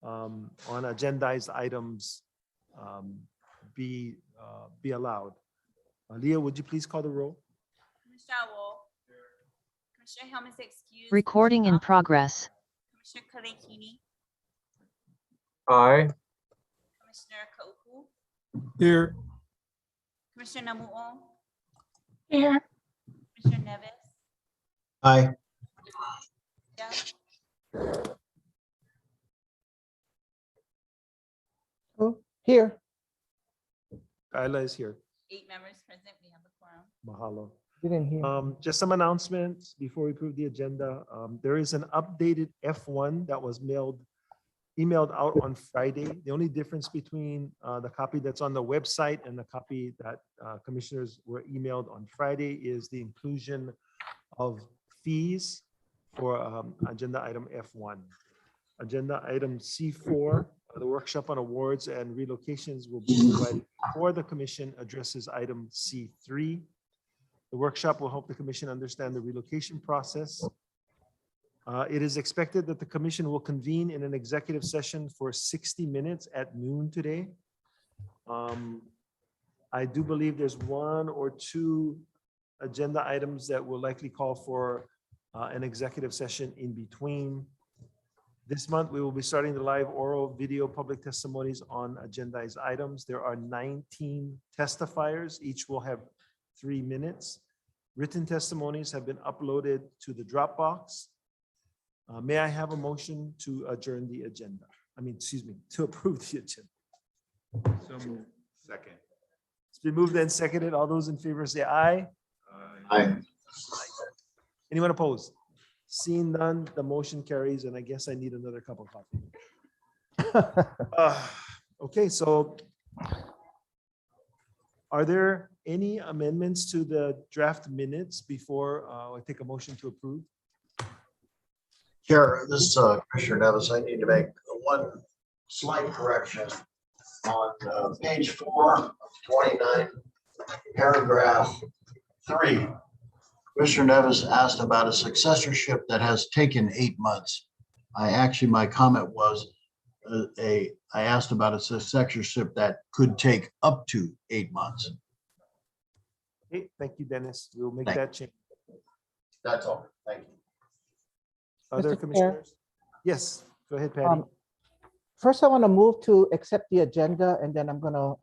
on agendized items be allowed. Leah, would you please call the roll? Commissioner Wolf. Commissioner Helm is excused. Recording in progress. Commissioner Kalekini. Aye. Commissioner Kauku. Here. Commissioner Namu'o. Here. Commissioner Nevis. Aye. Yeah. Oh, here. Kyla is here. 8 members present. We have a quorum. Mahalo. Didn't hear. Just some announcements before we approve the agenda. There is an updated F1 that was emailed out on Friday. The only difference between the copy that's on the website and the copy that commissioners were emailed on Friday is the inclusion of fees for agenda item F1. Agenda item C4, the workshop on awards and relocations will be provided before the commission addresses item C3. The workshop will help the commission understand the relocation process. It is expected that the commission will convene in an executive session for 60 minutes at noon today. I do believe there's 1 or 2 agenda items that will likely call for an executive session in between. This month, we will be starting the live oral video public testimonies on agendized items. There are 19 testifiers. Each will have 3 minutes. Written testimonies have been uploaded to the Dropbox. May I have a motion to adjourn the agenda? To approve the agenda. So moved. Second. It's been moved and seconded. All those in favor say aye. Aye. Anyone opposed? Seeing none, the motion carries, and I guess I need another cup of coffee. Okay, so are there any amendments to the draft minutes before I take a motion to approve? Chair, this is Commissioner Nevis. I need to make one slight correction on page 4 of 29, paragraph 3. Commissioner Nevis asked about a successorship that has taken 8 months. My comment was I asked about a successorship that could take up to 8 months. Okay, thank you, Dennis. We'll make Thank that change. That's all. Thank you. Other Mr. Chair. commissioners? Yes, go ahead, Patty. First, I want to move to accept the agenda, and then I'm going to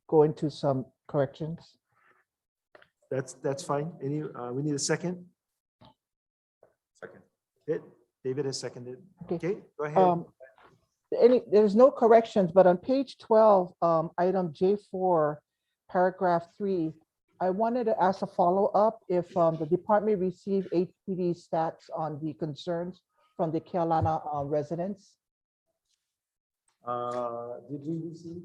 go into some corrections. That's fine. We need a second. Second. David has seconded. Okay. Okay, go ahead. There's no corrections, but on page 12, item J4, paragraph 3, I wanted to ask a follow-up if the department received HPD stats on the concerns from the Kealana residents. Did we receive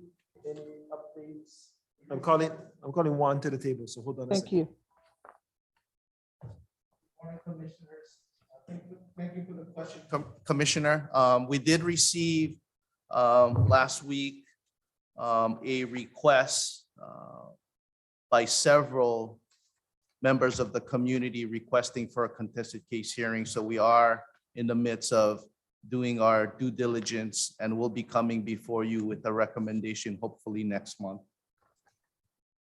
any updates? I'm calling Juan to the table, so hold on a Thank second. you. Morning, commissioners. Thank you for the question, Commissioner. We did receive last week a request by several members of the community requesting for a contested case hearing. So we are in the midst of doing our due diligence, and we'll be coming before you with a recommendation hopefully next month.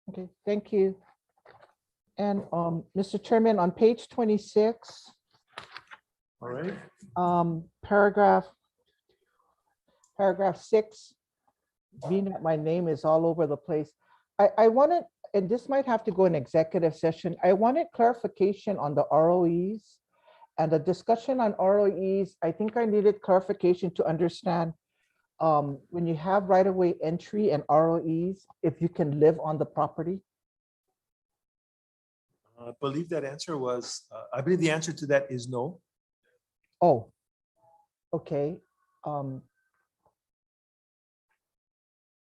Okay, thank you. And Mr. Chairman, on page 26, All right. paragraph 6, being that my name is all over the place, I wanted, and this might have to go in executive session, I wanted clarification on the ROEs and the discussion on ROEs. I think I needed clarification to understand when you have right-of-way entry and ROEs, if you can live on the property. I believe that answer was, I believe the answer to that is no. Oh, okay.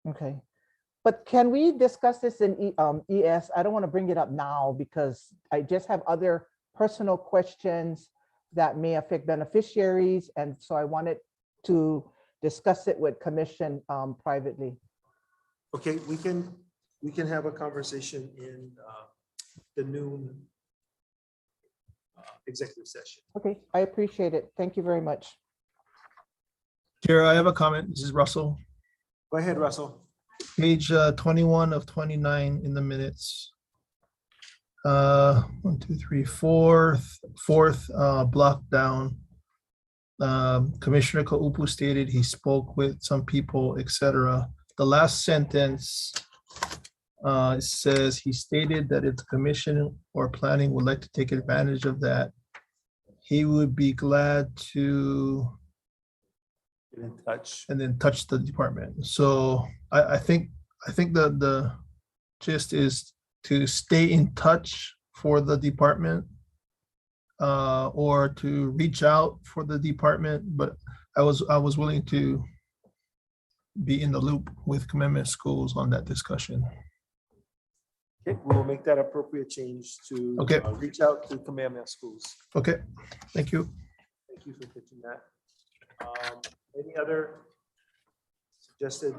Okay. But can we discuss this in ES? I don't want to bring it up now because I just have other personal questions that may affect beneficiaries. And so I wanted to discuss it with commission privately. Okay, we can have a conversation in the noon executive session. Okay, I appreciate it. Thank you very much. Chair, I have a comment. This is Russell. Go ahead, Russell. Page 21 of 29 in the minutes. 1, 2, 3, fourth block down. Commissioner Kaupu stated he spoke with some people, etc. The last sentence it says he stated that if the commission or planning would like to take advantage of that, he would be glad to, Get in touch. and then touch the department. So I think the gist is to stay in touch for the department or to reach out for the department, but I was willing to be in the loop with Commitment Schools on that discussion. Okay, we'll make that appropriate change to Okay. Reach out to Kamehameha Schools. Okay, thank you. Thank you for catching that. Any other suggested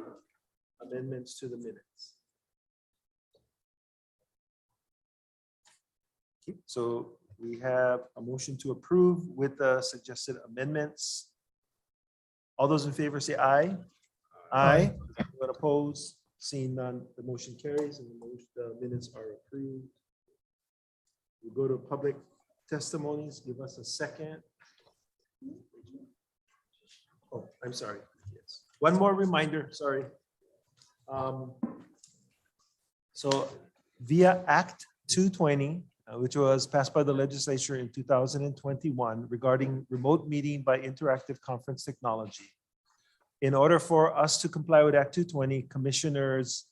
amendments to the minutes? Okay, so we have a motion to approve with the suggested amendments. All those in favor say aye. Aye. Anyone opposed? Seeing none, the motion carries and the minutes are approved. We go to public testimonies. Give us a second. Oh, I'm sorry. Yes. One more reminder, sorry. So via Act 220, which was passed by the legislature in 2021 regarding remote meeting by interactive conference technology. In order for us to comply with Act 220, commissioners,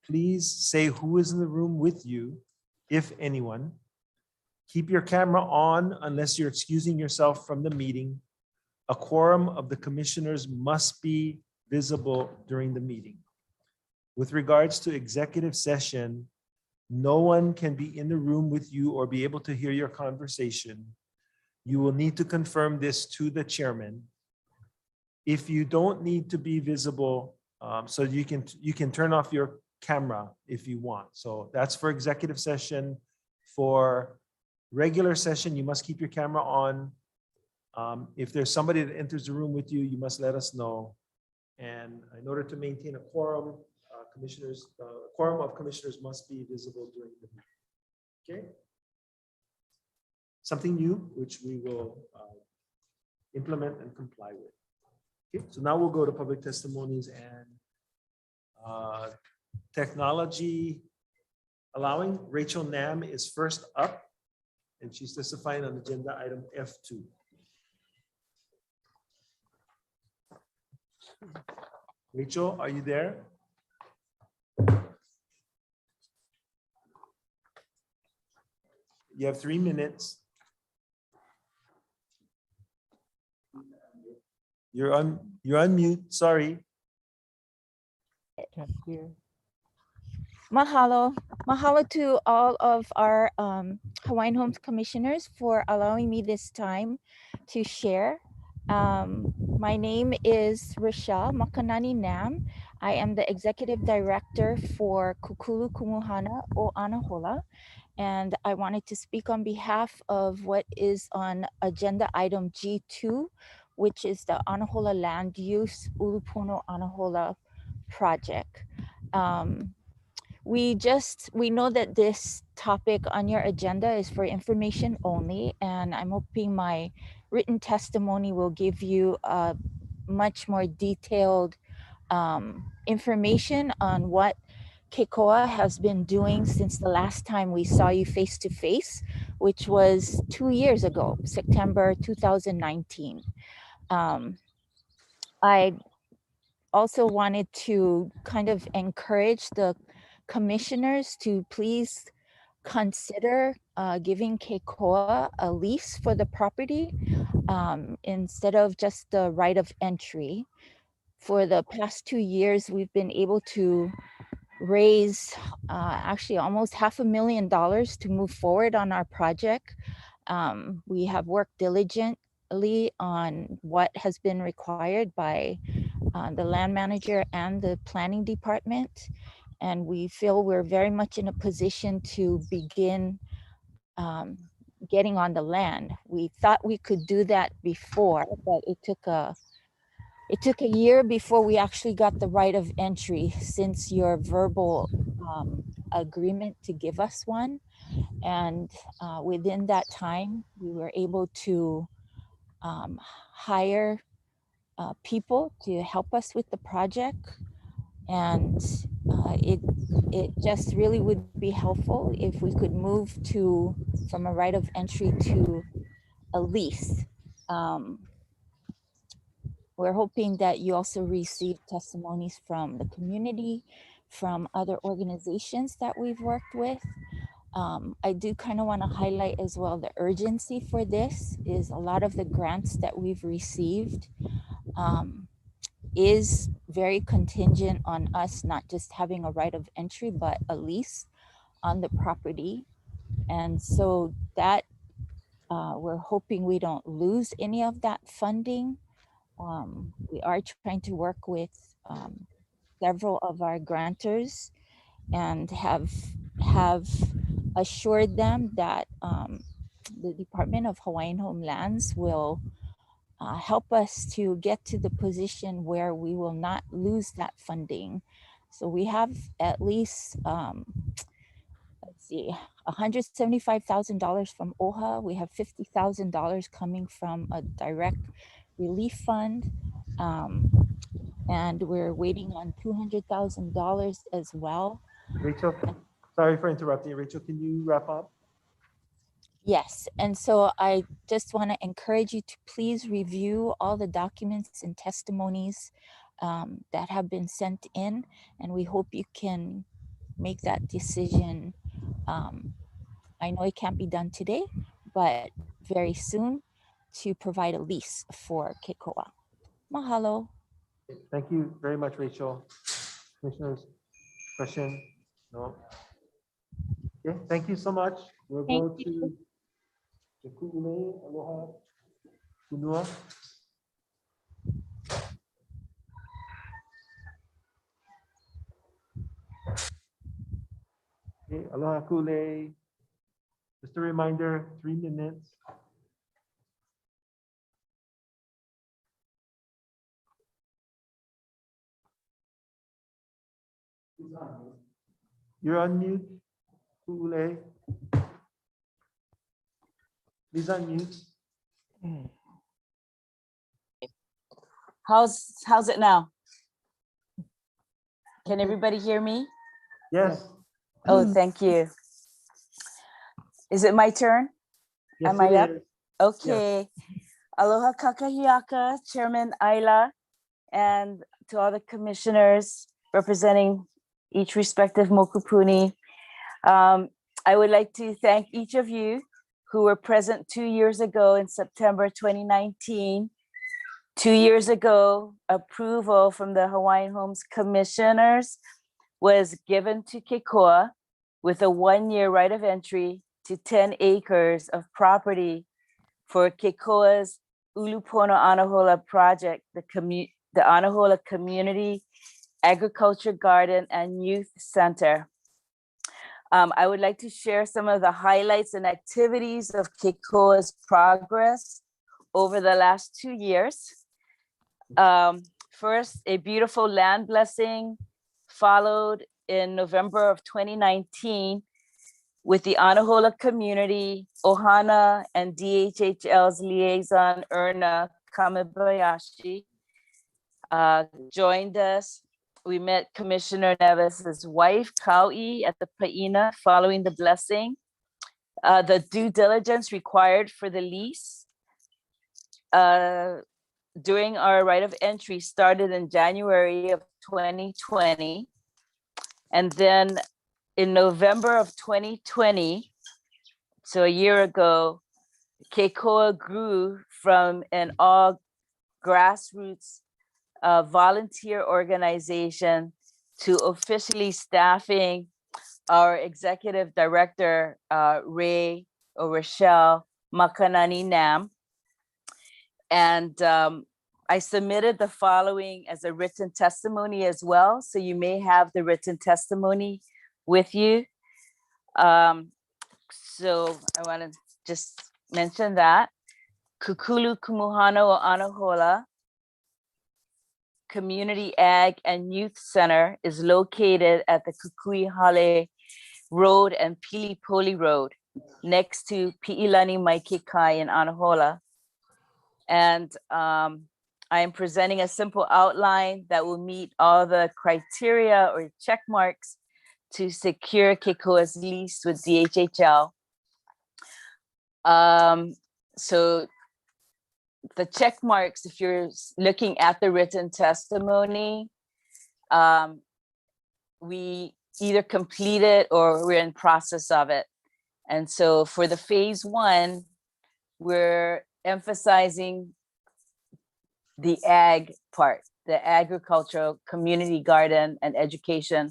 please say who is in the room with you, if anyone. Keep your camera on unless you're excusing yourself from the meeting. A quorum of the commissioners must be visible during the meeting. With regards to executive session, no one can be in the room with you or be able to hear your conversation. You will need to confirm this to the chairman. If you don't need to be visible, so you can turn off your camera if you want. So that's for executive session. For regular session, you must keep your camera on. If there's somebody that enters the room with you, you must let us know. And in order to maintain a quorum, quorum of commissioners must be visible during the meeting. Okay. Something new, which we will implement and comply with. Okay, so now we'll go to public testimonies and technology allowing. Rachel Nam is first up, and she's testifying on agenda item F2. Rachel, are you there? You have 3 minutes. You're on mute, sorry. Mahalo. Mahalo to all of our Hawaiian Homes commissioners for allowing me this time to share. My name is Rochelle Makanani Nam. I am the executive director for Kukulu Kumuhana o Anahola, and I wanted to speak on behalf of what is on agenda item G2, which is the Anahola Land Use Ulupuno Anahola project. We know that this topic on your agenda is for information only, and I'm hoping my written testimony will give you a much more detailed information on what Keikoa has been doing since the last time we saw you face to face, which was 2 years ago, September 2019. I also wanted to kind of encourage the commissioners to please consider giving Keikoa a lease for the property instead of just the right of entry. For the past 2 years, we've been able to raise actually almost $500,000 to move forward on our project. We have worked diligently on what has been required by the land manager and the planning department. And we feel we're very much in a position to begin getting on the land. We thought we could do that before, but it took a it took a year before we actually got the right of entry since your verbal agreement to give us one. And within that time, we were able to hire people to help us with the project. And it just really would be helpful if we could move from a right of entry to a lease. We're hoping that you also receive testimonies from the community, from other organizations that we've worked with. I do kind of want to highlight as well the urgency for this is a lot of the grants that we've received is very contingent on us not just having a right of entry, but a lease on the property. And so that we're hoping we don't lose any of that funding. We are trying to work with several of our grantors and have assured them that the Department of Hawaiian Homelands will help us to get to the position where we will not lose that funding. So we have at least, let's see, $175,000 from OHA. We have $50,000 coming from a direct relief fund. And we're waiting on $200,000 as well. Rachel, sorry for interrupting. Rachel, can you wrap up? Yes, and so I just want to encourage you to please review all the documents and testimonies that have been sent in, and we hope you can make that decision. I know it can't be done today, but very soon to provide a lease for Keikoa. Mahalo. Thank you very much, Rachel. Commissioners, question? No? Okay, thank you so much. We'll go Thank to the Ku'ulei, Aloha, Kunua. Okay, Aloha Ku'ulei. Just a reminder, 3 minutes. You're on mute, Ku'ulei. Please unmute. How's it now? Can everybody hear me? Yes. Oh, thank you. Is it my turn? Yes, Am I it up? is. Okay. Aloha kakahiaka, Chairman Ayla, and to all the commissioners representing each respective mokupuni. I would like to thank each of you who were present 2 years ago in September 2019. 2 years ago, approval from the Hawaiian Homes Commissioners was given to Keikoa with a 1-year right of entry to 10 acres of property for Keikoa's Ulupono Anahola project, the Anahola Community Agriculture Garden and Youth Center. I would like to share some of the highlights and activities of Keikoa's progress over the last 2 years. First, a beautiful land blessing followed in November of 2019 with the Anahola community, Ohana and DHHL's liaison, Erna Kamibayashi, joined us. We met Commissioner Nevis's wife, Kau'i, at the Paina following the blessing. The due diligence required for the lease during our right of entry started in January of 2020. And then in November of 2020, so a year ago, Keikoa grew from an all grassroots volunteer organization to officially staffing our executive director, Ray or Rochelle Makanani Nam. And I submitted the following as a written testimony as well. So you may have the written testimony with you. So I want to just mention that. Kukulu Kumuhana o Anahola. Community Ag and Youth Center is located at the Kukui Hale Road and Pili Poli Road next to Pi'ilani Maikikai in Anahola. And I am presenting a simple outline that will meet all the criteria or check marks to secure Keikoa's lease with DHHL. So the check marks, if you're looking at the written testimony, we either completed or we're in process of it. And so for the phase 1, we're emphasizing the ag part, the agricultural community garden and education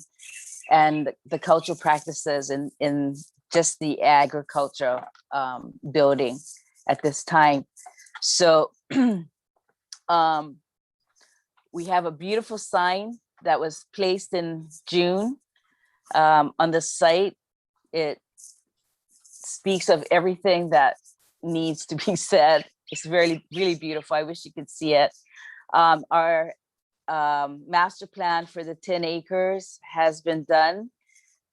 and the cultural practices in just the agricultural building at this time. So we have a beautiful sign that was placed in June on the site. It speaks of everything that needs to be said. It's really, really beautiful. I wish you could see it. Our master plan for the 10 acres has been done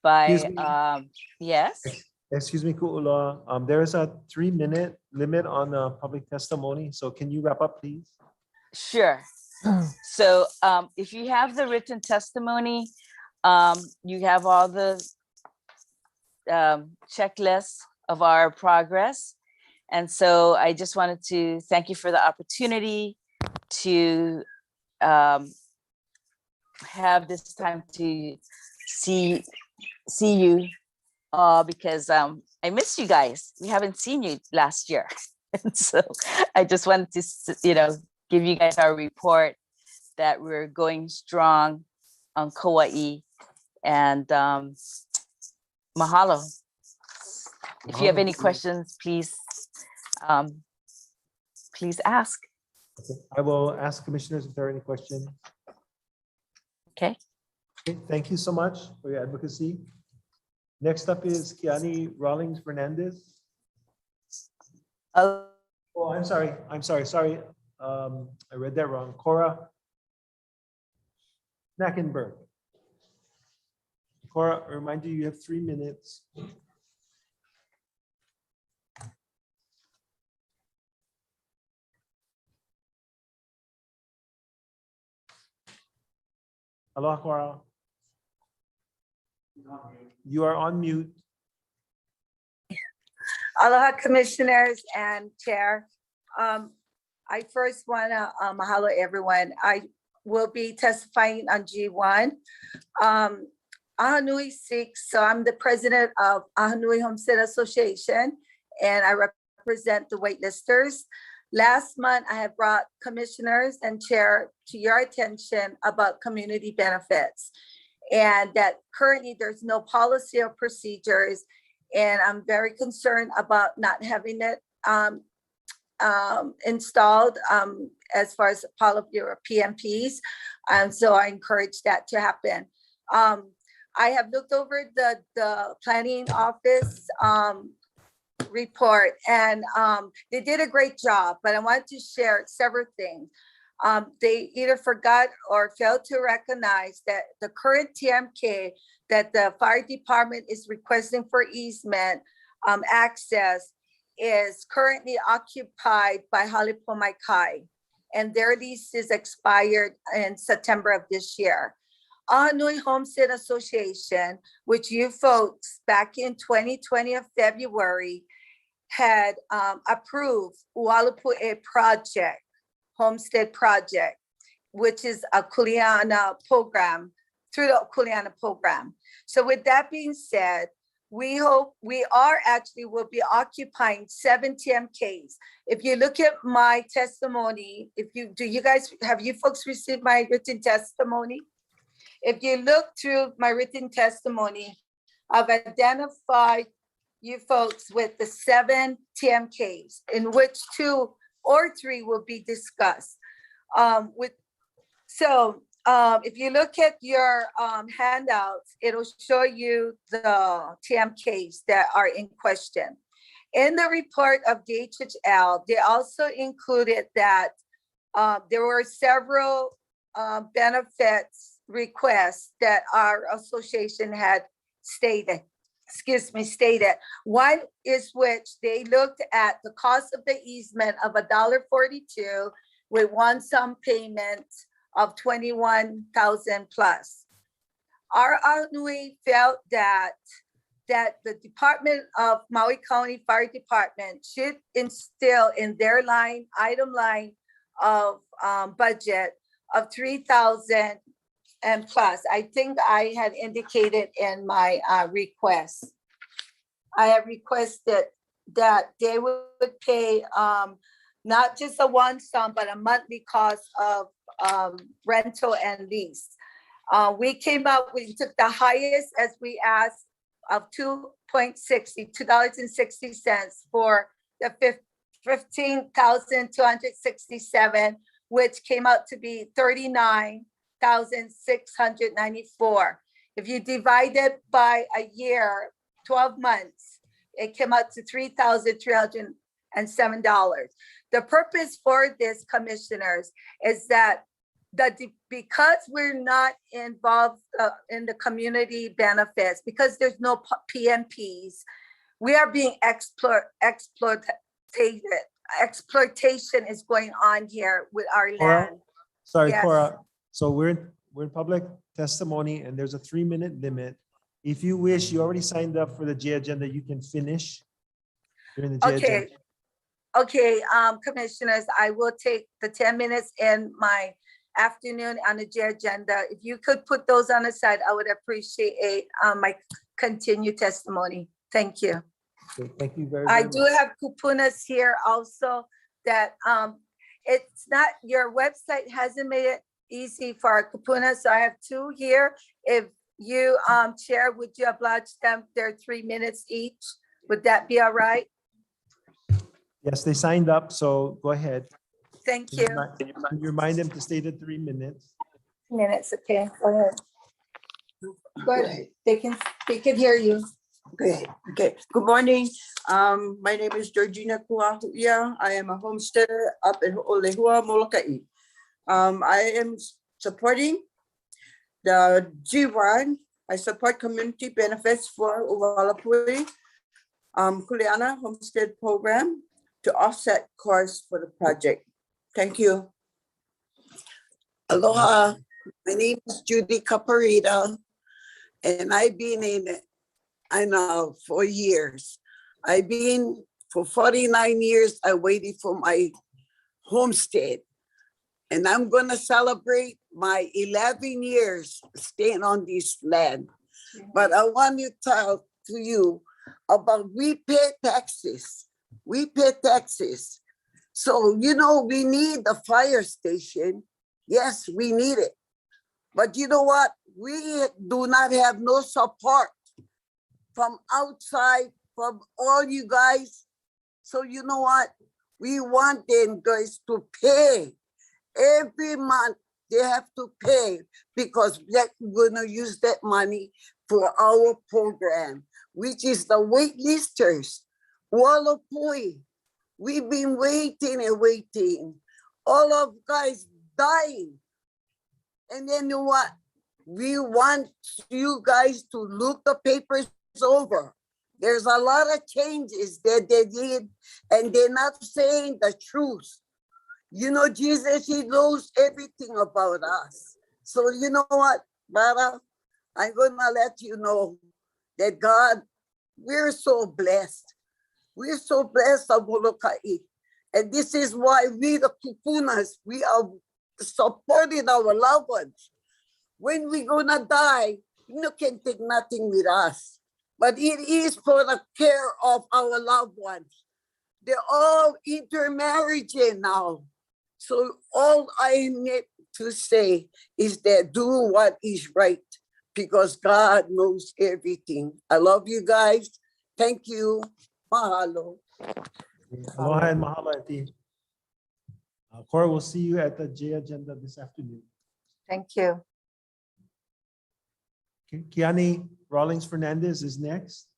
by, Excuse me. yes, Excuse me, Ku'ula. There is a 3-minute limit on public testimony. So can you wrap up, please? sure. So if you have the written testimony, you have all the checklists of our progress. And so I just wanted to thank you for the opportunity to have this time to see you all, because I miss you guys. We haven't seen you last year. And so I just wanted to, give you guys our report that we're going strong on Kauai, and mahalo. If you have any questions, please ask. Okay. I will ask commissioners if there are any questions. Okay. Okay, thank you so much for your advocacy. Next up is Kiani Rawlings Fernandez. Oh, Oh, I'm sorry. Sorry. I read that wrong. Cora Knackenberg. Cora, I remind you, you have 3 minutes. Aloha, Cora. You are on mute. Aloha, commissioners and chair. I first want to mahalo everyone. I will be testifying on G1. Ahanui 6, so I'm the president of Ahanui Homestead Association, and I represent the waitlisters. Last month, I have brought commissioners and chair to your attention about community benefits, and that currently there's no policy or procedures, and I'm very concerned about not having it installed as far as policy or PMPs. So I encourage that to happen. I have looked over the planning office report, and they did a great job, but I wanted to share several things. They either forgot or failed to recognize that the current TMK that the fire department is requesting for easement access is currently occupied by Halipomaikai, and their lease is expired in September of this year. Ahanui Homestead Association, which you folks back in 2020 of February had approved Ualupu'e project, homestead project, which is a Kuleana program, through the Kuleana program. So with that being said, we hope we will be occupying 7 TMKs. If you look at my testimony, have you folks received my written testimony? If you look through my written testimony, I've identified you folks with the 7 TMKs, in which 2 or 3 will be discussed. If you look at your handouts, it'll show you the TMKs that are in question. In the report of DHHL, they also included that there were several benefits requests that our association had stated. One is which they looked at the cost of the easement of $1.42 with one sum payment of 21,000 plus. Our we felt that the Department of Maui County Fire Department should instill in their item line of budget of 3,000 and plus. I think I had indicated in my request. I have requested that they would pay not just a one sum, but a monthly cost of rental and lease. We came up, we took the highest as we asked of $2.60 for the 15,267, which came out to be 39,694. If you divide it by a year, 12 months, it came out to $3,307. The purpose for this, commissioners, is that because we're not involved in the community benefits, because there's no PMPs, we are being exploited. Exploitation is going on here with our Cora, land. sorry, Yes. Cora. So we're in public testimony and there's a 3-minute limit. If you wish, you already signed up for the J agenda, you can finish during the J agenda. Okay, commissioners, I will take the 10 minutes in my afternoon on the J agenda. If you could put those on the side, I would appreciate my continued testimony. Thank you. Okay, thank you very, I very do much. have kupunas here also that it's not, your website hasn't made it easy for our kupunas. So I have 2 here. If you, Chair, would you oblige them? They're 3 minutes each. Would that be all right? Yes, they signed up, so go ahead. Thank Can you. can you remind them to stay to 3 minutes? Minutes, okay, go ahead. Go ahead, they can hear you. Okay, okay. Good morning. My name is Georgina Kuahuia. I am a homesteader up in Olehua, Molokai. I am supporting the G1. I support community benefits for Uwalapui Kuleana Homestead Program to offset costs for the project. Thank you. Aloha, my name is Judy Caparita, and I've been in it, I know, for years. I've been, for 49 years, I waited for my homestead. And I'm gonna celebrate my 11 years staying on this land. But I want to tell to you about we pay taxes. We pay taxes. So, you know, we need the fire station. Yes, we need it. But you know what? We do not have no support from outside, from all you guys. So you know what? We want them guys to pay. Every month they have to pay because we're gonna use that money for our program, which is the waitlisters. Walapui, we've been waiting and waiting. All of guys dying. And then you know what? We want you guys to look the papers over. There's a lot of changes that they did, and they're not saying the truth. You know, Jesus, he knows everything about us. So you know what, brother? I'm gonna let you know that God, we're so blessed. We're so blessed of Molokai. And this is why we, the Kupunas, we are supporting our loved ones. When we're gonna die, you can take nothing with us. But it is for the care of our loved ones. They're all intermarrying now. So all I need to say is that do what is right because God knows everything. I love you guys. Thank you. Mahalo. Aloha and mahalo, Auntie. Cora, we'll see you at the J agenda this afternoon. Thank you. Kiani Rawlings Fernandez is next.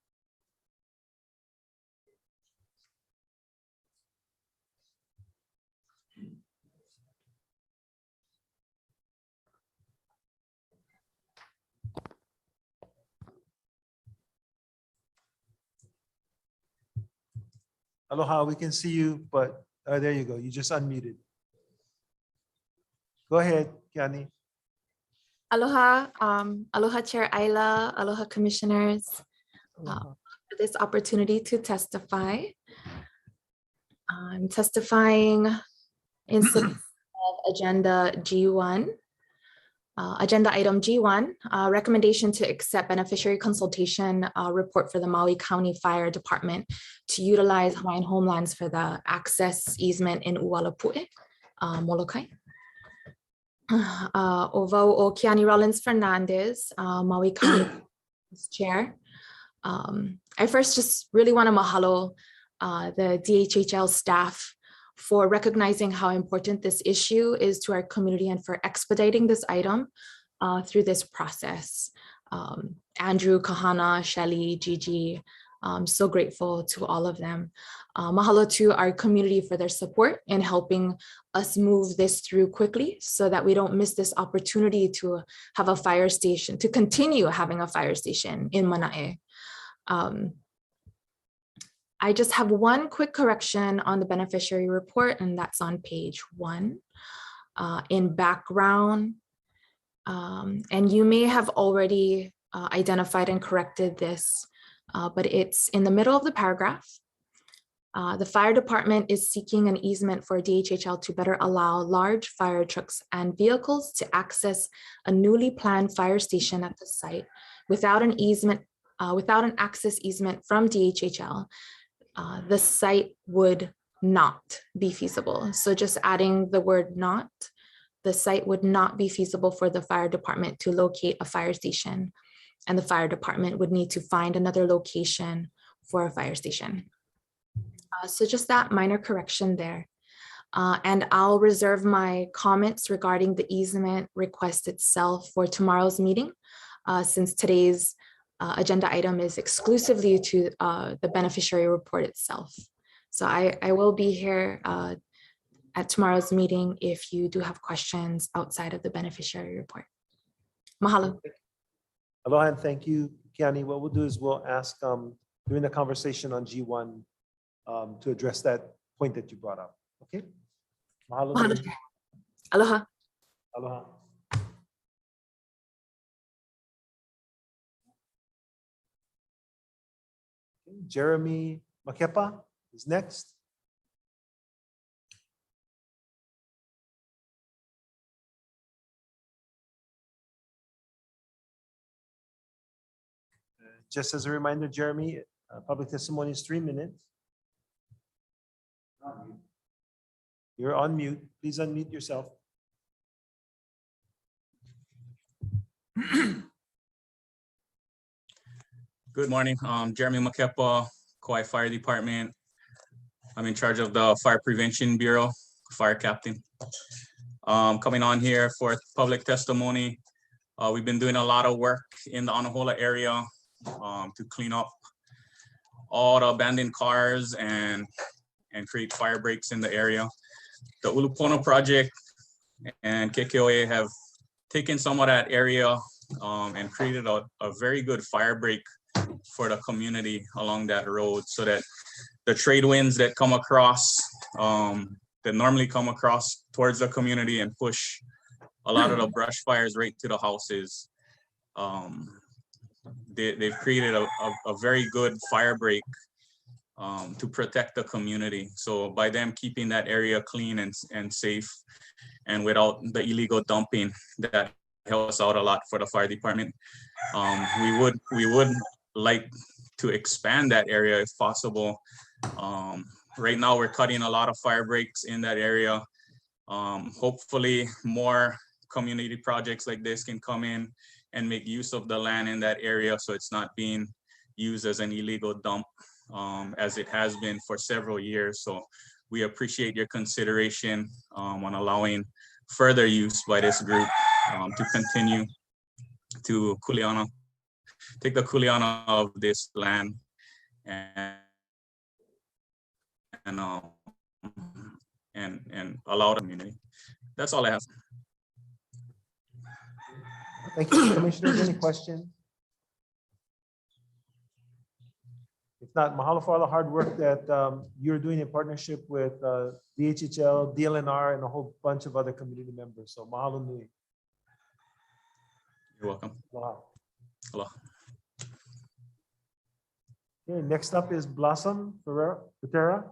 Aloha, we can see you, but there you go. You just unmuted. Go ahead, Kiani. Aloha, aloha Chair Ayla, aloha Commissioners, for this opportunity to testify. I'm testifying in support of Agenda G1. Agenda Item G1, recommendation to accept beneficiary consultation report for the Maui County Fire Department to utilize Hawaiian homelands for the access easement in Ualapu'e, Molokai. Ovo o Kiani Rollins Fernandez, Maui County Chair. I first just really want to mahalo the DHHL staff for recognizing how important this issue is to our community and for expediting this item through this process. Andrew, Kahana, Shelly, Gigi, I'm so grateful to all of them. Mahalo to our community for their support in helping us move this through quickly so that we don't miss this opportunity to have a fire station, to continue having a fire station in Mana'e. I just have one quick correction on the beneficiary report, and that's on page 1 in background. And you may have already identified and corrected this, but it's in the middle of the paragraph. The fire department is seeking an easement for DHHL to better allow large fire trucks and vehicles to access a newly planned fire station at the site without an easement, without an access easement from DHHL. The site would not be feasible. So just adding the word not, the site would not be feasible for the fire department to locate a fire station, and the fire department would need to find another location for a fire station. So just that minor correction there. And I'll reserve my comments regarding the easement request itself for tomorrow's meeting, since today's agenda item is exclusively to the beneficiary report itself. So I will be here at tomorrow's meeting if you do have questions outside of the beneficiary report. Mahalo. Aloha and thank you, Kiani. What we'll do is we'll ask during the conversation on G1 to address that point that you brought up. Okay. Mahalo. Mahalo. Aloha. Aloha. Jeremy Makepa is next. Just as a reminder, Jeremy, public testimony is 3 minutes. You're on mute. Please unmute yourself. Good morning. Jeremy Makepa, Kauai Fire Department. I'm in charge of the Fire Prevention Bureau, fire captain. Coming on here for public testimony. We've been doing a lot of work in the Anahola area to clean up all the abandoned cars and create fire breaks in the area. The Ulupono project and KKOA have taken some of that area and created a very good fire break for the community along that road, so that the trade winds that come across, that normally come across towards the community and push a lot of the brush fires right to the houses, they've created a very good fire break to protect the community. So by them keeping that area clean and safe and without the illegal dumping, that helps out a lot for the fire department. We would like to expand that area if possible. Right now we're cutting a lot of fire breaks in that area. Hopefully more community projects like this can come in and make use of the land in that area so it's not being used as an illegal dump as it has been for several years. So we appreciate your consideration on allowing further use by this group to continue to kuleana, take the kuleana of this land and allow the community. That's all I have. Thank you, Commissioners. Any questions? If not, mahalo for all the hard work that you're doing in partnership with DHHL, DLNR, and a whole bunch of other community members. So mahalo nui. You're welcome. Wow. Hello. Okay, next up is Blossom Patera.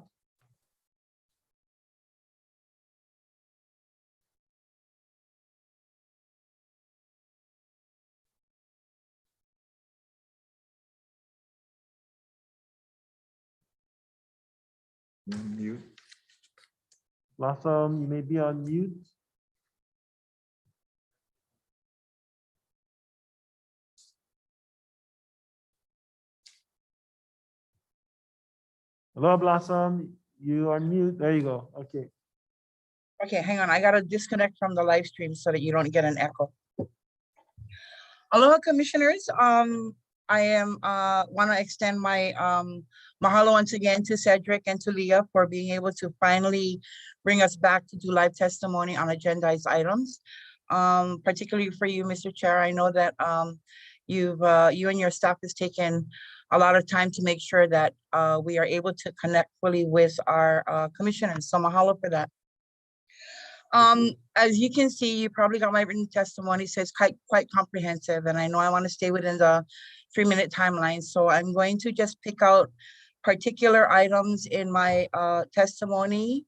Mute. Blossom, you may be on mute. Hello, Blossom. You are mute. There you go. Okay. Okay, hang on. I gotta disconnect from the live stream so that you don't get an echo. Aloha, commissioners. I am want to extend my mahalo once again to Cedric and to Leah for being able to finally bring us back to do live testimony on agendized items. Particularly for you, Mr. Chair, I know that you and your staff has taken a lot of time to make sure that we are able to connect fully with our commissioners. So mahalo for that. As you can see, you probably got my written testimony, so it's quite comprehensive, and I know I want to stay within the 3-minute timeline. So I'm going to just pick out particular items in my testimony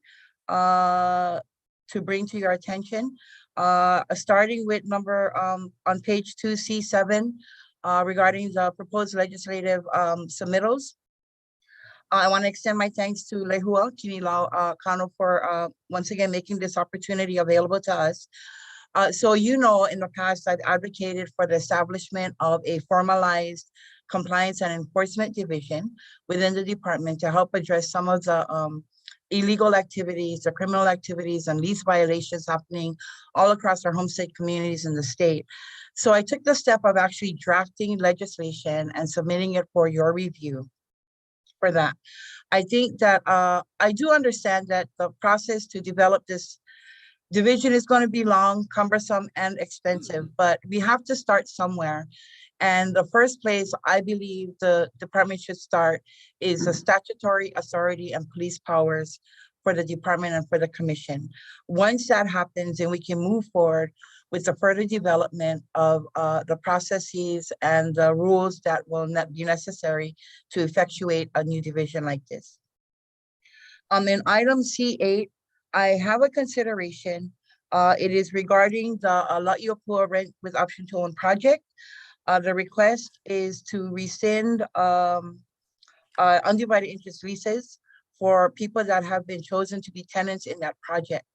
to bring to your attention. Starting with number on page 2C7 regarding the proposed legislative submittals. I want to extend my thanks to Lehua Kinilau Kano for once again making this opportunity available to us. So you know, in the past, I've advocated for the establishment of a formalized compliance and enforcement division within the department to help address some of the illegal activities, the criminal activities and lease violations happening all across our home state communities in the state. So I took the step of actually drafting legislation and submitting it for your review. For that, I think that I do understand that the process to develop this division is going to be long, cumbersome, and expensive, but we have to start somewhere. And the first place I believe the department should start is the statutory authority and police powers for the department and for the commission. Once that happens, then we can move forward with the further development of the processes and the rules that will be necessary to effectuate a new division like this. In item C8, I have a consideration. It is regarding the La'iopua rent with option to own project. The request is to rescind undivided interest leases for people that have been chosen to be tenants in that project.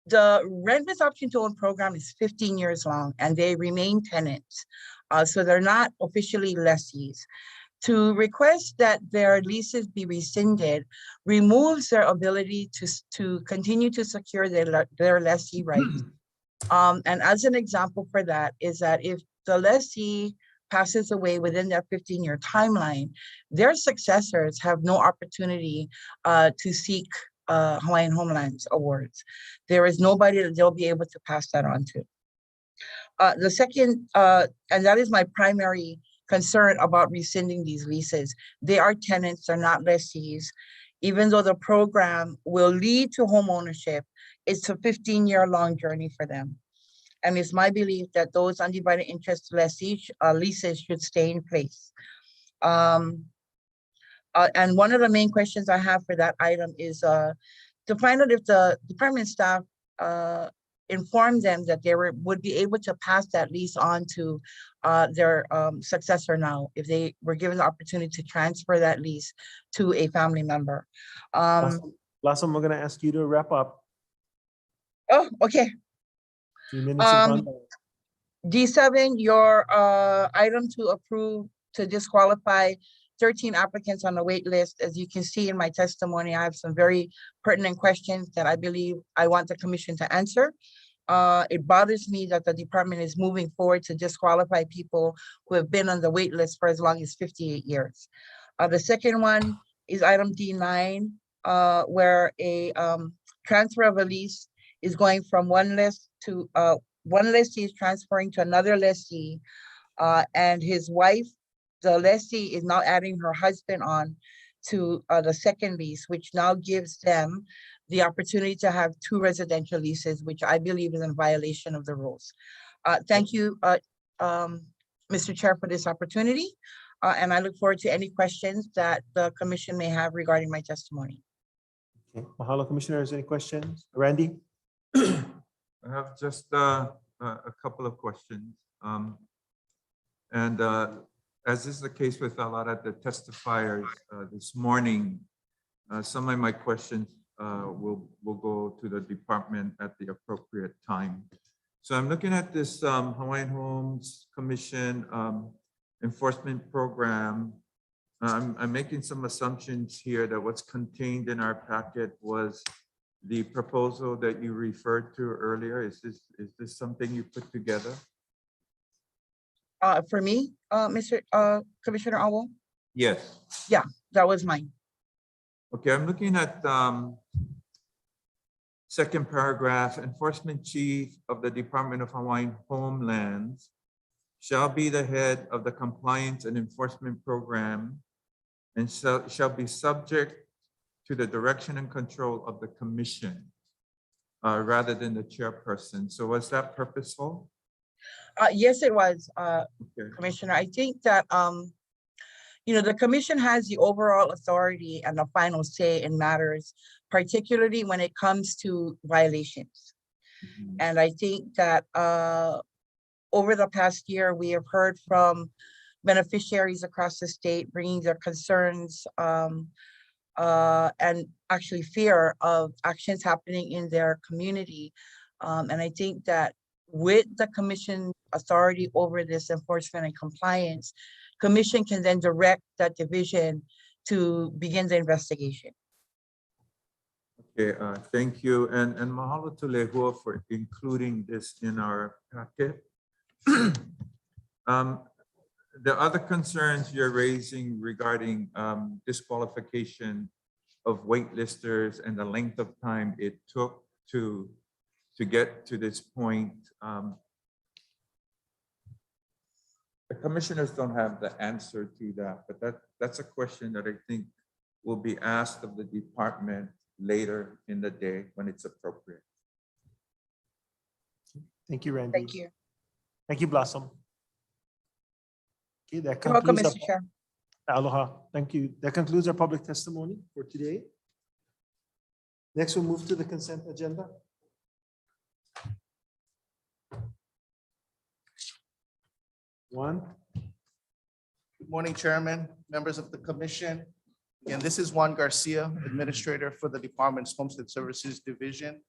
The rent with option to own program is 15 years long and they remain tenants. So they're not officially lessees. To request that their leases be rescinded removes their ability to continue to secure their lessee rights. And as an example for that is that if the lessee passes away within that 15-year timeline, their successors have no opportunity to seek Hawaiian Homelands Awards. There is nobody that they'll be able to pass that on to. The second, and that is my primary concern about rescinding these leases. They are tenants, they're not lessees. Even though the program will lead to home ownership, it's a 15-year-long journey for them. And it's my belief that those undivided interest leases should stay in place. And one of the main questions I have for that item is to find out if the department staff informed them that they would be able to pass that lease on to their successor now, if they were given the opportunity to transfer that lease to a family member. Blossom, we're going to ask you to wrap up. Oh, okay. 3 minutes is gone. D7, your item to approve to disqualify 13 applicants on the wait list. As you can see in my testimony, I have some very pertinent questions that I believe I want the commission to answer. It bothers me that the department is moving forward to disqualify people who have been on the wait list for as long as 58 years. The second one is item D9, where a transfer of a lease is going from one list to one lessee is transferring to another lessee, and his wife the lessee is now adding her husband on to the second lease, which now gives them the opportunity to have 2 residential leases, which I believe is in violation of the rules. Thank you, Mr. Chair, for this opportunity. And I look forward to any questions that the commission may have regarding my testimony. Okay. Mahalo, Commissioners. Any questions? Randy? I have just a couple of questions. As is the case with a lot of the testifiers this morning, some of my questions will go to the department at the appropriate time. So I'm looking at this Hawaiian Homes Commission enforcement program. I'm making some assumptions here that what's contained in our packet was the proposal that you referred to earlier. Is this something you put together? For me, Mr. Commissioner Awo? Yes. Yeah, that was mine. Okay, I'm looking at second paragraph. Enforcement Chief of the Department of Hawaiian Homelands shall be the head of the compliance and enforcement program and shall be subject to the direction and control of the commission rather than the chairperson. So was that purposeful? Yes, it was, Commissioner. I think that, the commission has the overall authority and the final say in matters, particularly when it comes to violations. And I think that over the past year, we have heard from beneficiaries across the state bringing their concerns and actually fear of actions happening in their community. And I think that with the commission authority over this enforcement and compliance, commission can then direct that division to begin the investigation. Okay, thank you. And mahalo to Lehua for including this in our packet. The other concerns you're raising regarding disqualification of waitlisters and the length of time it took to get to this point. The commissioners don't have the answer to that, but that's a question that I think will be asked of the department later in the day when it's appropriate. Thank you, Randy. Thank you. Thank you, Blossom. Okay, that You're welcome, concludes Mr. Chair. Aloha. Thank you. That concludes our public testimony for today. Next, we'll move to the consent agenda. Juan. Good morning, Chairman, members of the commission. Again, this is Juan Garcia, Administrator for the Department's Homestead Services Division.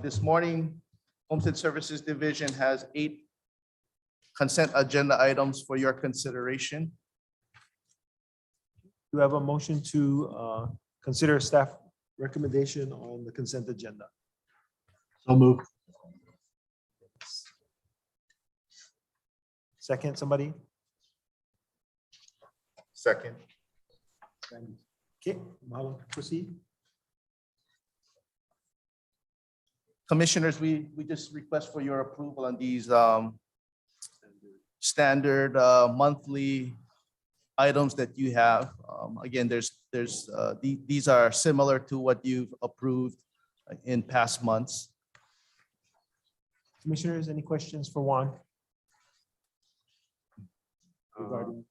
This morning, Homestead Services Division has 8 consent agenda items for your consideration. Do you have a motion to consider staff recommendation on the consent agenda? So moved. Second, somebody? Second. Okay, Mahalo, proceed. Commissioners, we just request for your approval on these standard monthly items that you have. Again, these are similar to what you've approved in past months. Commissioners, any questions for Juan? Regarding-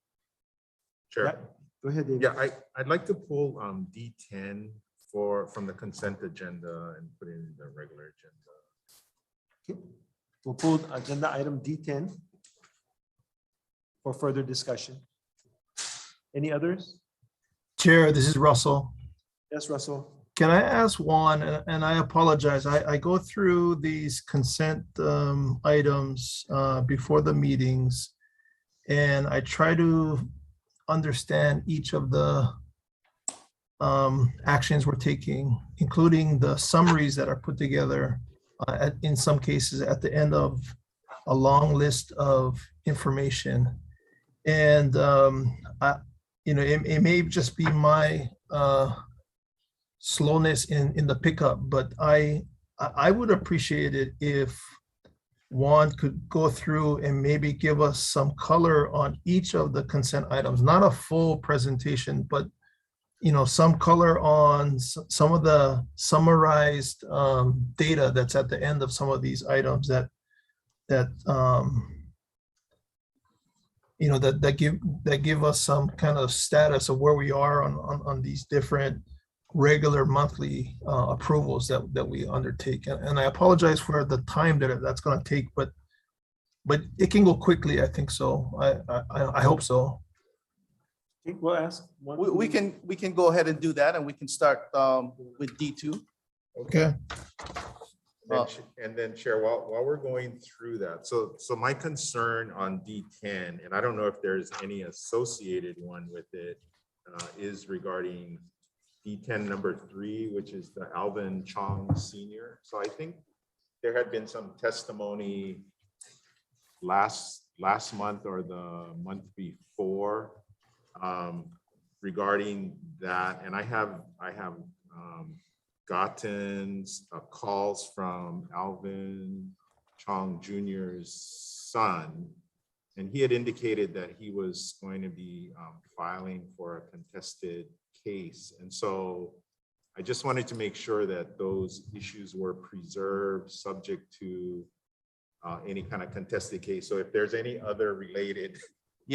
Sure. Yeah, go ahead, David. Yeah, I'd like to pull D10 from the consent agenda and put it in the regular agenda. Okay. We'll pull agenda item D10 for further discussion. Any others? Chair, this is Russell. Yes, Russell. Can I ask one, and I apologize, I go through these consent items before the meetings, and I try to understand each of the actions we're taking, including the summaries that are put together in some cases at the end of a long list of information. And it may just be my slowness in the pickup, but I would appreciate it if Juan could go through and maybe give us some color on each of the consent items, not a full presentation, but some color on some of the summarized data that's at the end of some of these items that give us some kind of status of where we are on these different regular monthly approvals that we undertake. And I apologize for the time that's going to take, but it can go quickly. I think so. I hope so. We'll ask. We can go ahead and do that, and we can start with D2. Okay. And then Chair, while we're going through that, so my concern on D10, and I don't know if there's any associated one with it, is regarding D10 number 3, which is the Alvin Chong Senior. So I think there had been some testimony last month or the month before regarding that, and I have gotten calls from Alvin Chong Jr.'s son, and he had indicated that he was going to be filing for a contested case. And so I just wanted to make sure that those issues were preserved subject to any kind of contested case. So if there's any other related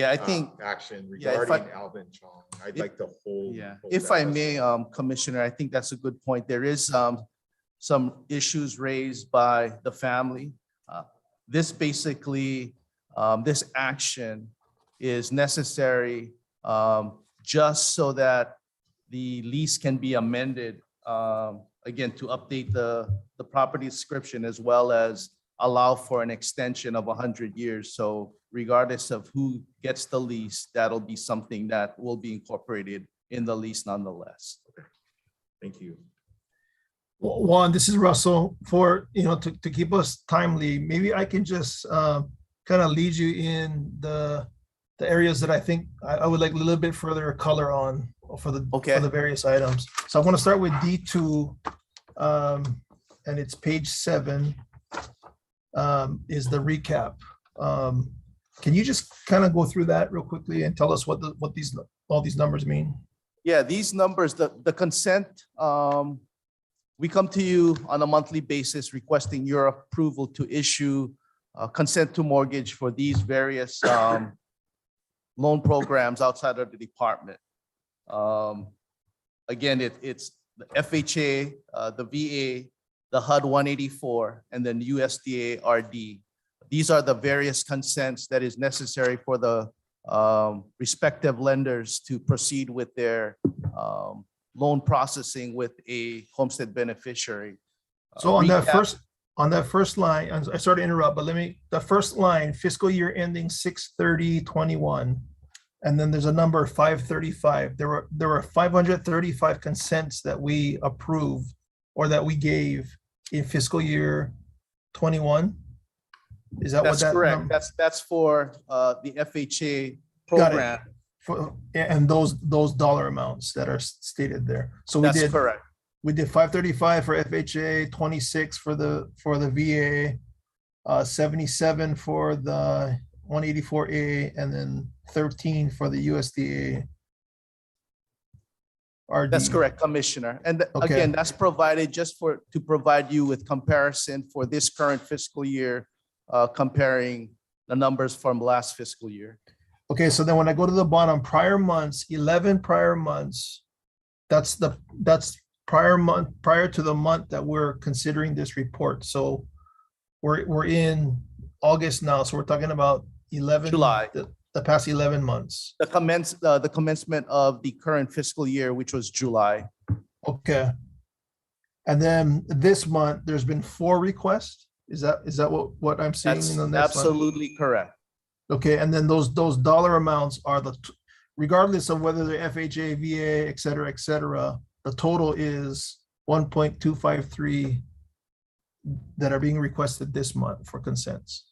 I think action regarding Alvin Chong, I'd like to hold. If I may, Commissioner, I think that's a good point. There is some issues raised by the family. This basically, this action is necessary just so that the lease can be amended, again, to update the property description as well as allow for an extension of 100 years. So regardless of who gets the lease, that'll be something that will be incorporated in the lease nonetheless. Okay. Thank you. Juan, this is Russell. For to keep us timely, maybe I can just kind of lead you in the areas that I think I would like a little bit further color on for the various items. So I want to start with D2, and it's page 7. Is the recap. Can you just kind of go through that real quickly and tell us what all these numbers mean? Yeah, these numbers, the consent, we come to you on a monthly basis requesting your approval to issue consent to mortgage for these various loan programs outside of the department. Again, it's the FHA, the VA, the HUD 184, and then USDA RD. These are the various consents that is necessary for the respective lenders to proceed with their loan processing with a homestead beneficiary. So on that first line, I sorry to interrupt, but the first line, fiscal year ending 6/30/21, and then there's a number 535. There were 535 consents that we approved or that we gave in fiscal year 21. Is that That's what that correct? That's for the FHA program. And those dollar amounts that are stated there. So That's correct. We did 535 for FHA, 26 for the VA, 77 for the 184A, and then 13 for the USDA. RD. That's correct, Commissioner. And again, that's provided just to provide you with comparison for this current fiscal year, comparing the numbers from last fiscal year. Okay, so then when I go to the bottom, prior months, 11 prior months, that's prior to the month that we're considering this report. So we're in August now, so we're talking about 11 July. The past 11 months. The commencement of the current fiscal year, which was July. Okay. And then this month, there's been 4 requests. Is that what I'm seeing in the next absolutely month? Correct. Okay, and then those dollar amounts are regardless of whether they're FHA, VA, et cetera, the total is 1.253 that are being requested this month for consents.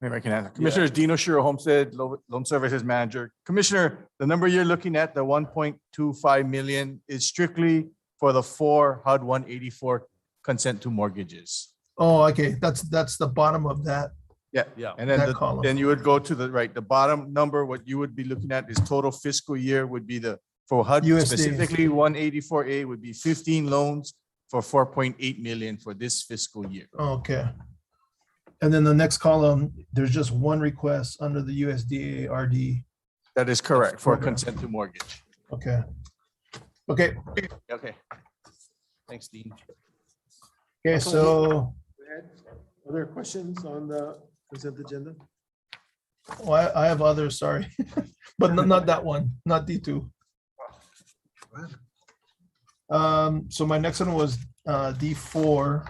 Maybe I can answer. Commissioner Dino Shiro, Homestead Loan Services Manager. Commissioner, the number you're looking at, the 1.25 million, is strictly for the 4 HUD 184 consent to mortgages. Oh, okay, that's the bottom of that. Yeah. Yeah. And then, That column. then you would go to the right, the bottom number, what you would be looking at is total fiscal year would be for HUD USD. specifically, 184A would be 15 loans for 4.8 million for this fiscal year. Okay. And then the next column, there's just one request under the USDA RD. That is correct for Okay. consent to mortgage. Okay. Okay, Okay. Thanks, Dean. okay, so, Other questions on the consent agenda? oh, I have others, sorry, but not that one, not D2. So my next one was D4.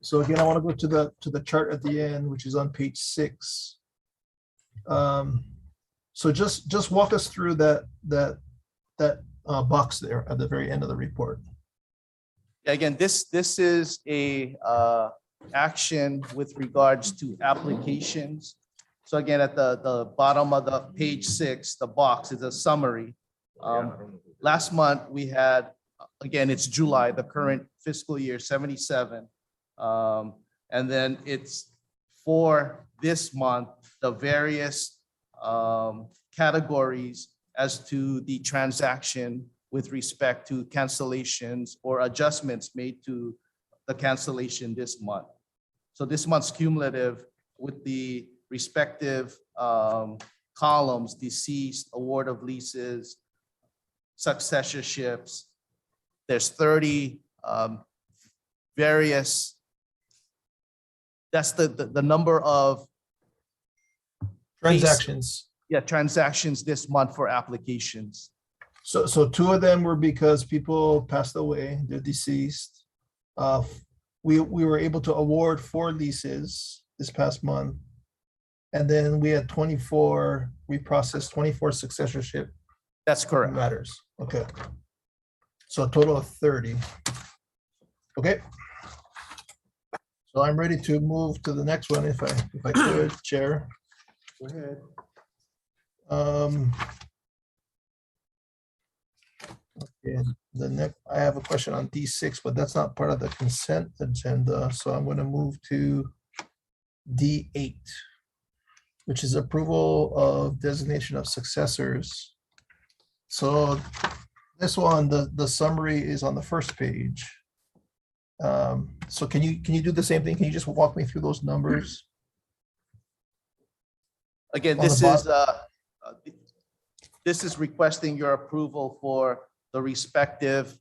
So again, I want to go to the chart at the end, which is on page 6. So just walk us through that box there at the very end of the report. Again, this is a action with regards to applications. So again, at the bottom of the page 6, the box is a summary. Last month, we had, again, it's July, the current fiscal year, 77. And then it's for this month, the various categories as to the transaction with respect to cancellations or adjustments made to the cancellation this month. So this month's cumulative with the respective columns, deceased, award of leases, successorships. There's 30 various, that's the number of Transactions. Yeah, transactions this month for applications. So 2 of them were because people passed away, they're deceased. We were able to award 4 leases this past month. And then we had 24, we processed 24 successorship That's correct. matters. Okay. So a total of 30. Okay. So I'm ready to move to the next one if I could, Chair. Go ahead. Okay, the next, I have a question on D6, but that's not part of the consent agenda, so I'm gonna move to D8, which is approval of designation of successors. So this one, the summary is on the first page. So can you do the same thing? Can you just walk me through those numbers? Again, On the this is requesting your approval for the respective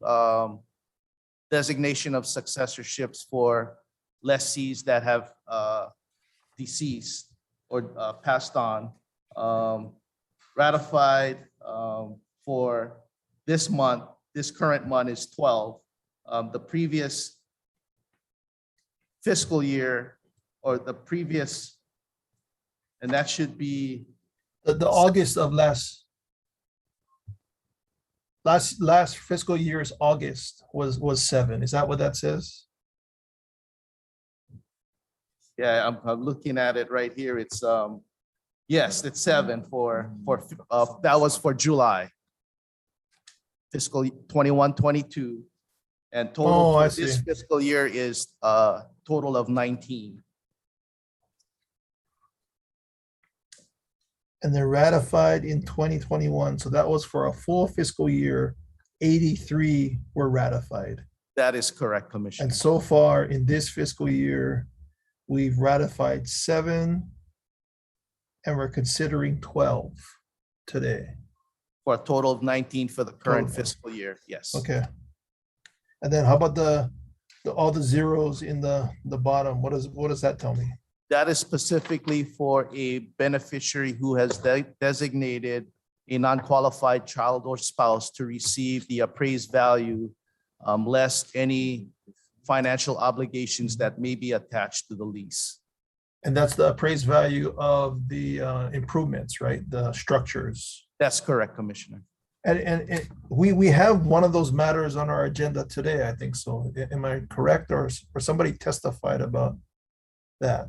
designation of successorships for lessees that have deceased or passed on. Ratified for this month, this current month is 12. The previous fiscal year or the previous, and that should be the August of last fiscal year's August was 7. Is that what that says? Yeah, I'm looking at it right here. It's yes, it's 7 for that was for July. Fiscal 21-22. And total I for this see. fiscal year is total of 19. And they're ratified in 2021. So that was for a full fiscal year. 83 were ratified. That is correct, Commissioner. And so far in this fiscal year, we've ratified 7 and we're considering 12 today. For a total of 19 for the current Total. fiscal year, yes. Okay. And then how about all the zeros in the bottom? What does that tell me? That is specifically for a beneficiary who has designated a non-qualified child or spouse to receive the appraised value less any financial obligations that may be attached to the lease. And that's the appraised value of the improvements, right? The structures. That's correct, Commissioner. And we have one of those matters on our agenda today, I think so. Am I correct, or somebody testified about that?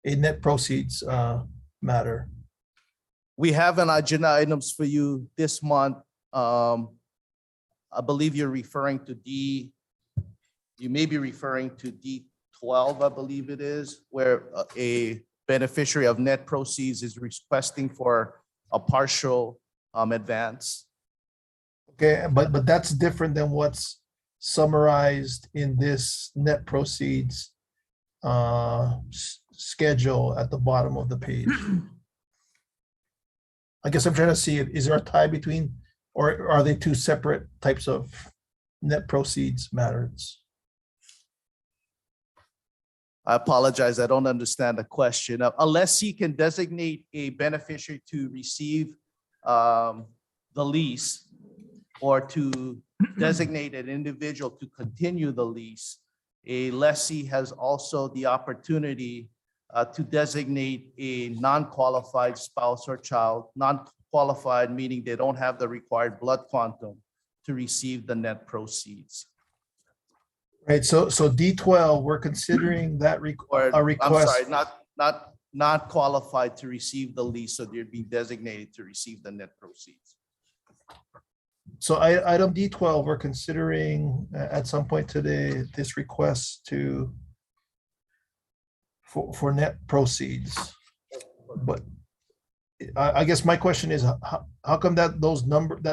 A net proceeds matter. We have an agenda items for you this month. I believe you're referring to you may be referring to D12, I believe it is, where a beneficiary of net proceeds is requesting for a partial advance. Okay, but that's different than what's summarized in this net proceeds schedule at the bottom of the page. I guess I'm trying to see, is there a tie between, or are they two separate types of net proceeds matters? I apologize, I don't understand the question. Unless he can designate a beneficiary to receive the lease or to designate an individual to continue the lease, a lessee has also the opportunity to designate a non-qualified spouse or child, non-qualified meaning they don't have the required blood quantum to receive the net proceeds. Right, so D12, we're considering that a I'm request. sorry, not qualified to receive the lease, so they're being designated to receive the net proceeds. So item D12, we're considering at some point today, this request for net proceeds. But I guess my question is, how come that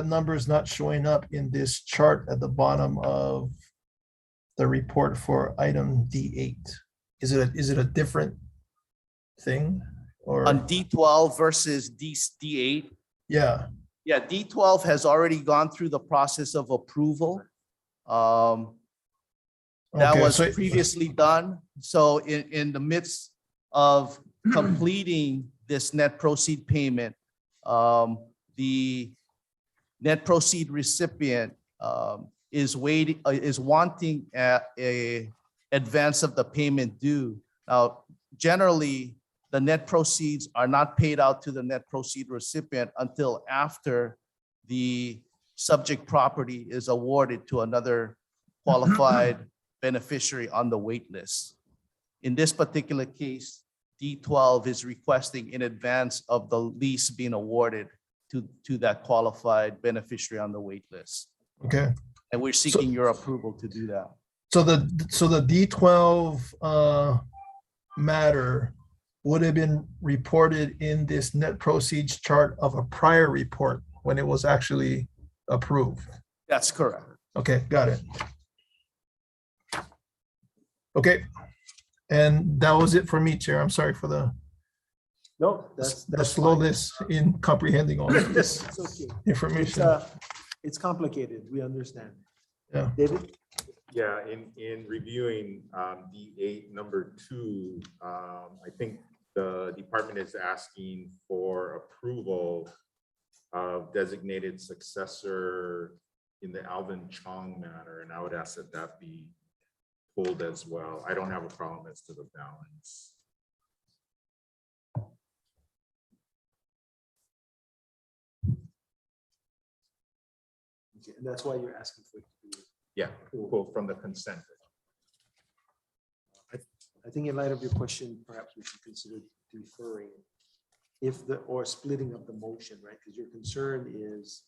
number is not showing up in this chart at the bottom of the report for item D8? Is it a different thing or? On D12 versus D8? Yeah. Yeah, D12 has already gone through the process of approval. That Okay, was so- previously done. So in the midst of completing this net proceed payment, the net proceed recipient is wanting a advance of the payment due. Now, generally, the net proceeds are not paid out to the net proceed recipient until after the subject property is awarded to another qualified beneficiary on the wait list. In this particular case, D12 is requesting in advance of the lease being awarded to that qualified beneficiary on the wait list. Okay. And we're seeking your approval to do that. So the D12 matter would have been reported in this net proceeds chart of a prior report when it was actually approved. That's correct. Okay, got it. Okay, and that was it for me, Chair. I'm sorry for the No, the that's slowness in comprehending all of this It's okay. information. It's complicated. We understand. Yeah. David? Yeah, in reviewing D8 number 2, I think the department is asking for approval of designated successor in the Alvin Chong matter, and I would ask that that be pulled as well. I don't have a problem as to the balance. Okay, and that's why you're asking for it to be. Yeah, pulled from the consent. I think in light of your question, perhaps we should consider deferring or splitting up the motion, right? Because your concern is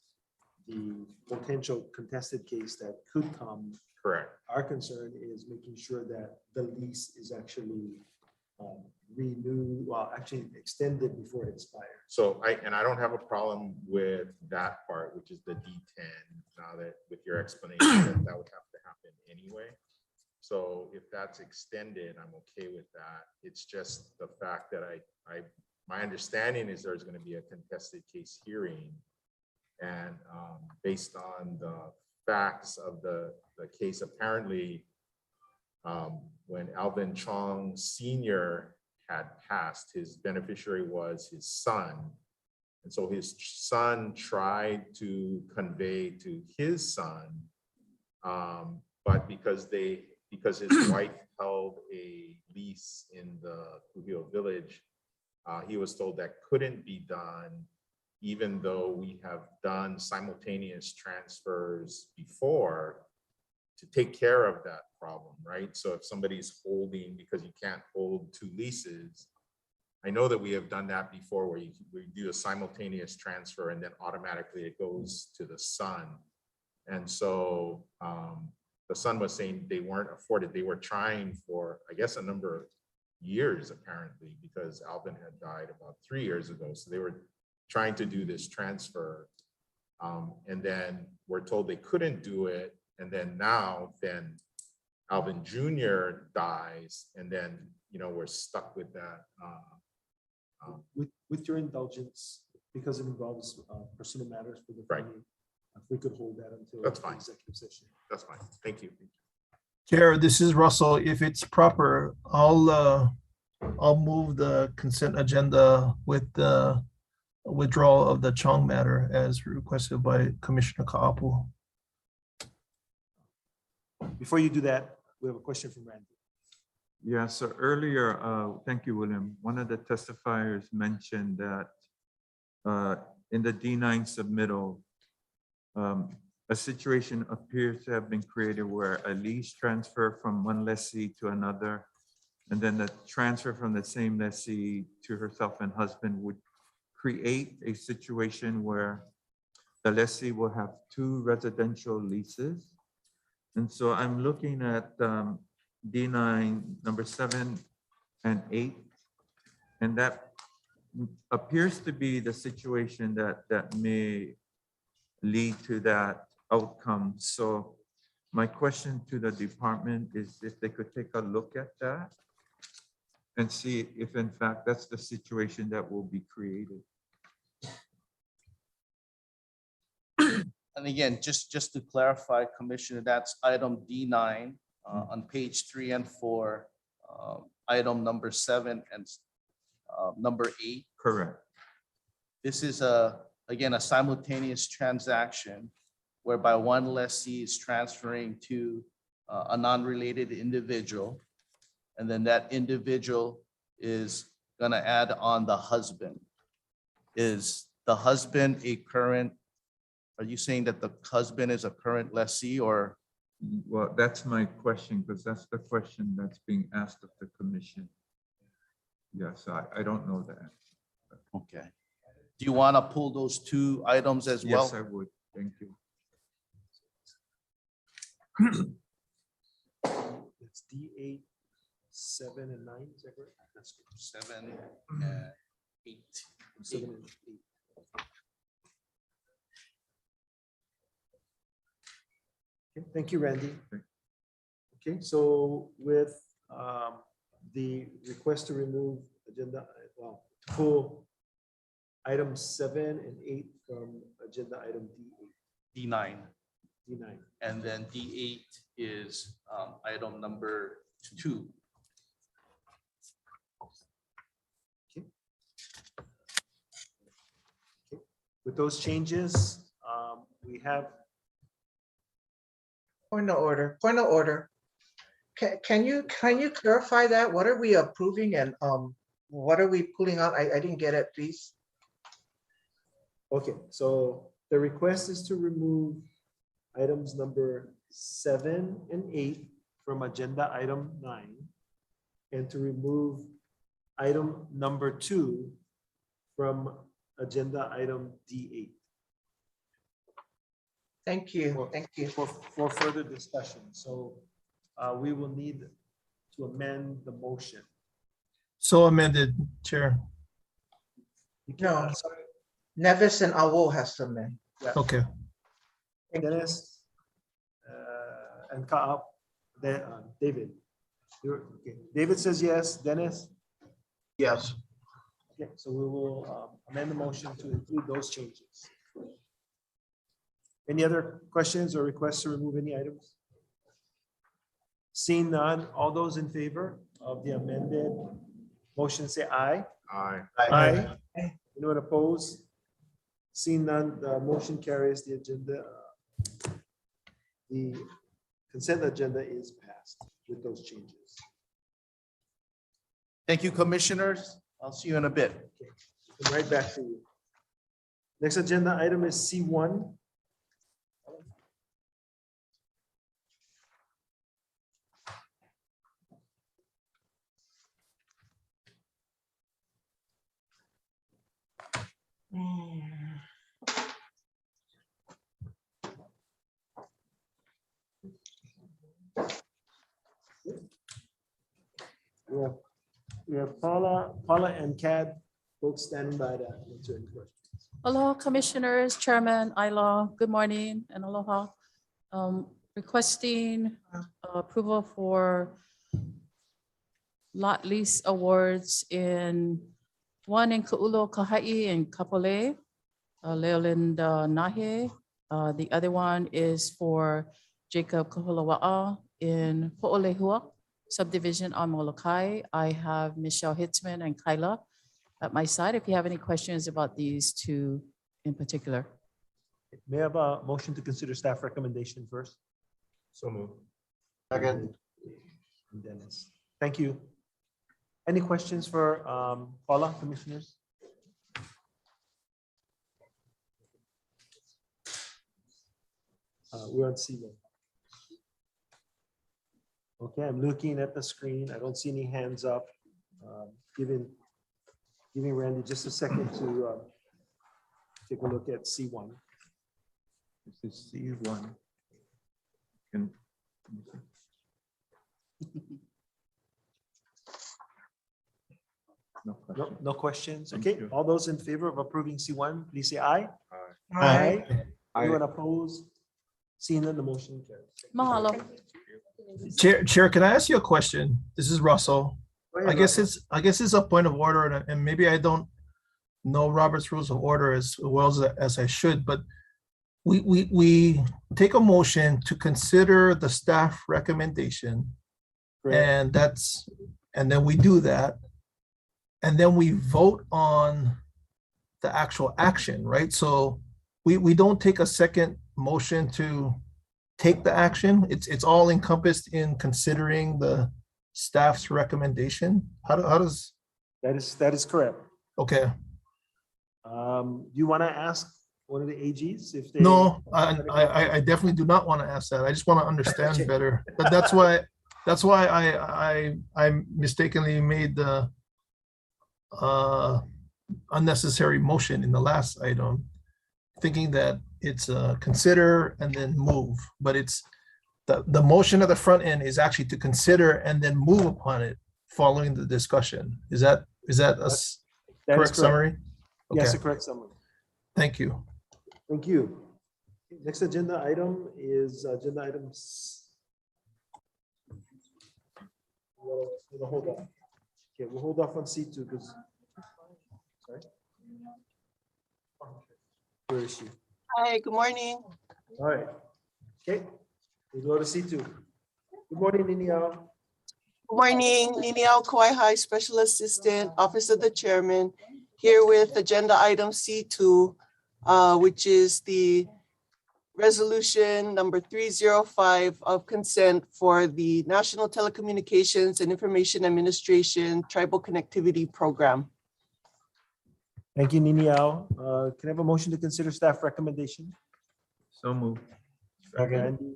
the potential contested case that could come. Correct. Our concern is making sure that the lease is actually renewed, well, actually extended before it expires. So I don't have a problem with that part, which is the D10, now that with your explanation that would have to happen anyway. So if that's extended, I'm okay with that. It's just the fact that my understanding is there's going to be a contested case hearing, and based on the facts of the case, apparently when Alvin Chong Sr. had passed, his beneficiary was his son. And so his son tried to convey to his son, but because his wife held a lease in the Kuhio village, he was told that couldn't be done, even though we have done simultaneous transfers before to take care of that problem, right? So if somebody's holding, because you can't hold two leases, I know that we have done that before where we do a simultaneous transfer and then automatically it goes to the son. And so the son was saying they weren't afforded. They were trying for, I guess, a number of years apparently, because Alvin had died about 3 years ago. So they were trying to do this transfer. And then we're told they couldn't do it. And then Alvin Jr. dies. And then, we're stuck with that. With your indulgence, because it involves personal matters for the family, if we could hold that until That's the fine. executive session. That's fine. Thank you. Chair, this is Russell. If it's proper, I'll move the consent agenda with the withdrawal of the Chong matter as requested by Commissioner Kaapu. Before you do that, we have a question from Randy. Yeah, so earlier, thank you, William. One of the testifiers mentioned that in the D9 submittal, a situation appears to have been created where a lease transfer from one lessee to another, and then the transfer from the same lessee to herself and husband would create a situation where the lessee will have 2 residential leases. And so I'm looking at D9 number 7 and 8, and that appears to be the situation that may lead to that outcome. So my question to the department is if they could take a look at that and see if in fact that's the situation that will be created. And again, just to clarify, Commissioner, that's item D9 on page 3 and 4, item number 7 and number 8. Correct. This is again, a simultaneous transaction whereby one lessee is transferring to a non-related individual, and then that individual is going to add on the husband. Is the husband a current, are you saying that the husband is a current lessee or? Well, that's my question, because that's the question that's being asked of the commission. Yes, I don't know that. Okay. Do you want to pull those 2 items as well? Yes, I would. Thank you. It's D8, 7 and 9, is that correct? That's 7 and 8. 7 and 8. Okay, thank you, Randy. Okay, so with the request to remove agenda, well, to pull items 7 and 8 from agenda item D8. D9. D9. And then D8 is item number 2. Okay. Okay. With those changes, we have. Point of order, point of order. Can you clarify that? What are we approving and what are we pulling out? I didn't get it, please. Okay, so the request is to remove items number 7 and 8 from agenda item 9 and to remove item number 2 from agenda item D8. Thank you, thank you. For further discussion. So we will need to amend the motion. So amended, Chair. No, Nevis and Awo has to amend. Yeah. Okay. Dennis and Kaap, then David. Okay. David says yes. Dennis? Yes. Okay, so we will amend the motion to include those changes. Any other questions or requests to remove any items? Seeing none, all those in favor of the amended motion say aye. Aye. Aye. Anyone opposed? Seeing none, the motion carries. The agenda, the consent agenda is passed with those changes. Thank you, commissioners. I'll see you in a bit. Okay, come right back to you. Next agenda item is C1. We have Paula and Cad, both standing by to answer any questions. Aloha Commissioners, Chairman Ila, good morning and aloha. Requesting approval for lot lease awards one in Ka'ulo Kahai and Kapolei, Leolinda Nahe. The other one is for Jacob Kahulawa'a in Po'olehua subdivision on Molokai. I have Michelle Hitzman and Kyla at my side if you have any questions about these two in particular. May I have a motion to consider staff recommendation first? So moved. Second. And Dennis. Thank you. Any questions for Paula, commissioners? We're on C1. Okay, I'm looking at the screen. I don't see any hands up. Giving Randy just a second to take a look at C1. This is C1. Can- No question. No questions? Thank Okay, you. all those in favor of approving C1, please say aye. Aye. Anyone opposed? Seeing none, the motion carries. Mahalo. Chair, can I ask you a question? This is Russell. Go ahead, I guess Russell. it's a point of order, and maybe I don't know Robert's Rules of Order as well as I should, but we take a motion to consider the staff recommendation, and then we do that, and then we vote on the actual action, right? So we don't take a second motion to take the action. It's all encompassed in considering the staff's recommendation. How does? That is correct. Okay. Do you want to ask one of the AGs if they? No, I definitely do not want to ask that. I just want to understand Okay. better. But that's why I mistakenly made the unnecessary motion in the last item, thinking that it's consider and then move, but it's the motion at the front end is actually to consider and then move upon it following the discussion. Is that correct summary? Yes, Okay. a correct summary. Thank you. Thank you. Next agenda item is agenda items. We'll hold off. Okay, we'll hold off on C2 because, sorry. Where is she? Hi, good morning. All right. Okay, we'll go to C2. Good morning, Niniao. Good morning, Niniao Kauai High Special Assistant, Office of the Chairman, here with agenda item C2, which is the resolution number 305 of consent for the National Telecommunications and Information Administration Tribal Connectivity Program. Thank you, Niniao. Can I have a motion to consider staff recommendation? So moved. Randy.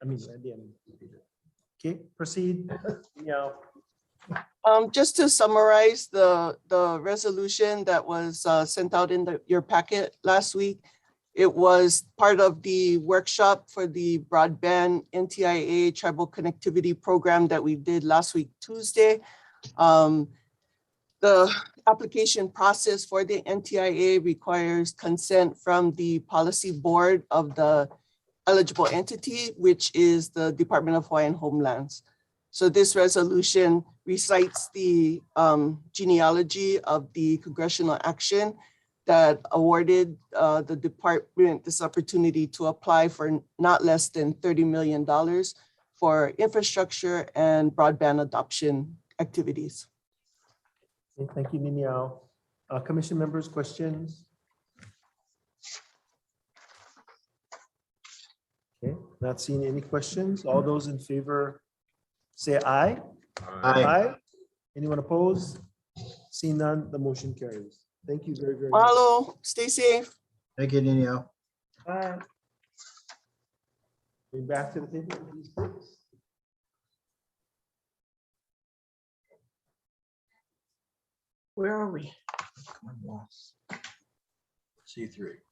Randy. Okay, proceed. Niniao. Just to summarize the resolution that was sent out in your packet last week, it was part of the workshop for the broadband NTIA tribal connectivity program that we did last week, Tuesday. The application process for the NTIA requires consent from the policy board of the eligible entity, which is the Department of Hawaiian Homelands. So this resolution recites the genealogy of the congressional action that awarded the department this opportunity to apply for not less than $30 million for infrastructure and broadband adoption activities. Okay, thank you, Niniao. Commission members, questions? Okay, not seeing any questions. All those in favor say aye. Aye. Anyone opposed? Seeing none, the motion carries. Thank you very, very much. Mahalo, stay safe. Thank you, Nino. Bye. Bring back to the table, please. Where are we? C3.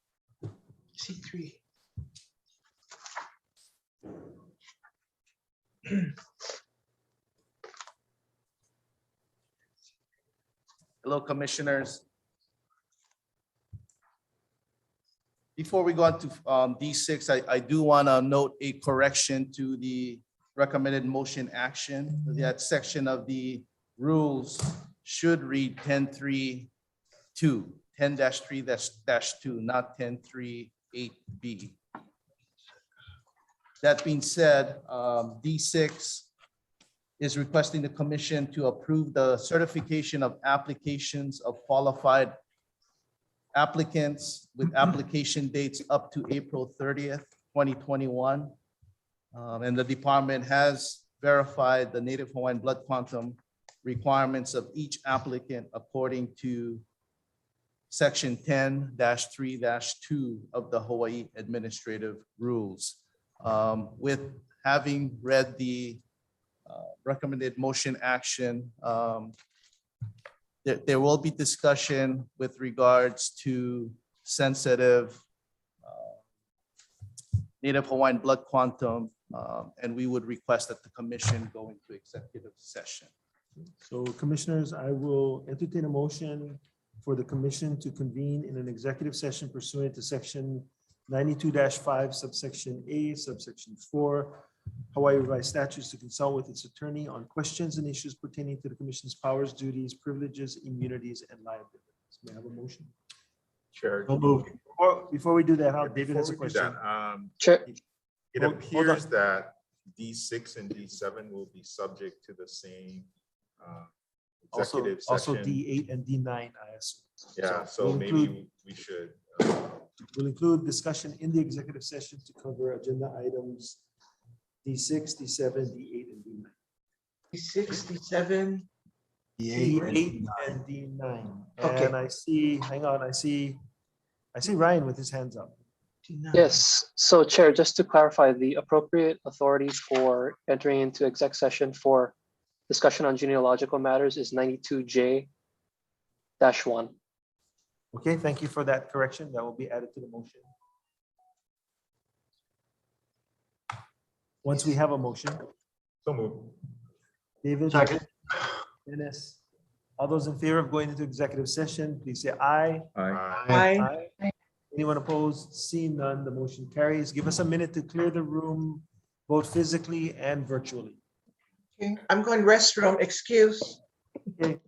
C3. Hello, commissioners. Before we go on to D6, I do want to note a correction to the recommended motion action. That section of the rules should read 10.3.2, 10-3-2, not 10.3.8B. That being said, D6 is requesting the commission to approve the certification of applications of qualified applicants with application dates up to April 30th, 2021. And the department has verified the Native Hawaiian blood quantum requirements of each applicant according to Section 10-3-2 of the Hawaii Administrative Rules. With having read the recommended motion action, there will be discussion with regards to sensitive Native Hawaiian blood quantum, and we would request that the commission go into executive session. So commissioners, I will entertain a motion for the commission to convene in an executive session pursuant to section 92-5 subsection A subsection 4 Hawaii Revised Statutes to consult with its attorney on questions and issues pertaining to the commission's powers, duties, privileges, immunities, and liabilities. May I have a motion? Chair. Before we do that, how David has a Before we do question. that, it Hold on. appears that D6 and D7 will be subject to the same Also, executive also session. D8 and D9, I assume. Yeah, so we'll maybe include- we should. We'll include discussion in the executive session to cover agenda items D6, D7, D8, and D9. D6, D7. D8 and D9. Okay. And I see, hang on, I see Ryan with his hands up. Yes, so Chair, just to clarify, the appropriate authority for entering into exec session for discussion on genealogical matters is 92J-1. Okay, thank you for that correction. That will be added to the motion. Once we have a motion. So move. David? Second. Dennis? All those in favor of going into executive session, please say aye. Aye. Anyone opposed? Seeing none, the motion carries. Give us a minute to clear the room, both physically and virtually. Okay, I'm going restroom, excuse. Okay.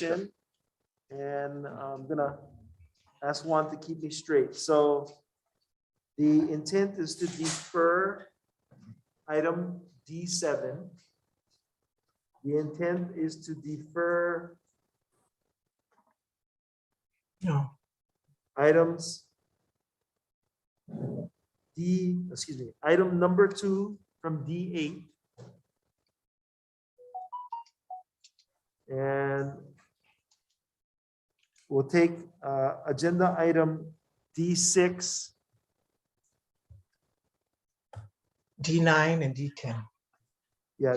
session. And I'm gonna ask Juan to keep me straight. So the intent is to defer item D7. The intent is to defer items item number 2 from D8. And we'll take agenda item D6. D9 and D10. Yeah,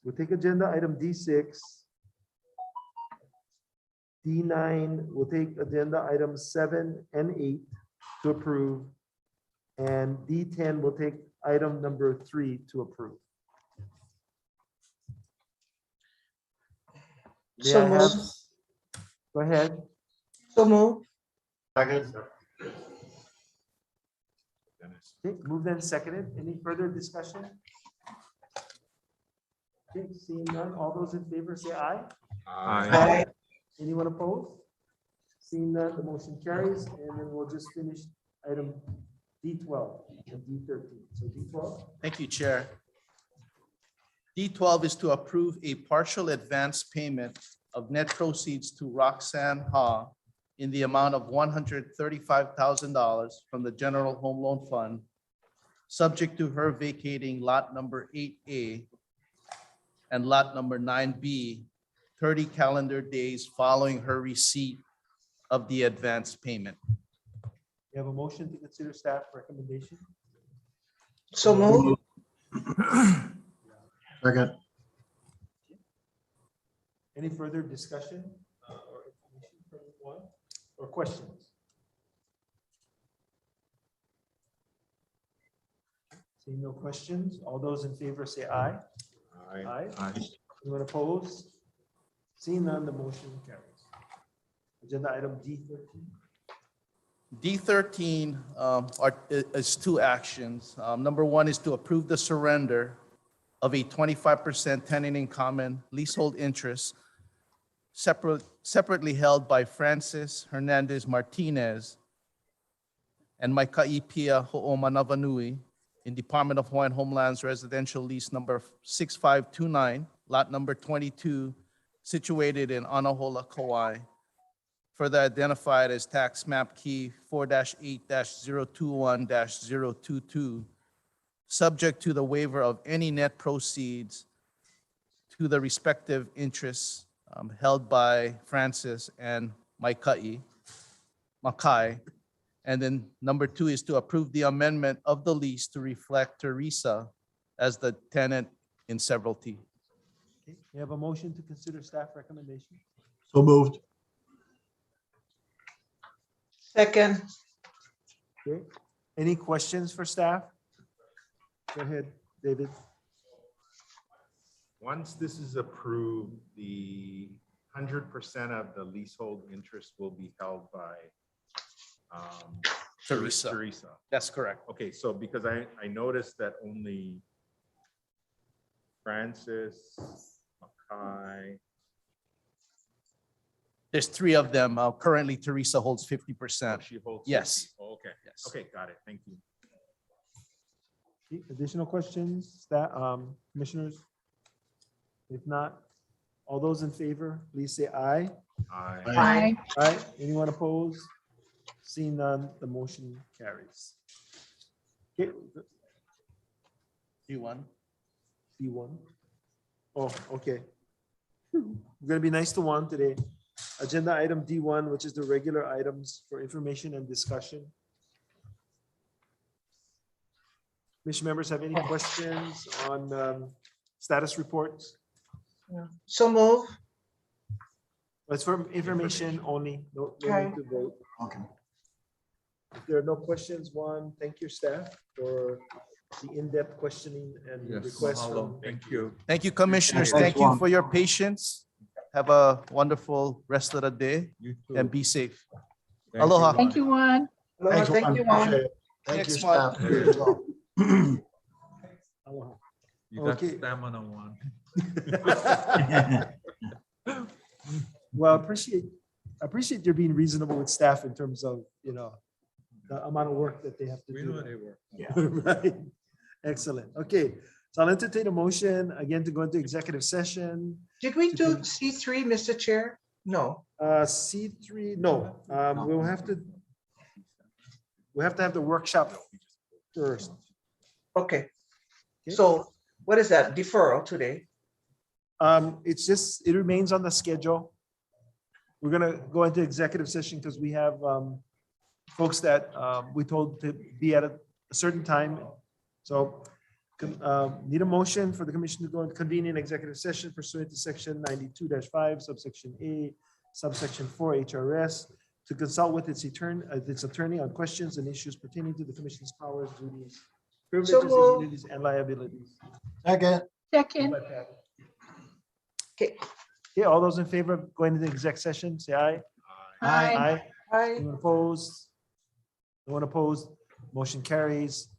we'll take agenda item D6. D9, we'll take agenda items 7 and 8 to approve. And D10 will take item number 3 to approve. May So I have- moved. Go ahead. So moved. Okay, moved and seconded. Any further discussion? Okay, seeing none, all those in favor say aye. Aye. Anyone opposed? Seeing none, the motion carries, and then we'll just finish item D12 and D13. So D12. Thank you, Chair. D12 is to approve a partial advance payment of net proceeds to Roxanne Ha in the amount of $135,000 from the General Home Loan Fund, subject to her vacating lot number 8A and lot number 9B 30 calendar days following her receipt of the advance payment. You have a motion to consider staff recommendation? So moved. Second. Any further discussion or information from anyone or questions? Seeing no questions, all those in favor say aye. Aye. Anyone opposed? Seeing none, the motion carries. Agenda item D13. D13 is two actions. Number one is to approve the surrender of a 25% tenant in common leasehold interest separately held by Francis Hernandez Martinez and Maikaipia Ho'omanavanui in Department of Hawaiian Homelands Residential Lease number 6529, lot number 22, situated in Anahola, Kauai, further identified as tax map key 4-8-021-022, subject to the waiver of any net proceeds to the respective interests held by Francis and Makai. And then number 2 is to approve the amendment of the lease to reflect Teresa as the tenant in severalty. Okay, we have a motion to consider staff recommendation. So moved. Second. Okay, any questions for staff? Go ahead, David. Once this is approved, the 100% of the leasehold interest will be held by Teresa. Teresa. That's correct. Okay, so because I noticed that only Francis, Makai. There's 3 of them. Currently, Teresa holds 50%. She holds. Yes. 50. Oh, okay. Yes. Okay, got it. Thank you. Okay, additional questions, staff, commissioners? If not, all those in favor, please say aye. Aye. Aye. Aye. Anyone opposed? Seeing none, the motion carries. Okay, D1. D1. Oh, okay. We're gonna be nice to Juan today. Agenda item D1, which is the regular items for information and discussion. Commission members have any questions on status reports? So move. It's for information only. No need Okay. to vote. Okay. If there are no questions, Juan, thank your staff for the in-depth questioning and Yes, requests. mahalo. from- Thank you. Thank you, commissioners. Thanks, Thank you Juan. for your patience. Have a wonderful rest of the day You too. and be safe. Thank Aloha. you. Thank you, Juan. Thanks, Thank Juan. you, Juan. Appreciate it. Thank you, Next staff. one. You as well. Aloha. You got Okay. stamina one. Well, appreciate your being reasonable with staff in terms of, the amount of work that they have to We do. know they work. Right. Excellent. Okay. So I'll entertain a motion again to go into executive session. Did we do C3, Mr. Chair? No. C3, no, we'll have to have the workshop first. Okay. So what is that? Deferral today? It remains on the schedule. We're gonna go into executive session because we have folks that we told to be at a certain time. So need a motion for the commission to go and convene in executive session pursuant to section 92-5, subsection A, subsection 4 HRS, to consult with its attorney on questions and issues pertaining to the commission's powers, duties, privileges, moved. immunities, and liabilities. Second. Second. Moved by Pat. Okay. Okay, all those in favor of going into exec session, say aye. Aye. Aye. Anyone opposed? No one opposed. Motion carries.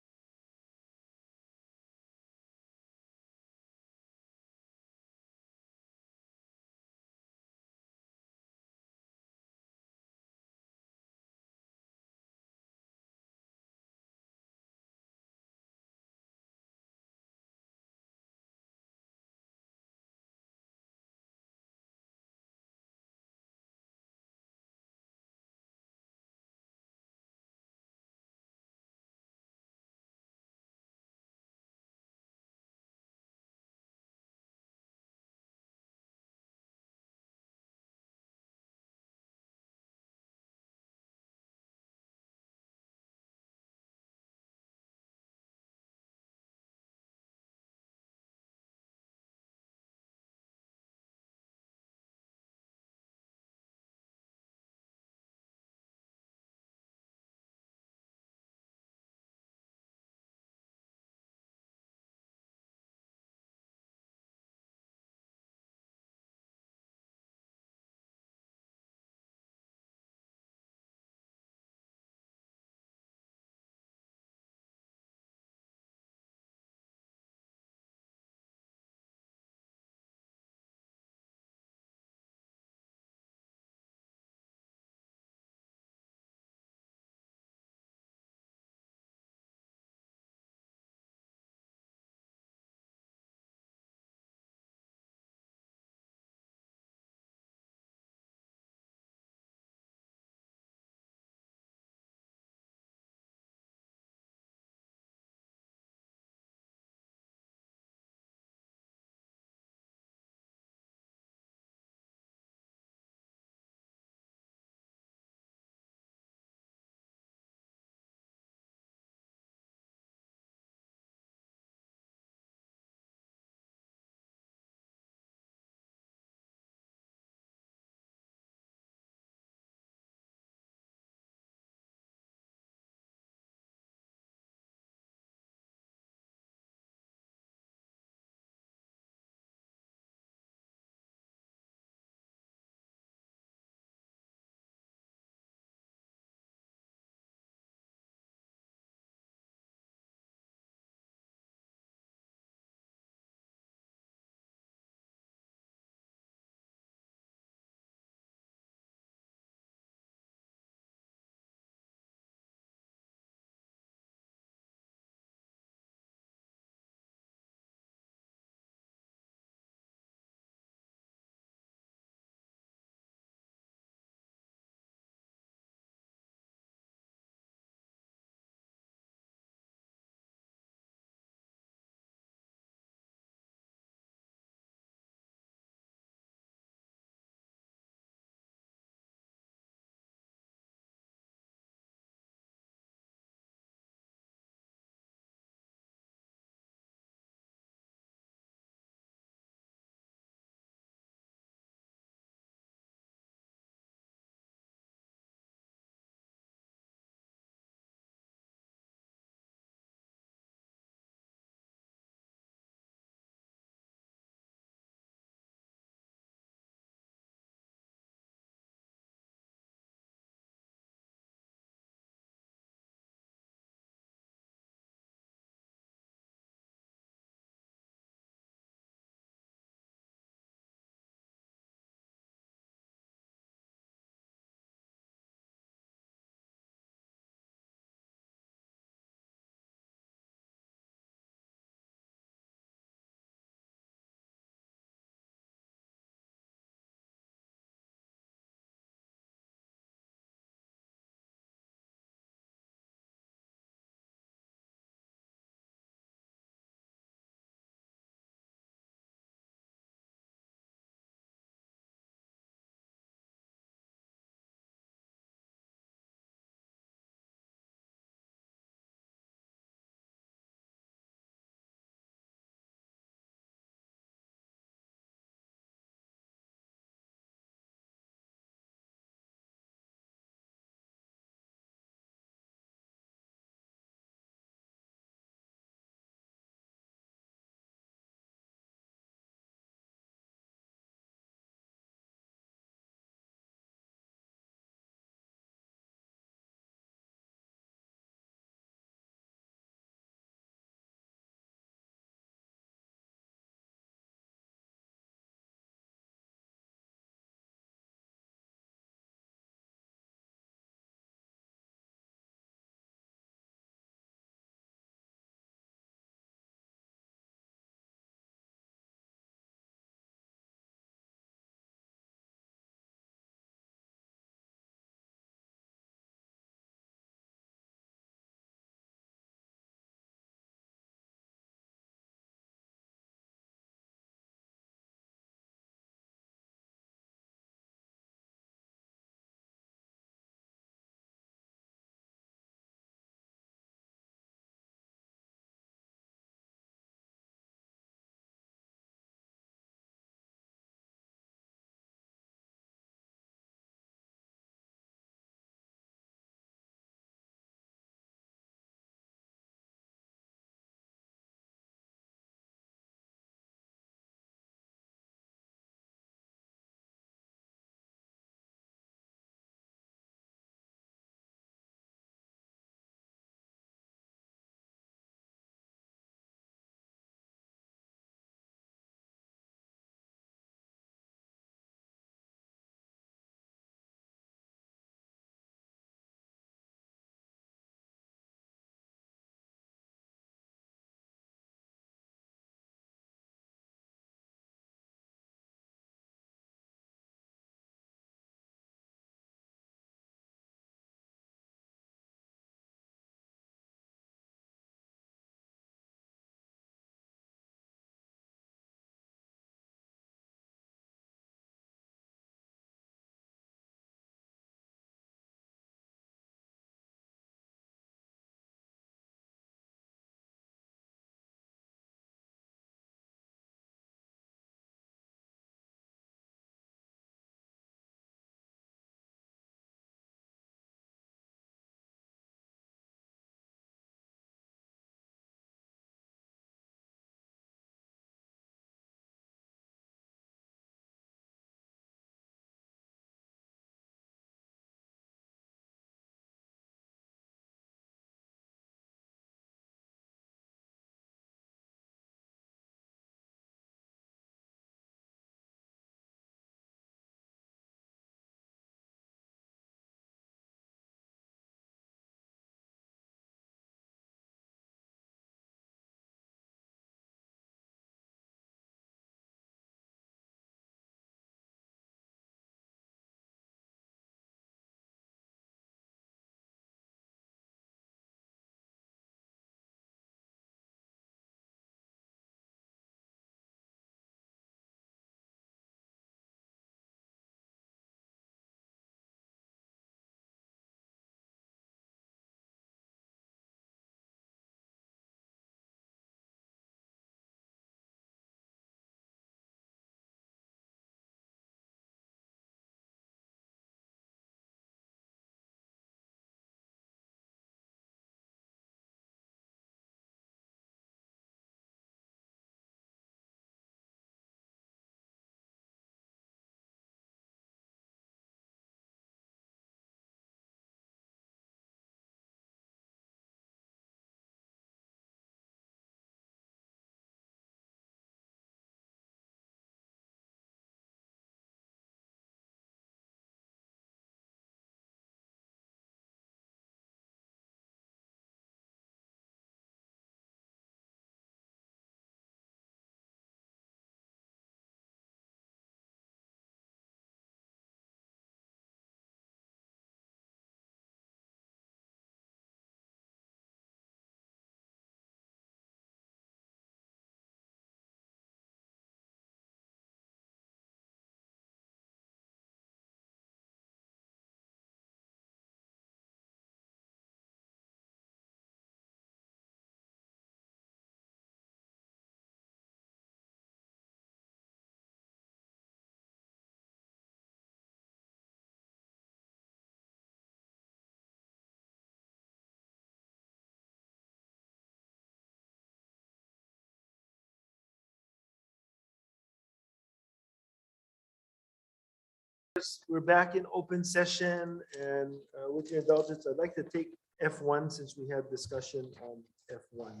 We're back in open session and with your indulgence, I'd like to take F1 since we had discussion on F1.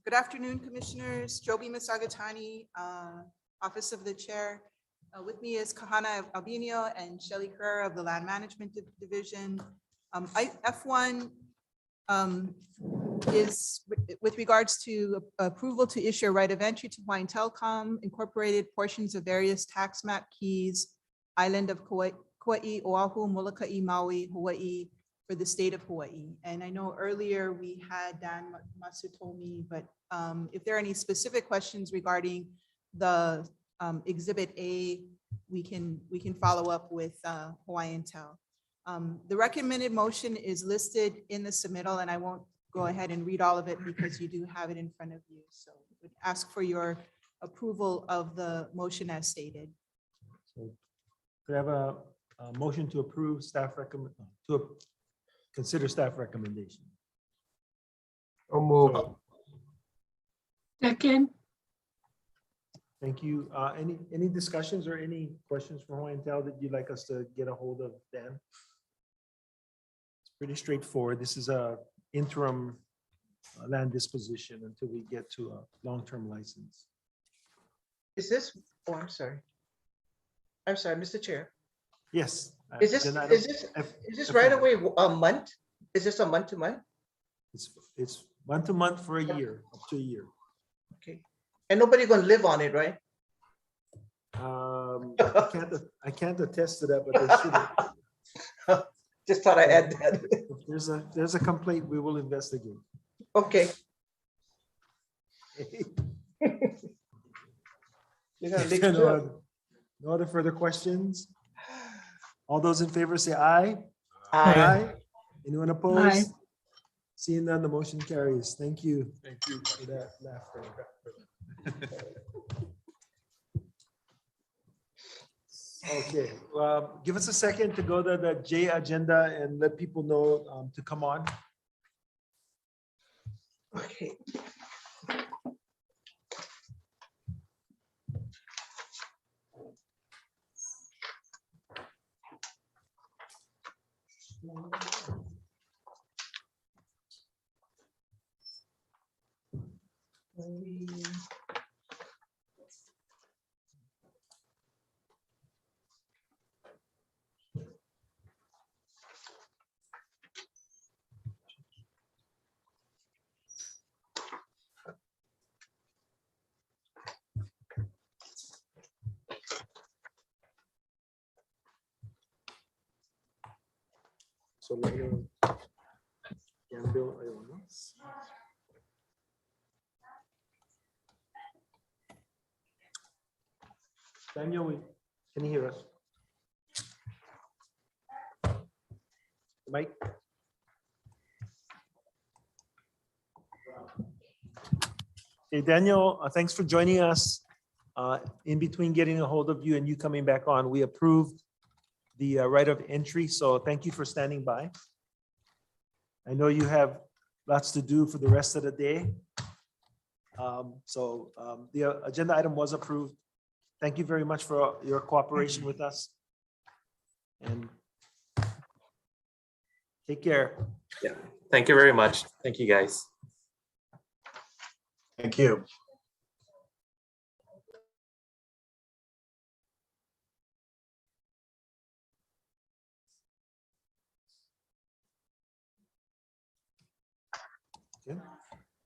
Good afternoon, Commissioners. Joby Masagatani, Office of the Chair. With me is Kahana Albino and Shelley Carrera of the Land Management Division. F1 is with regards to approval to issue a right of entry to Hawaiian Telecom Incorporated portions of various tax map keys, island of Kauai, Oahu, Molokai, Maui, Hawaii, for the state of Hawaii. And I know earlier we had Dan Matsutomi, but if there are any specific questions regarding the Exhibit A, we can follow up with Hawaiian Tel. The recommended motion is listed in the submittal, and I won't go ahead and read all of it because you do have it in front of you. So I would ask for your approval of the motion as stated. So could I have a motion to approve consider staff recommendation? Second. Thank you. Any discussions or any questions for Hawaiian Tel that you'd like us to get a hold of, Dan? It's pretty straightforward. This is a interim land disposition until we get to a long-term license. Is this, oh, I'm sorry, Mr. Chair. Yes. Is this right away a month? Is this a month to month? It's month to month for a year, up to a year. Okay. And nobody gonna live on it, right? I can't attest to that, but there should. Just thought I'd add that. If there's a complaint, we will investigate. Okay. No other further questions? All those in favor say aye. Aye. Anyone opposed? Aye. Seeing none, the motion carries. Thank you. Thank you. For that laughter. Okay, give us a second to go to the J agenda and let people know to come on. Okay. So Daniel, can you hear us? Mike? Hey, Daniel, thanks for joining us. In between getting a hold of you and you coming back on, we approved the right of entry. So thank you for standing by. I know you have lots to do for the rest of the day. The agenda item was approved. Thank you very much for your cooperation with us. And take care. Yeah, thank you very much. Thank you, guys. Thank you. Okay.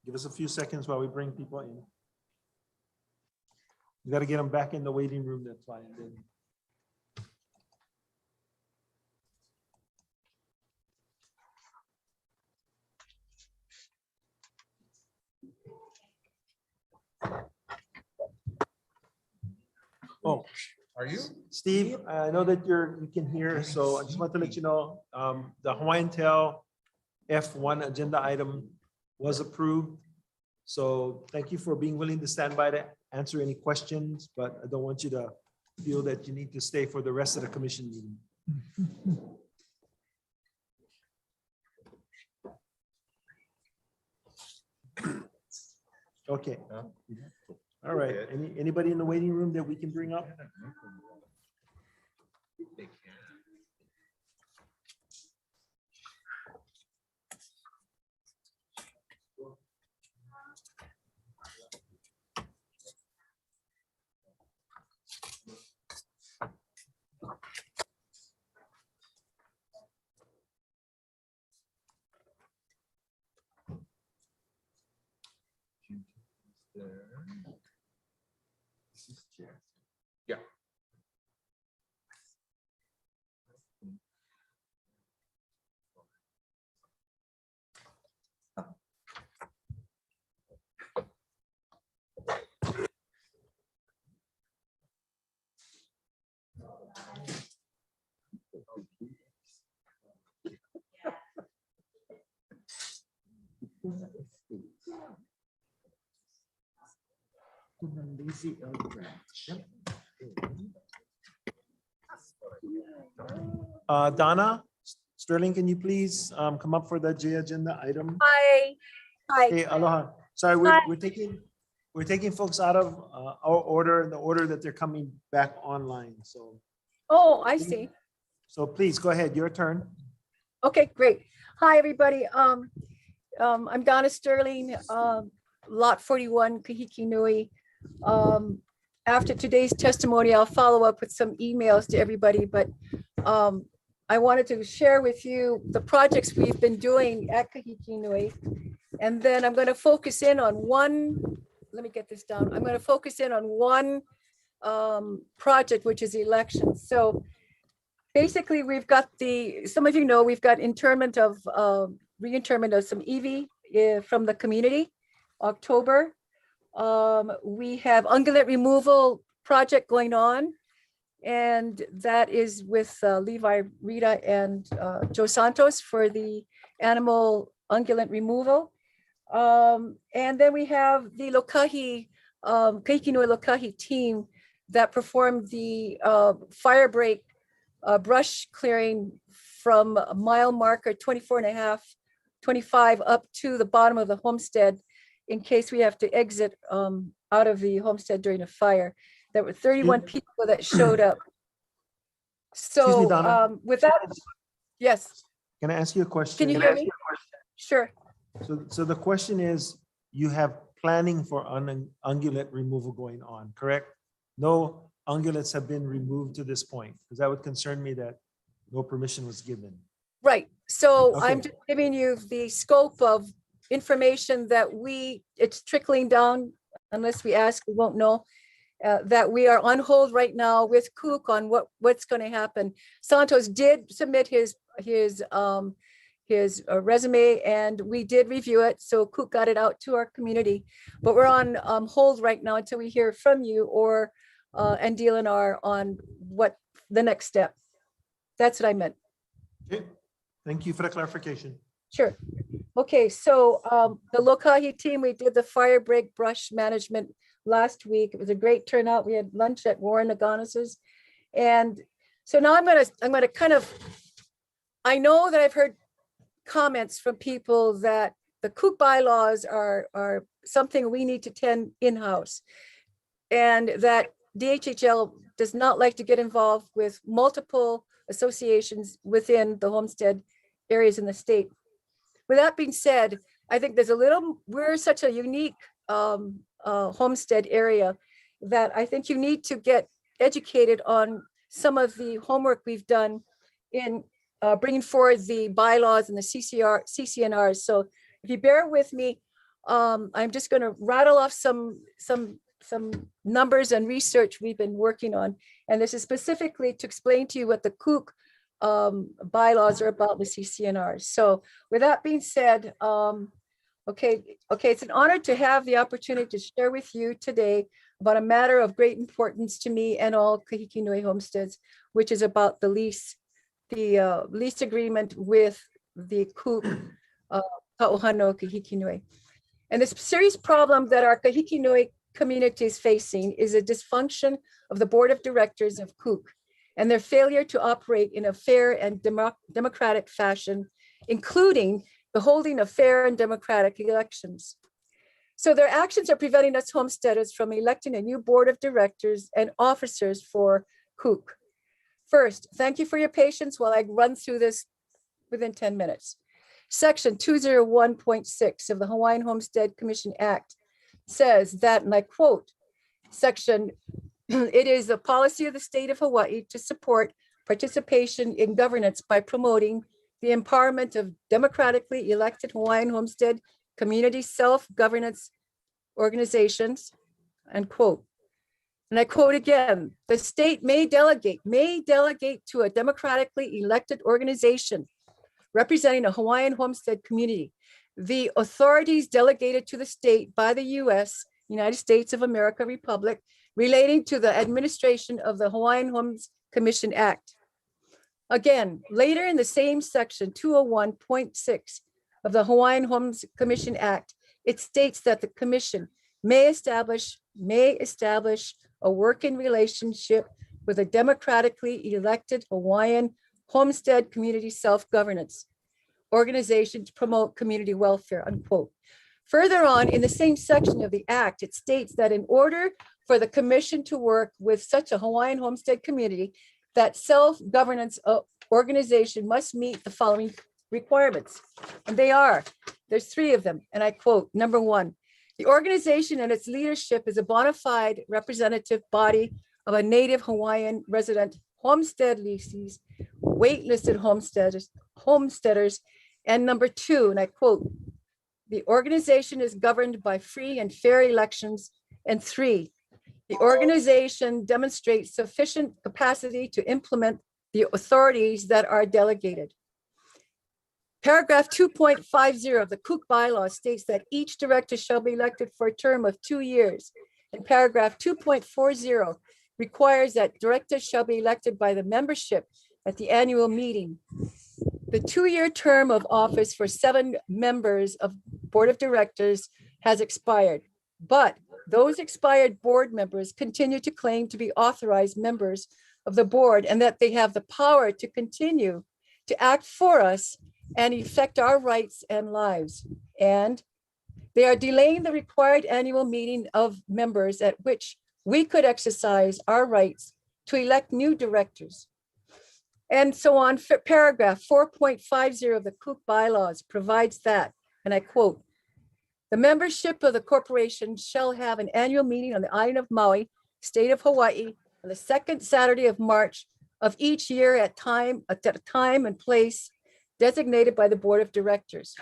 Give us a few seconds while we bring people in. You got to get them back in the waiting room, that's why. And then oh, are you? Steve, I know that you can hear, so I just want to let you know, the Hawaiian Tel F1 agenda item was approved. So thank you for being willing to stand by to answer any questions, but I don't want you to feel that you need to stay for the rest of the commission meeting. Okay. All right. Anybody in the waiting room that we can bring up? Yeah. Donna, Sterling, can you please come up for the J agenda item? Hi. Hi. Hey, aloha. Sorry, we're taking folks out of our order, the order that they're coming back online. So, Oh, I see. so please go ahead. Your turn. Okay, great. Hi, everybody. I'm Donna Sterling, Lot 41, Kahiki Nui. After today's testimony, I'll follow up with some emails to everybody, but I wanted to share with you the projects we've been doing at Kahiki Nui. And then I'm going to focus in on one, let me get this down. I'm going to focus in on one project, which is elections. So basically we've got some of you know, we've got reinterment of some EV from the community, October. We have ungulate removal project going on, and that is with Levi Rita and Joe Santos for the animal ungulate removal. And then we have the Lokahi, Kahiki Nui Lokahi team that performed the fire break brush clearing from mile marker 24.5, 25 up to the bottom of the homestead in case we have to exit out of the homestead during a fire. There were 31 people that showed up. Excuse me, So Donna. with that, yes. Can I ask you a question? Can you hear me? Sure. So the question is, you have planning for ungulate removal going on, correct? No ungulates have been removed to this point, because that would concern me that no permission was given. Right. So Okay. I'm just giving you the scope of information that it's trickling down, unless we ask, we won't know, that we are on hold right now with Cook on what's going to happen. Santos did submit his resume and we did review it. So Cook got it out to our community, but we're on hold right now until we hear from you or and DLNR on what the next step. That's what I meant. Okay. Thank you for the clarification. Sure. Okay, so the Lokahi team, we did the fire break brush management last week. It was a great turnout. We had lunch at Warren Naganos's. And so now I'm gonna kind of, I know that I've heard comments from people that the Cook bylaws are something we need to tend in-house, and that DHHL does not like to get involved with multiple associations within the homestead areas in the state. With that being said, I think we're such a unique homestead area that I think you need to get educated on some of the homework we've done in bringing forward the bylaws and the CCNRs. So if you bear with me, I'm just going to rattle off some numbers and research we've been working on. And this is specifically to explain to you what the Cook bylaws are about, the CCNRs. So with that being said, okay, it's an honor to have the opportunity to share with you today about a matter of great importance to me and all Kahiki Nui homesteads, which is about the lease agreement with the Cook Ka'ohano Kahiki Nui. And this serious problem that our Kahiki Nui community is facing is a dysfunction of the board of directors of Cook and their failure to operate in a fair and democratic fashion, including the holding of fair and democratic elections. So their actions are preventing us homesteaders from electing a new board of directors and officers for Cook. First, thank you for your patience while I run through this within 10 minutes. Section 201.6 of the Hawaiian Homestead Commission Act says that, and I quote, section, it is the policy of the state of Hawaii to support participation in governance by promoting the empowerment of democratically elected Hawaiian homestead community self-governance organizations, end quote. And I quote again, the state may delegate to a democratically elected organization representing a Hawaiian homestead community the authorities delegated to the state by the U.S., United States of America Republic, relating to the administration of the Hawaiian Homes Commission Act. Again, later in the same section 201.6 of the Hawaiian Homes Commission Act, it states that the commission may establish a working relationship with a democratically elected Hawaiian homestead community self-governance organization to promote community welfare, unquote. Further on in the same section of the act, it states that in order for the commission to work with such a Hawaiian homestead community, that self-governance organization must meet the following requirements. And there's 3 of them. And I quote, number 1, the organization and its leadership is a bona fide representative body of a native Hawaiian resident homestead lessees, waitlisted homesteaders. And number 2, and I quote, the organization is governed by free and fair elections. And 3, the organization demonstrates sufficient capacity to implement the authorities that are delegated. Paragraph 2.50 of the Cook bylaw states that each director shall be elected for a term of 2 years. And paragraph 2.40 requires that directors shall be elected by the membership at the annual meeting. The 2-year term of office for 7 members of board of directors has expired, but those expired board members continue to claim to be authorized members of the board and that they have the power to continue to act for us and effect our rights and lives. And they are delaying the required annual meeting of members at which we could exercise our rights to elect new directors. And so on. Paragraph 4.50 of the Cook bylaws provides that, and I quote, the membership of the corporation shall have an annual meeting on the island of Maui, state of Hawaii, on the 2nd Saturday of March of each year at a time and place designated by the board of directors.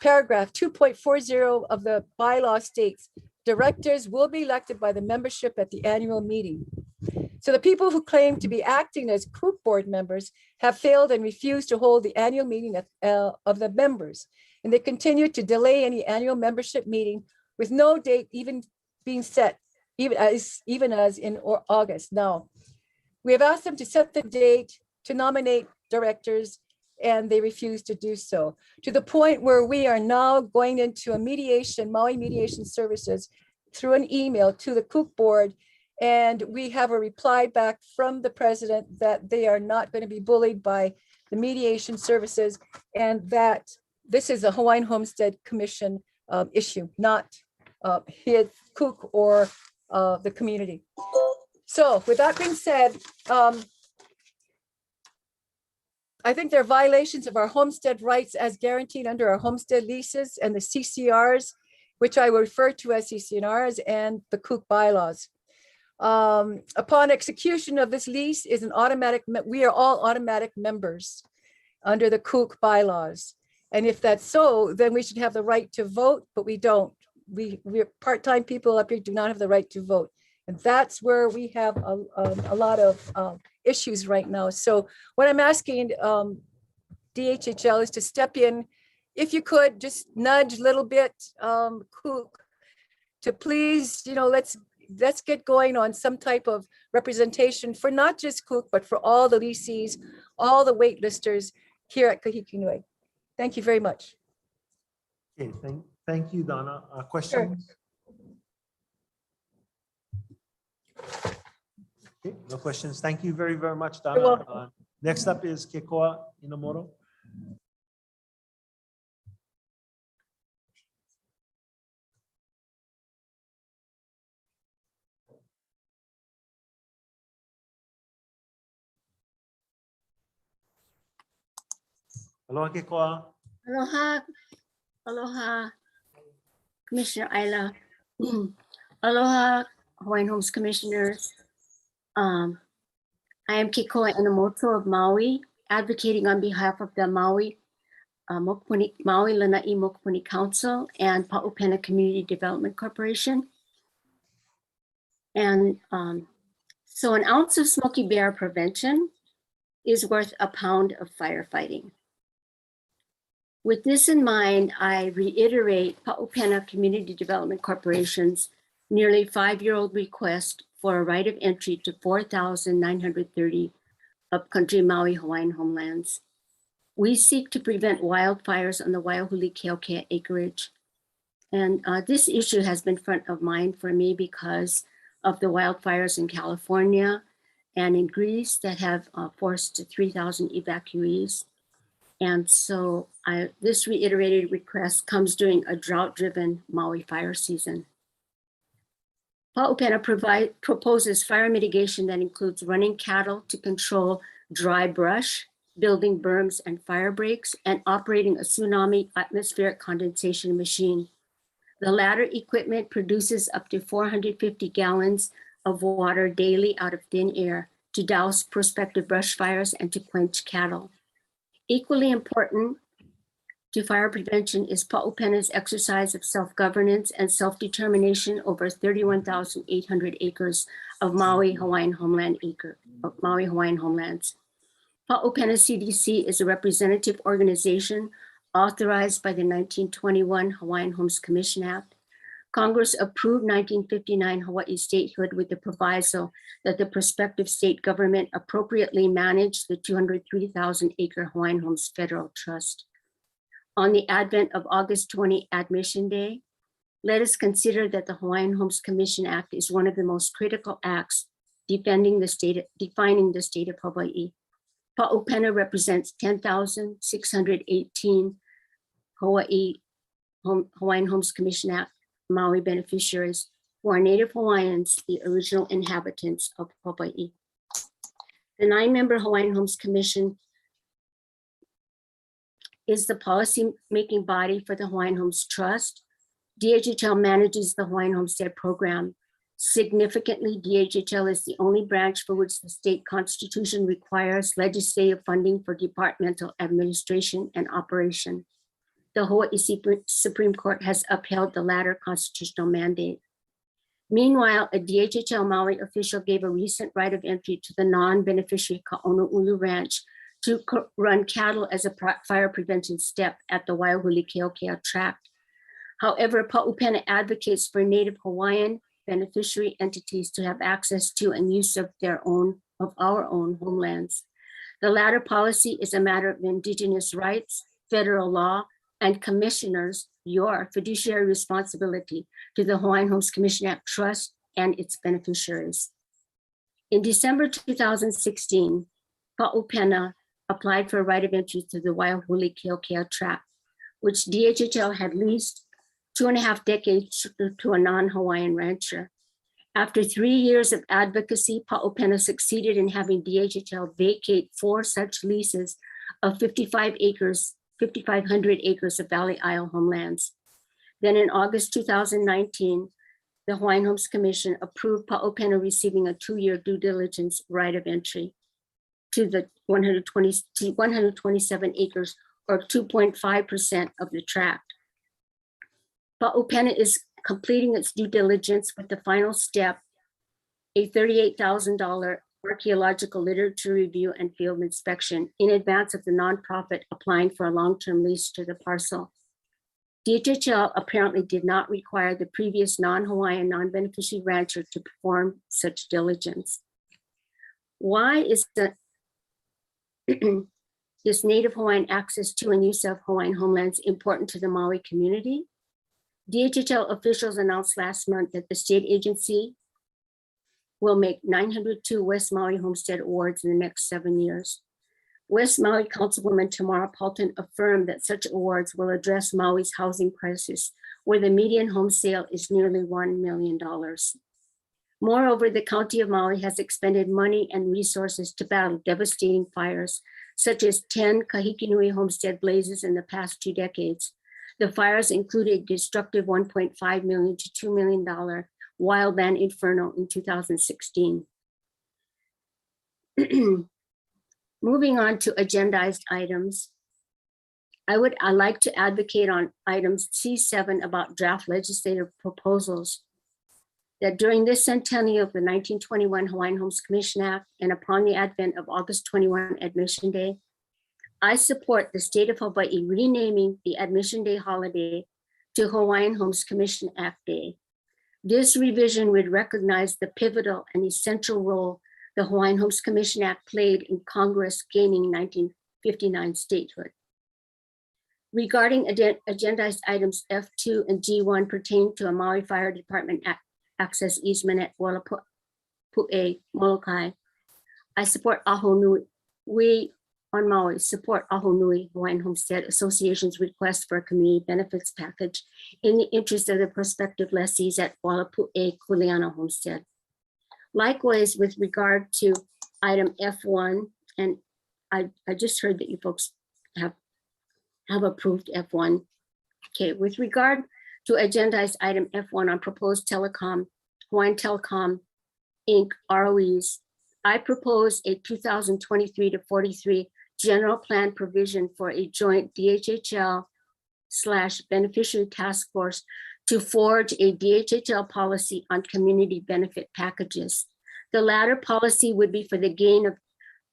Paragraph 2.40 of the bylaw states, directors will be elected by the membership at the annual meeting. So the people who claim to be acting as Cook board members have failed and refused to hold the annual meeting of the members. And they continue to delay any annual membership meeting with no date even being set, even as in August. Now, we have asked them to set the date to nominate directors, and they refuse to do so, to the point where we are now going into a Maui Mediation Services through an email to the Cook board. And we have a reply back from the president that they are not going to be bullied by the mediation services and that this is a Hawaiian Homestead Commission issue, not his Cook or the community. So with that being said, I think there are violations of our homestead rights as guaranteed under our homestead leases and the CCRs, which I will refer to as CCNRs, and the Cook bylaws. Upon execution of this lease is an automatic, we are all automatic members under the Cook bylaws. And if that's so, then we should have the right to vote, but we don't. We're part-time people up here do not have the right to vote. And that's where we have a lot of issues right now. So what I'm asking DHHL is to step in, if you could just nudge a little bit, Cook, to please, let's get going on some type of representation for not just Cook, but for all the lessees, all the waitlisters here at Kahikinui. Thank you very much. Okay, thank you, Donna. Questions? Okay, no questions. Thank you very, very much, Donna. Next up is Kekoa Inamoto. Aloha kekoa. Aloha, aloha, Commissioner Isla. Aloha, Hawaiian Homes Commissioners. I am Kikoa Inamoto of Maui, advocating on behalf of the Maui Lanai Mokopuni Council and Pa'upena Community Development Corporation. And so an ounce of Smoky Bear prevention is worth a pound of firefighting. With this in mind, I reiterate Pa'upena Community Development Corporation's nearly 5-year-old request for a right of entry to 4,930 upcountry Maui Hawaiian homelands. We seek to prevent wildfires on the Waiahuli Keokea acreage. And this issue has been front of mind for me because of the wildfires in California and in Greece that have forced 3,000 evacuees. And so this reiterated request comes during a drought-driven Maui fire season. Pa'upena proposes fire mitigation that includes running cattle to control dry brush, building berms and fire breaks, and operating a tsunami atmospheric condensation machine. The latter equipment produces up to 450 gallons of water daily out of thin air to douse prospective brush fires and to quench cattle. Equally important to fire prevention is Pa'upena's exercise of self-governance and self-determination over 31,800 acres of Maui Hawaiian homelands. Pa'upena CDC is a representative organization authorized by the 1921 Hawaiian Homes Commission Act. Congress approved 1959 Hawaii statehood with the proviso that the prospective state government appropriately manage the 203,000 acre Hawaiian Homes Federal Trust. On the advent of August 20 Admission Day, let us consider that the Hawaiian Homes Commission Act is one of the most critical acts defining the state of Hawaii. Pa'upena represents 10,618 Hawaiian Homes Commission Act Maui beneficiaries who are Native Hawaiians, the original inhabitants of Hawaii. The 9-member Hawaiian Homes Commission is the policy-making body for the Hawaiian Homes Trust. DHHL manages the Hawaiian Homestead Program. Significantly, DHHL is the only branch for which the state constitution requires legislative funding for departmental administration and operation. The Hawaii Supreme Court has upheld the latter constitutional mandate. Meanwhile, a DHHL Maui official gave a recent right of entry to the non-beneficiary Ka'ono'ulu Ranch to run cattle as a fire prevention step at the Waiahuli Keokea tract. However, Pa'upena advocates for Native Hawaiian beneficiary entities to have access to and use of our own homelands. The latter policy is a matter of indigenous rights, federal law, and commissioners, your fiduciary responsibility to the Hawaiian Homes Commission Act Trust and its beneficiaries. In December 2016, Pa'upena applied for a right of entry to the Waiahuli Keokea tract, which DHHL had leased 2.5 decades to a non-Hawaiian rancher. After 3 years of advocacy, Pa'upena succeeded in having DHHL vacate 4 such leases of 5,500 acres of Valley Isle homelands. Then in August 2019, the Hawaiian Homes Commission approved Pa'upena receiving a 2-year due diligence right of entry to the 127 acres or 2.5% of the tract. Pa'upena is completing its due diligence with the final step, a $38,000 archaeological literature review and field inspection in advance of the nonprofit applying for a long-term lease to the parcel. DHHL apparently did not require the previous non-Hawaiian non-beneficiary rancher to perform such diligence. Why is this Native Hawaiian access to and use of Hawaiian homelands important to the Maui community? DHHL officials announced last month that the state agency will make 902 West Maui Homestead Awards in the next 7 years. West Maui Councilwoman Tamara Paulton affirmed that such awards will address Maui's housing crisis, where the median home sale is nearly $1 million. Moreover, the County of Maui has expended money and resources to battle devastating fires, such as 10 Kahikinui homestead blazes in the past 2 decades. The fires included a destructive $1.5 million to $2 million wildland inferno in 2016. Moving on to agendized items, I like to advocate on items C7 about draft legislative proposals that during this centennial of the 1921 Hawaiian Homes Commission Act and upon the advent of August 21 Admission Day, I support the state of Hawaii renaming the Admission Day holiday to Hawaiian Homes Commission Act Day. This revision would recognize the pivotal and essential role the Hawaiian Homes Commission Act played in Congress gaining 1959 statehood. Regarding agendized items F2 and G1 pertain to a Maui Fire Department access easement at Walapu'e, Molokai, I support Aho Nui. We on Maui support Aho Nui Hawaiian Homestead Association's request for a community benefits package in the interest of the prospective lessees at Walapu'e Kuleana Homestead. Likewise, with regard to item F1, and I just heard that you folks have approved F1. Okay, with regard to agendized item F1 on proposed telecom, Hawaiian Telecom Inc. ROEs, I propose a 2023 to 43 general plan provision for a joint DHHL/beneficiary task force to forge a DHHL policy on community benefit packages. The latter policy would be for the gain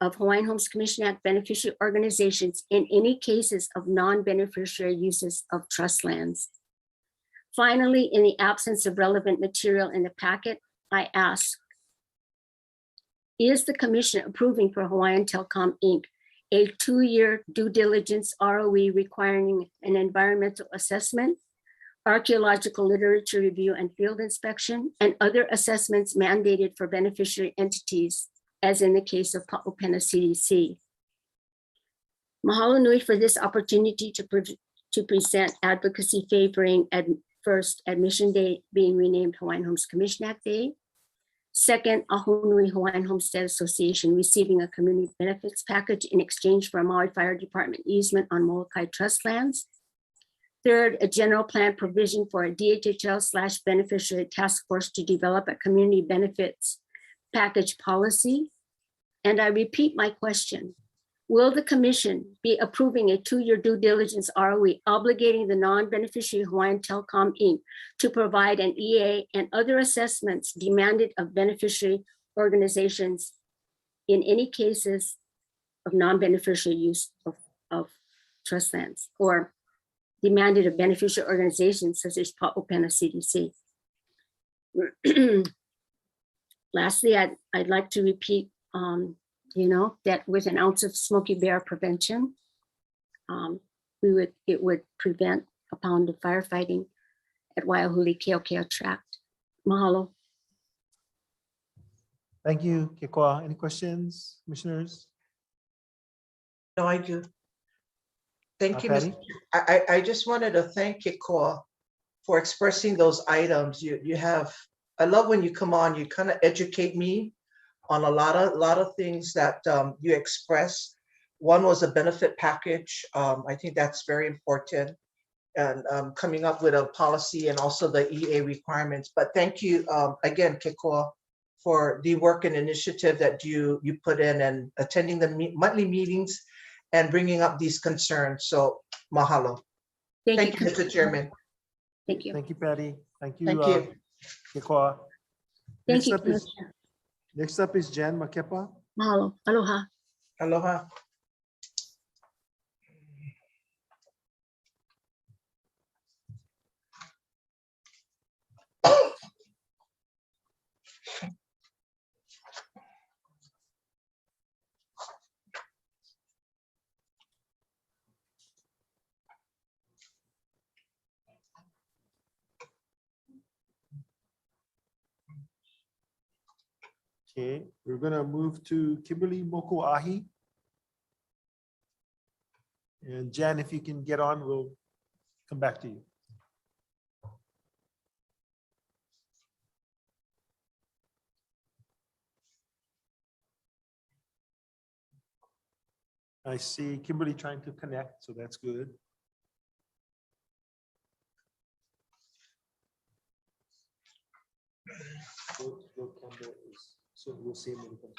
of Hawaiian Homes Commission Act beneficiary organizations in any cases of non-beneficiary uses of trust lands. Finally, in the absence of relevant material in the packet, I ask, is the commission approving for Hawaiian Telecom Inc. a 2-year due diligence ROE requiring an environmental assessment, archaeological literature review and field inspection, and other assessments mandated for beneficiary entities, as in the case of Pa'upena CDC. Mahalo nui for this opportunity to present advocacy favoring first, Admission Day being renamed Hawaiian Homes Commission Act Day. Second, Aho Nui Hawaiian Homestead Association receiving a community benefits package in exchange for a Maui Fire Department easement on Molokai trust lands. Third, a general plan provision for a DHHL/beneficiary task force to develop a community benefits package policy. And I repeat my question. Will the commission be approving a 2-year due diligence ROE obligating the non-beneficiary Hawaiian Telecom Inc. to provide an EA and other assessments demanded of beneficiary organizations in any cases of non-beneficiary use of trust lands, or demanded of beneficiary organizations such as Pa'upena CDC? Lastly, I'd like to repeat that with an ounce of Smoky Bear prevention, it would prevent a pound of firefighting at Waiahuli Keokea Tract. Mahalo. Thank you, Kekoa. Any questions, commissioners? No, I do. Thank you, Patty? Mr. I just wanted to thank Kekoa for expressing those items. You have, I love when you come on, you kind of educate me on a lot of things that you expressed. One was a benefit package. I think that's very important, and coming up with a policy and also the EA requirements. But thank you again, Kekoa, for the work and initiative that you put in and attending the monthly meetings and bringing up these concerns. So mahalo. Thank you, Mr. Chairman. Thank you. Thank you, Patty. Thank you. Thank you. Kekoa. Thank you, Next up is Jan Makepa. Mahalo. Aloha. Aloha. Okay, we're gonna move to Kimberly Mokuahi. And Jan, if you can get on, we'll come back to you. I see Kimberly trying to connect, so that's good. So we'll see him when he comes.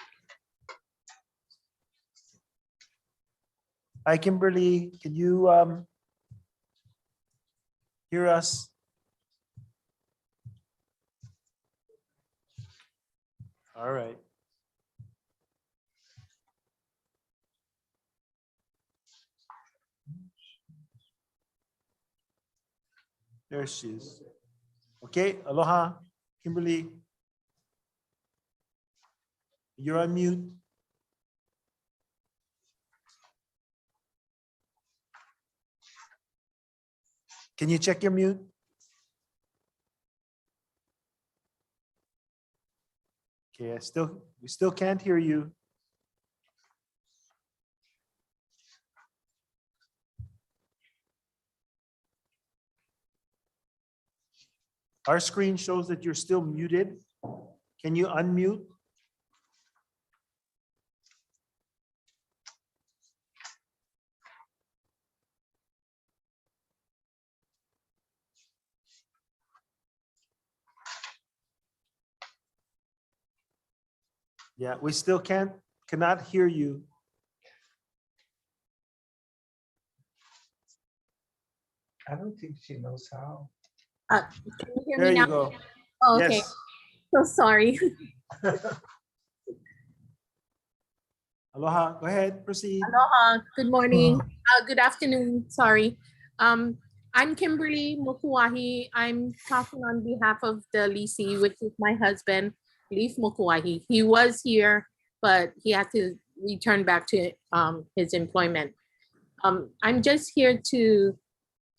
Hi, Kimberly, can you hear us? All right. There she is. Okay, aloha, Kimberly. You're on mute. Can you check your mute? Okay, we still can't hear you. Our screen shows that you're still muted. Can you unmute? Yeah, we still cannot hear you. I don't think she knows how. Can you hear There me you now? go. Oh, okay. Yes. So sorry. Aloha, go ahead, proceed. Aloha, good morning, good afternoon, sorry. I'm Kimberly Mokuahi. I'm talking on behalf of the leasee, which is my husband, Leif Mokuahi. He was here, but he had to return back to his employment. I'm just here to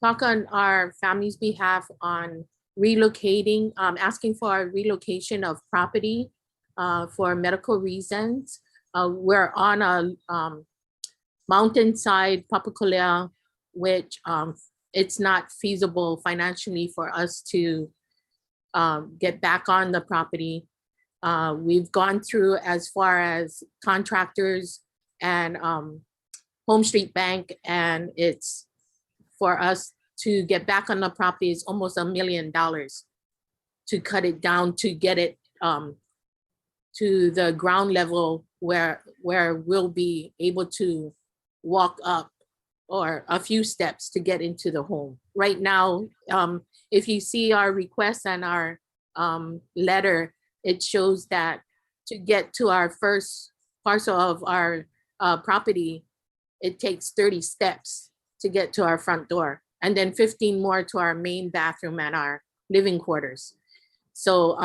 talk on our family's behalf on relocating, asking for a relocation of property for medical reasons. We're on a mountainside, Papakolea, which it's not feasible financially for us to get back on the property. We've gone through as far as contractors and Home Street Bank, and it's for us to get back on the property is almost $1 million to cut it down to get it to the ground level where we'll be able to walk up or a few steps to get into the home. Right now, if you see our request and our letter, it shows that to get to our first parcel of our property, it takes 30 steps to get to our front door, and then 15 more to our main bathroom and our living quarters. So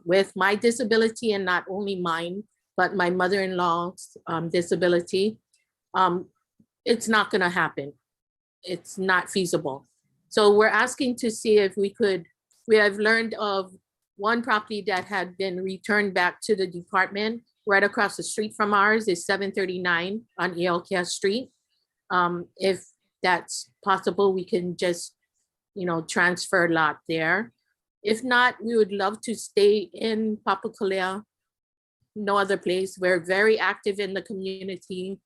with my disability, and not only mine, but my mother-in-law's disability, it's not gonna happen. It's not feasible. So we're asking to see if we have learned of one property that had been returned back to the department right across the street from ours is 739 on Eokia Street. If that's possible, we can just, transfer lot there. If not, we would love to stay in Papakolea, no other place. We're very active in the community.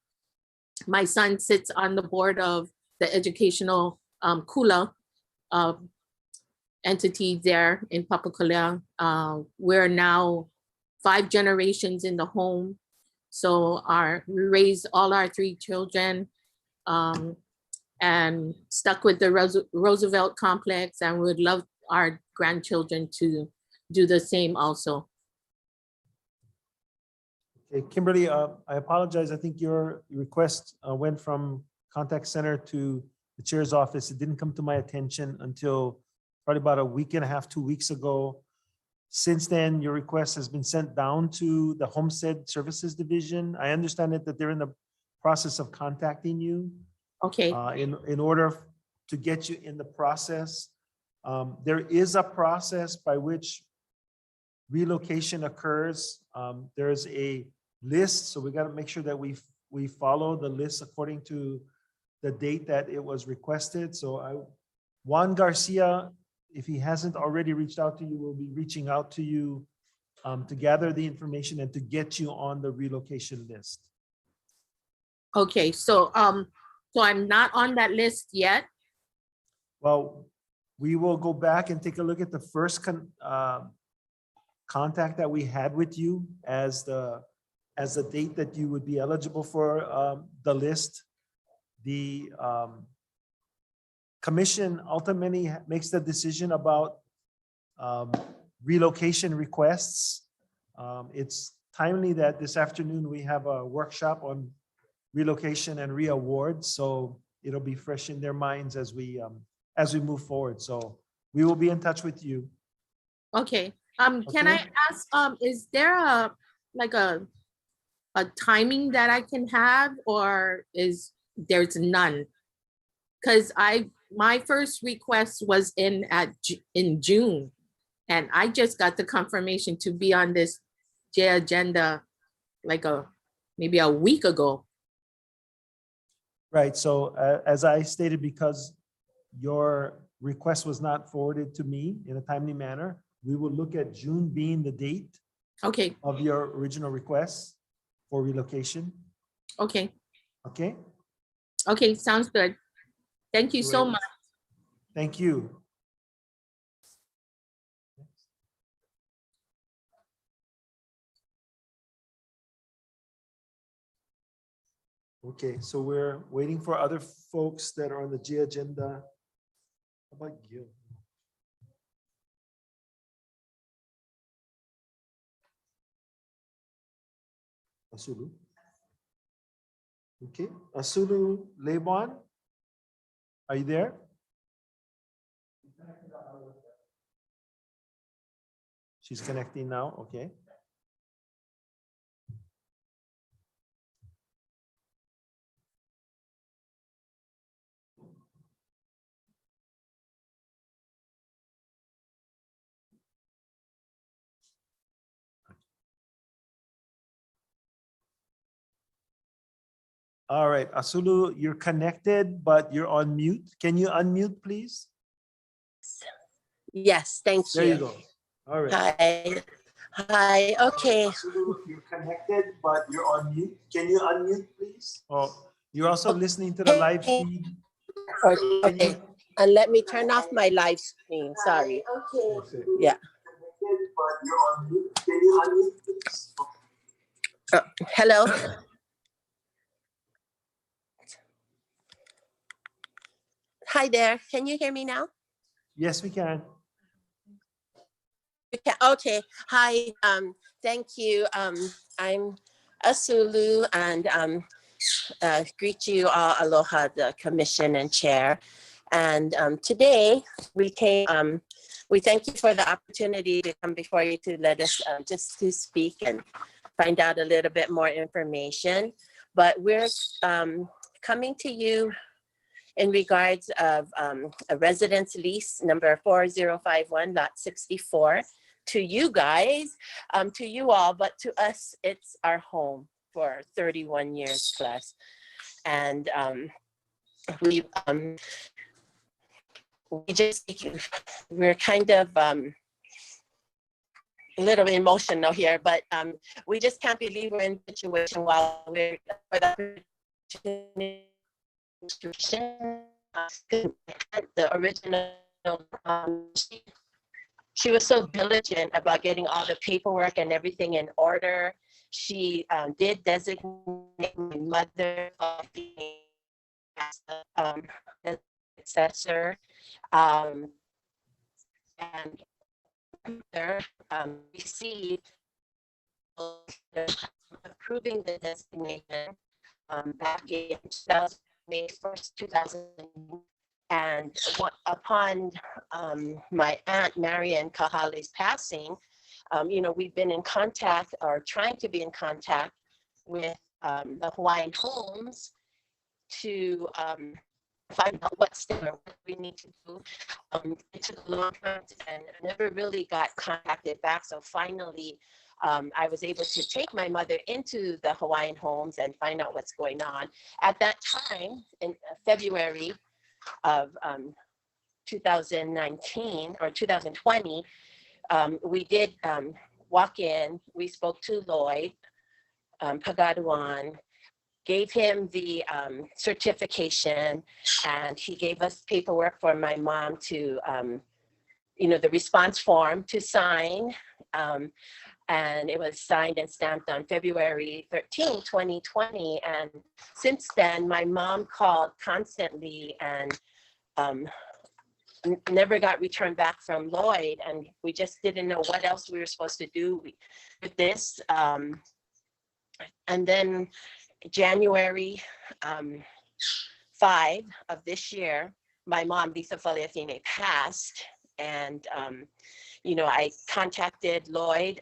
My son sits on the board of the educational Kula entity there in Papakolea. We're now 5 generations in the home. So we raised all our 3 children and stuck with the Roosevelt complex, and we would love our grandchildren to do the same also. Okay, Kimberly, I apologize. I think your request went from contact center to the chair's office. It didn't come to my attention until probably about a week and a half, 2 weeks ago. Since then, your request has been sent down to the Homestead Services Division. I understand that they're in the process of contacting you. Okay. In order to get you in the process. There is a process by which relocation occurs. There's a list, so we got to make sure that we follow the list according to the date that it was requested. So Juan Garcia, if he hasn't already reached out to you, will be reaching out to you to gather the information and to get you on the relocation list. Okay, so I'm not on that list yet. Well, we will go back and take a look at the first contact that we had with you as the date that you would be eligible for the list. The commission ultimately makes the decision about relocation requests. It's timely that this afternoon we have a workshop on relocation and reaward, so it'll be fresh in their minds as we move forward. So we will be in touch with you. Okay, can I ask, is there a timing that I can have, or there's none? Because my first request was in June, and I just got the confirmation to be on this J agenda maybe a week ago. Right, so as I stated, because your request was not forwarded to me in a timely manner, we will look at June being the date of your original request for relocation. Okay. Okay? Okay, sounds good. Thank you so Great. much. Thank you. Okay, so we're waiting for other folks that are on the G agenda. How about Gil? Asulu. Okay, Asulu Lebon, are you there? She's connecting now, okay. All right, Asulu, you're connected, but you're on mute. Can you unmute, please? Yes, thank you. There you go. All right. Hi. Hi. Okay. Asulu, you're connected, but you're on mute. Can you unmute, please? Oh, you're also listening to the live feed. Okay. And let me turn off my live stream. Sorry. Okay. Yeah. Hello. Hi there. Can you hear me now? Yes, we can. Okay. Hi. Thank you. I'm Asulu, and greet you all. Aloha, the commission and chair. And today we came. We thank you for the opportunity to come before you to let us just to speak and find out a little bit more information. But we're coming to you in regards of a residence lease number 4051 lot 64 to you guys, to you all, but to us, it's our home for 31 years plus. And we're kind of a little emotional here, but we just can't believe we're in a situation while we're the original she was so diligent about getting all the paperwork and everything in order. She did designate my mother as the successor, and received approving the designation back in May 1st, 2000. And upon my aunt Marian Kahale's passing, we've been in contact, or trying to be in contact, with the Hawaiian Homes to find out what we need to do. It took a long time and never really got contacted back. So finally, I was able to take my mother into the Hawaiian Homes and find out what's going on. At that time, in February of 2019 or 2020, we did walk in. We spoke to Lloyd Pagaduan, gave him the certification, and he gave us paperwork for my mom to, the response form to sign. And it was signed and stamped on February 13, 2020. And since then, my mom called constantly and never got returned back from Lloyd. And we just didn't know what else we were supposed to do with this. And then January 5 of this year, my mom, Lisa Faleafine, passed. And, I contacted Lloyd.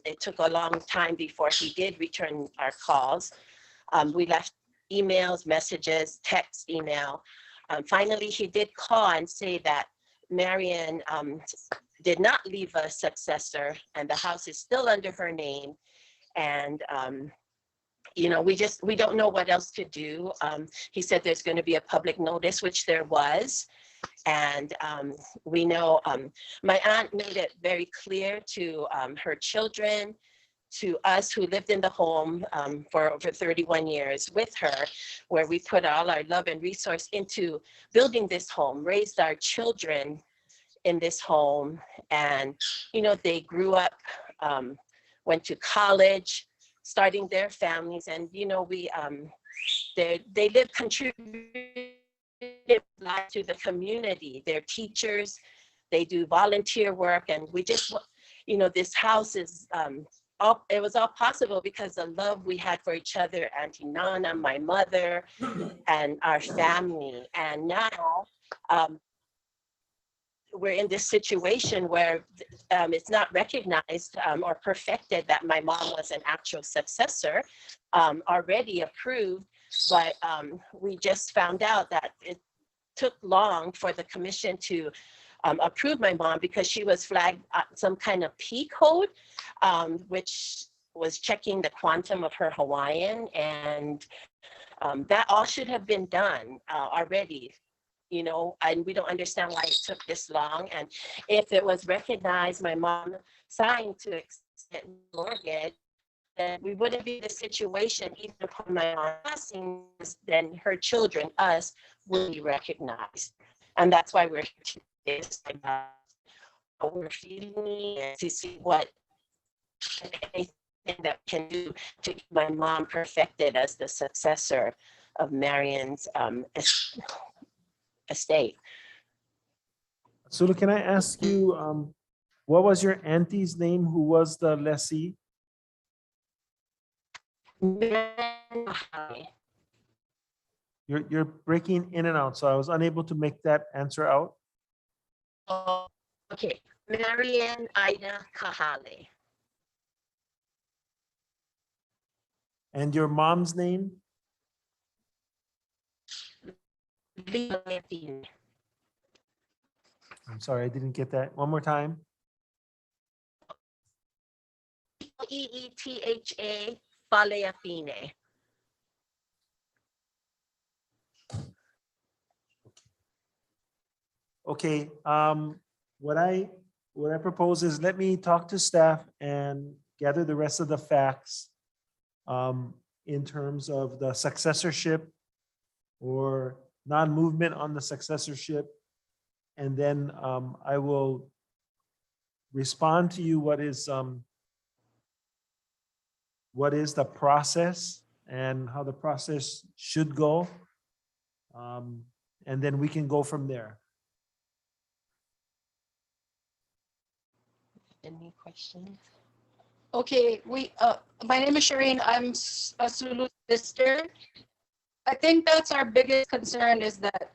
It took a long time before he did return our calls. We left emails, messages, text, email. Finally, he did call and say that Marian did not leave a successor and the house is still under her name. And, we don't know what else to do. He said there's going to be a public notice, which there was. And we know my aunt made it very clear to her children, to us who lived in the home for over 31 years with her, where we put all our love and resource into building this home, raised our children in this home. And, they grew up, went to college, starting their families. And, they live contributed life to the community. They're teachers, they do volunteer work. And we just, this house is, it was all possible because the love we had for each other, Auntie Nana, my mother, and our family. And now we're in this situation where it's not recognized or perfected that my mom was an actual successor, already approved, but we just found out that it took long for the commission to approve my mom because she was flagged some kind of P code, which was checking the quantum of her Hawaiian, and that all should have been done already. And we don't understand why it took this long. And if it was recognized, my mom signed to extend mortgage, then we wouldn't be in this situation. Even upon my mom passing, then her children, us, will be recognized. And that's why we're here today, what we're feeling and to see what anything that we can do to keep my mom perfected as the successor of Marian's estate. Sulu, can I ask you, what was your auntie's name? Who was the lessee? You're breaking in and out, so I was unable to make that answer out. Oh, okay, Marian Ida Kahale. And your mom's name? I'm sorry, I didn't get that. One more time. Eetha Faleafine. Okay, what I propose is let me talk to staff and gather the rest of the facts in terms of the successorship or non-movement on the successorship. And then I will respond to you what is the process and how the process should go. And then we can go from there. Any questions? Okay, my name is Shireen. I'm a Sulu's sister. I think that's our biggest concern is that,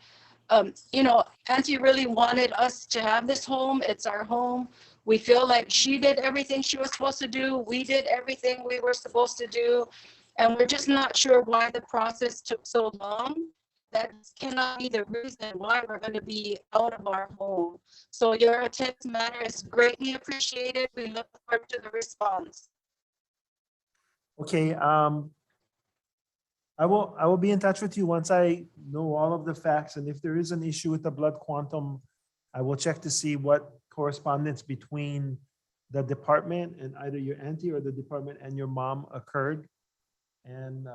Auntie really wanted us to have this home. It's our home. We feel like she did everything she was supposed to do. We did everything we were supposed to do. And we're just not sure why the process took so long. That cannot be the reason why we're going to be out of our home. So your attention matter is greatly appreciated. We look forward to the response. Okay, I will be in touch with you once I know all of the facts. And if there is an issue with the blood quantum, I will check to see what correspondence between the department and either your auntie or the department and your mom occurred. and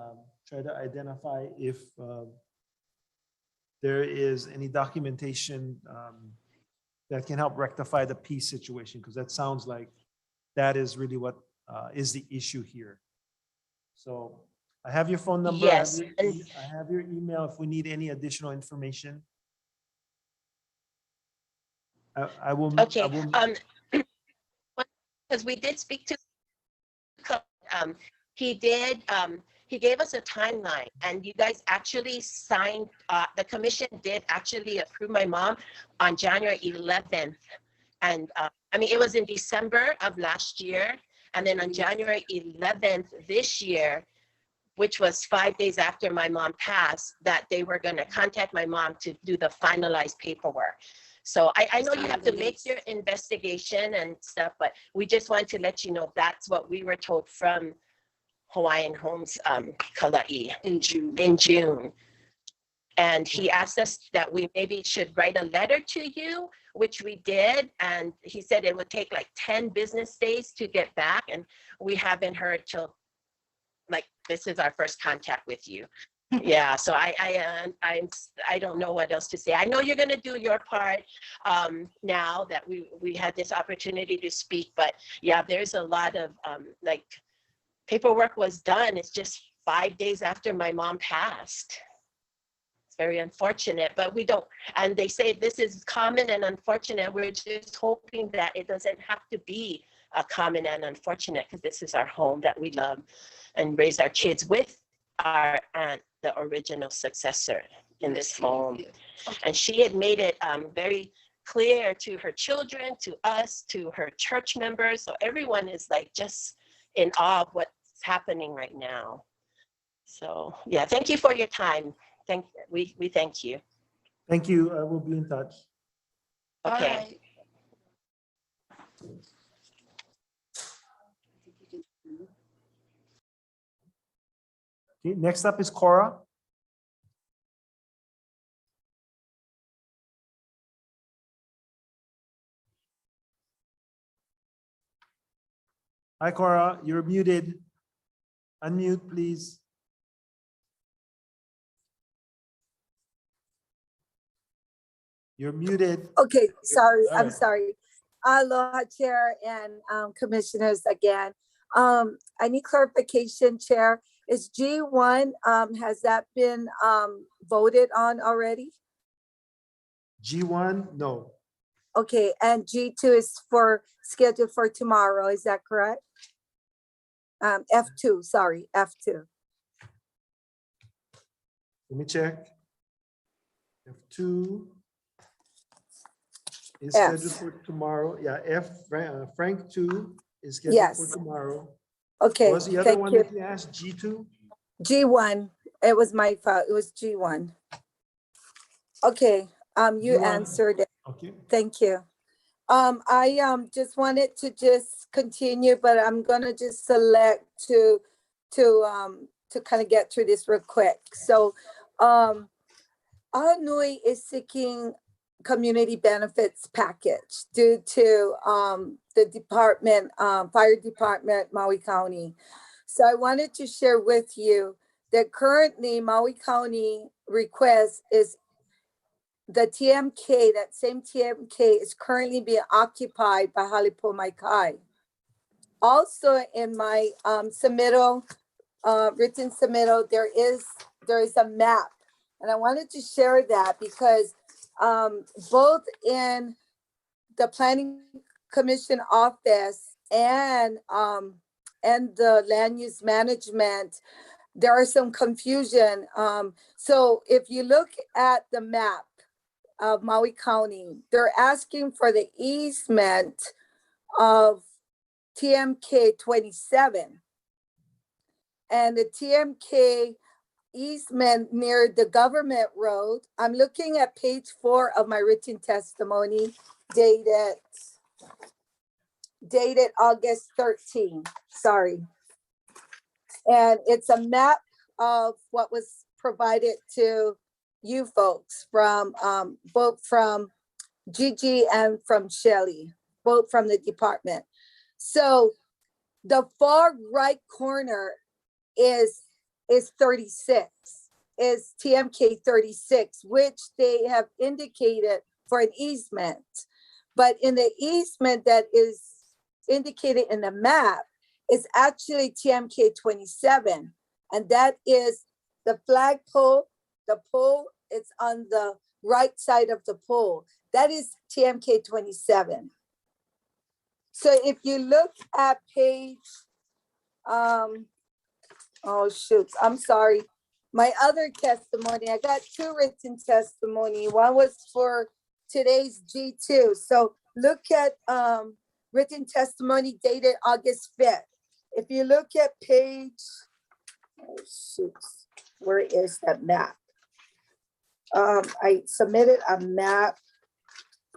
try to identify if there is any documentation that can help rectify the P situation, because that sounds like that is really what is the issue here. So I have your phone number. Yes, I have your email if we need any additional information. I will. Okay, because we did speak to, he gave us a timeline, and you guys actually signed, the commission did actually approve my mom on January 11th. And I mean, it was in December of last year. And then on January 11th this year, which was 5 days after my mom passed, that they were going to contact my mom to do the finalized paperwork. So I know you have to make your investigation and stuff, but we just wanted to let you know that's what we were told from Hawaiian Homes Kala'i in June. And he asked us that we maybe should write a letter to you, which we did. And he said it would take like 10 business days to get back. And we haven't heard till, like, this is our first contact with you. Yeah, so I don't know what else to say. I know you're gonna do your part now that we had this opportunity to speak, but yeah, there's a lot of like paperwork was done. It's just 5 days after my mom passed. It's very unfortunate, but we don't, and they say this is common and unfortunate. We're just hoping that it doesn't have to be a common and unfortunate, because this is our home that we love and raise our kids with our aunt, the original successor in this home. And she had made it very clear to her children, to us, to her church members. So everyone is like just in awe of what's happening right now. So yeah, thank you for your time. We thank you. Thank you. I will be in touch. Okay. Okay, next up is Cora. Hi, Cora, you're muted. Unmute, please. You're muted. Okay, sorry, All I'm right. sorry. Aloha, Chair and Commissioners again. I need clarification, Chair. Is G1, has that been voted on already? G1, no. Okay, and G2 is scheduled for tomorrow, is that correct? F2, sorry, F2. Let me check. F2 is F. scheduled for tomorrow. Yeah, Frank 2 is scheduled for Yes. tomorrow. Okay, What was the other thank one you. that you asked? G2? G1, it was my fault, it was G1. Okay, you G1. answered it. Okay. Thank you. I just wanted to just continue, but I'm gonna just select to kind of get through this real quick. So, Aonui is seeking community benefits package due to the department, fire department, Maui County. So I wanted to share with you that currently Maui County request is the TMK, that same TMK is currently being occupied by Halipo Maikai. Also in my submittal, written submittal, there is a map. And I wanted to share that because both in the Planning Commission office and the land use management, there are some confusion. So if you look at the map of Maui County, they're asking for the easement of TMK 27. And the TMK easement near the government road, I'm looking at page 4 of my written testimony, dated August 13, sorry. And it's a map of what was provided to you folks from both from Gigi and from Shelley, both from the department. So the far right corner is is 36, is TMK 36, which they have indicated for an easement. But in the easement that is indicated in the map is actually TMK 27. And that is the flagpole, the pole, it's on the right side of the pole. That is TMK 27. So if you look at page, oh shoot, I'm sorry. My other testimony, I got two written testimony. One was for today's G2. So look at written testimony dated August 5th. If you look at page, oh shoot, where is that map? I submitted a map.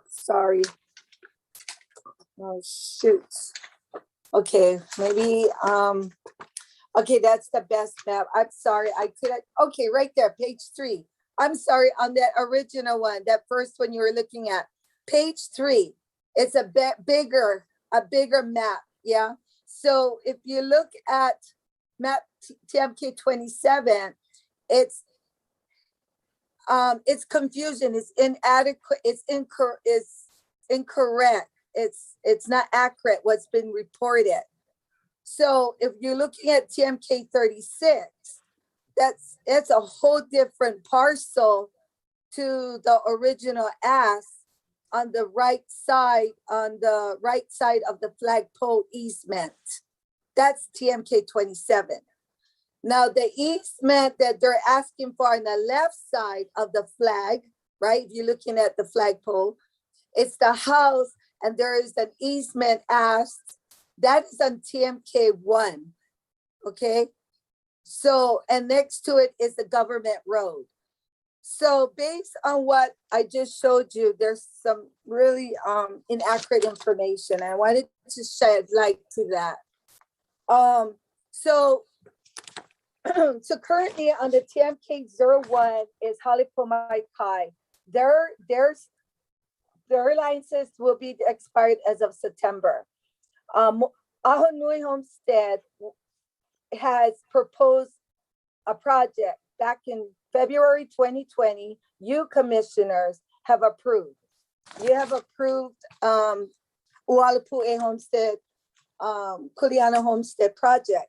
Sorry. Oh shoot. Okay, maybe okay, that's the best map. I'm sorry, I couldn't. Okay, right there, page 3. I'm sorry, on that original one, that first one you were looking at, page 3. It's a bit bigger map. Yeah. So if you look at map TMK 27, it's confusion, it's inadequate, it's incorrect, it's not accurate what's been reported. So if you're looking at TMK 36, it's a whole different parcel to the original ask on the right side of the flagpole easement. That's TMK 27. Now the easement that they're asking for on the left side of the flag, right? If you're looking at the flagpole, it's the house, and there is an easement asked. That is on TMK 1, okay? So, and next to it is the government road. So based on what I just showed you, there's some really inaccurate information. I wanted to shed light to that. So currently on the TMK 01 is Halipumai Kai. Their licenses will be expired as of September. Ahonui Homestead has proposed a project back in February 2020. You commissioners have approved. You have approved Ualapue Homestead, Kuleana Homestead project.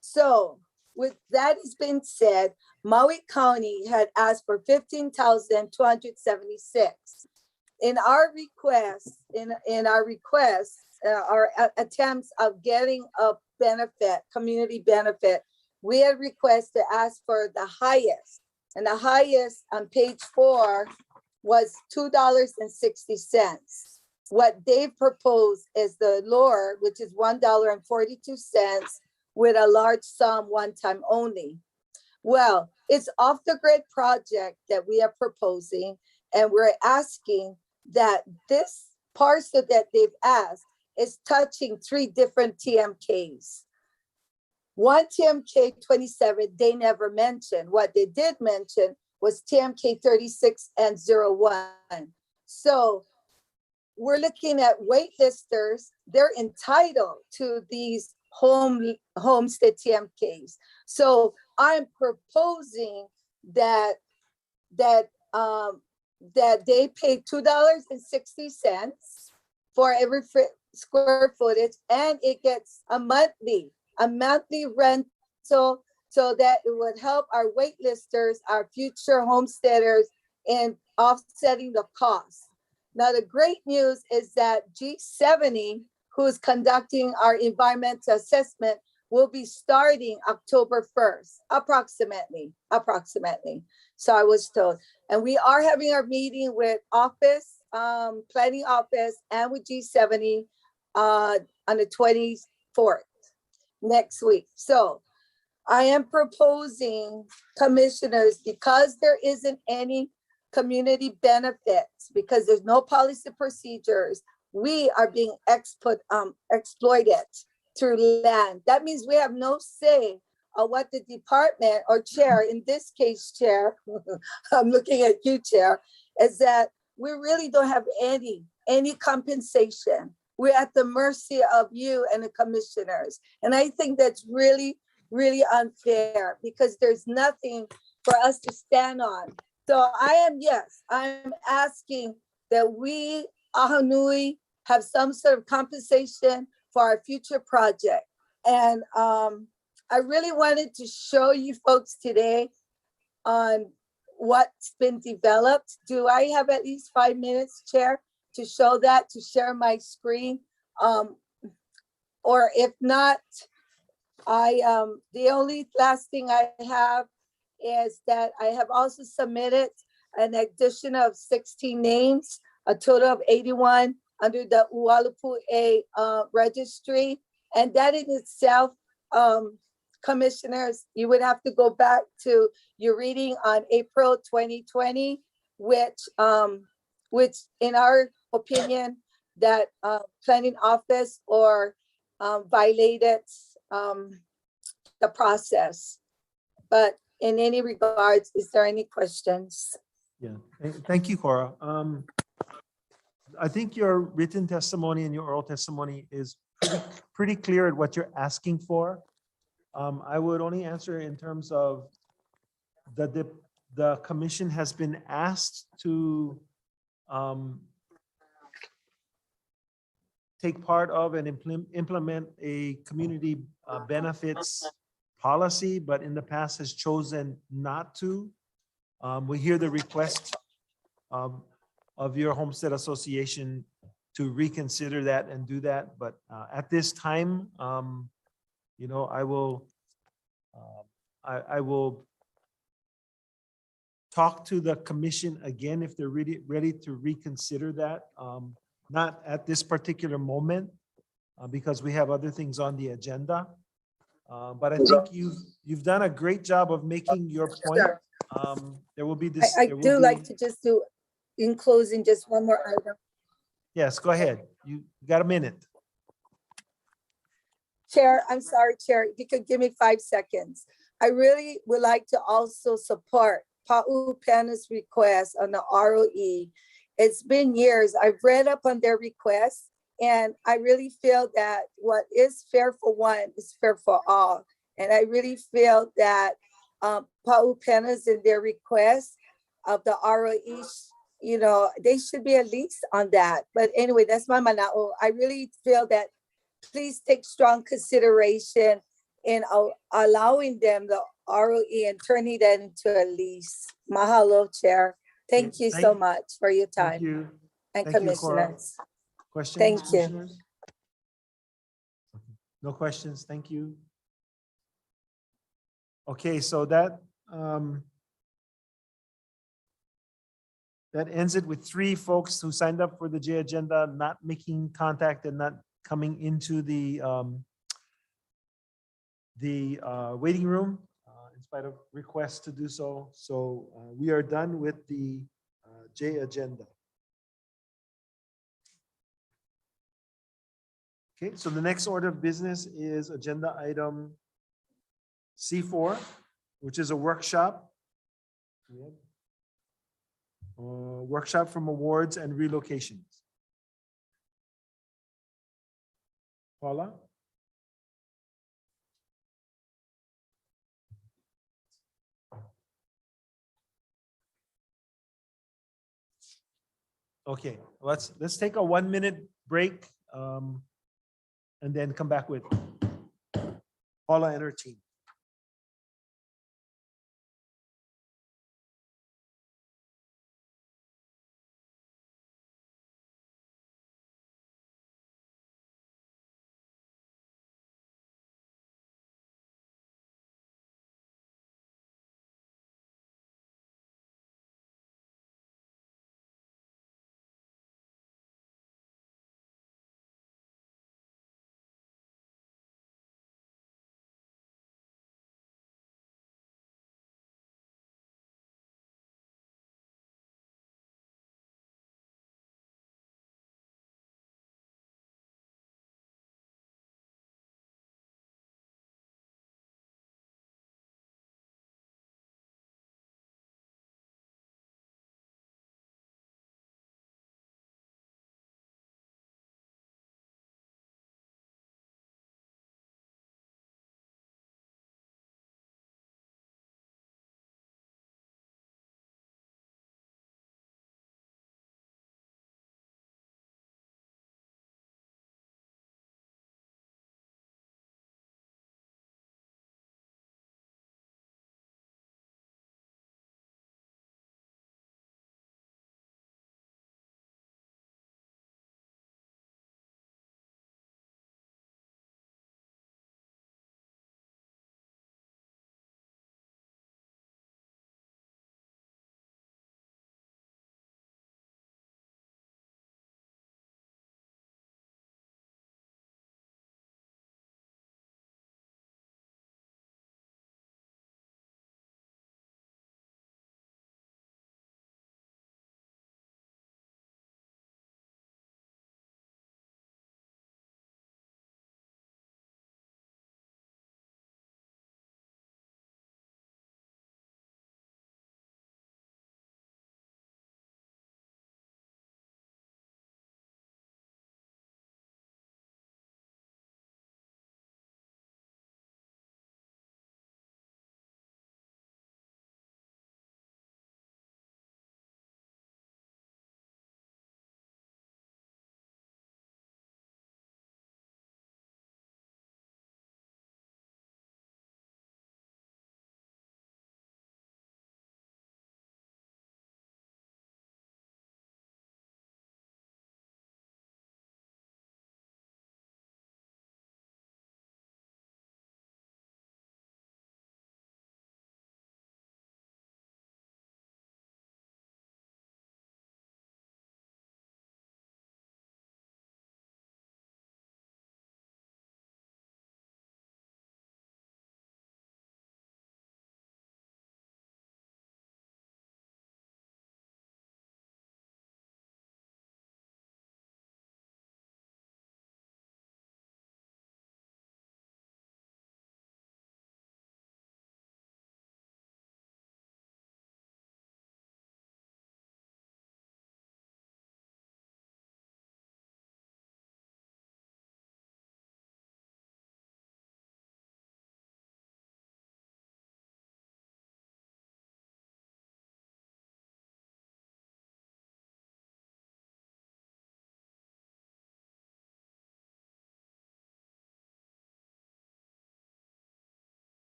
So with that has been said, Maui County had asked for 15,276. In our request, our attempts of getting a benefit, community benefit, we had requested to ask for the highest, and the highest on page 4 was $2.60. What they proposed is the lower, which is $1.42 with a large sum one time only. Well, it's off the grid project that we are proposing, and we're asking that this parcel that they've asked is touching 3 different TMKs. One TMK 27, they never mentioned. What they did mention was TMK 36 and 01. So we're looking at waitlisters. They're entitled to these homestead TMKs. So I'm proposing that they pay $2.60 for every square footage, and it gets a monthly rental, so that it would help our waitlisters, our future homesteaders, in offsetting the cost. Now, the great news is that G70, who is conducting our environmental assessment, will be starting October 1st, approximately. So I was told. And we are having our meeting with planning office, and with G70 on the 24th, next week. So I am proposing, commissioners, because there isn't any community benefits, because there's no policy procedures, we are being exploited through land. That means we have no say on what the department or chair, in this case, chair, I'm looking at you, chair, is that we really don't have any compensation. We're at the mercy of you and the commissioners. And I think that's really really unfair because there's nothing for us to stand on. So I'm asking that we, Ahanui, have some sort of compensation for our future project. And I really wanted to show you folks today on what's been developed. Do I have at least 5 minutes, Chair, to show that, to share my screen? Or if not, the only last thing I have is that I have also submitted an addition of 16 names, a total of 81 under the Ualupu'e registry. And that in itself, commissioners, you would have to go back to your reading on April 2020, which in our opinion, that planning office or violated the process. But in any regards, is there any questions? Yeah, thank you, Cora. I think your written testimony and your oral testimony is pretty clear at what you're asking for. I would only answer in terms of the commission has been asked to take part of and implement a community benefits policy, but in the past has chosen not to. We hear the request of your homestead association to reconsider that and do that, but at this time, you know, I will talk to the commission again if they're ready to reconsider that. Not at this particular moment because we have other things on the agenda. But I think you've done a great job of making your point. There will be this. I do like to just do, in closing, just one more item. Yes, go ahead. You got a minute. Chair, I'm sorry, Chair, if you could give me 5 seconds. I really would like to also support Pa'u Pena's request on the ROE. It's been years. I've read up on their request, and I really feel that what is fair for one is fair for all. And I really feel that Pa'u Pena's in their request of the ROE, you know, they should be at least on that. But anyway, that's my mana'o. I really feel that please take strong consideration in allowing them the ROE and turning that into a lease. Mahalo, Chair. Thank you so much for your time. Thank you. And Thank you, Cora. commissioners. Questions? Thank you. Commissioners? No questions. Thank you. Okay, so that ends it with 3 folks who signed up for the J agenda, not making contact and not coming into the waiting room in spite of requests to do so. So we are done with the J agenda. Okay, so the next order of business is agenda item C4, which is a workshop. Workshop from awards and relocations. Paula? Okay, let's take a 1-minute break and then come back with Paula and her team.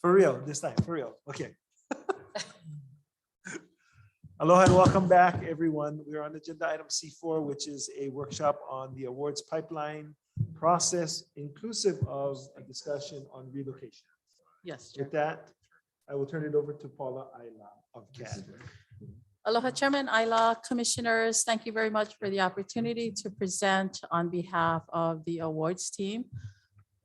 For real, this time, for real. Okay. Aloha and welcome back, everyone. We're on agenda item C4, which is a workshop on the awards pipeline process, inclusive of a discussion on relocation. Yes. With that, I will turn it over to Paula Ayla of CAD. Aloha Chairman Ayla, Commissioners, thank you very much for the opportunity to present on behalf of the awards team.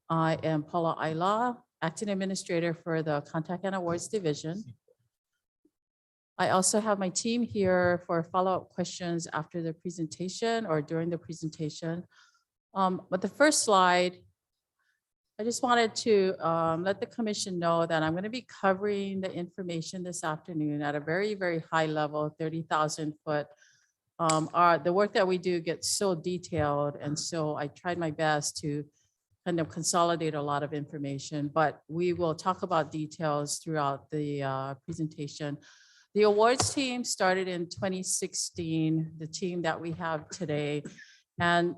I am Paula Ayla, Acting Administrator for the Contact and Awards Division. I also have my team here for follow-up questions after the presentation or during the presentation. But the first slide, I just wanted to let the commission know that I'm going to be covering the information this afternoon at a very, very high level, 30,000 foot. The work that we do gets so detailed. And so I tried my best to kind of consolidate a lot of information, but we will talk about details throughout the presentation. The awards team started in 2016, the team that we have today. And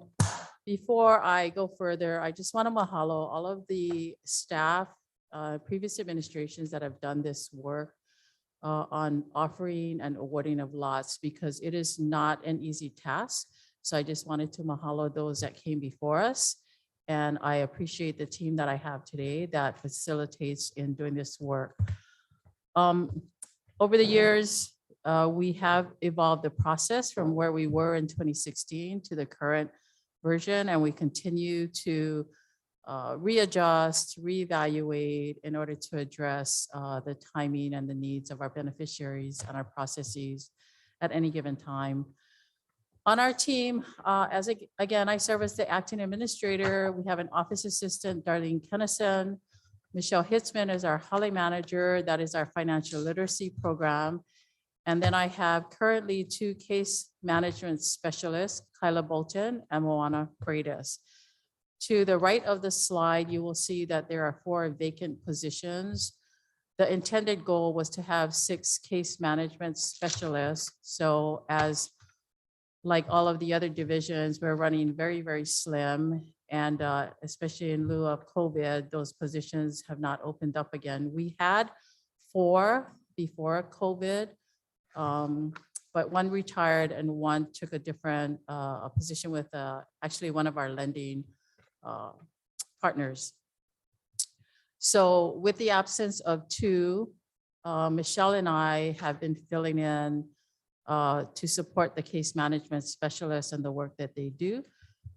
before I go further, I just want to mahalo all of the staff, previous administrations that have done this work on offering and awarding of lots, because it is not an easy task. So I just wanted to mahalo those that came before us. And I appreciate the team that I have today that facilitates in doing this work. Over the years, we have evolved the process from where we were in 2016 to the current version, and we continue to readjust, reevaluate in order to address the timing and the needs of our beneficiaries and our processes at any given time. On our team, again, I serve as the acting administrator. We have an office assistant, Darlene Kennison. Michelle Hitzman is our Holly manager. That is our financial literacy program. And then I have currently 2 case management specialists, Kyla Bolton and Moana Freitas. To the right of the slide, you will see that there are 4 vacant positions. The intended goal was to have 6 case management specialists. So as like all of the other divisions, we're running very, very slim. And especially in lieu of COVID, those positions have not opened up again. We had 4 before COVID, but 1 retired and 1 took a different position with actually one of our lending partners. So with the absence of 2, Michelle and I have been filling in to support the case management specialists and the work that they do.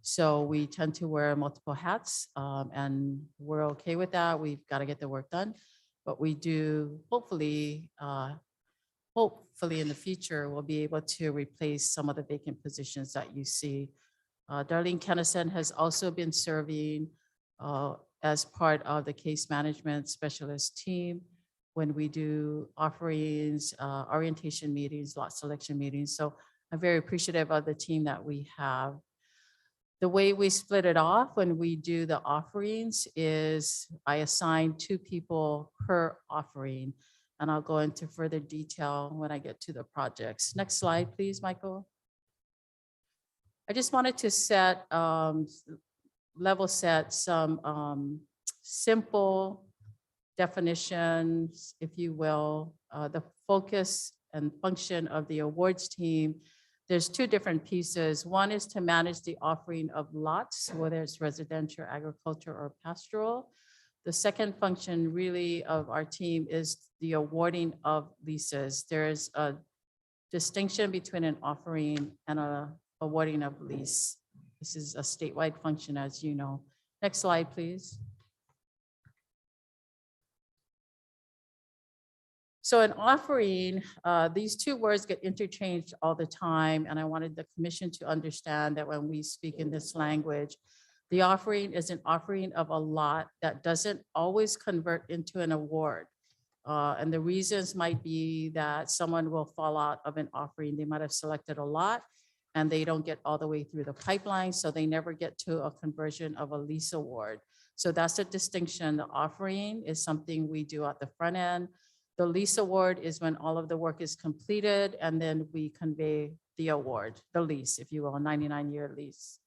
So we tend to wear multiple hats, and we're okay with that. We've got to get the work done, but we do hopefully in the future, we'll be able to replace some of the vacant positions that you see. Darlene Kennison has also been serving as part of the case management specialist team when we do offerings, orientation meetings, lot selection meetings. So I'm very appreciative of the team that we have. The way we split it off when we do the offerings is I assign 2 people per offering, and I'll go into further detail when I get to the projects. Next slide, please, Michael. I just wanted to set, level set some simple definitions, if you will, the focus and function of the awards team. There's 2 different pieces. One is to manage the offering of lots, whether it's residential, agriculture, or pastoral. The second function really of our team is the awarding of leases. There's a distinction between an offering and a awarding of lease. This is a statewide function, as you know. Next slide, please. So an offering, these 2 words get interchanged all the time, and I wanted the commission to understand that when we speak in this language, the offering is an offering of a lot that doesn't always convert into an award. And the reasons might be that someone will fall out of an offering. They might have selected a lot and they don't get all the way through the pipeline, so they never get to a conversion of a lease award. So that's a distinction. The offering is something we do at the front end. The lease award is when all of the work is completed and then we convey the award, the lease, if you will, a 99-year lease.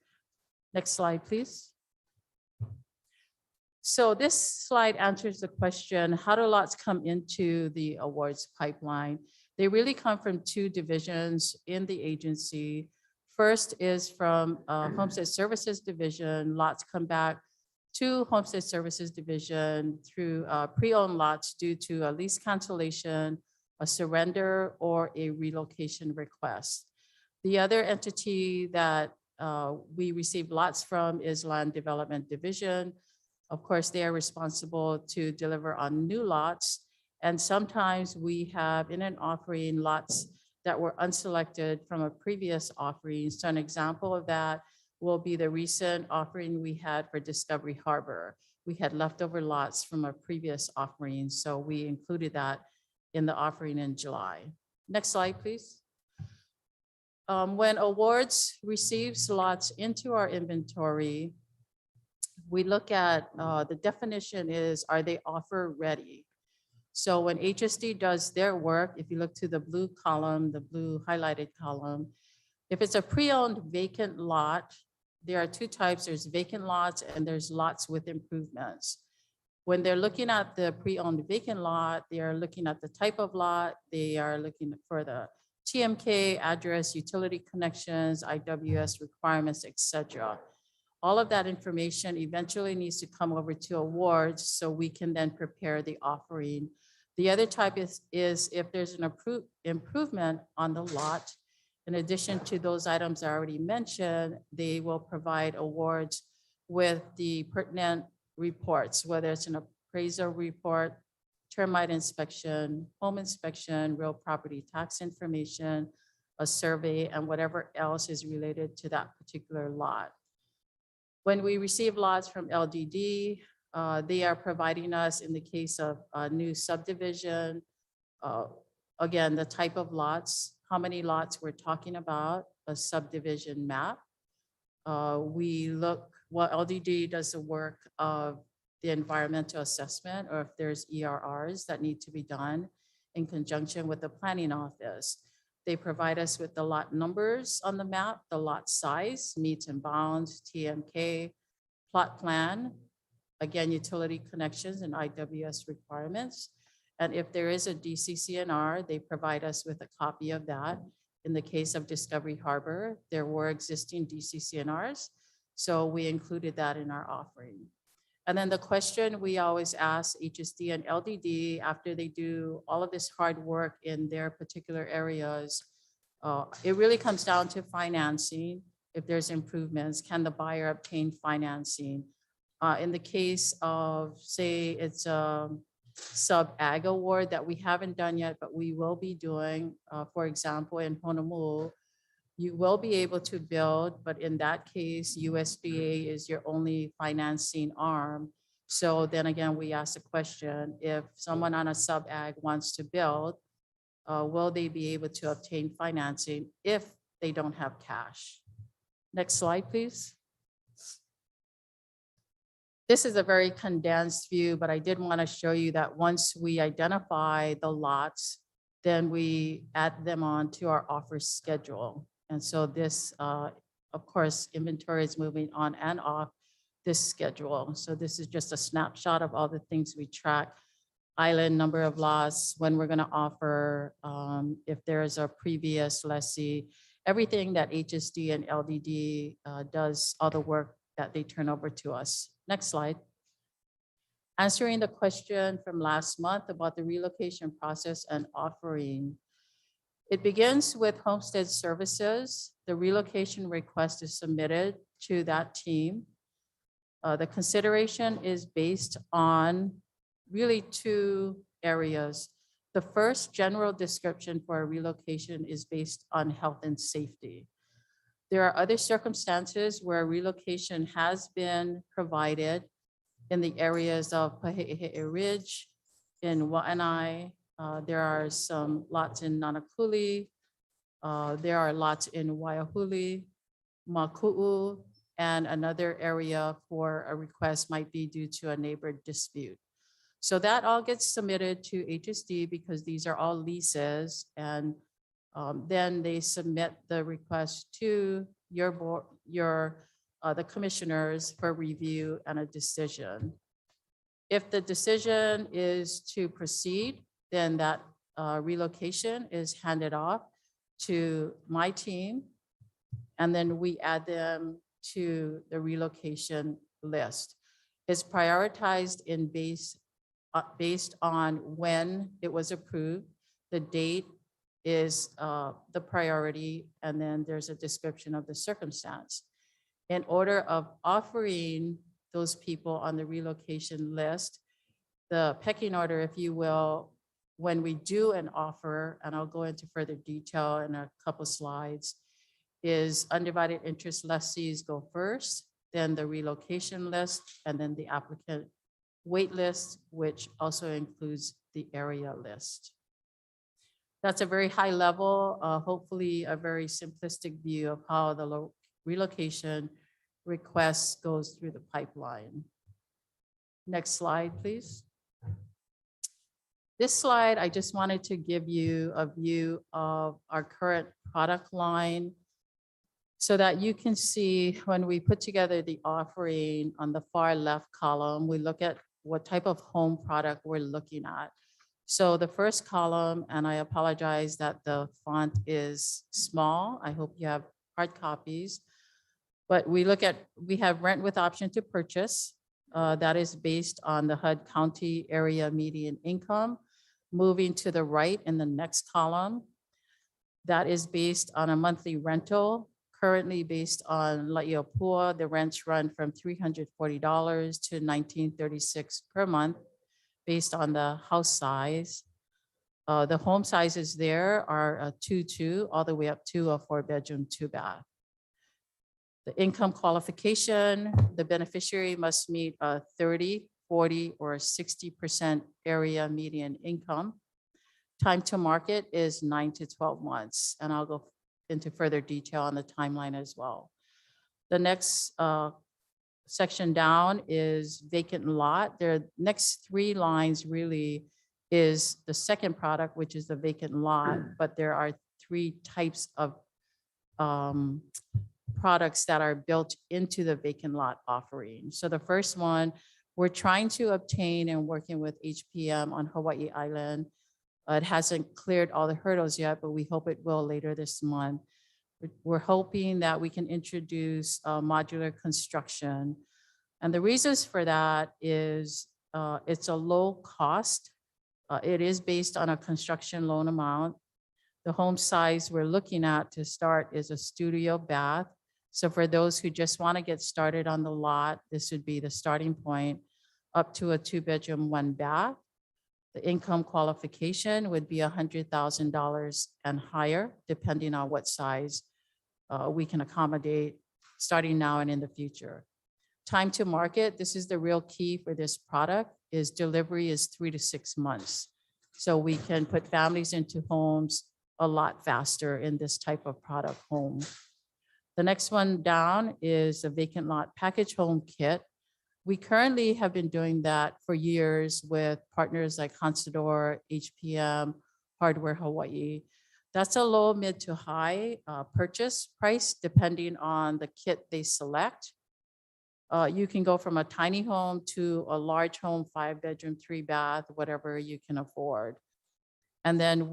Next slide, please. So this slide answers the question, how do lots come into the awards pipeline? They really come from two divisions in the agency. First is from Homestead Services Division. Lots come back to Homestead Services Division through pre-owned lots due to a lease cancellation, a surrender, or a relocation request. The other entity that we receive lots from is Land Development Division. Of course, they are responsible to deliver on new lots. And sometimes we have in an offering lots that were unselected from a previous offering. So an example of that will be the recent offering we had for Discovery Harbor. We had leftover lots from a previous offering, so we included that in the offering in July. Next slide, please. When awards receives lots into our inventory, we look at the definition is, are they offer ready? So when HSD does their work, if you look to the blue column, the blue highlighted column, if it's a pre-owned vacant lot, there are two types. There's vacant lots and there's lots with improvements. When they're looking at the pre-owned vacant lot, they are looking at the type of lot. They are looking for the TMK, address, utility connections, IWS requirements, etc. All of that information eventually needs to come over to awards so we can then prepare the offering. The other type is if there's an improvement on the lot, in addition to those items I already mentioned, they will provide awards with the pertinent reports, whether it's an appraisal report, termite inspection, home inspection, real property tax information, a survey, and whatever else is related to that particular lot. When we receive lots from LDD, they are providing us, in the case of a new subdivision, again, the type of lots, how many lots we're talking about, a subdivision map. We look, what LDD does the work of the environmental assessment, or if there's ERRs that need to be done in conjunction with the planning office. They provide us with the lot numbers on the map, the lot size, meets and bounds, TMK, plot plan, again, utility connections and IWS requirements. And if there is a DCCNR, they provide us with a copy of that. In the case of Discovery Harbor, there were existing DCCNRs, so we included that in our offering. And then the question we always ask HSD and LDD after they do all of this hard work in their particular areas, it really comes down to financing. If there's improvements, can the buyer obtain financing? In the case of, say, it's a sub-ag award that we haven't done yet, but we will be doing, for example, in Honolulu, you will be able to build, but in that case, USDA is your only financing arm. So then again, we ask the question, if someone on a sub-ag wants to build, will they be able to obtain financing if they don't have cash? Next slide, please. This is a very condensed view, but I did want to show you that once we identify the lots, then we add them on to our offer schedule. And so this, of course, inventory is moving on and off this schedule. So this is just a snapshot of all the things we track: island, number of lots, when we're going to offer, if there is a previous lessee, everything that HSD and LDD does, all the work that they turn over to us. Next slide. Answering the question from last month about the relocation process and offering. It begins with Homestead Services. The relocation request is submitted to that team. The consideration is based on really two areas. The first, general description for a relocation, is based on health and safety. There are other circumstances where relocation has been provided in the areas of Pahe'ehe'e Ridge, in Wa'anai. There are some lots in Nanakuli. There are lots in Waiahuli, Maku'u, and another area for a request might be due to a neighbor dispute. So that all gets submitted to HSD because these are all leases, and then they submit the request to your board, the commissioners for review and a decision. If the decision is to proceed, then that relocation is handed off to my team. And then we add them to the relocation list. It's prioritized in based on when it was approved. The date is the priority, and then there's a description of the circumstance. In order of offering those people on the relocation list, the pecking order, if you will, when we do an offer, and I'll go into further detail in a couple slides, is undivided interest lessees go first, then the relocation list, and then the applicant wait list, which also includes the area list. That's a very high level, hopefully a very simplistic view of how the relocation request goes through the pipeline. Next slide, please. This slide, I just wanted to give you a view of our current product line so that you can see when we put together the offering on the far left column, we look at what type of home product we're looking at. So the first column, and I apologize that the font is small. I hope you have hard copies. But we have rent with option to purchase. That is based on the HUD County area median income. Moving to the right in the next column, that is based on a monthly rental. Currently based on La'iopua, the rents run from $340 to $1,936 per month based on the house size. The home sizes there are a 2-2 all the way up to a 4-bedroom, 2-bath. The income qualification, the beneficiary must meet a 30, 40, or 60% area median income. Time to market is 9 to 12 months, and I'll go into further detail on the timeline as well. The next section down is vacant lot. Their next 3 lines really is the second product, which is the vacant lot, but there are 3 types of products that are built into the vacant lot offering. So the first one, we're trying to obtain and working with HPM on Hawaii Island. It hasn't cleared all the hurdles yet, but we hope it will later this month. We're hoping that we can introduce modular construction. And the reasons for that is it's a low cost. It is based on a construction loan amount. The home size we're looking at to start is a studio bath. So for those who just want to get started on the lot, this would be the starting point, up to a 2-bedroom, 1-bath. The income qualification would be $100,000 and higher, depending on what size we can accommodate starting now and in the future. Time to market, this is the real key for this product, is delivery is 3 to 6 months. So we can put families into homes a lot faster in this type of product home. The next one down is a vacant lot package home kit. We currently have been doing that for years with partners like Constador, HPM, Hardware Hawaii. That's a low, mid to high purchase price depending on the kit they select. You can go from a tiny home to a large home, 5-bedroom, 3-bath, whatever you can afford. And then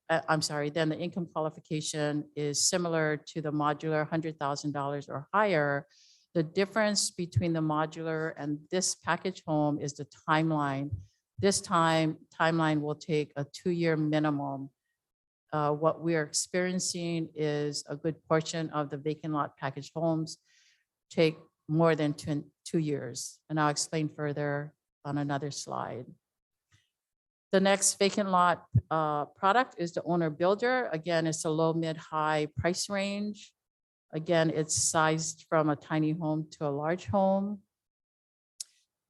then the income qualification is similar to the modular, $100,000 or higher. The difference between the modular and this package home is the timeline. This timeline will take a 2-year minimum. What we're experiencing is a good portion of the vacant lot package homes take more than 2 years. And I'll explain further on another slide. The next vacant lot product is the owner builder. Again, it's a low, mid, high price range. Again, it's sized from a tiny home to a large home.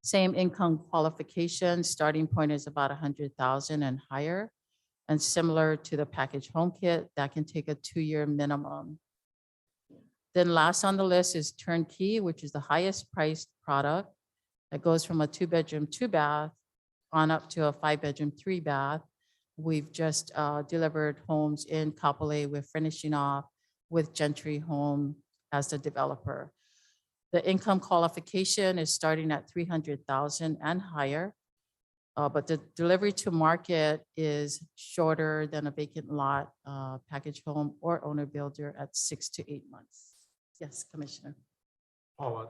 Same income qualification, starting point is about 100,000 and higher. And similar to the package home kit, that can take a 2-year minimum. Then last on the list is turnkey, which is the highest priced product. That goes from a 2-bedroom, 2-bath on up to a 5-bedroom, 3-bath. We've just delivered homes in Kapolei. We're finishing off with Gentry Home as the developer. The income qualification is starting at 300,000 and higher. But the delivery to market is shorter than a vacant lot, package home or owner builder at 6 to 8 months. Yes, Commissioner. Paula,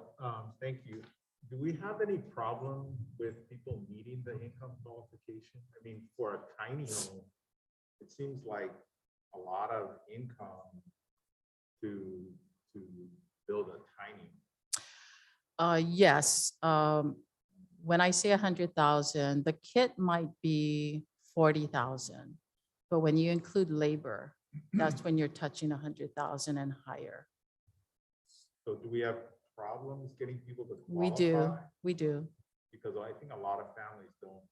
thank you. Do we have any problem with people meeting the income qualification? I mean, for a tiny home, it seems like a lot of income to build a tiny. Yes. When I say 100,000, the kit might be 40,000. But when you include labor, that's when you're touching 100,000 and higher. So do we have problems getting people to qualify? We do. Because I think a lot of families don't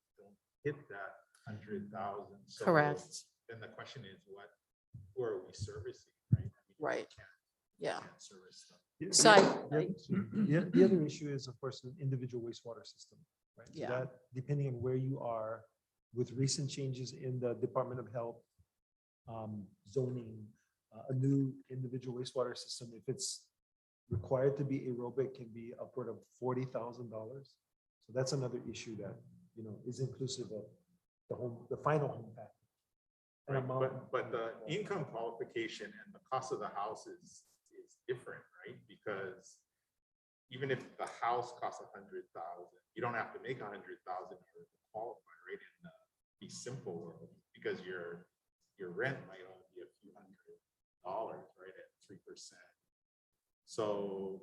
hit that 100,000. So Correct. Then the question is, who are we servicing, right? I mean, Right. Yeah. can't service them. So The other issue is, of course, an individual wastewater system, right? So Yeah. that, depending on where you are, with recent changes in the Department of Health zoning, a new individual wastewater system, if it's required to be aerobic, can be upward of $40,000. So that's another issue that, is inclusive of the final home package. Right, but the income qualification and the cost of the house is different, right? Because even if the house costs 100,000, you don't have to make 100,000 to qualify, right? In the simple world, because your rent might only be a few $100, right? At 3%. So,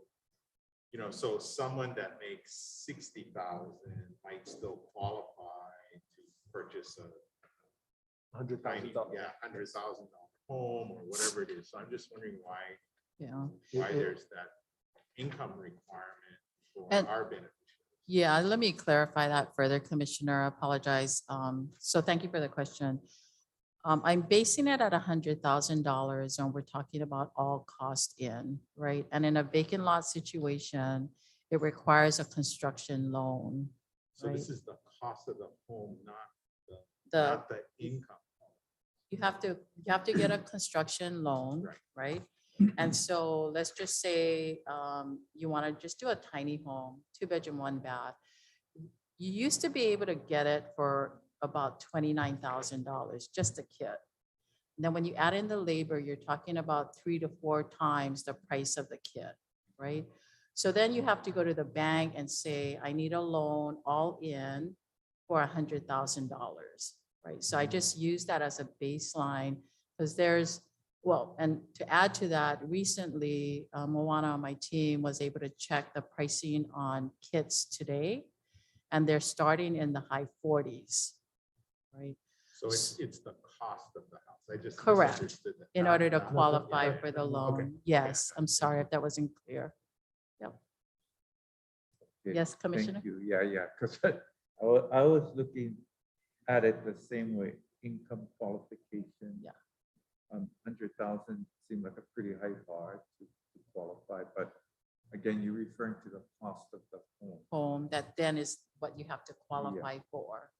so someone that makes 60,000 might still qualify to purchase a $100,000. $100,000 home or whatever it is. So I'm just wondering why Yeah. there's that income requirement for And- our benefit. Yeah, let me clarify that further, Commissioner. I apologize. So thank you for the question. I'm basing it at $100,000 and we're talking about all cost in, right? And in a vacant lot situation, it requires a construction loan. So right? this is the cost of the home, not The, the income. you have to get a construction loan, right? And so let's just say you want to just do a tiny home, 2-bedroom, 1-bath. You used to be able to get it for about $29,000, just a kit. And then when you add in the labor, you're talking about 3 to 4 times the price of the kit, right? So then you have to go to the bank and say, I need a loan all in for $100,000, right? So I just use that as a baseline because and to add to that, recently, Moana on my team was able to check the pricing on kits today, and they're starting in the high 40s, right? So it's the cost of the house. I just Correct. misunderstood that. In Not- order to not- qualify yeah. for the Okay. loan. Yes, I'm sorry if that wasn't clear. Yep. Okay, Yes, Commissioner? Thank you. Yeah, because I was looking at it the same way, income qualification. Yeah. 100,000 seemed like a pretty high bar to qualify, but again, you're referring to the cost of the home. Home, that then is what you have to qualify for,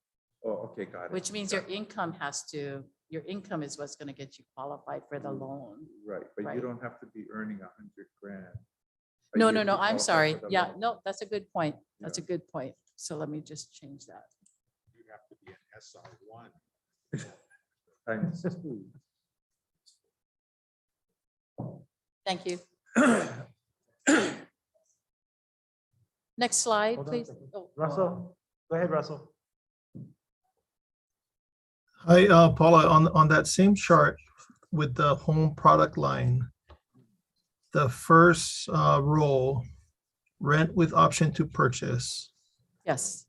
Oh, okay, got it. which means your income is what's going to get you qualified for the loan. Right, but you right. don't have to be earning 100 grand. a No, year to I'm qualify sorry. for the Yeah, loan. no, that's a good point. That's a Yeah. good point. So let me just change that. You have to be an SR1. Times 2. Thank you. Next slide, Hold on a please. second. Oh, Russell, go ahead, Russell. Hi, Paula, on that same chart with the home product line, the first row, rent with option to purchase, Yes.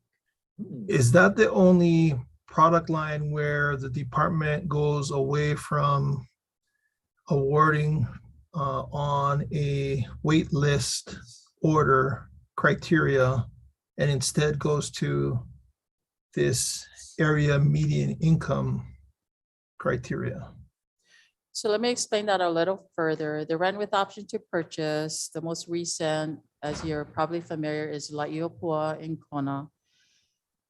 is that the only product line where the department goes away from awarding on a wait list order criteria and instead goes to this area median income criteria? So let me explain that a little further. The rent with option to purchase, the most recent, as you're probably familiar, is La'iopua in Kona.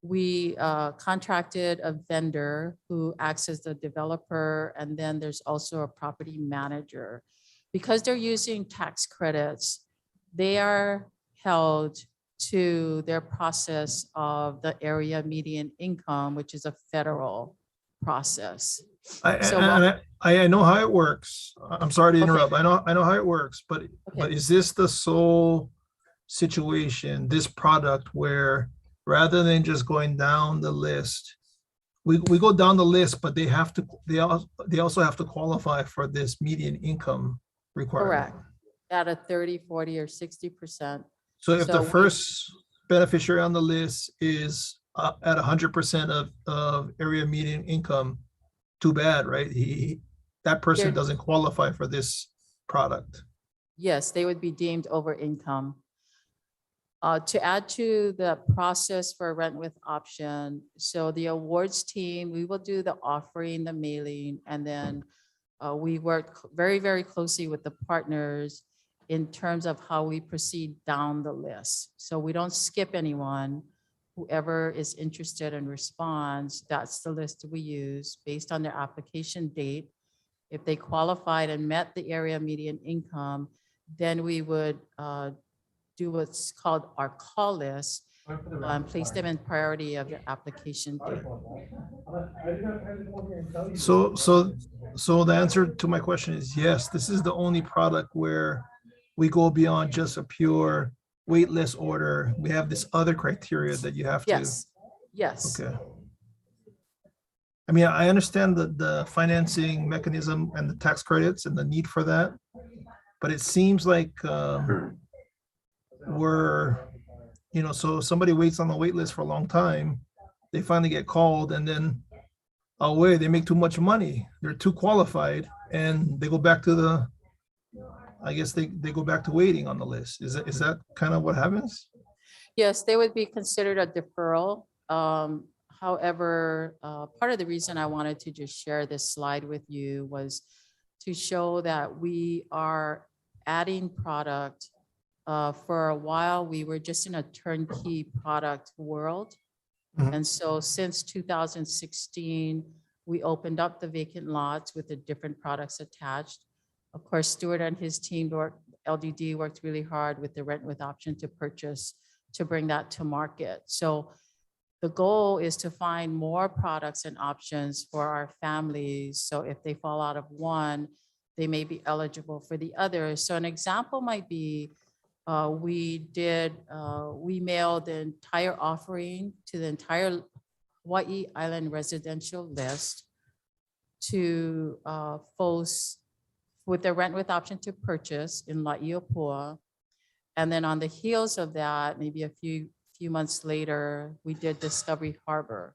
We contracted a vendor who acts as the developer, and then there's also a property manager. Because they're using tax credits, they are held to their process of the area median income, which is a federal process. So while- I know how it works. I'm sorry to Okay. interrupt. I know how it works, but is this the sole situation, this product where rather than just going down the list, we go down the list, but they also have to qualify for this median income requirement? Correct, at a 30, 40, or 60%. So if the we- first beneficiary on the list is at 100% of area median income, too bad, right? That person They're- doesn't qualify for this product. Yes, they would be deemed over income. To add to the process for rent with option, so the awards team, we will do the offering, the mailing, and then we work very, very closely with the partners in terms of how we proceed down the list. So we don't skip anyone. Whoever is interested and responds, that's the list we use based on their application date. If they qualified and met the area median income, then we would do what's called our call list and place them in priority of their application date. So the answer to my question is yes, this is the only product where we go beyond just a pure wait list order. We have this other criteria that you have to. Yes, yes. Okay. I mean, I understand the financing mechanism and the tax credits and the need for that, but it seems like so somebody waits on the wait list for a long time, they finally get called, and then away, they make too much money. They're too qualified, and they go back to I guess they go back to waiting on the list. Is that kind of what happens? Yes, they would be considered a deferral. However, part of the reason I wanted to just share this slide with you was to show that we are adding product. For a while, we were just in a turnkey product world. And so since 2016, we opened up the vacant lots with the different products attached. Of course, Stuart and his team, LDD, worked really hard with the rent with option to purchase to bring that to market. So the goal is to find more products and options for our families. So if they fall out of one, they may be eligible for the other. So an example might be, we mailed the entire offering to the entire Hawaii Island residential list to folks with the rent with option to purchase in La'iopua. And then on the heels of that, maybe a few months later, we did Discovery Harbor.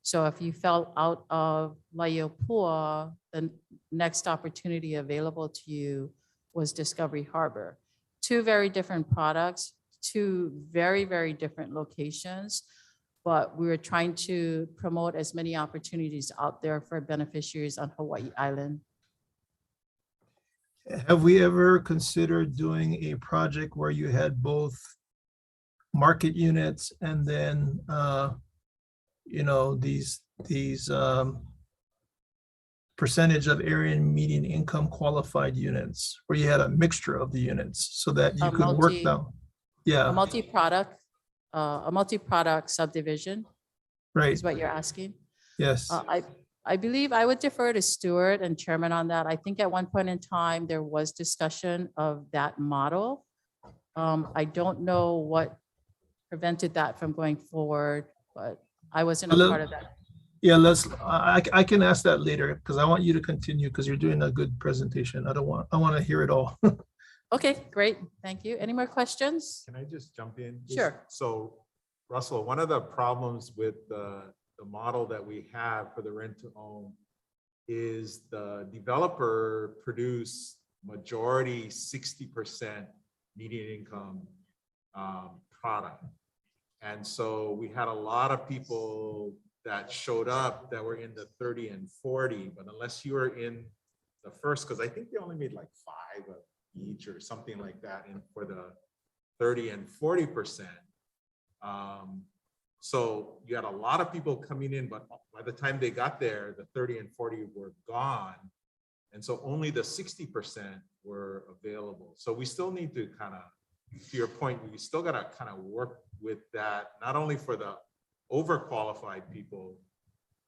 So if you fell out of La'iopua, the next opportunity available to you was Discovery Harbor. Two very different products, two very, very different locations, but we were trying to promote as many opportunities out there for beneficiaries on Hawaii Island. Have we ever considered doing a project where you had both market units and then, these percentage of area and median income qualified units, where you had a mixture of the units so that you could work down? Yeah. A multi-product subdivision. Right. Is what you're asking? Yes. I believe I would defer to Stuart and Chairman on that. I think at one point in time, there was discussion of that model. I don't know what prevented that from going forward, but I wasn't a part of that. Yeah, I can ask that later because I want you to continue because you're doing a good presentation. I want to hear it all. Okay, great. Thank you. Any more questions? Can I just jump in? Sure. So Russell, one of the problems with the model that we have for the rent to own is the developer produce majority 60% median income product. And so we had a lot of people that showed up that were in the 30 and 40, but unless you were in the first, because I think they only made like 5 of each or something like that for the 30 and 40%. So you had a lot of people coming in, but by the time they got there, the 30 and 40 were gone. And so only the 60% were available. So we still need to kind of to your point, we still gotta kind of work with that, not only for the overqualified people,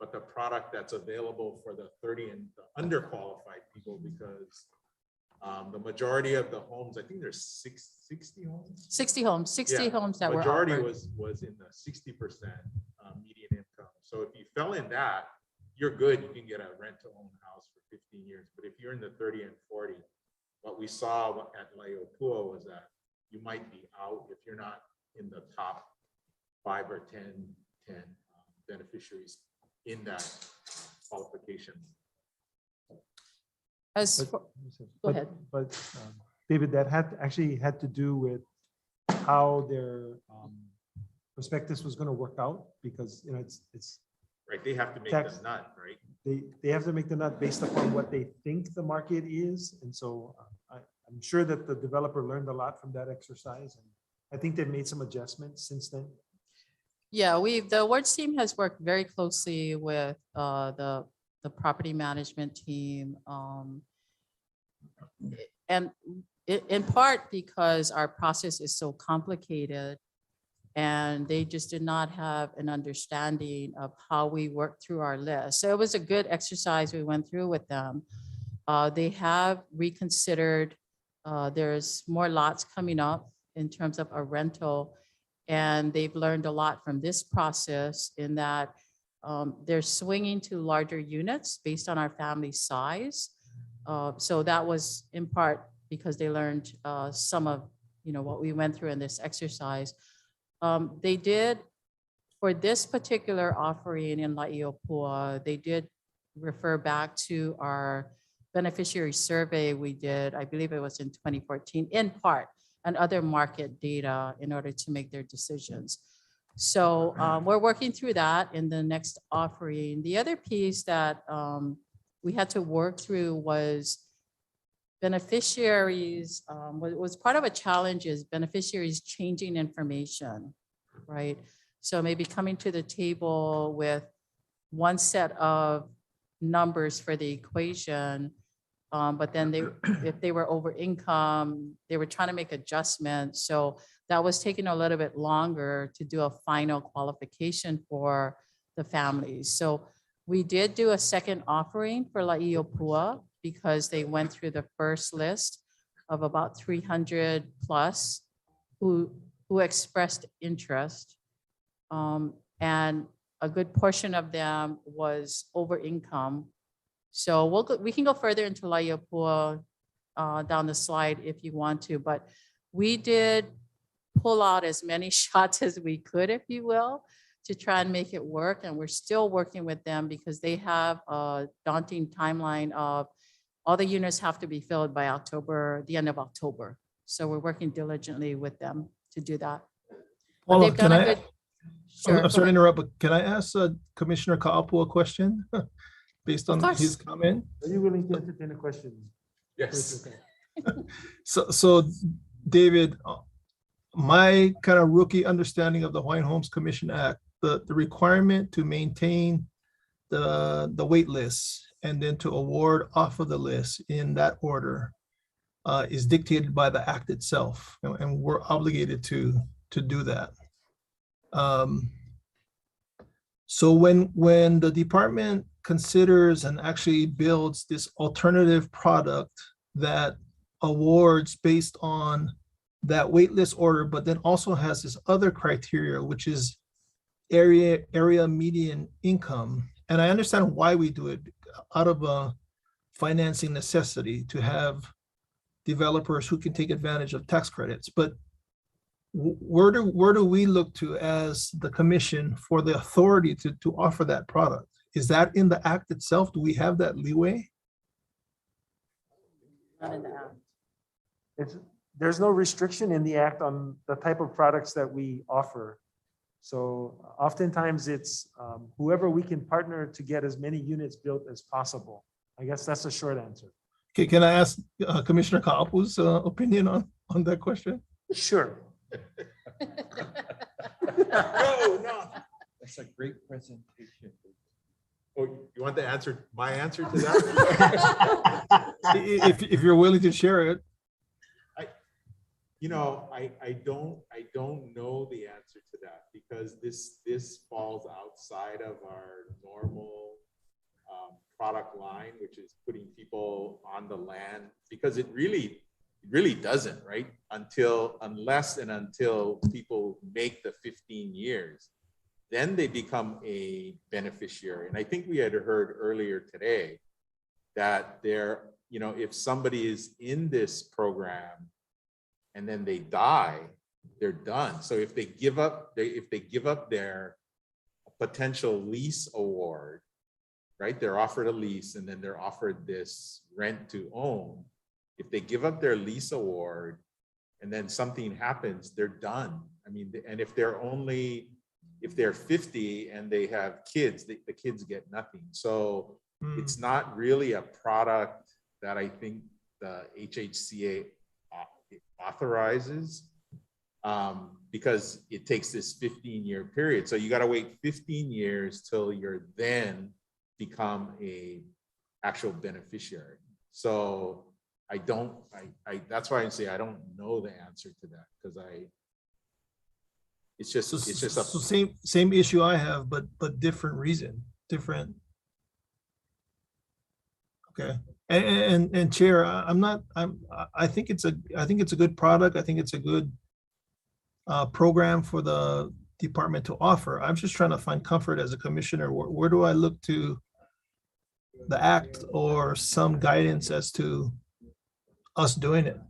but the product that's available for the 30 and the underqualified people, because the majority of the homes, I think there's 60 homes. 60 homes, 60 Yeah, homes that were majority offered. was in the 60% median income. So if you fell in that, you're good. You can get a rent to own house for 15 years. But if you're in the 30 and 40, what we saw at La'iopua was that you might be out if you're not in the top 5 or 10 beneficiaries in that qualification. As But- for- but- ahead. But, David, that actually had to do with how their prospectus was gonna work out, because, you know, it's, Right, they have to make Tax- the nut, right? they have to make the nut based upon what they think the market is. And so I'm sure that the developer learned a lot from that exercise. And I think they've made some adjustments since then. Yeah, the awards team has worked very closely with the property management team. And in part because our process is so complicated, and they just did not have an understanding of how we work through our list. So it was a good exercise we went through with them. They have reconsidered, there's more lots coming up in terms of a rental. And they've learned a lot from this process in that they're swinging to larger units based on our family size. So that was in part because they learned some of, what we went through in this exercise. They did, for this particular offering in La'iopua, they did refer back to our beneficiary survey we did, I believe it was in 2014, in part, and other market data in order to make their decisions. So we're working through that in the next offering. The other piece that we had to work through was beneficiaries, was part of a challenge is beneficiaries changing information, right? So maybe coming to the table with one set of numbers for the equation, but then if they were over income, they were trying to make adjustments. So that was taking a little bit longer to do a final qualification for the families. So we did do a second offering for La'iopua because they went through the first list of about 300 plus who expressed interest. And a good portion of them was over income. So we can go further into La'iopua down the slide if you want to, but we did pull out as many shots as we could, if you will, to try and make it work. And we're still working with them because they have a daunting timeline of all the units have to be filled by October, the end of October. So we're working diligently with them to do that. But Paula, they've done can a I, good. Sure, I'm sorry to interrupt, but can I ask Commissioner Ka'apua a question based on his comment? Are you willing to entertain a question? Yes. So David, my kind of rookie understanding of the Hawaiian Homes Commission Act, the requirement to maintain the wait lists and then to award off of the list in that order is dictated by the act itself, and we're obligated to do that. So when the department considers and actually builds this alternative product that awards based on that waitlist order, but then also has this other criteria, which is area median income. And I understand why we do it out of a financing necessity to have developers who can take advantage of tax credits. But where do we look to as the commission for the authority to offer that product? Is that in the act itself? Do we have that leeway? Not in the act. There's no restriction in the act on the type of products that we offer. So oftentimes it's whoever we can partner to get as many units built as possible. I guess that's a short answer. Okay, can I ask Commissioner Ka'apu's opinion on that question? Sure. No. That's a great presentation. Oh, you want the answer, my answer to that? If you're willing to share it. I don't know the answer to that because this falls outside of our normal product line, which is putting people on the land, because it really doesn't, right? Unless people make the 15 years, then they become a beneficiary. And I think we had heard earlier today that if somebody is in this program and then they die, they're done. So if they give up their potential lease award, right? They're offered a lease and then they're offered this rent to own. If they give up their lease award and then something happens, they're done. I mean, and if they're 50 and they have kids, the kids get nothing. So it's not really a product that I think the HHCA authorizes, because it takes this 15-year period. So you got to wait 15 years till you're then become a actual beneficiary. So that's why I say I don't know the answer to that, because it's just So same issue I have, but different reason, different. Okay, and Chair, I think it's a good product. I think it's a good program for the department to offer. I'm just trying to find comfort as a commissioner. Where do I look to the act or some guidance as to us doing it?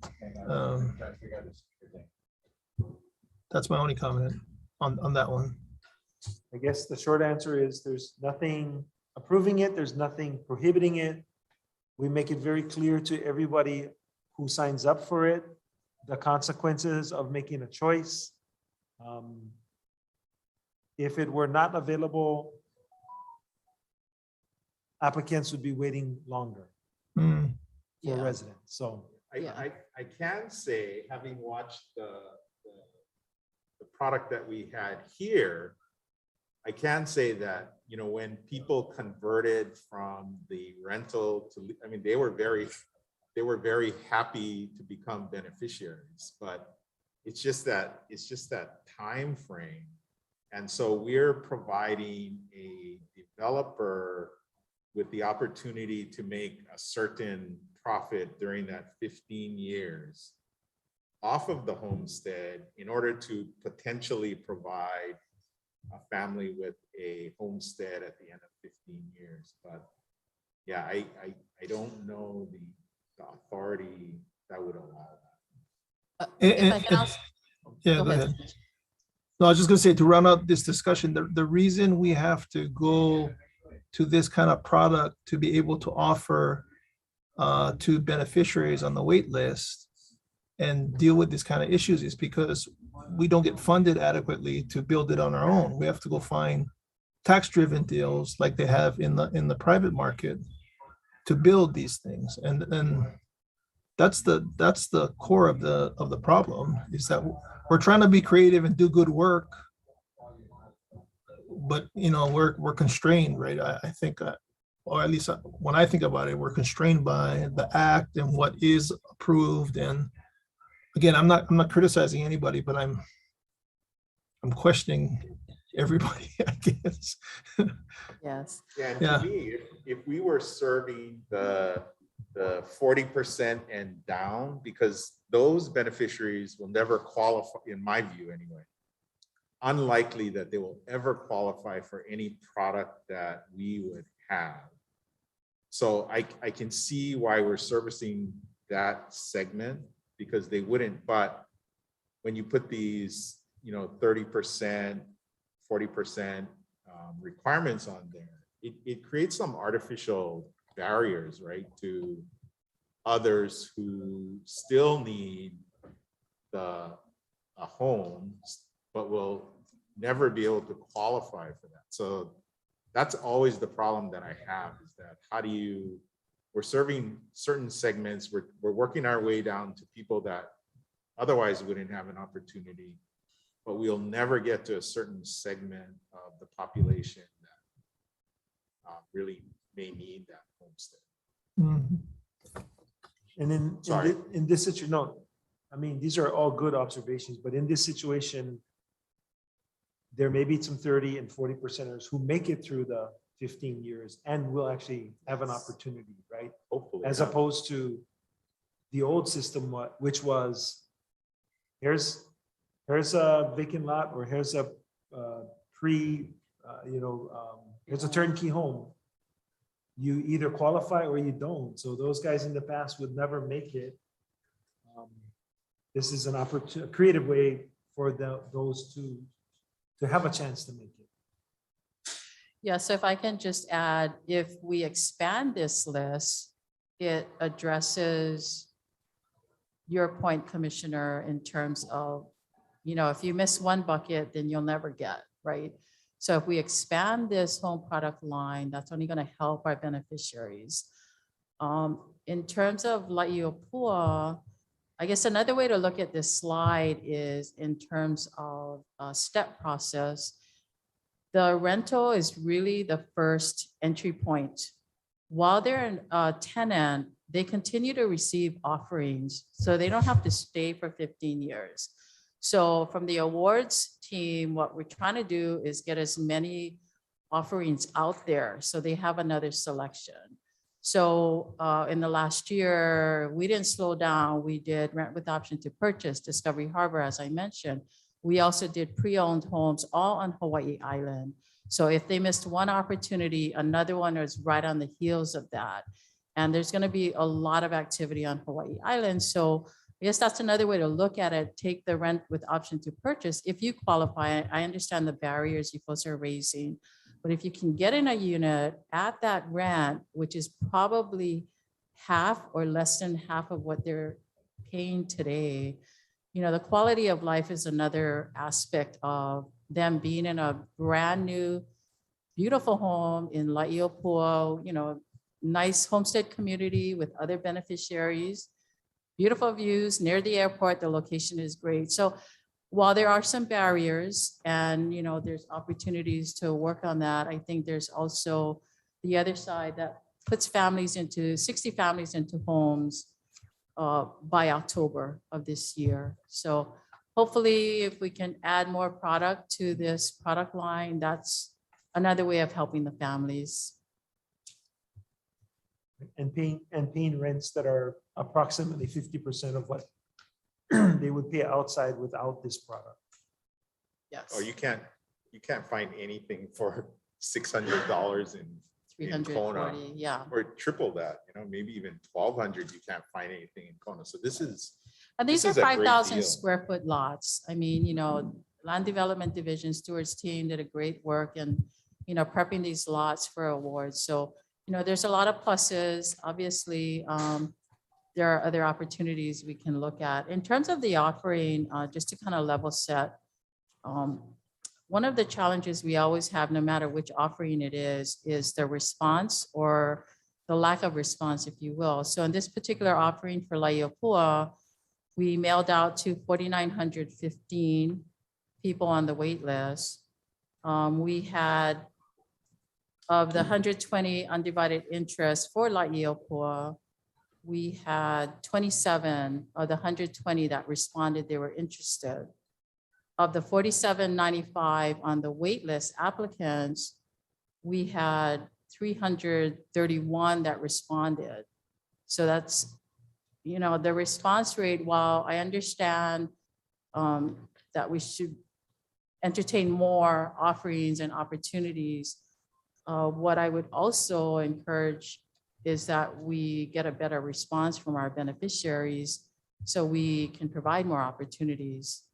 That's my only comment on that one. I guess the short answer is there's nothing approving it. There's nothing prohibiting it. We make it very clear to everybody who signs up for it, the consequences of making a choice. If it were not available, applicants would be waiting longer for residents. So I can say, having watched the product that we had here, I can say that, when people converted from the rental to, they were very happy to become beneficiaries, but it's just that time frame. And so we're providing a developer with the opportunity to make a certain profit during that 15 years off of the homestead in order to potentially provide a family with a homestead at the end of 15 years. But yeah, I don't know the authority that would allow that. If I can also. Yeah, go ahead. No, I was just gonna say, to round out this discussion, the reason we have to go to this kind of product to be able to offer to beneficiaries on the wait list and deal with this kind of issues is because we don't get funded adequately to build it on our own. We have to go find tax-driven deals like they have in the private market to build these things. And that's the core of the problem, is that we're trying to be creative and do good work, but we're constrained, right? I think, or at least when I think about it, we're constrained by the act and what is approved. And again, I'm not criticizing anybody, but I'm questioning everybody, I guess. Yes. Yeah, and to me, if we were serving the 40% and down, because those beneficiaries will never qualify, in my view anyway, unlikely that they will ever qualify for any product that we would have. So I can see why we're servicing that segment, because they wouldn't. But when you put these 30%, 40% requirements on there, it creates some artificial barriers, right, to others who still need a home, but will never be able to qualify for that. So that's always the problem that I have, is that we're serving certain segments, we're working our way down to people that otherwise wouldn't have an opportunity, but we'll never get to a certain segment of the population that really may need that homestead. And in this situation, no, I mean, these are all good observations, but in this situation, there may be some 30 and 40 percenters who make it through the 15 years and will actually have an opportunity, right? Hopefully. As yeah. opposed to the old system, which was, here's a vacant lot, or here's a here's a turnkey home. You either qualify or you don't. So those guys in the past would never make it. This is an opportunity, a creative way for those to have a chance to make it. Yeah, so if I can just add, if we expand this list, it addresses your point, Commissioner, in terms of, if you miss one bucket, then you'll never get, right? So if we expand this home product line, that's only going to help our beneficiaries. In terms of La'iopua, I guess another way to look at this slide is in terms of a step process. The rental is really the first entry point. While they're a tenant, they continue to receive offerings, so they don't have to stay for 15 years. So from the awards team, what we're trying to do is get as many offerings out there so they have another selection. So in the last year, we didn't slow down. We did rent with option to purchase, Discovery Harbor, as I mentioned. We also did pre-owned homes all on Hawaii Island. So if they missed one opportunity, another one is right on the heels of that. And there's going to be a lot of activity on Hawaii Island. So I guess that's another way to look at it. Take the rent with option to purchase. If you qualify, I understand the barriers you folks are raising, but if you can get in a unit at that rent, which is probably half or less than half of what they're paying today, the quality of life is another aspect of them being in a brand new, beautiful home in La'iopua, nice homestead community with other beneficiaries, beautiful views near the airport. The location is great. So while there are some barriers and, there's opportunities to work on that, I think there's also the other side that puts 60 families into homes by October of this year. So hopefully if we can add more product to this product line, that's another way of helping the families. And paying rents that are approximately 50% of what they would pay outside without this product. Yes. Oh, you can't find anything for $600 in Kona, yeah, or triple that. Maybe even 1,200. You can't find anything in Kona. So this is. And these are a great 5,000 deal. square foot lots. I mean, Land Development Division, Stewart's team did a great work in, prepping these lots for awards. So, there's a lot of pluses. Obviously, there are other opportunities we can look at. In terms of the offering, just to kind of level set, one of the challenges we always have, no matter which offering it is the response or the lack of response, if you will. So in this particular offering for La'iopua, we mailed out to 4,915 people on the wait list. We had, of the 120 undivided interest for La'iopua, we had 27 of the 120 that responded they were interested. Of the 4795 on the wait list applicants, we had 331 that responded. So that's, the response rate, while I understand that we should entertain more offerings and opportunities, what I would also encourage is that we get a better response from our beneficiaries so we can provide more opportunities.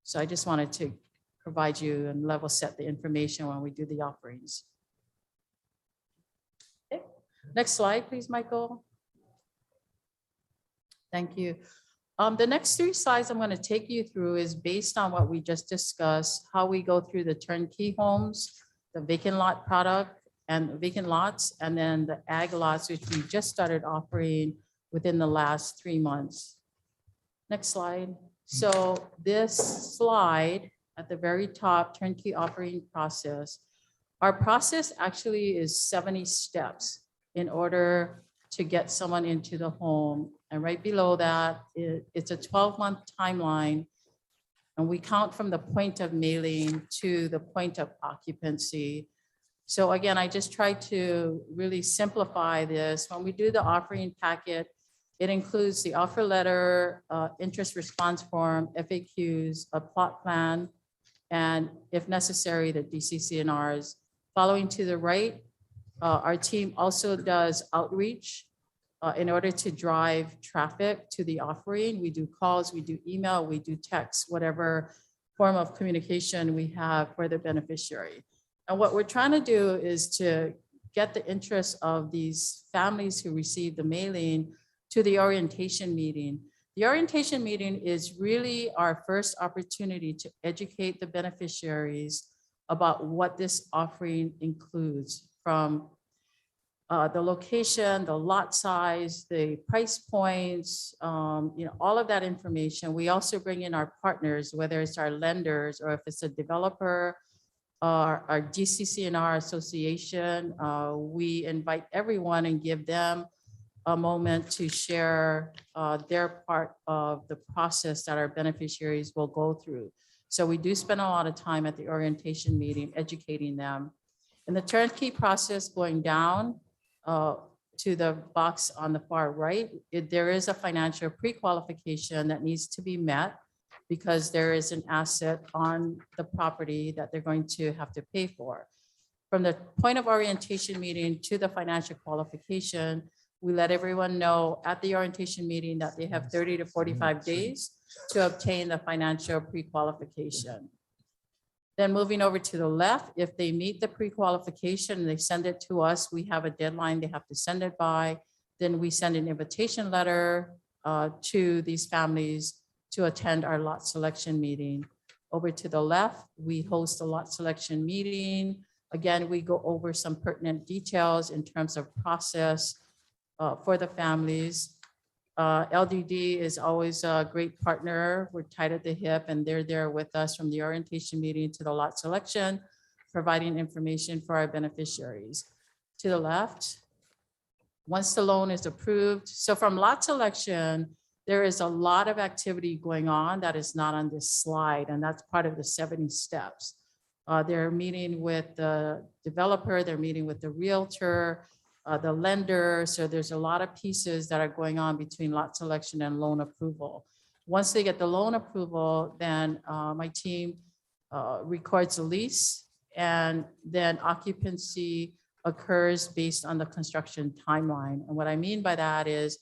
So I just wanted to provide you and level set the information when we do the offerings. Okay. Next slide, please, Michael. Thank you. The next 3 slides I'm going to take you through is based on what we just discussed, how we go through the turnkey homes, the vacant lot product and vacant lots, and then the ag lots, which we just started offering within the last 3 months. Next slide. So this slide at the very top, turnkey offering process. Our process actually is 70 steps in order to get someone into the home. And right below that, it's a 12-month timeline. And we count from the point of mailing to the point of occupancy. So again, I just try to really simplify this. When we do the offering packet, it includes the offer letter, interest response form, FAQs, a plot plan, and if necessary, the DCCNRs. Following to the right, our team also does outreach in order to drive traffic to the offering. We do calls, we do email, we do text, whatever form of communication we have for the beneficiary. And what we're trying to do is to get the interest of these families who receive the mailing to the orientation meeting. The orientation meeting is really our first opportunity to educate the beneficiaries about what this offering includes, from the location, the lot size, the price points, all of that information. We also bring in our partners, whether it's our lenders or if it's a developer, our DCCNR association. We invite everyone and give them a moment to share their part of the process that our beneficiaries will go through. So we do spend a lot of time at the orientation meeting educating them. In the turnkey process going down to the box on the far right, there is a financial pre-qualification that needs to be met because there is an asset on the property that they're going to have to pay for. From the point of orientation meeting to the financial qualification, we let everyone know at the orientation meeting that they have 30 to 45 days to obtain the financial pre-qualification. Then moving over to the left, if they meet the pre-qualification and they send it to us, we have a deadline they have to send it by. Then we send an invitation letter to these families to attend our lot selection meeting. Over to the left, we host a lot selection meeting. Again, we go over some pertinent details in terms of process for the families. LDD is always a great partner. We're tied at the hip and they're there with us from the orientation meeting to the lot selection, providing information for our beneficiaries. To the left, once the loan is approved. So from lot selection, there is a lot of activity going on that is not on this slide, and that's part of the 70 steps. They're meeting with the developer, they're meeting with the realtor, the lender. So there's a lot of pieces that are going on between lot selection and loan approval. Once they get the loan approval, then my team records the lease, and then occupancy occurs based on the construction timeline. And what I mean by that is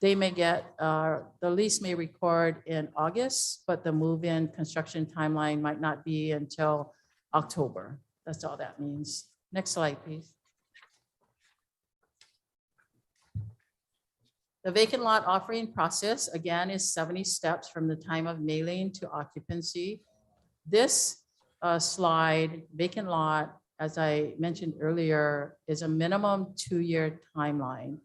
they may get, the lease may record in August, but the move-in construction timeline might not be until October. That's all that means. Next slide, please. The vacant lot offering process, again, is 70 steps from the time of mailing to occupancy. This slide, vacant lot, as I mentioned earlier, is a minimum 2-year timeline.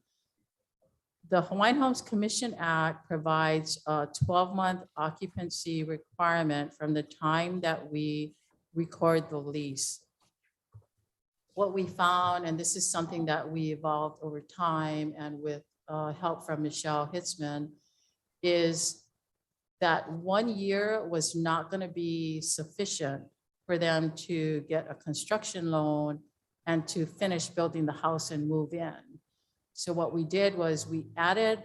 The Hawaiian Homes Commission Act provides a 12-month occupancy requirement from the time that we record the lease. What we found, and this is something that we evolved over time and with help from Michelle Hitzman, is that 1 year was not going to be sufficient for them to get a construction loan and to finish building the house and move in. So what we did was we added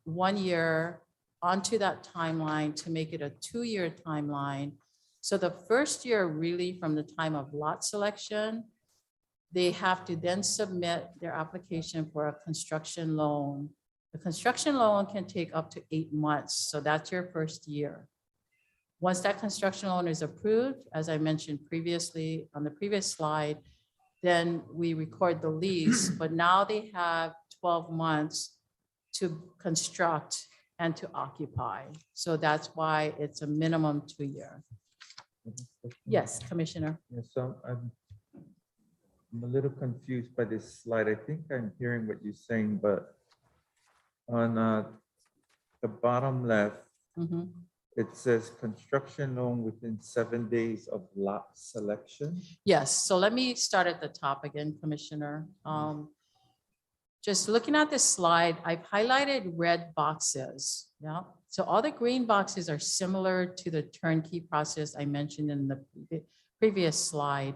1 year onto that timeline to make it a 2-year timeline. So the first year, really from the time of lot selection, they have to then submit their application for a construction loan. The construction loan can take up to 8 months. So that's your first year. Once that construction loan is approved, as I mentioned previously on the previous slide, then we record the lease, but now they have 12 months to construct and to occupy. So that's why it's a minimum 2-year. Yes, Commissioner. Yes, so I'm a little confused by this slide. I think I'm hearing what you're saying, but on the bottom left, it says construction loan within 7 days of lot selection. Yes, so let me start at the top again, Commissioner. just looking at this slide, I've highlighted red boxes. Yeah. So all the green boxes are similar to the turnkey process I mentioned in the previous slide.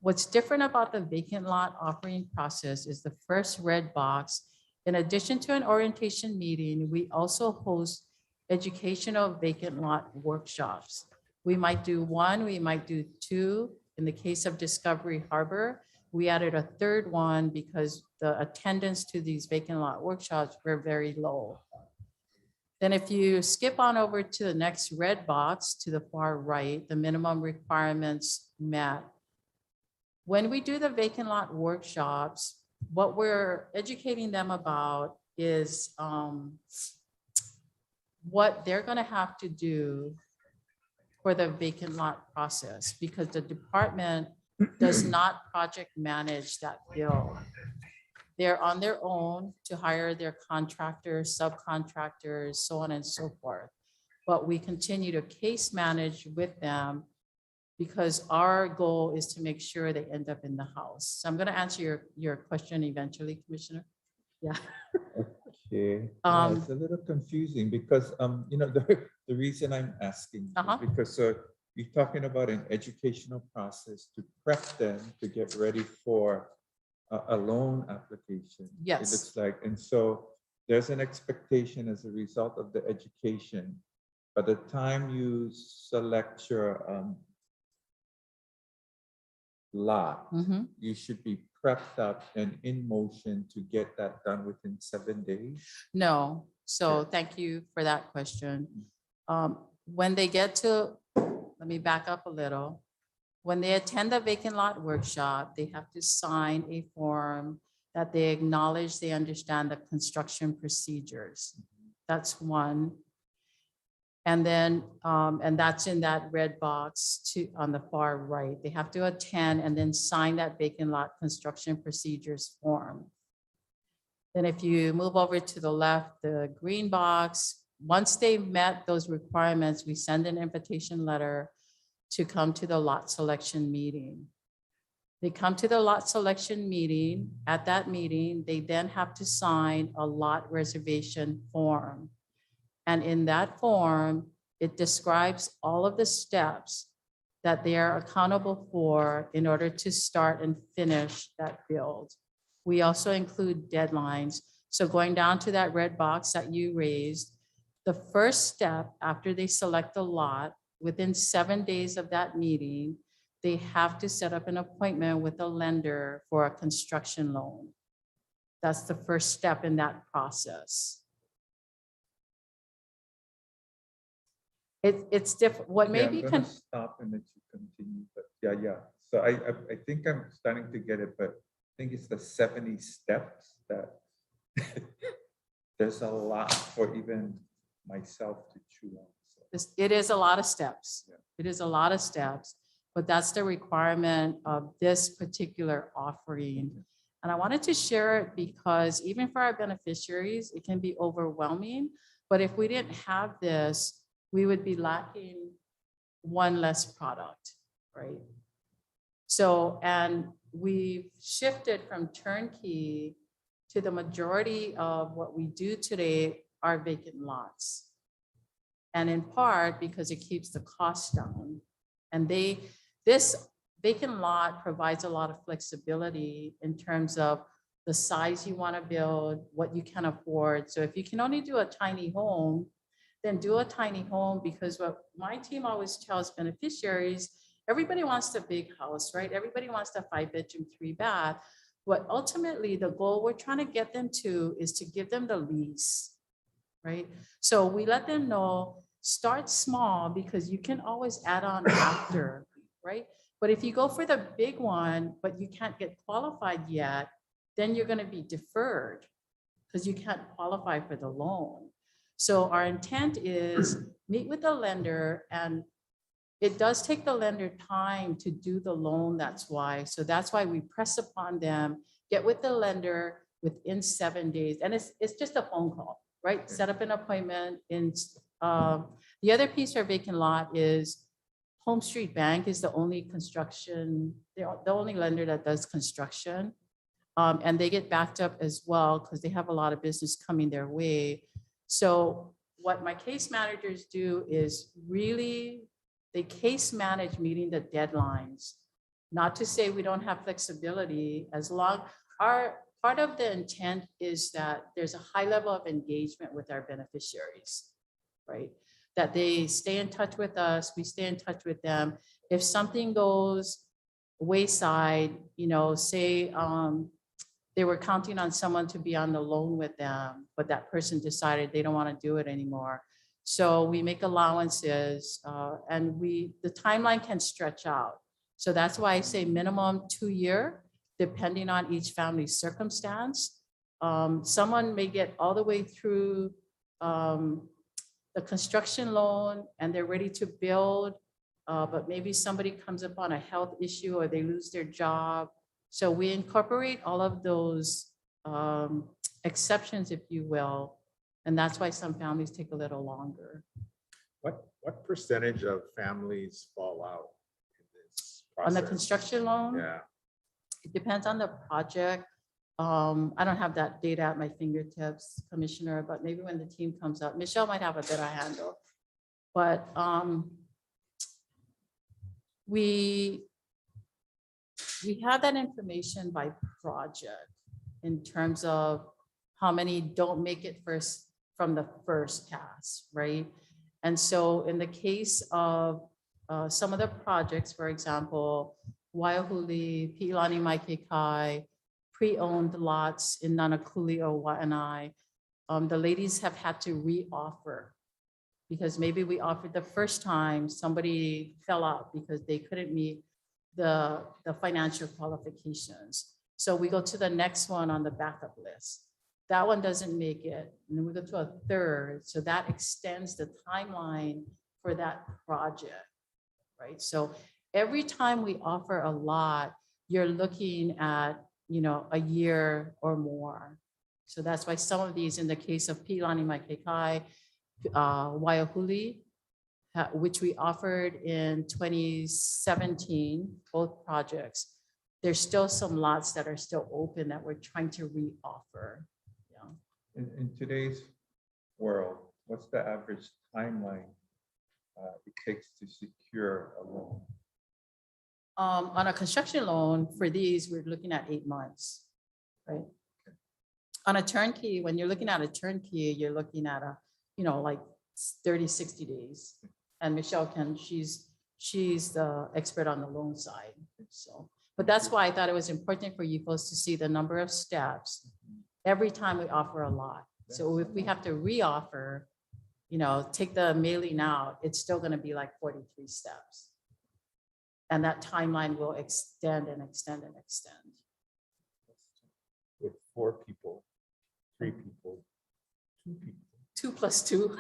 What's different about the vacant lot offering process is the first red box. In addition to an orientation meeting, we also host educational vacant lot workshops. We might do one, we might do two. In the case of Discovery Harbor, we added a third one because the attendance to these vacant lot workshops were very low. Then if you skip on over to the next red box to the far right, the minimum requirements met. When we do the vacant lot workshops, what we're educating them about is what they're going to have to do for the vacant lot process, because the department does not project manage that bill. They're on their own to hire their contractors, subcontractors, so on and so forth. But we continue to case manage with them because our goal is to make sure they end up in the house. So I'm going to answer your question eventually, Commissioner. Yeah. Okay, it's a little confusing because, you know, the reason I'm asking is because you're talking about an educational process to prep them to get ready for a loan application. Yes. It looks like, and so there's an expectation as a result of the education. By the time you select your lot, you should be prepped up and in motion to get that done within 7 days? No. So thank you for that question. When they get to, let me back up a little. When they attend the vacant lot workshop, they have to sign a form that they acknowledge they understand the construction procedures. That's one. And then, and that's in that red box on the far right. They have to attend and then sign that vacant lot construction procedures form. Then if you move over to the left, the green box, once they've met those requirements, we send an invitation letter to come to the lot selection meeting. They come to the lot selection meeting. At that meeting, they then have to sign a lot reservation form. And in that form, it describes all of the steps that they are accountable for in order to start and finish that build. We also include deadlines. So going down to that red box that you raised, the first step after they select a lot, within 7 days of that meeting, they have to set up an appointment with a lender for a construction loan. That's the first step in that process. It's different. What Okay, maybe I'm gonna stop and let you continue, but yeah. So I think I'm starting to get it, but I think it's the 70 steps that there's a lot for even myself to chew on. It is a lot of steps. It is a lot of steps, but that's the requirement of this particular offering. And I wanted to share it because even for our beneficiaries, it can be overwhelming. But if we didn't have this, we would be lacking one less product, right? So, and we've shifted from turnkey to the majority of what we do today are vacant lots. And in part because it keeps the cost down. And this vacant lot provides a lot of flexibility in terms of the size you want to build, what you can afford. So if you can only do a tiny home, then do a tiny home, because what my team always tells beneficiaries, everybody wants the big house, right? Everybody wants the 5-bedroom, 3-bath. But ultimately the goal we're trying to get them to is to give them the lease, right? So we let them know, start small because you can always add on after, right? But if you go for the big one, but you can't get qualified yet, then you're going to be deferred because you can't qualify for the loan. So our intent is meet with the lender, and it does take the lender time to do the loan. That's why. So that's why we press upon them, get with the lender within 7 days. And it's just a phone call, right? Set up an appointment. In the other piece for vacant lot is Home Street Bank is the only construction, the only lender that does construction. And they get backed up as well because they have a lot of business coming their way. So what my case managers do is really, they case manage meeting the deadlines. Not to say we don't have flexibility, as long, part of the intent is that there's a high level of engagement with our beneficiaries, right? That they stay in touch with us, we stay in touch with them. If something goes wayside, you know, say they were counting on someone to be on the loan with them, but that person decided they don't want to do it anymore. So we make allowances and the timeline can stretch out. So that's why I say minimum 2 year, depending on each family's circumstance. Someone may get all the way through the construction loan and they're ready to build, but maybe somebody comes upon a health issue or they lose their job. So we incorporate all of those exceptions, if you will, and that's why some families take a little longer. What percentage of families fall out in this process? On the construction loan? Yeah. It depends on the project. I don't have that data at my fingertips, Commissioner, but maybe when the team comes up, Michelle might have a better handle. But we have that information by project in terms of how many don't make it first from the first pass, right? And so in the case of some of the projects, for example, Waiahuli, Pi'ilani Maikekai, pre-owned lots in Nanakuli or Waianae, the ladies have had to re-offer because maybe we offered the first time, somebody fell out because they couldn't meet the financial qualifications. So we go to the next one on the backup list. That one doesn't make it. And then we go to a third. So that extends the timeline for that project, right? So every time we offer a lot, you're looking at, you know, a year or more. So that's why some of these, in the case of Pi'ilani Maikekai, Waiahuli, which we offered in 2017, both projects, there's still some lots that are still open that we're trying to re-offer. Yeah. In today's world, what's the average timeline it takes to secure a loan? On a construction loan for these, we're looking at 8 months, right? On a turnkey, when you're looking at a turnkey, you're looking at a, you know, like 30, 60 days. And Michelle she's the expert on the loan side. So, but that's why I thought it was important for you folks to see the number of steps every time we offer a lot. So if we have to re-offer, you know, take the mailing out, it's still going to be like 43 steps. And that timeline will extend and extend and extend. With 4 people, 3 people, 2 people. 2 plus 2.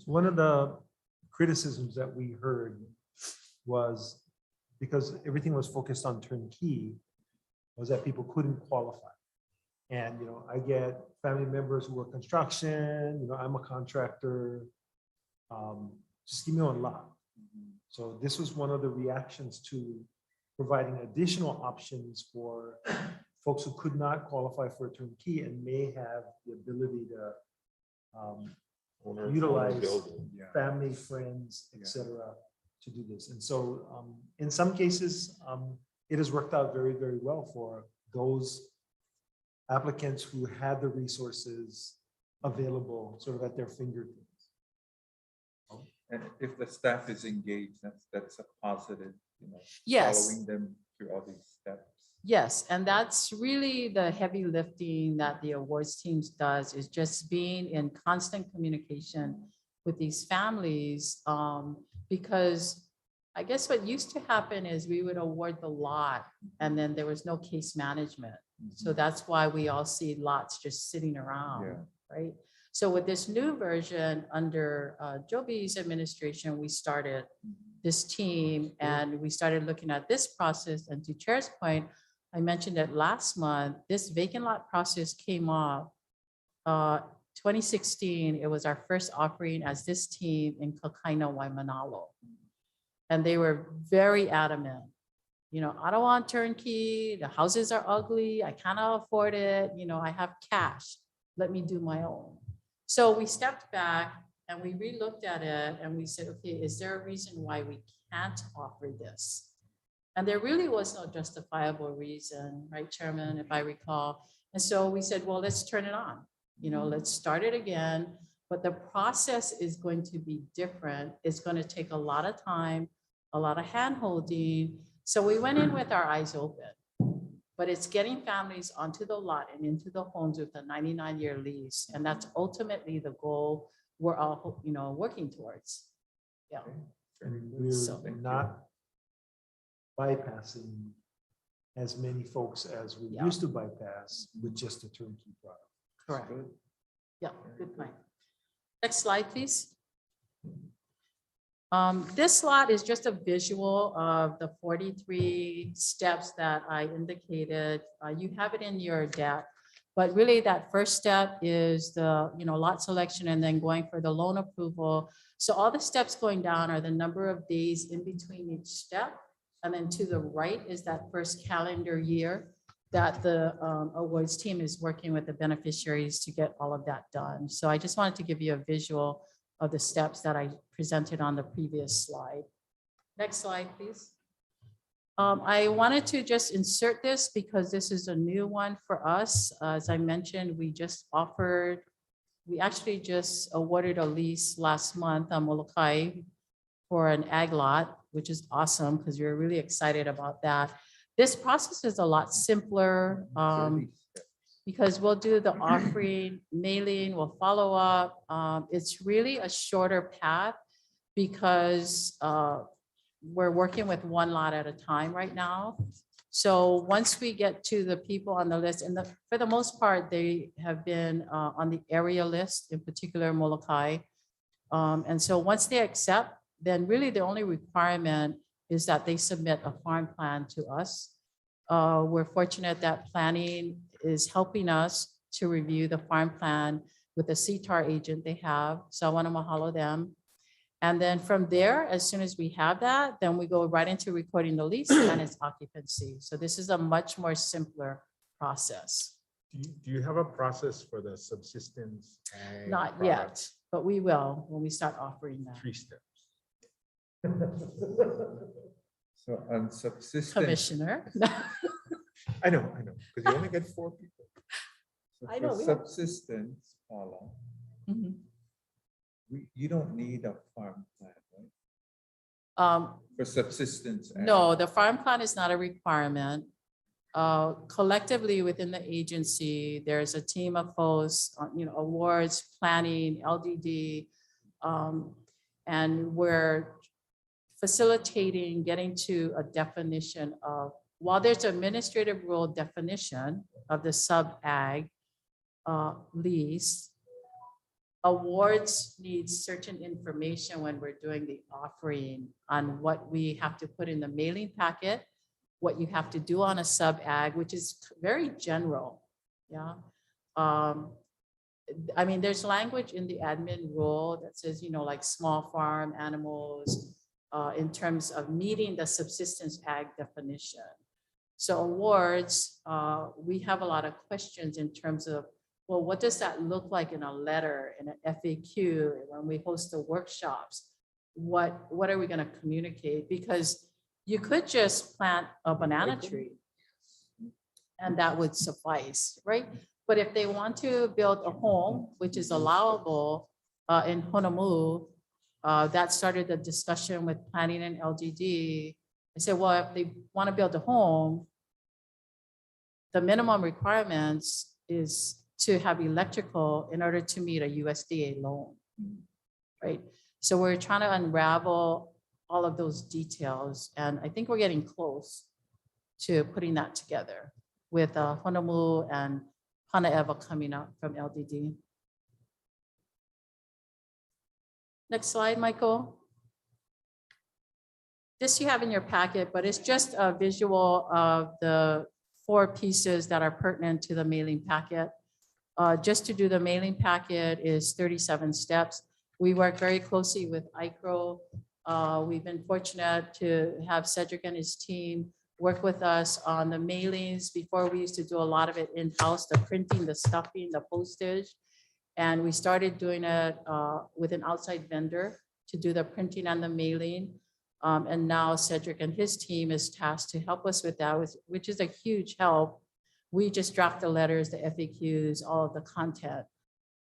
One of the criticisms that we heard was because everything was focused on turnkey, was that people couldn't qualify. And, you know, I get family members who work construction, you know, I'm a contractor, just give me one lot. So this was one of the reactions to providing additional options for folks who could not qualify for a turnkey and may have the ability to utilize family, friends, etc., to do this. And so in some cases, it has worked out very, very well for those applicants who had the resources available sort of at their fingertips. And if the staff is engaged, that's a positive, you know, Yes. following them through all these steps. Yes, and that's really the heavy lifting that the awards teams does, is just being in constant communication with these families. Because I guess what used to happen is we would award the lot and then there was no case management. So that's why we all see lots just sitting around, right? So with this new version under Joby's administration, we started this team and we started looking at this process. And to Chair's point, I mentioned that last month, this vacant lot process came off 2016. It was our first offering as this team in Kakaina, Waimanalo. And they were very adamant I don't want turnkey, the houses are ugly, I cannot afford it, I have cash, let me do my own. So we stepped back and we relooked at it and we said, okay, is there a reason why we can't offer this? And there really was no justifiable reason, right, Chairman, if I recall. And so we said, well, let's turn it on, let's start it again. But the process is going to be different. It's going to take a lot of time, a lot of hand-holding. So we went in with our eyes open, but it's getting families onto the lot and into the homes with a 99-year lease. And that's ultimately the goal we're all, working towards. Yeah. And we're not bypassing as many folks as we used to bypass with just a turnkey product. Correct. Yeah, good point. Next slide, please. This lot is just a visual of the 43 steps that I indicated. You have it in your deck, but really that first step is the lot selection and then going for the loan approval. So all the steps going down are the number of days in between each step. And then to the right is that first calendar year that the awards team is working with the beneficiaries to get all of that done. So I just wanted to give you a visual of the steps that I presented on the previous slide. Next slide, please. I wanted to just insert this because this is a new one for us. As I mentioned, we actually just awarded a lease last month on Molokai for an ag lot, which is awesome because we're really excited about that. This process is a lot simpler because we'll do the offering, mailing, we'll follow up. It's really a shorter path because we're working with one lot at a time right now. So once we get to the people on the list, and for the most part, they have been on the area list, in particular Molokai. And so once they accept, then really the only requirement is that they submit a farm plan to us. We're fortunate that planning is helping us to review the farm plan with the CTAR agent they have. So I want to mahalo them. And then from there, as soon as we have that, then we go right into recording the lease and its occupancy. So this is a much more simpler process. Do you have a process for the subsistence? Not yet, but we will when we start offering that. 3 steps. So on subsistence. Commissioner. I know, because you only get 4 people. So I know, for we have- subsistence, Paula, Mhm. you don't need a farm plan, right? For subsistance. No, the farm plan is not a requirement. Collectively within the agency, there's a team of folks, awards, planning, LDD, and we're facilitating getting to a definition of, while there's an administrative rule definition of the sub-ag lease, awards need certain information when we're doing the offering on what we have to put in the mailing packet, what you have to do on a sub-ag, which is very general, yeah. I mean, there's language in the admin rule that says, like small farm animals, in terms of meeting the subsistence ag definition. So awards, we have a lot of questions in terms of, well, what does that look like in a letter, in an FAQ, when we host the workshops? What are we going to communicate? Because you could just plant a banana tree and that would suffice, right? But if they want to build a home, which is allowable in Honolulu, that started the discussion with planning and LGD. I said, well, if they want to build a home, the minimum requirements is to have electrical in order to meet a USDA loan, right? So we're trying to unravel all of those details. And I think we're getting close to putting that together with Honolulu and Hanaeva coming up from LDD. Next slide, Michael. This you have in your packet, but it's just a visual of the 4 pieces that are pertinent to the mailing packet. Just to do the mailing packet is 37 steps. We work very closely with ICRO. We've been fortunate to have Cedric and his team work with us on the mailings. Before, we used to do a lot of it in-house, the printing, the stuffing, the postage. And we started doing it with an outside vendor to do the printing and the mailing. And now Cedric and his team is tasked to help us with that, which is a huge help. We just draft the letters, the FAQs, all of the content.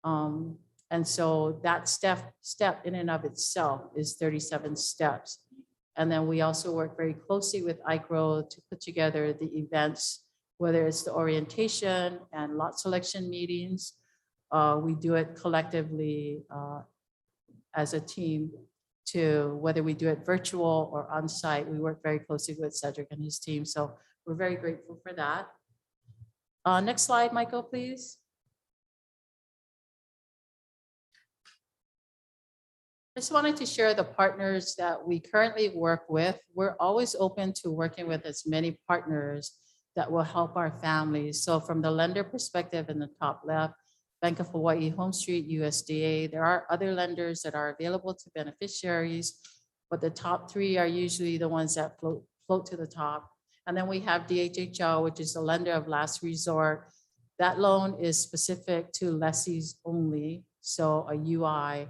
And so that step in and of itself is 37 steps. And then we also work very closely with iGrow to put together the events, whether it's the orientation and lot selection meetings. We do it collectively as a team to whether we do it virtual or on site. We work very closely with Cedric and his team. So we're very grateful for that. Next slide, Michael, please. I just wanted to share the partners that we currently work with. We're always open to working with as many partners that will help our families. So from the lender perspective in the top left, Bank of Hawaii, Home Street, USDA, there are other lenders that are available to beneficiaries, but the top three are usually the ones that float to the top. And then we have DHHL, which is the lender of last resort. That loan is specific to lessees only. So a UI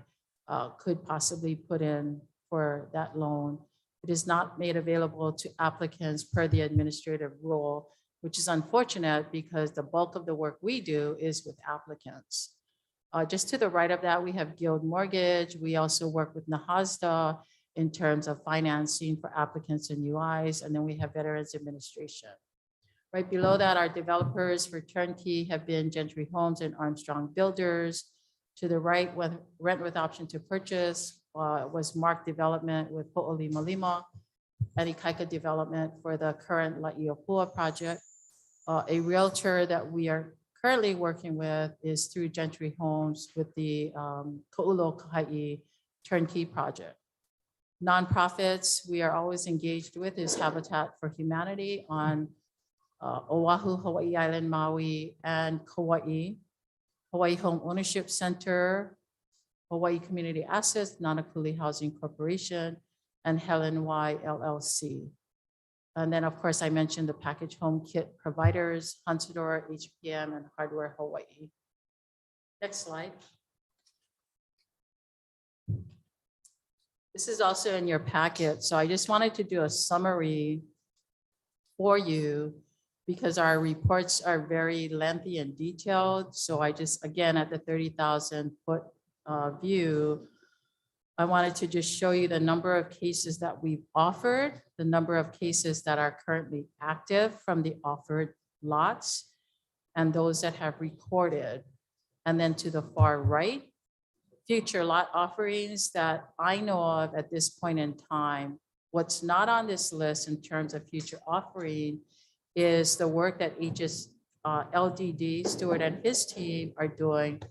could possibly put in for that loan. It is not made available to applicants per the administrative rule, which is unfortunate because the bulk of the work we do is with applicants. Just to the right of that, we have Guild Mortgage. We also work with Nahasda in terms of financing for applicants and UIs, and then we have Veterans Administration. Right below that, our developers for turnkey have been Gentry Homes and Armstrong Builders. To the right, with rent with option to purchase was Mark Development with Ho'oli Malima, and Ikaika Development for the current La'iopua project. A realtor that we are currently working with is through Gentry Homes with the Ko'ulo Kahai turnkey project. Nonprofits we are always engaged with is Habitat for Humanity on Oahu, Hawaii Island, Maui, and Kauai. Hawaii Home Ownership Center, Hawaii Community Assets, Nanakuli Housing Corporation, and Helen Y LLC. And then, of course, I mentioned the package home kit providers, Hunsador, HPM, and Hardware Hawaii. Next slide. This is also in your packet. So I just wanted to do a summary for you because our reports are very lengthy and detailed. So I just, again, at the 30,000 foot view, I wanted to just show you the number of cases that we've offered, the number of cases that are currently active from the offered lots, and those that have recorded. And then to the far right, future lot offerings that I know of at this point in time. What's not on this list in terms of future offering is the work that LDD, Stewart and his team are doing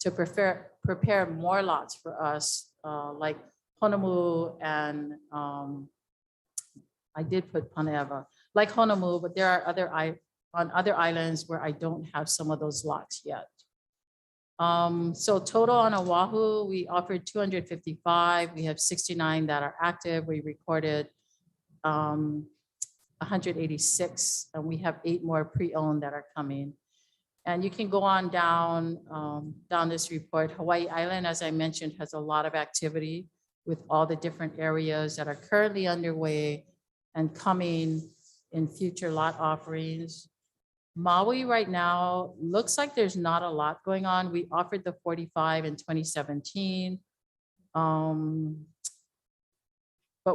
to prepare more lots for us, like Honolulu and I did put Paneava, like Honolulu, but there are on other islands where I don't have some of those lots yet. So total on Oahu, we offered 255. We have 69 that are active. We recorded 186, and we have 8 more pre-owned that are coming. And you can go on down this report. Hawaii Island, as I mentioned, has a lot of activity with all the different areas that are currently underway and coming in future lot offerings. Maui right now looks like there's not a lot going on. We offered the 45 in 2017. But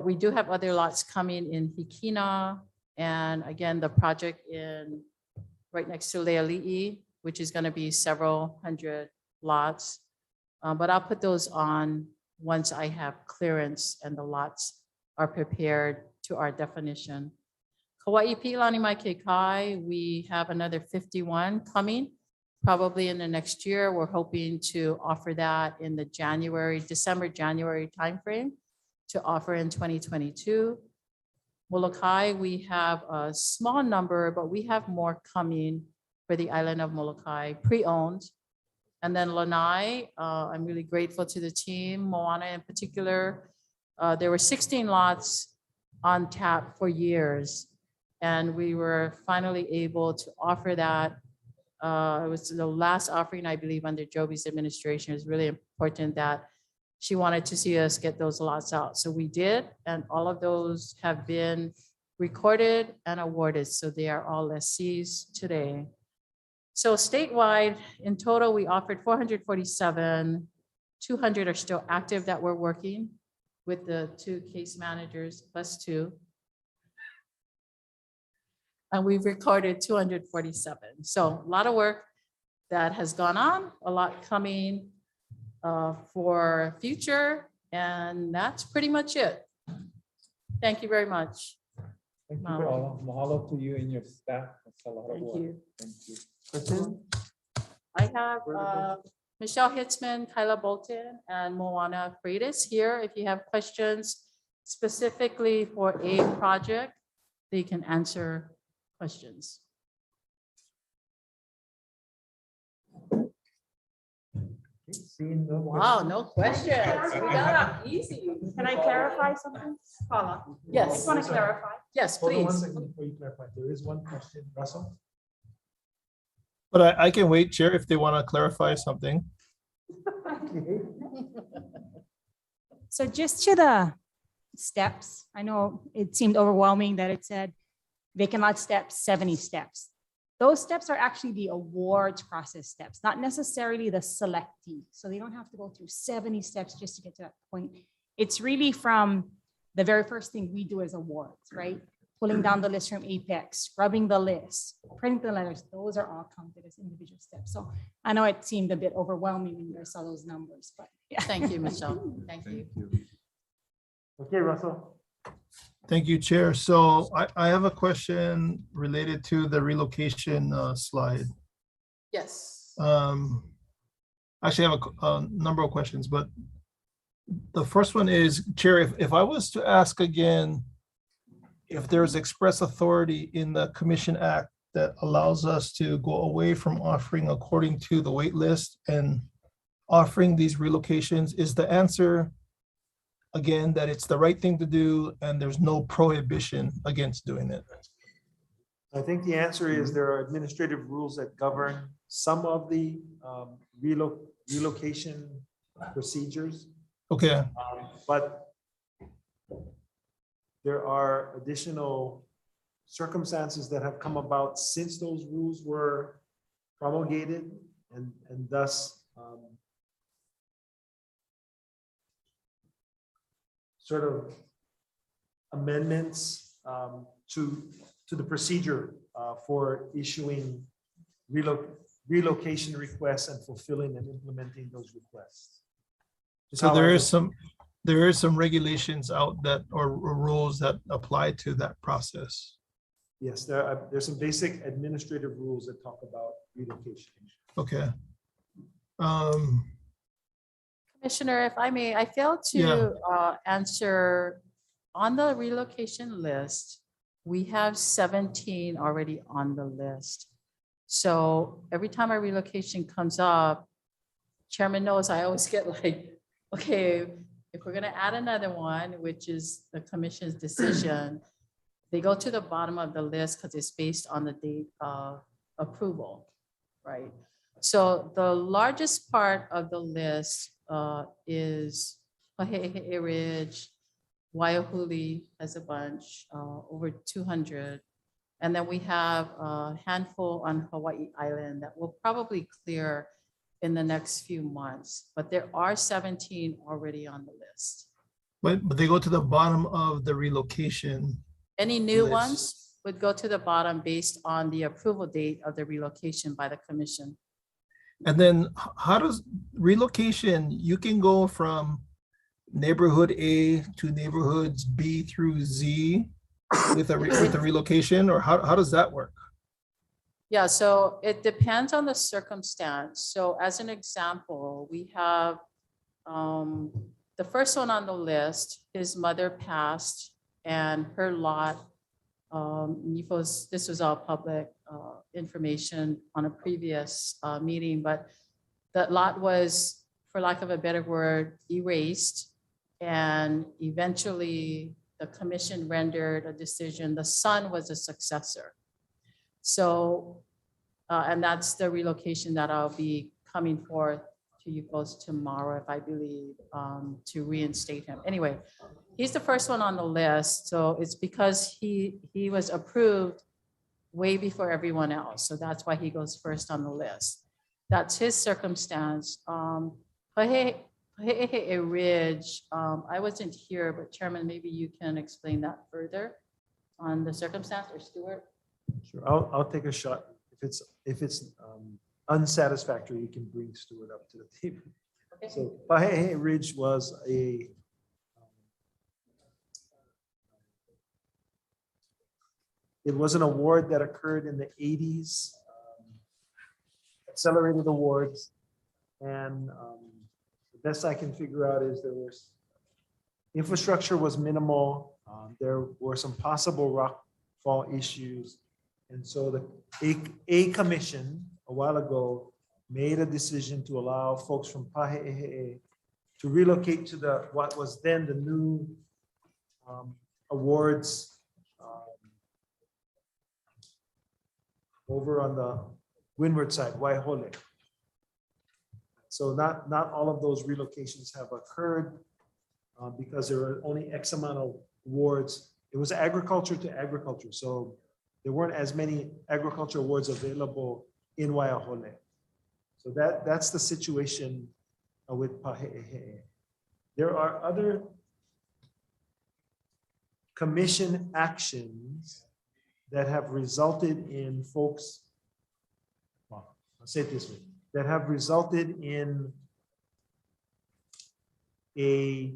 we do have other lots coming in Hikina. And again, the project right next to Leali'i, which is going to be several hundred lots. But I'll put those on once I have clearance and the lots are prepared to our definition. Kauai Pi'ilani Mai Kekai, we have another 51 coming, probably in the next year. We're hoping to offer that in the December, January timeframe to offer in 2022. Molokai, we have a small number, but we have more coming for the island of Molokai, pre-owned. And then Lanai, I'm really grateful to the team, Moana in particular. There were 16 lots on tap for years. And we were finally able to offer that. It was the last offering, I believe, under Joby's administration. It was really important that she wanted to see us get those lots out. So we did, and all of those have been recorded and awarded. So they are all lessees today. So statewide, in total, we offered 447. 200 are still active that we're working with the 2 case managers plus 2. And we've recorded 247. So a lot of work that has gone on, a lot coming for future, and that's pretty much it. Thank you very much. Thank you, Molly. Paula. Mahalo to you and your staff. That's a lot of Thank work. you. Thank you. I have Michelle Hitzman, Kyla Bolton, and Moana Freitas here. If you have questions specifically for a project, they can answer questions. Seeing no Wow, no questions. We got up easy. Can I clarify something, Paula? Yes. I just want to clarify. Yes, Hold on one please. second before you clarify. There is one question, Russell. But I can wait, Chair, if they want to clarify something. So just to the steps, I know it seemed overwhelming that it said vacant lot steps, 70 steps. Those steps are actually the awards process steps, not necessarily the selectee. So they don't have to go through 70 steps just to get to that point. It's really from the very first thing we do as awards, right? Pulling down the list from Apex, scrubbing the list, printing the letters, those are all counted as individual steps. So I know it seemed a bit overwhelming when you saw those numbers, but yeah. Thank you, Michelle. Thank you. Okay, Russell. Thank you, Chair. So I have a question related to the relocation slide. Yes. Actually, I have a number of questions, but the first one is, Chair, if I was to ask again, if there's express authority in the Commission Act that allows us to go away from offering according to the wait list and offering these relocations, is the answer again that it's the right thing to do and there's no prohibition against doing it? I think the answer is there are administrative rules that govern some of the relocation procedures. Okay. But there are additional circumstances that have come about since those rules were promulgated, and thus sort of amendments to the procedure for issuing relocation requests and fulfilling and implementing those requests. So there is some regulations out that, or rules that apply to that process. Yes, there's some basic administrative rules that talk about relocation. Okay. Commissioner, if I may, I failed to answer on the relocation list. We have 17 already on the list. So every time a relocation comes up, Chairman knows I always get like, okay, if we're gonna add another one, which is the commission's decision, they go to the bottom of the list because it's based on the date of approval, right? So the largest part of the list is Pahe'ehe Ridge, Waiahuli has a bunch, over 200. And then we have a handful on Hawaii Island that will probably clear in the next few months, but there are 17 already on the list. But they go to the bottom of the relocation. Any new list. ones would go to the bottom based on the approval date of the relocation by the commission. And then how does relocation, you can go from neighborhood A to neighborhoods B through Z with a relocation, or how does that work? Yeah, so it depends on the circumstance. So as an example, we have the first one on the list, his mother passed and her lot, this was all public information on a previous meeting, but that lot was, for lack of a better word, erased. And eventually the commission rendered a decision, the son was a successor. So, and that's the relocation that I'll be coming forth to you folks tomorrow, if I believe, to reinstate him. Anyway, he's the first one on the list. So it's because he was approved way before everyone else. So that's why he goes first on the list. That's his circumstance. Pahe'ehe'e Ridge, I wasn't here, but Chairman, maybe you can explain that further on the circumstance, or Stuart? Sure, I'll take a shot. If it's unsatisfactory, you can bring Stuart up to the table. Okay. So Pahe'ehe'e Ridge was it was an award that occurred in the 80s, accelerated awards. And the best I can figure out is there was, infrastructure was minimal. There were some possible rockfall issues. And so a commission a while ago made a decision to allow folks from Pahe'ehe'e to relocate to what was then the new awards over on the windward side, Waihole. So not all of those relocations have occurred because there were only X amount of awards. It was agriculture to agriculture. So there weren't as many agriculture awards available in Waihole. So that's the situation with Pahe'ehe'e. There are other commission actions that have resulted in folks, well, I'll say it this way, that have resulted in a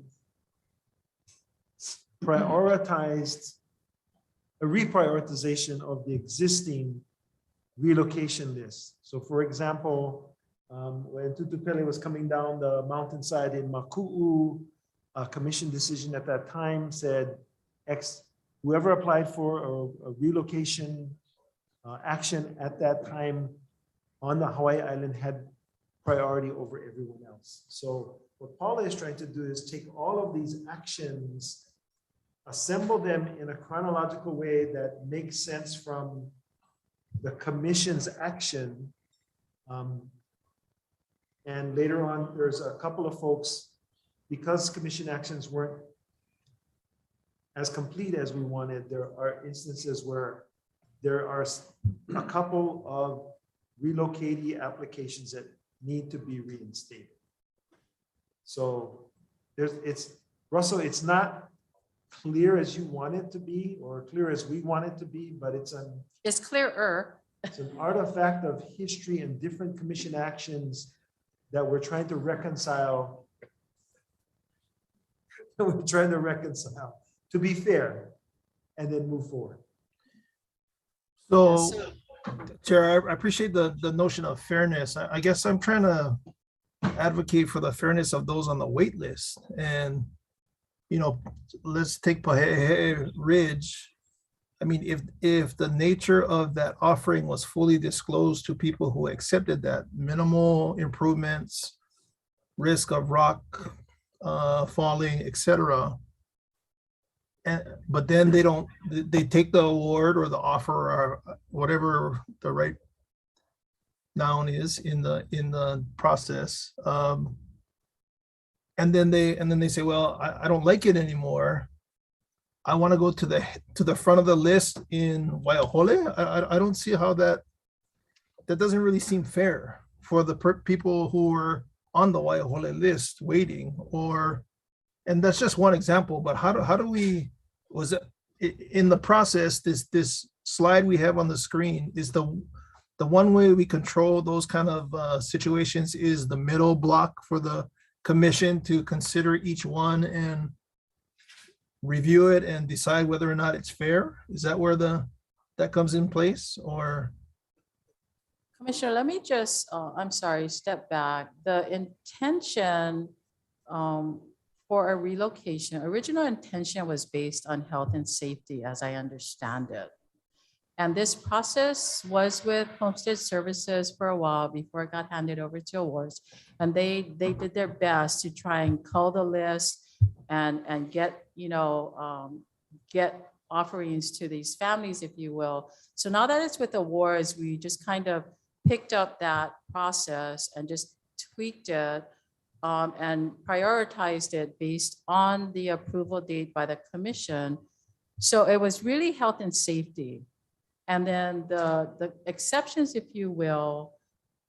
reprioritization of the existing relocation list. So for example, when Tutupele was coming down the mountainside in Maku'u, a commission decision at that time said, whoever applied for a relocation action at that time on the Hawaii Island had priority over everyone else. So what Paula is trying to do is take all of these actions, assemble them in a chronological way that makes sense from the commission's action. And later on, there's a couple of folks, because commission actions weren't as complete as we wanted, there are instances where there are a couple of relocatee applications that need to be reinstated. So Russell, it's not clear as you want it to be or clear as we want it to be, but it's clearer. It's an artifact of history and different commission actions that we're trying to reconcile. To be fair, and then move forward. So, Chair, I appreciate the notion of fairness. I guess I'm trying to advocate for the fairness of those on the wait list. And, you know, let's take Pahe'ehe'e Ridge. I mean, if the nature of that offering was fully disclosed to people who accepted that, minimal improvements, risk of rock falling, etc. But then they take the award or the offer or whatever the right noun is in the process. And then they say, well, I don't like it anymore. I want to go to the front of the list in Waihole. I don't see how that doesn't really seem fair for the people who are on the Waihole list waiting, and that's just one example, but how do we, was it in the process, this slide we have on the screen is the one way we control those kind of situations is the middle block for the commission to consider each one and review it and decide whether or not it's fair? Is that where that comes in place, or? Commissioner, let me just, I'm sorry, step back. The intention for a relocation, original intention was based on health and safety, as I understand it. And this process was with Homestead Services for a while before it got handed over to awards. And they did their best to try and cull the list and get, get offerings to these families, if you will. So now that it's with awards, we just kind of picked up that process and just tweaked it and prioritized it based on the approval date by the commission. So it was really health and safety. And then the exceptions, if you will,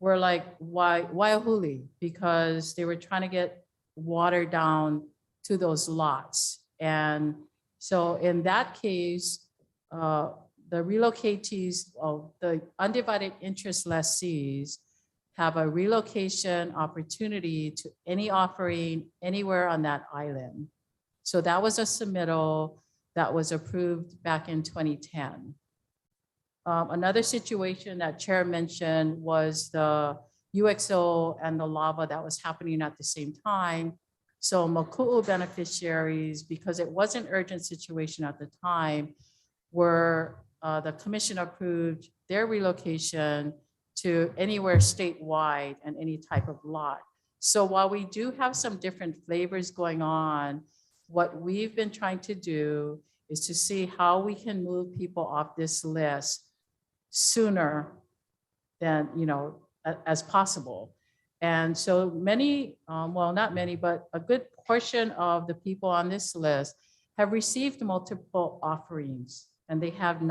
were like Waiahuli, because they were trying to get water down to those lots. And so in that case, the relocatees of the undivided interest lessees have a relocation opportunity to any offering anywhere on that island. So that was a submittal that was approved back in 2010. Another situation that Chair mentioned was the UXO and the lava that was happening at the same time. So Maku'u beneficiaries, because it was an urgent situation at the time, were the commission approved their relocation to anywhere statewide and any type of lot. So while we do have some different flavors going on, what we've been trying to do is to see how we can move people off this list sooner than, as possible. And so many, well, not many, but a good portion of the people on this list have received multiple offerings, and they have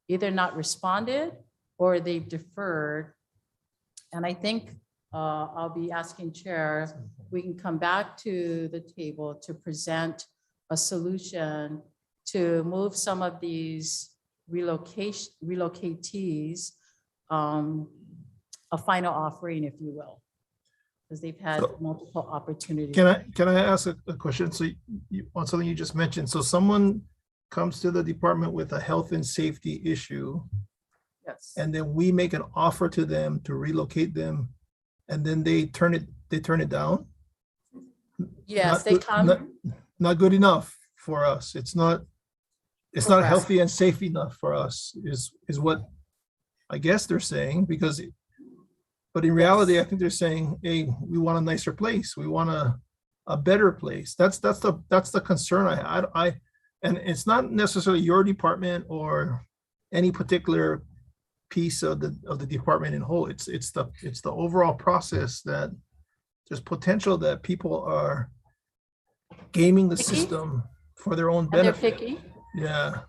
either not responded or they've deferred. And I think I'll be asking Chair, we can come back to the table to present a solution to move some of these relocatees a final offering, if you will, because they've had multiple opportunities. Can I ask a question? So on something you just mentioned, so someone comes to the department with a health and safety issue. Yes. And then we make an offer to them to relocate them, and then they turn it down? Yes, they come. Not good enough for us. It's not healthy and safe enough for us, is what I guess they're saying, but in reality, I think they're saying, hey, we want a nicer place. We want a better place. That's the concern I and it's not necessarily your department or any particular piece of the department in whole. It's the overall process that there's potential that people are gaming the system for their own benefit. They're picky. Yeah.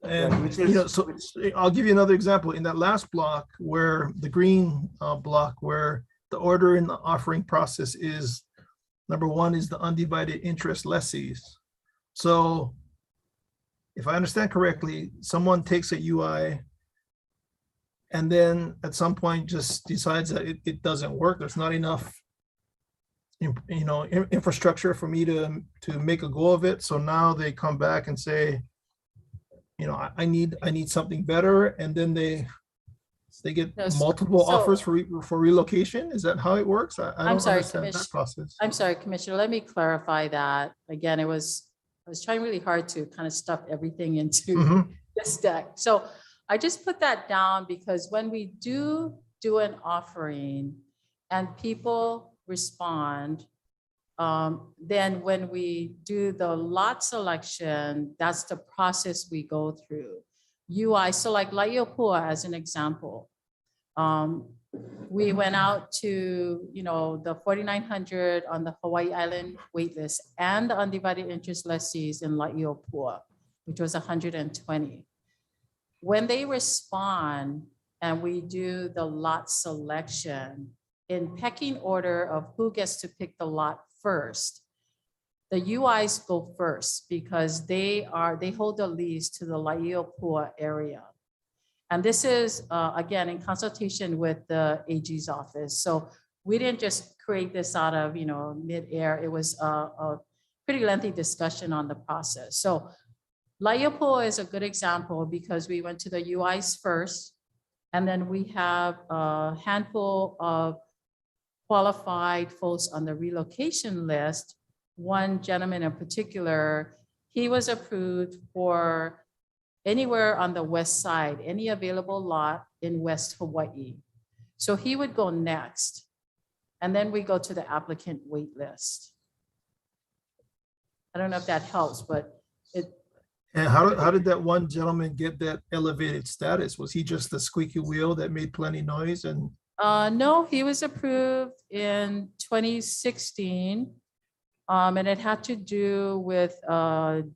And so I'll give you another example. In that last block, where the green block, where the order in the offering process is, number one is the undivided interest lessees. So if I understand correctly, someone takes a UI and then at some point just decides that it doesn't work. There's not enough infrastructure for me to make a go of it. So now they come back and say, I need something better, and then they get multiple offers for relocation. Is that how it works? I don't understand that process. I'm sorry, Commissioner. Let me clarify that. Again, I was trying really hard to kind of stuff everything into this deck. So I just put that down because when we do an offering and people respond, then when we do the lot selection, that's the process we go through. UI, so like Laiopua as an example, we went out to, the 4,900 on the Hawaii Island waitlist and the undivided interest lessees in Laiopua, which was 120. When they respond and we do the lot selection in pecking order of who gets to pick the lot first, the UIs go first because they hold the lease to the Laiopua area. And this is, again, in consultation with the AG's office. So we didn't just create this out of, mid-air. It was a pretty lengthy discussion on the process. So Laiopua is a good example because we went to the UIs first, and then we have a handful of qualified folks on the relocation list. One gentleman in particular, he was approved for anywhere on the west side, any available lot in West Hawaii. So he would go next. And then we go to the applicant wait list. I don't know if that helps, but And how did that one gentleman get that elevated status? Was he just the squeaky wheel that made plenty noise and? No, he was approved in 2016. And it had to do with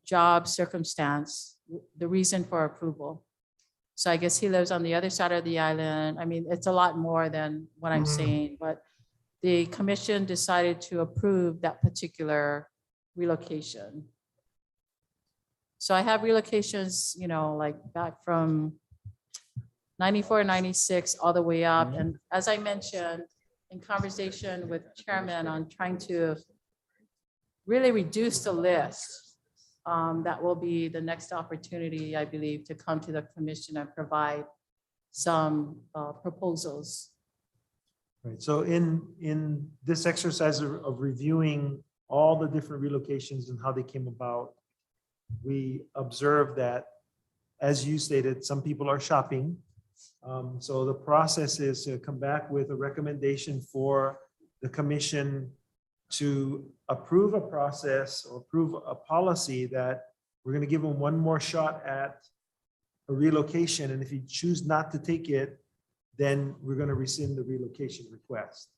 job circumstance, the reason for approval. So I guess he lives on the other side of the island. I mean, it's a lot more than what I'm saying, but the commission decided to approve that particular relocation. So I have relocations, you know, like back from 94, 96, all the way up. And as I mentioned, in conversation with chairman on trying to really reduce the list, that will be the next opportunity, I believe, to come to the commission and provide some proposals. Right, so in this exercise of reviewing all the different relocations and how they came about, we observed that, as you stated, some people are shopping. So the process is to come back with a recommendation for the commission to approve a process or approve a policy that we're going to give them one more shot at a relocation. And if you choose not to take it, then we're going to rescind the relocation request.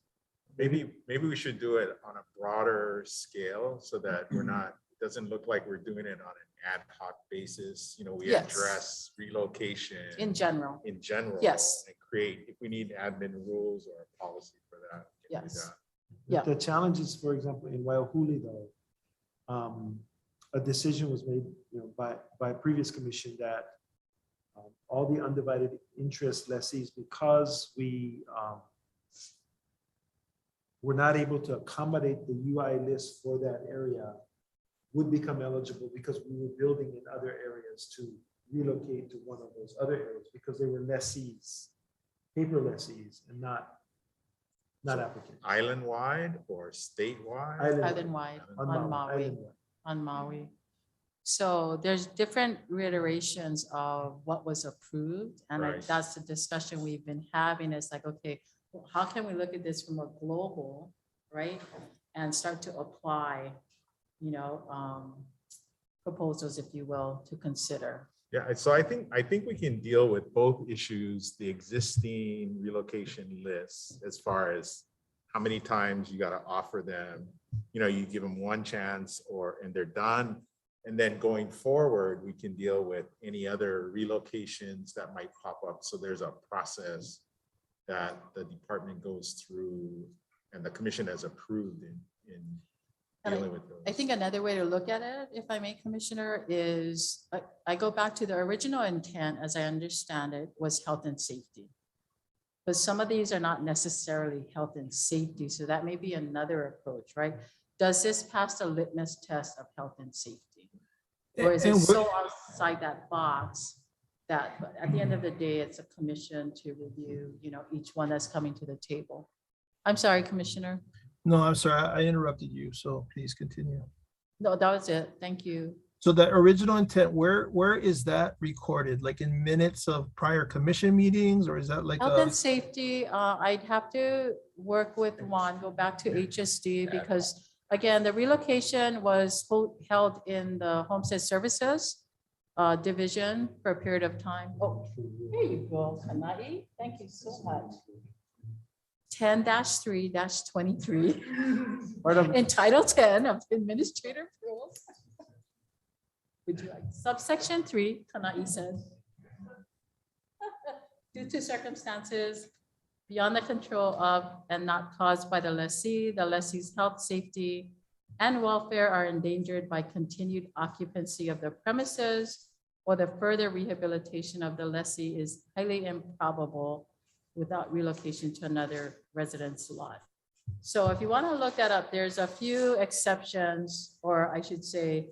Maybe we should do it on a broader scale so that we're not, it doesn't look like we're doing it on an ad hoc basis. You know, we Yes. address relocation In general. in general. Yes. And create, if we need admin rules or a policy for that. we can do Yes. that. Yeah. The challenge is, for example, in Waiahuli, though, a decision was made, you know, by a previous commission that all the undivided interest lessees, because we're not able to accommodate the UI list for that area, would become eligible because we were building in other areas to relocate to one of those other areas because they were lessees, paper lessees, and not applicants. Island-wide or statewide? Island-wide on Maui. Island-wide. On Maui. So there's different reiterations of what was approved. And Right. that's the discussion we've been having. It's like, okay, well, how can we look at this from a global, right? And start to apply, you know, proposals, if you will, to consider. Yeah, so I think we can deal with both issues, the existing relocation lists, as far as how many times you got to offer them. You know, you give them one chance and they're done. And then going forward, we can deal with any other relocations that might pop up. So there's a process that the department goes through and the commission has approved in dealing with those. I think another way to look at it, if I may, Commissioner, is I go back to the original intent, as I understand it, was health and safety. But some of these are not necessarily health and safety. So that may be another approach, right? Does this pass the litmus test of health and safety? Or is it so outside that box that at the end of the day, it's a commission to review, you know, each one that's coming to the table? I'm sorry, Commissioner. No, I'm sorry, I interrupted you, so please continue. No, that was it. Thank you. So that original intent, where is that recorded? Like in minutes of prior commission meetings, or is that like Health and safety, I'd have to work with Juan, go back to HSD, because again, the relocation was held in the Homestead Services division for a period of time. Oh, here you go, Kanai. Thank you so much. 10-3-23 in Title 10 of Administrative Rules. Would you like subsection 3, Kanai says. Due to circumstances beyond the control of and not caused by the lessee's health, safety, and welfare are endangered by continued occupancy of the premises, or the further rehabilitation of the lessee is highly improbable without relocation to another residence lot. So if you want to look that up, there's a few exceptions, or I should say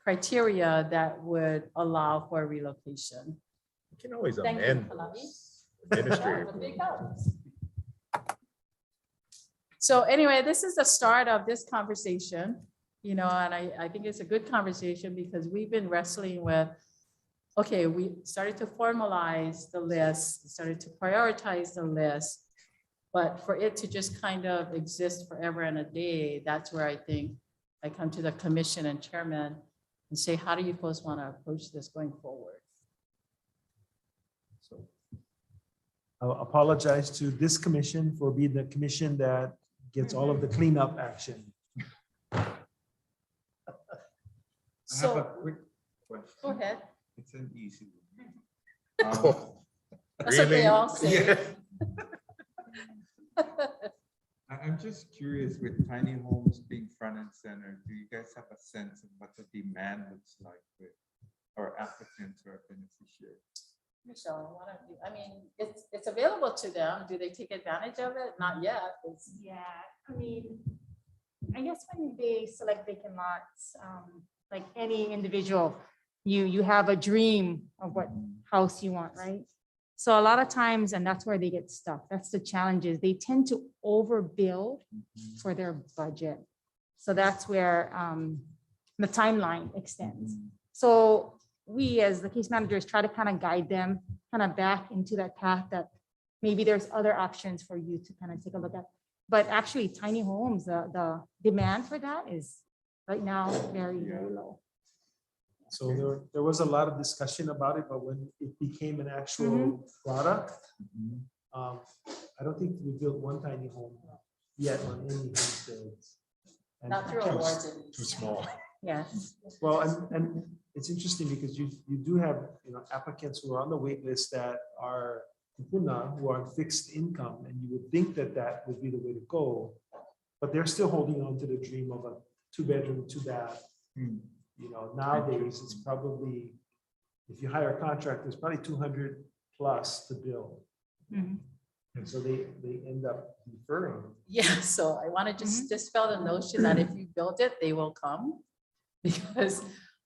criteria that would allow for relocation. You can always Thank you, amend Kalani. those administrative That's a big rules. help. So anyway, this is the start of this conversation, you know, and I think it's a good conversation because we've been wrestling with, okay, we started to formalize the list, started to prioritize the list, but for it to just kind of exist forever and a day, that's where I think I come to the commission and chairman and say, how do you folks want to approach this going forward? So I'll apologize to this commission for being the commission that gets all of the cleanup action. I have a quick question. Go ahead. It's an easy one. That's what they all say. Yeah. I'm just curious, with tiny homes being front and center, do you guys have a sense of what the demand looks like with our applicants or beneficiaries? Michelle, why don't you, I mean, it's available to them. Do they take advantage of it? Not yet. Yeah, I mean, I guess when they select vacant lots, like any individual, you have a dream of what house you want, right? So a lot of times, and that's where they get stuck. That's the challenges. They tend to overbuild for their budget. So that's where the timeline extends. So we, as the case managers, try to kind of guide them kind of back into that path that maybe there's other options for you to kind of take a look at. But actually, tiny homes, the demand for that is right now very, very low. So there was a lot of discussion about it, but when it became an actual product, I don't think we built one tiny home yet on any homesteads. And Not through awards. Too small. Yes. Well, and it's interesting because you do have, applicants who are on the wait list that are kupuna, who are on fixed income, and you would think that that would be the way to go, but they're still holding on to the dream of a 2-bedroom, 2-bath. Nowadays it's probably, if you hire a contractor, it's probably 200 plus to build. And so they end up deferring. Yeah, so I want to just dispel the notion that if you build it, they will come. Because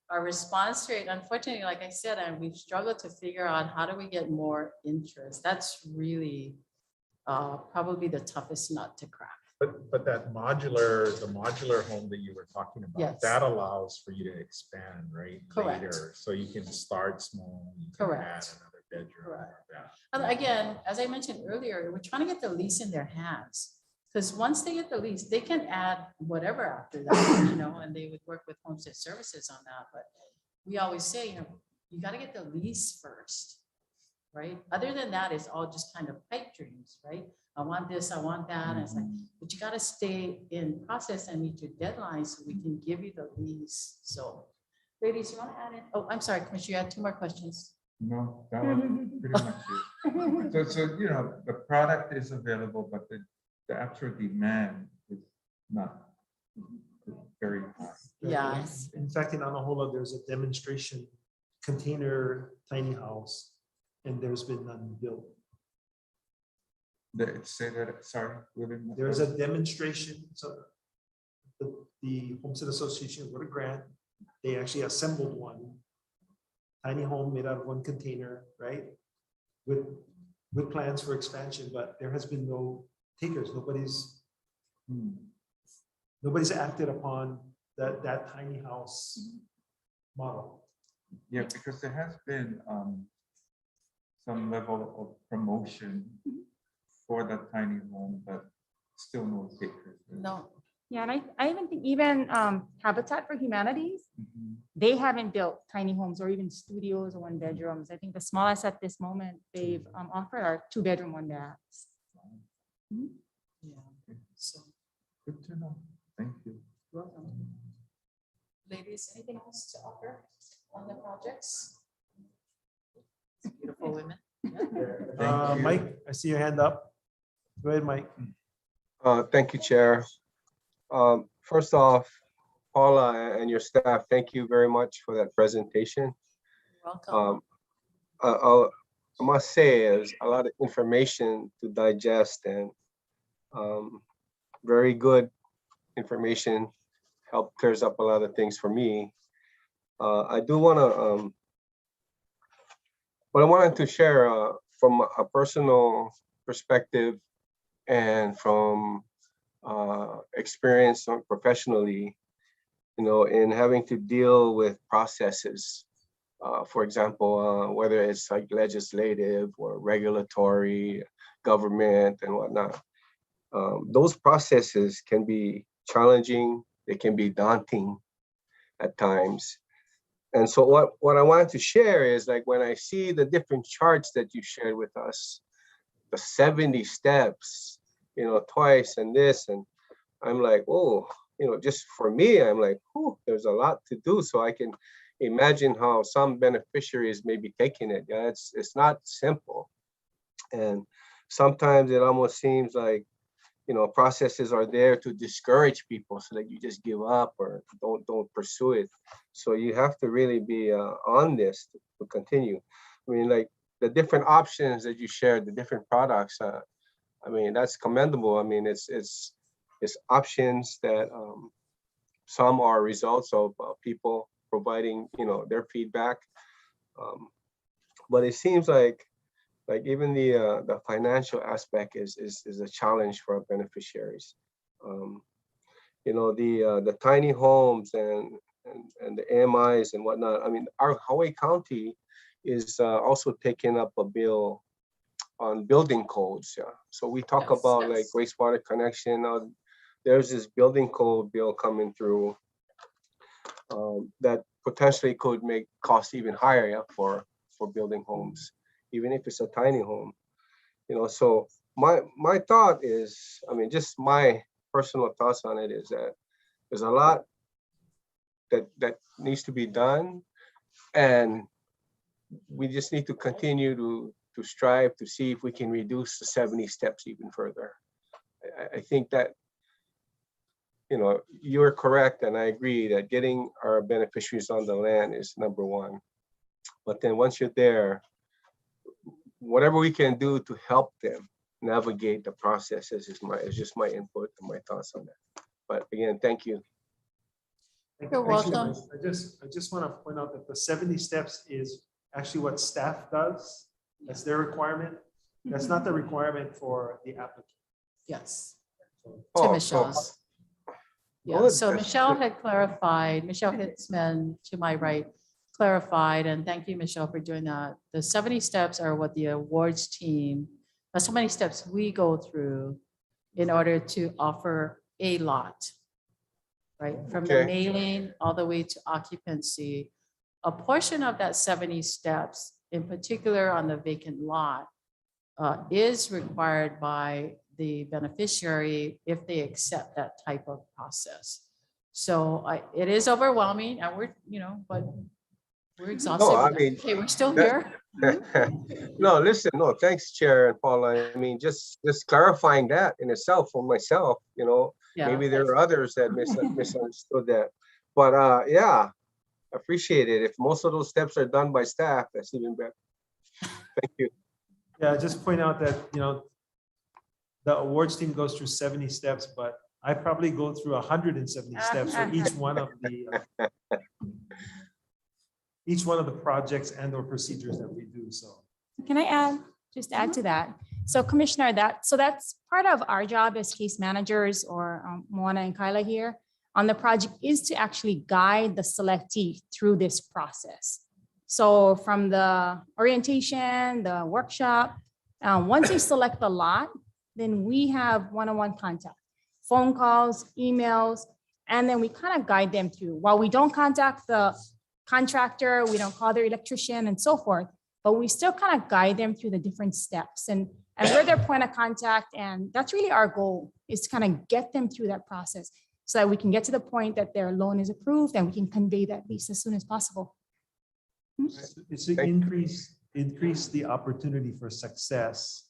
our response rate, unfortunately, like I said, and we've struggled to figure out how do we get more interest. That's really probably the toughest nut to crack. But the modular home that you were talking about, Yes. that allows for you to expand, right? Correct. Later, so you can start small. You can Correct. add another bedroom. Correct. Yeah. And again, as I mentioned earlier, we're trying to get the lease in their hands. Because once they get the lease, they can add whatever after that, and they would work with Homestead Services on that. But we always say, you got to get the lease first, right? Other than that, it's all just kind of pipe dreams, right? I want this, I want that. And it's like, but you got to stay in process and meet your deadlines so we can give you the lease. So, ladies, you want to add in? Oh, I'm sorry, Commissioner, you had 2 more questions. No, that was pretty much it. So the product is available, but the actual demand is not very high. Yes. In fact, in Anahola, there's a demonstration container tiny house, and there's been none built. Say that, sorry, William. There's a demonstration, so the Homestead Association got a grant. They actually assembled one tiny home made out of one container, right? With plans for expansion, but there has been no takers. Nobody's acted upon that tiny house model. Yeah, because there has been some level of promotion for that tiny home, but still no takers. No. Yeah, and I even think Habitat for Humanities, they haven't built tiny homes or even studios or 1-bedrooms. I think the smallest at this moment they've offered are 2-bedroom, 1-baths. Yeah. So good to know. Thank you. Welcome. Ladies, anything else to offer on the projects? Beautiful women. Yeah. Mike, I see your hand up. Go ahead, Mike. Thank you, Chair. First off, Paula and your staff, thank you very much for that presentation. Welcome. I must say, there's a lot of information to digest, and very good information. Help clears up a lot of things for me. I do want to, what I wanted to share from a personal perspective and from experience professionally, in having to deal with processes. For example, whether it's like legislative or regulatory, government and whatnot. Those processes can be challenging, they can be daunting at times. And so what I wanted to share is like when I see the different charts that you shared with us, the 70 steps, twice and this, and I'm like, oh, just for me, I'm like, oh, there's a lot to do. So I can imagine how some beneficiaries may be taking it. Yeah, it's not simple. And sometimes it almost seems like, processes are there to discourage people so that you just give up or don't pursue it. So you have to really be on this to continue. I mean, like the different options that you shared, the different products, I mean, that's commendable. I mean, it's options that some are results of people providing, their feedback. But it seems like even the financial aspect is a challenge for our beneficiaries. The tiny homes and the AMIs and whatnot. I mean, our Hawaii County is also taking up a bill on building codes. Yeah. So we talk about like wastewater connection. There's this building code bill coming through that potentially could make costs even higher, yeah, for building homes, even if it's a tiny home. So my thought is, I mean, just my personal thoughts on it is that there's a lot that needs to be done, and we just need to continue to strive to see if we can reduce the 70 steps even further. I think that, you're correct, and I agree that getting our beneficiaries on the land is number one. But then once you're there, whatever we can do to help them navigate the processes is just my input and my thoughts on that. But again, thank you. You're welcome. I just want to point out that the 70 steps is actually what staff does. That's their requirement. That's not the requirement for the applicant. Yes. Oh, To Michelle's. Yeah, good. so That's Michelle good. had clarified, Michelle Hitzman to my right clarified, and thank you, Michelle, for doing that. The 70 steps are what the awards team, that's how many steps we go through in order to offer a lot, right? From the Okay. mailing all the way to occupancy. A portion of that 70 steps, in particular on the vacant lot, is required by the beneficiary if they accept that type of process. So it is overwhelming, and we're, but we're exhausted. No, I but that's mean, okay, we're still that- here. no, listen, no, thanks, Chair and Paula. I mean, just clarifying that in itself for myself, Yeah, maybe there are others that misunderstood that. But yeah, appreciate it. If most of those steps are done by staff, that's even better. Thank you. Yeah, just point out that, the awards team goes through 70 steps, but I probably go through 170 steps for each one of the projects and or procedures that we do. So Can I just add to that? So Commissioner, that's part of our job as case managers, or Moana and Kyla here on the project, is to actually guide the selectee through this process. So from the orientation, the workshop, once they select the lot, then we have one-on-one contact, phone calls, emails, and then we kind of guide them through. While we don't contact the contractor, we don't call their electrician and so forth, but we still kind of guide them through the different steps, and we're their point of contact. And that's really our goal, is to kind of get them through that process so that we can get to the point that their loan is approved and we can convey that lease as soon as possible. it's to increase the opportunity for success.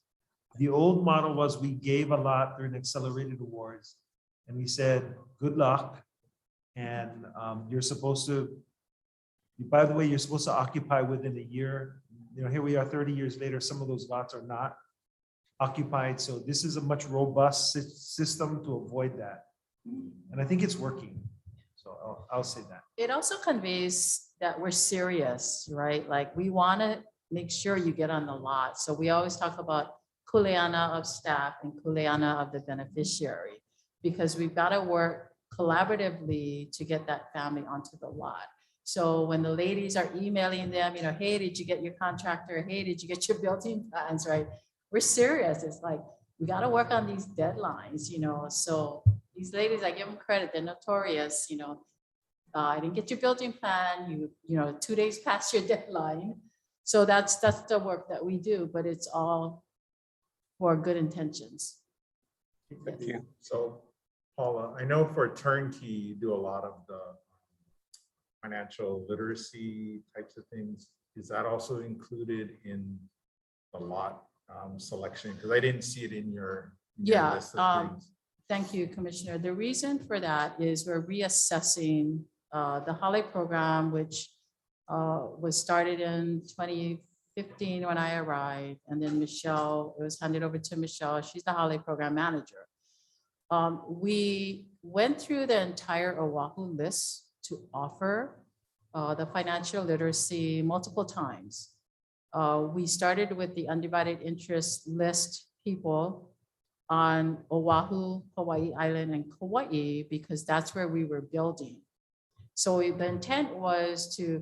The old model was we gave a lot during accelerated awards, and we said, good luck. And you're supposed to, by the way, you're supposed to occupy within a year. Here we are 30 years later, some of those lots are not occupied. So this is a much robust system to avoid that. And I think it's working. So I'll say that. It also conveys that we're serious, right? Like, we want to make sure you get on the lot. So we always talk about kuleana of staff and kuleana of the beneficiary, because we've got to work collaboratively to get that family onto the lot. So when the ladies are emailing them, hey, did you get your contractor? Hey, did you get your building plans, right? We're serious. It's like, we got to work on these deadlines, So these ladies, I give them credit, they're notorious, I didn't get your building plan, you know, 2 days past your deadline. So that's the work that we do, but it's all for good intentions. Thank you. So Paula, I know for turnkey, you do a lot of the financial literacy types of things. Is that also included in the lot selection? Because I didn't see it in your Yeah, list of things. thank you, Commissioner. The reason for that is we're reassessing the Holly program, which was started in 2015 when I arrived, and then Michelle, it was handed over to Michelle. She's the Holly program manager. We went through the entire Oahu list to offer the financial literacy multiple times. We started with the undivided interest list people on Oahu, Hawaii Island, and Kauai, because that's where we were building. So the intent was to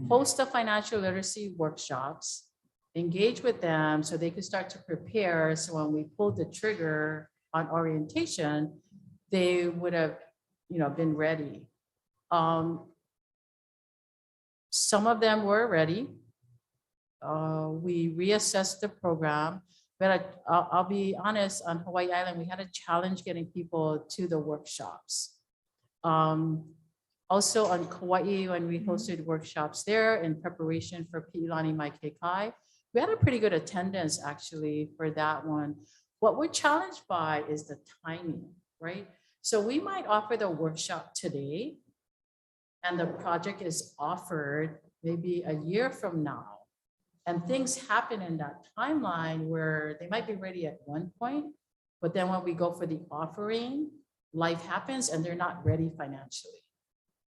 host the financial literacy workshops, engage with them so they could start to prepare. So when we pulled the trigger on orientation, they would have, you know, been ready. Some of them were ready. We reassessed the program, but I'll be honest, on Hawaii Island, we had a challenge getting people to the workshops. Also on Kauai, when we hosted workshops there in preparation for Pi'ilani Mai Kekai, we had a pretty good attendance actually for that one. What we're challenged by is the timing, right? So we might offer the workshop today and the project is offered maybe a year from now. And things happen in that timeline where they might be ready at one point, but then when we go for the offering, life happens and they're not ready financially.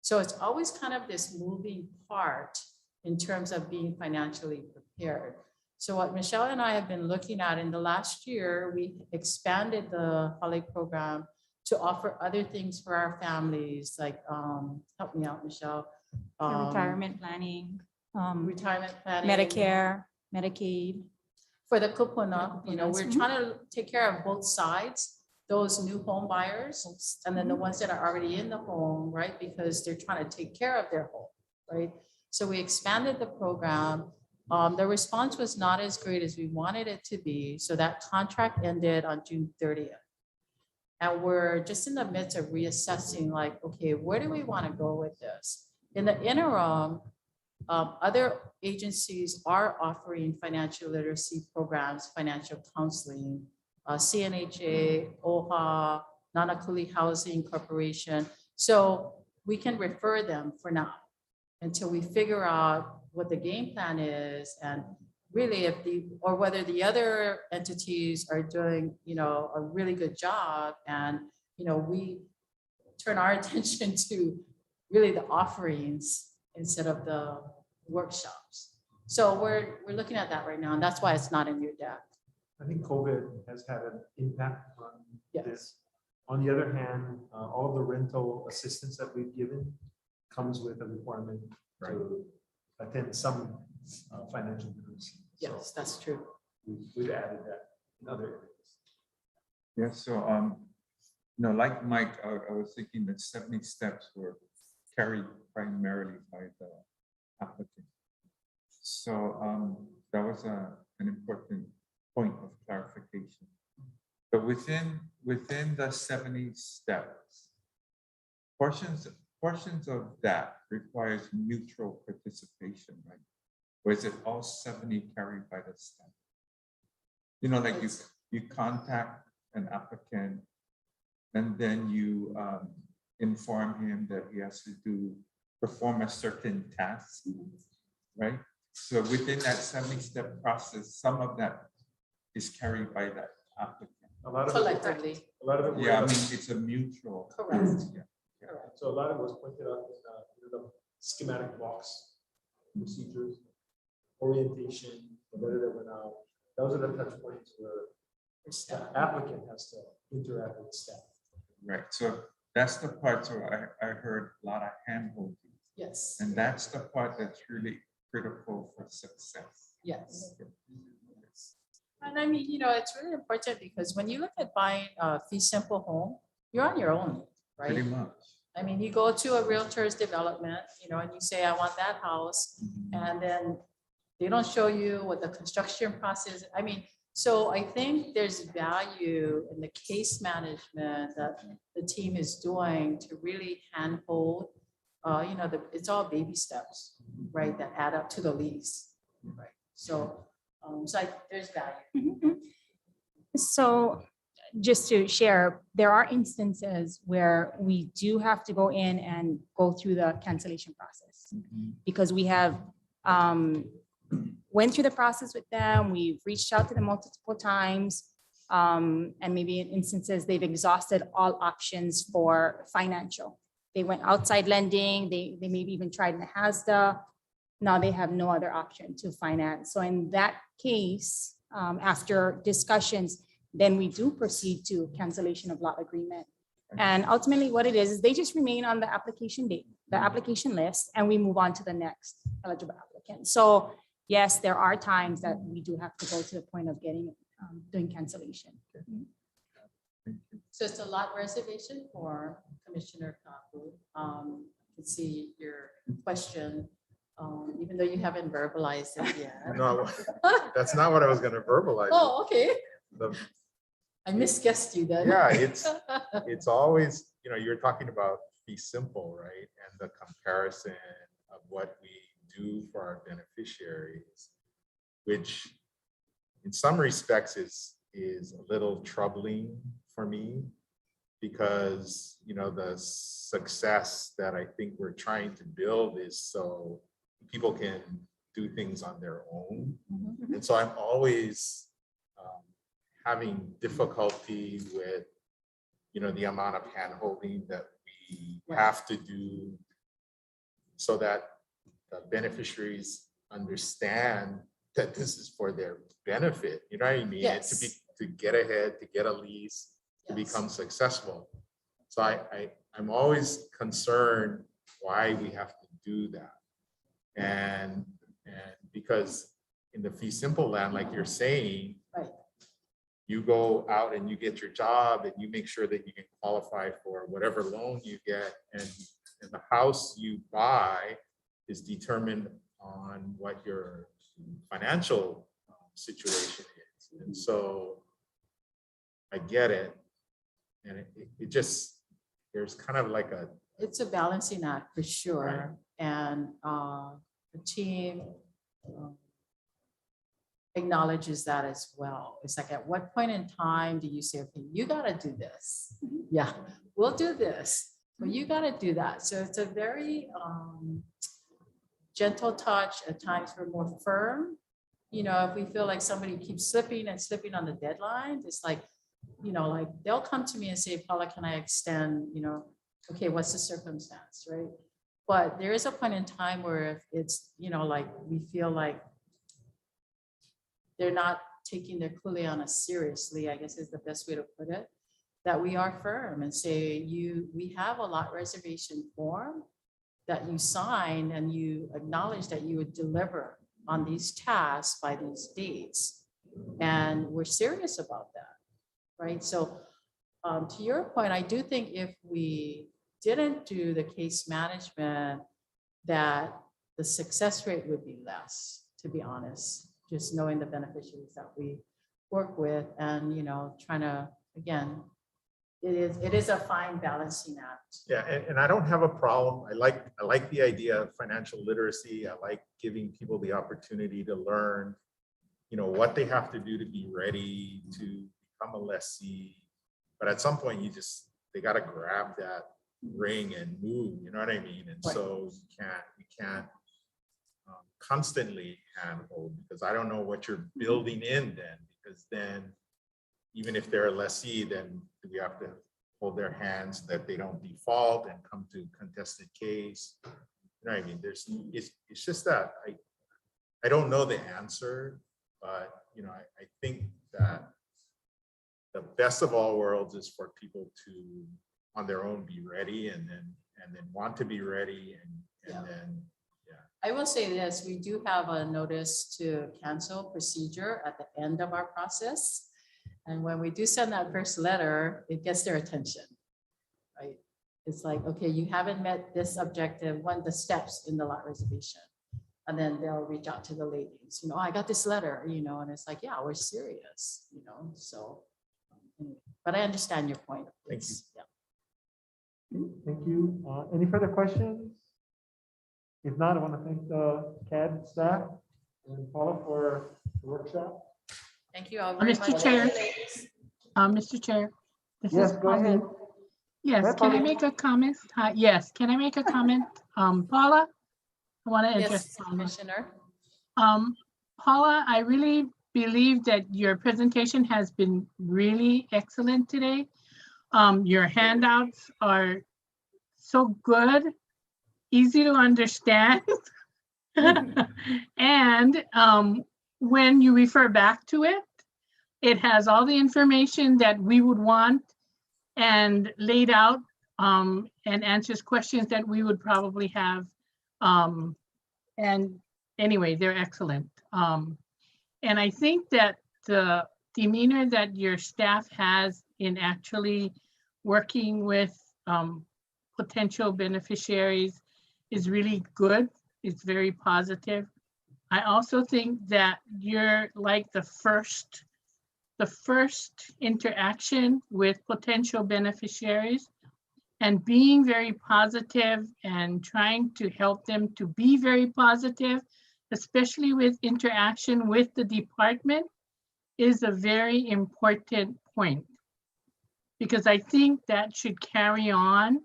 So it's always kind of this moving part in terms of being financially prepared. So what Michelle and I have been looking at in the last year, we expanded the Hale program to offer other things for our families, like, help me out, Michelle. Retirement planning. Retirement planning. Medicare, Medicaid. For the kupuna, you know, we're Mhm. trying to take care of both sides, those new home buyers, and then the ones that are already in the home, right? Because they're trying to take care of their home, right? So we expanded the program. The response was not as great as we wanted it to be. So that contract ended on June 30th. And we're just in the midst of reassessing, like, okay, where do we want to go with this? In the interim, other agencies are offering financial literacy programs, financial counseling, CNHA, OHA, Nanakuli Housing Corporation. So we can refer them for now until we figure out what the game plan is, and really or whether the other entities are doing, you know, a really good job, and, you know, we turn our attention to really the offerings instead of the workshops. So we're looking at that right now, and that's why it's not in your deck. I think COVID has had an impact on this. On the other hand, all of the rental assistance that we've given comes with a requirement to attend some financial literacy. Yes, that's true. We've added that in other areas. Yeah, so, you know, like Mike, I was thinking that 70 steps were carried primarily by the applicant. So that was an important point of clarification. But within the 70 steps, portions of that requires mutual participation, right? Or is it all 70 carried by the staff? You know, like you contact an applicant and then you inform him that he has to perform a certain task, right? So within that 70-step process, some of that is carried by that applicant. A lot of collectively. A lot of it. Yeah, I mean, it's a mutual. Correct. Yeah. So a lot of it was pointed out in the schematic box, procedures, orientation, the letter that went out. Those are the touch points where the applicant has to interact with staff. Right, so that's the part, so I heard a lot of hand-holding. Yes. And that's the part that's really critical for success. Yes. And I mean, you know, it's really important because when you look at buying a fee simple home, you're on your own, right? Pretty much. I mean, you go to a realtor's development, and you say, I want that house, and then they don't show you what the construction process. I mean, so I think there's value in the case management that the team is doing to really handhold. It's all baby steps, right, that add up to the lease, right? So, there's value. So just to share, there are instances where we do have to go in and go through the cancellation process because we have went through the process with them. We've reached out to them multiple times. And maybe in instances, they've exhausted all options for financial. They went outside lending. They maybe even tried in the HASDA. Now they have no other option to finance. So in that case, after discussions, then we do proceed to cancellation of lot agreement. And ultimately what it is they just remain on the application list, and we move on to the next eligible applicant. So yes, there are times that we do have to go to the point of doing cancellation. So it's a lot reservation for Commissioner Kaku. I can see your question, even though you haven't verbalized it yet. No, that's not what I was going to verbalize. Oh, okay. The- I misguessed you then. Yeah, it's always, you're talking about fee simple, right? And the comparison of what we do for our beneficiaries, which in some respects is a little troubling for me because, the success that I think we're trying to build is so people can do things on their own. And so I'm always having difficulty with, the amount of handholding that we have to do so that the beneficiaries understand that this is for their benefit. You know what I mean? Yes. To get ahead, to get a lease, to become successful. So I'm always concerned why we have to do that. And because in the fee simple land, like you're saying, you go out and you get your job and you make sure that you can qualify for whatever loan you get, and the house you buy is determined on what your financial situation is. And so I get it. And it just, there's kind of like it's a balancing act for sure. Right. And the team acknowledges that as well. It's like, at what point in time do you say, okay, you got to do this? Yeah, we'll do this, but you got to do that. So it's a very gentle touch. At times we're more firm. If we feel like somebody keeps slipping and slipping on the deadline, it's like, like they'll come to me and say, Paula, can I extend, okay, what's the circumstance, right? But there is a point in time where if it's, like we feel like they're not taking their kuleana seriously, I guess is the best way to put it, that we are firm and say, we have a lot reservation form that you sign and you acknowledge that you would deliver on these tasks by these dates. And we're serious about that, right? So to your point, I do think if we didn't do the case management, that the success rate would be less, to be honest. Just knowing the beneficiaries that we work with and, trying to, again, it is a fine balancing act. Yeah, and I don't have a problem. I like the idea of financial literacy. I like giving people the opportunity to learn, what they have to do to be ready to become a lessee. But at some point, they got to grab that ring and move. You know what I mean? And so you can't constantly handhold, because I don't know what you're building in then, because then even if they're a lessee, then we have to hold their hands that they don't default and come to contested case. You know what I mean? It's just that I don't know the answer, but I think that the best of all worlds is for people to on their own be ready and then want to be ready and then. I will say this, we do have a notice to cancel procedure at the end of our process. And when we do send that first letter, it gets their attention, right? It's like, okay, you haven't met this objective, the steps in the lot reservation. And then they'll reach out to the ladies, I got this letter, and it's like, yeah, we're serious, so. Anyway, but I understand your point. Thank you. Yeah. Thank you. Any further questions? If not, I want to thank the CAD staff and Paula for the workshop. Thank you all very much. Mr. Chair, Mr. Chair. This Yes, is go ahead. Pauline. Yes, ahead, can I Pauline. make a comment? Yes, can I make a comment? Paula, I want to address Yes, Paula. Commissioner. Paula, I really believe that your presentation has been really excellent today. Your handouts are so good, easy to understand. And when you refer back to it, it has all the information that we would want and laid out and answers questions that we would probably have. And anyway, they're excellent. And I think that the demeanor that your staff has in actually working with potential beneficiaries is really good. It's very positive. I also think that you're like the first interaction with potential beneficiaries and being very positive and trying to help them to be very positive, especially with interaction with the department, is a very important point. Because I think that should carry on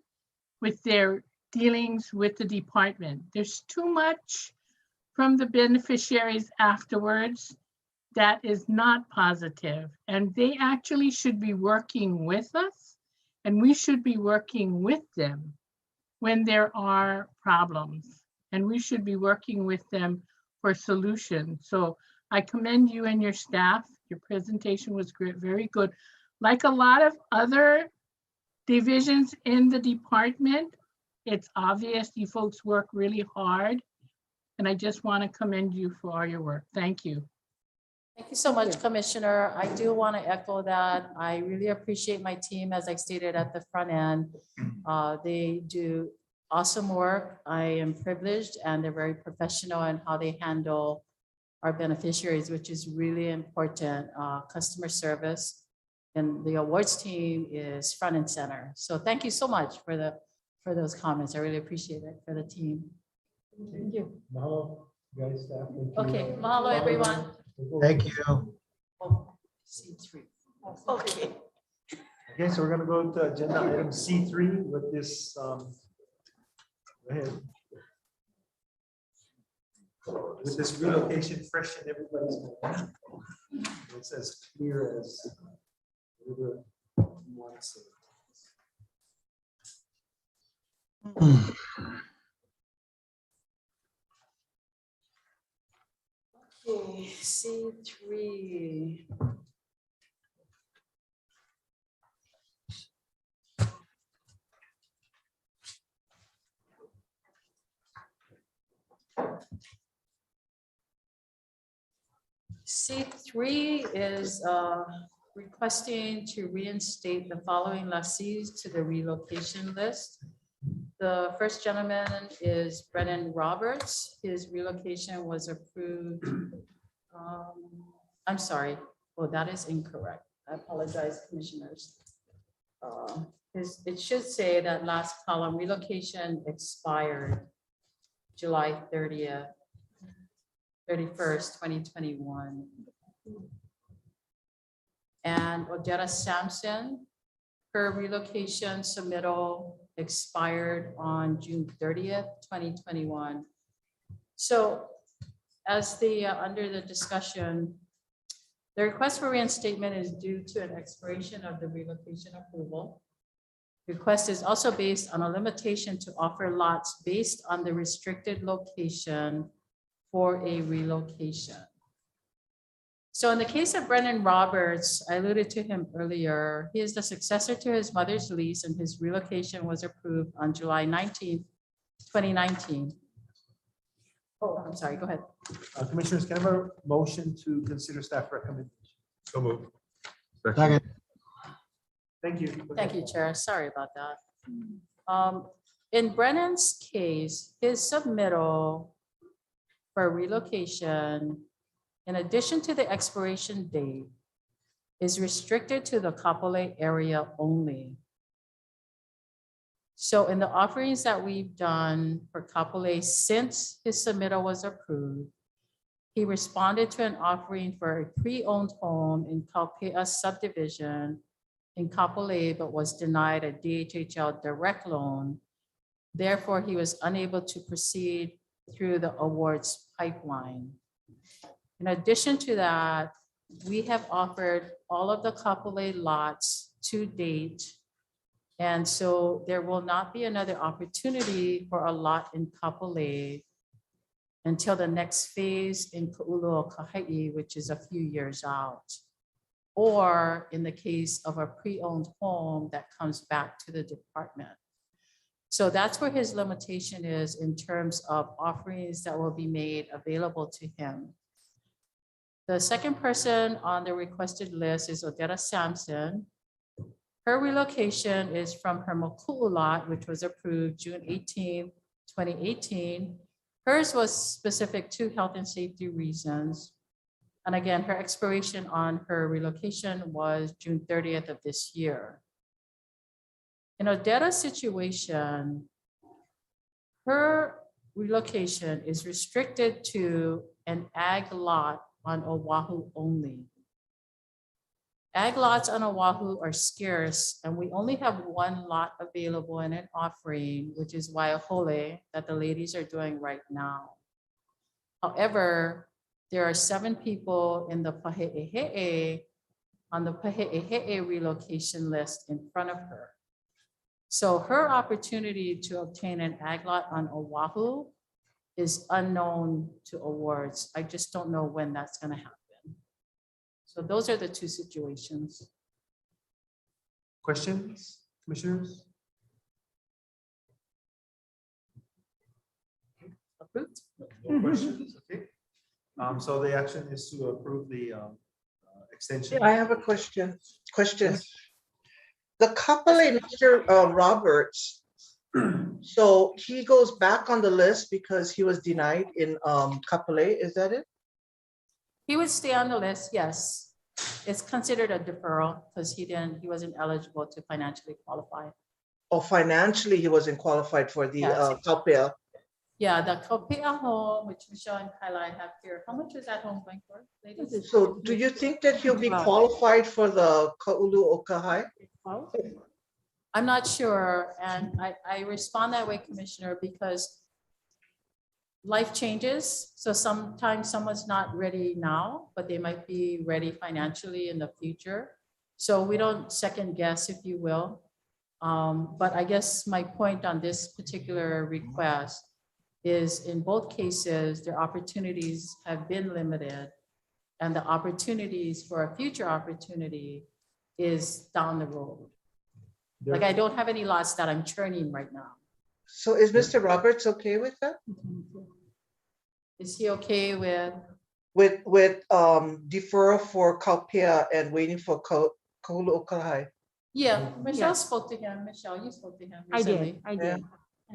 with their dealings with the department. There's too much from the beneficiaries afterwards that is not positive, and they actually should be working with us, and we should be working with them when there are problems, and we should be working with them for solutions. So I commend you and your staff. Your presentation was great, very good. Like a lot of other divisions in the department, it's obvious you folks work really hard, and I just want to commend you for all your work. Thank you. Thank you so much, Commissioner. I do want to echo that. I really appreciate my team, as I stated at the front end. They do awesome work. I am privileged, and they're very professional in how they handle our beneficiaries, which is really important. Customer service, and the awards team is front and center. So thank you so much for those comments. I really appreciate it for the team. Thank you. Mahalo, guys, staff. Thank you. Okay, mahalo, everyone. Thank you. Oh, C3. Okay. Okay, so we're gonna go to agenda item C3 with this, go ahead. With this relocation fresh in everybody's mind. It's as clear as whatever you want to say. Okay, C3. C3 is requesting to reinstate the following lessees to the relocation list. The first gentleman is Brennan Roberts. His relocation was approved. I'm sorry. Oh, that is incorrect. I apologize, commissioners. It should say that last column, relocation expired July 31st, 2021. And Odetta Sampson, her relocation submittal expired on June 30th, 2021. So as under the discussion, the request for reinstatement is due to an expiration of the relocation approval. The request is also based on a limitation to offer lots based on the restricted location for a relocation. So in the case of Brennan Roberts, I alluded to him earlier, he is the successor to his mother's lease, and his relocation was approved on July 19th, 2019. Oh, I'm sorry, go ahead. Commissioners, can I have a motion to consider staff recommendation? So moved. Second. Thank you. Thank you, Chair. Sorry about that. In Brennan's case, his submittal for relocation, in addition to the expiration date, is restricted to the Kapolei area only. So in the offerings that we've done for Kapolei since his submittal was approved, he responded to an offering for a pre-owned home in Kalpea subdivision in Kapolei, but was denied a DHHL direct loan. Therefore, he was unable to proceed through the awards pipeline. In addition to that, we have offered all of the Kapolei lots to date. And so there will not be another opportunity for a lot in Kapolei until the next phase in Ka'ulu-o-Kahai, which is a few years out. Or in the case of a pre-owned home that comes back to the department. So that's where his limitation is in terms of offerings that will be made available to him. The second person on the requested list is Odetta Sampson. Her relocation is from her Moku'u lot, which was approved June 18, 2018. Hers was specific to health and safety reasons. And again, her expiration on her relocation was June 30th of this year. In Odetta's situation, her relocation is restricted to an ag lot on Oahu only. Ag lots on Oahu are scarce, and we only have one lot available in an offering, which is Waiahole, that the ladies are doing right now. However, there are 7 people in the Pahe'ehe'e on the Pahe'ehe'e relocation list in front of her. So her opportunity to obtain an ag lot on Oahu is unknown to awards. I just don't know when that's going to happen. So those are the 2 situations. Questions, commissioners? Approved? No questions, okay. So the action is to approve the extension. I have a question. The Kapolei, Mr. Roberts, so he goes back on the list because he was denied in Kapolei, is that it? He would stay on the list, yes. It's considered a deferral because he wasn't eligible to financially qualify. Oh, financially, he wasn't qualified for the Yes. Kapolei. Yeah, the Kopea home, which Michelle and Kyla have here. How much is that home going for, ladies? So do you think that he'll be qualified for the Ka'ulu-o-Kahai? I'm not sure, and I respond that way, Commissioner, because life changes. So sometimes someone's not ready now, but they might be ready financially in the future. So we don't second guess, if you will. But I guess my point on this particular request is in both cases, their opportunities have been limited, and the opportunities for a future opportunity is down the road. Like I don't have any lots that I'm churning right now. So is Mr. Roberts okay with that? Is he okay with? With deferral for Kalpea and waiting for Ka'ulu-o-Kahai? Yeah, Michelle spoke to him. Michelle, you spoke to him recently. I did.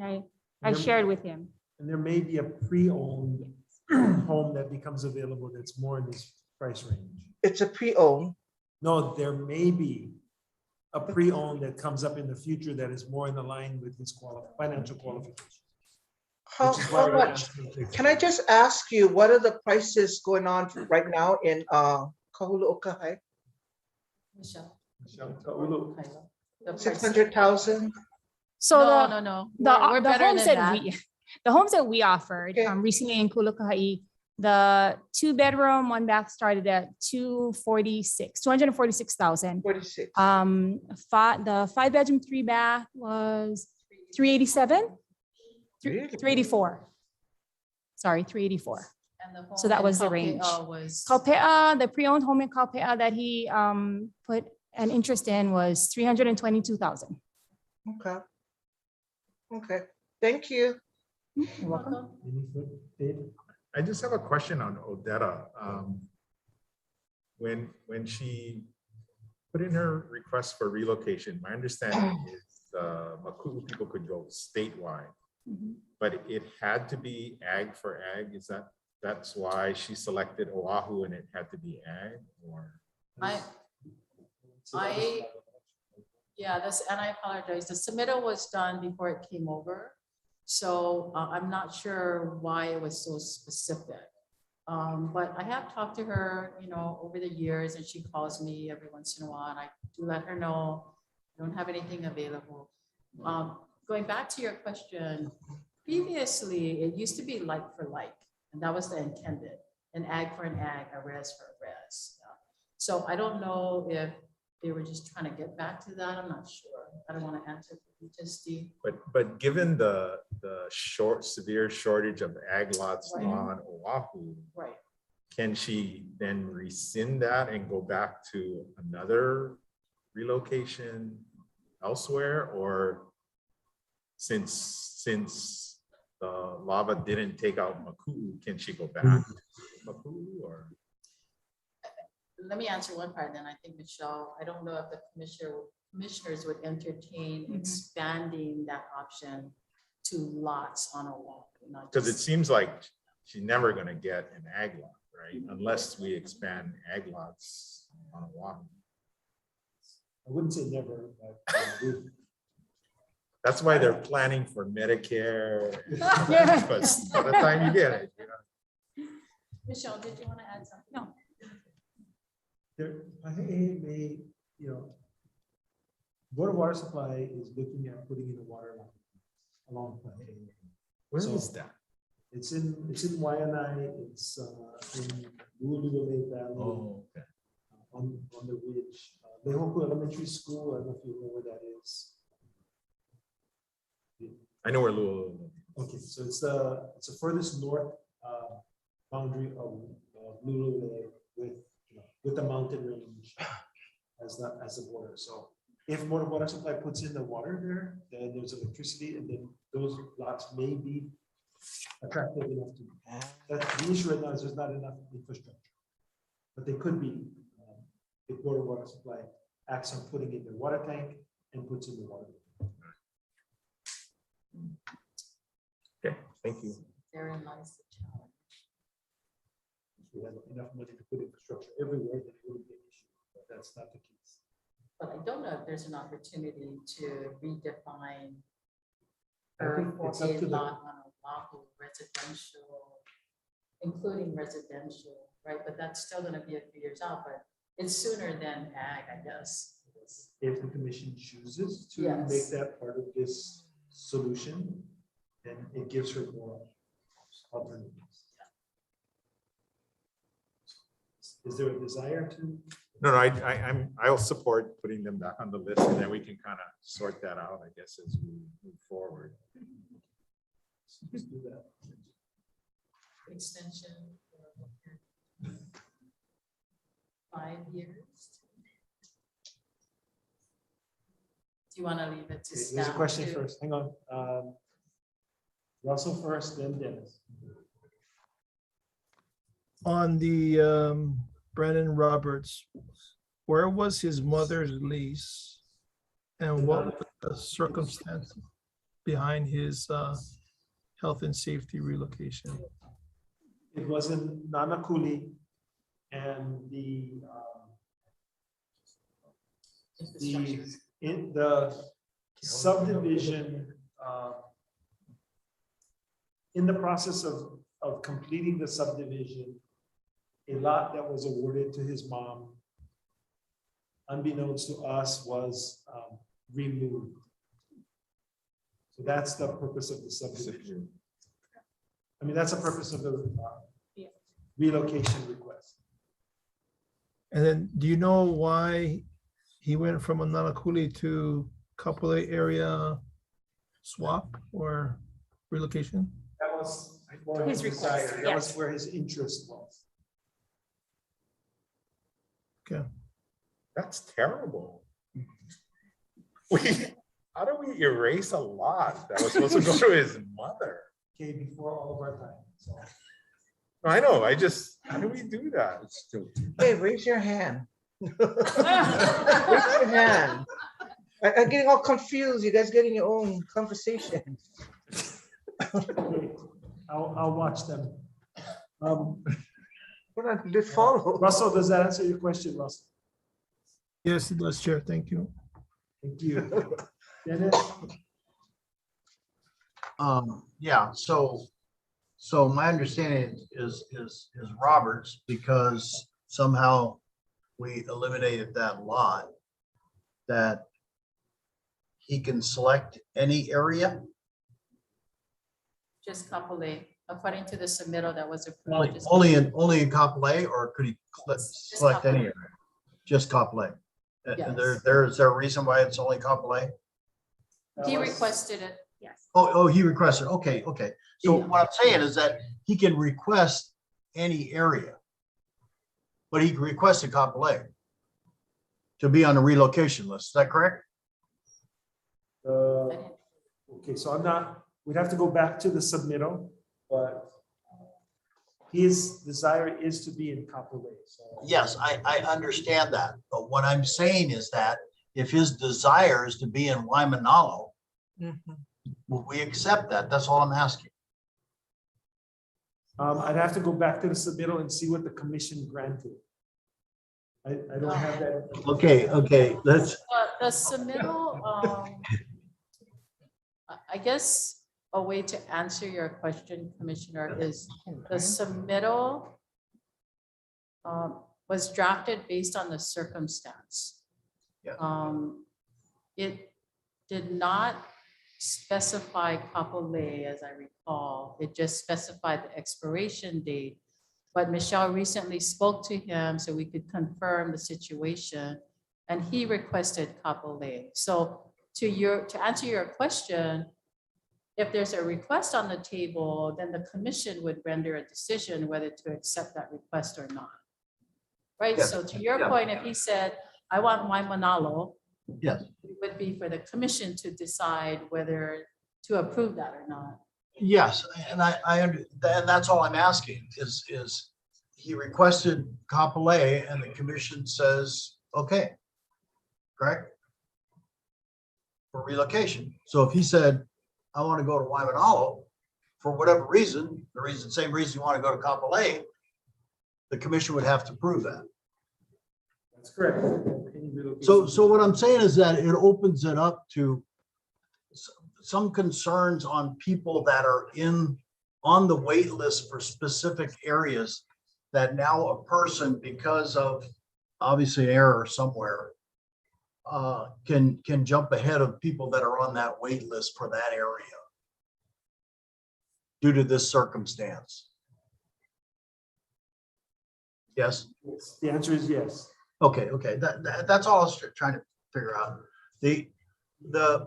And I shared with him. And there may be a pre-owned home that becomes available that's more in this price range. It's a pre-owned? No, there may be a pre-owned that comes up in the future that is more in the line with his financial qualifications. How much? Can I just ask you, what are the prices going on right now in Ka'ulu-o-Kahai? Michelle. 600,000? So No. The We're better homes than that that. the homes that we offered recently in Kuluka'i, the 2-bedroom, 1-bath started at 246,000. 46. The 5-bedroom, 3-bath was 387. Really? 384. Sorry, 384. And the home So that in was the Kalpea range. was- Kalpea, the pre-owned home in Kalpea that he put an interest in was 322,000. Okay. Okay, thank you. You're welcome. I just have a question on Odetta. When she put in her request for relocation, my understanding is the Maku'u people could go statewide, Mhm. but it had to be ag for ag. That's why she selected Oahu and it had to be ag, or? Yeah, and I apologize. The submittal was done before it came over. So I'm not sure why it was so specific. But I have talked to her, over the years, and she calls me every once in a while, and I do let her know I don't have anything available. Going back to your question, previously, it used to be like for like, and that was the intended, an ag for an ag, a res for a res. Yeah. So I don't know if they were just trying to get back to that. I'm not sure. I don't want to answer for PTSD. But given the severe shortage of ag lots Right. on Oahu, Right. can she then rescind that and go back to another relocation elsewhere? Or since the lava didn't take out Maku'u, can she go back to Maku'u, or? Let me answer one part, then I think Michelle, I don't know if the commissioners would entertain expanding that option to lots on Oahu. Because it seems like she's never going to get an ag lot, right? Unless we expand ag lots on Oahu. I wouldn't say never, but That's why they're planning for Medicare. Yeah. Because by the time you get it, Michelle, did you want to add something? No. Pahe'e may, Board of Water Supply is looking at putting in a water line along Pahe'e. Where So, is that? It's in Waianae, it's in Uluwale Valley. Oh, okay. On the ridge. Lehoku Elementary School, I don't know if you know where that is. I know where Lulu. Okay, so it's the furthest north boundary of Lulu with the mountain range as the border. So if Board of Water Supply puts in the water there, then there's electricity, and then those lots may be attractive enough to. That's the issue right now, is there's not enough infrastructure, but they could be if Board of Water Supply acts on putting in their water tank and puts in the water. Okay, thank you. Therein lies the challenge. If we had enough money to put infrastructure everywhere, then it wouldn't be an issue, but that's not the case. But I don't know if there's an opportunity to redefine I think for it's up a to the- lot on Oahu residential, including residential, right? But that's still gonna be a few years out, but it's sooner than ag, I guess. If the commission chooses to Yes. make that part of this solution, then it gives her more alternatives. Is there a desire to? No, I'll support putting them back on the list, and then we can kind of sort that out, I guess, as we move forward. Let's do that. Extension. For 5 years. Do you want to leave it to Okay, staff? there's a question to- first, hang on. Russell first, then Dennis. On the Brandon Roberts, where was his mother's lease? And what was the circumstance behind his health and safety relocation? It was in Nanakuli, and the subdivision, in the process of completing the subdivision, a lot that was awarded to his mom, unbeknownst to us, was removed. So that's the purpose of the subdivision. I mean, that's the purpose of the relocation request. And then, do you know why he went from a Nanakuli to Kapolei area swap or relocation? That was more His his request, desire. That was yes. where his interest was. Okay. That's terrible. How do we erase a lot that was supposed to go to his mother? Okay, before all of our time, so. I know, how do we do that? Hey, raise your hand. Raise your hand. I'm getting all confused. You guys getting your own conversation. I'll watch them. What I did follow. Russell, does that answer your question, Russell? Yes, it does, Chair. Thank you. Thank you. Dennis? Yeah, so my understanding is Roberts, because somehow we eliminated that lot, that he can select any area. Just Kapolei, according to the submittal that was Only, approved. just- only in Kapolei, or could he select any area? Just Kapolei. And Yes. is there a reason why it's only Kapolei? He requested it, yes. Oh, he requested, okay. So what I'm saying is that he can request any area. But he can request a Kapolei to be on the relocation list, is that correct? Okay, so we'd have to go back to the submittal, but his desire is to be in Kapolei. Yes, I understand that, but what I'm saying is that if his desire is to be in Waimanalo, will we accept that? That's all I'm asking. I'd have to go back to the submittal and see what the commission granted. I don't have that. Okay, let's. The submittal, I guess a way to answer your question, Commissioner, is the submittal was drafted based on the circumstance. It did not specify Kapolei, as I recall. It just specified the expiration date. But Michelle recently spoke to him so we could confirm the situation, and he requested Kapolei. So to answer your question, if there's a request on the table, then the commission would render a decision whether to accept that request or not. Right? Yes. So to your Yeah. point, if he said, I want Waimanalo, Yes. it would be for the commission to decide whether to approve that or not. Yes, and and that's all I'm asking is he requested Kapolei and the commission says, okay, correct? For relocation. So if he said, I want to go to Waimanalo for whatever reason, same reason you want to go to Kapolei, the commission would have to prove that. That's correct. So what I'm saying is that it opens it up to some concerns on people that are on the wait list for specific areas, that now a person, because of obviously error somewhere, can jump ahead of people that are on that wait list for that area due to this circumstance. Yes? The answer is yes. Okay. That's all I was trying to figure out.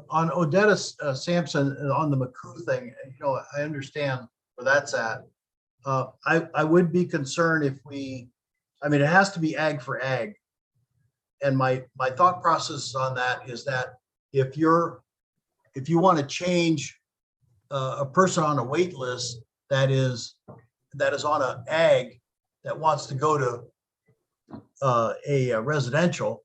On Odetta Sampson, on the McCoo thing, I understand where that's at. I would be concerned if it has to be ag for ag. And my thought process on that is that if you want to change a person on a wait list that is on an ag that wants to go to a residential,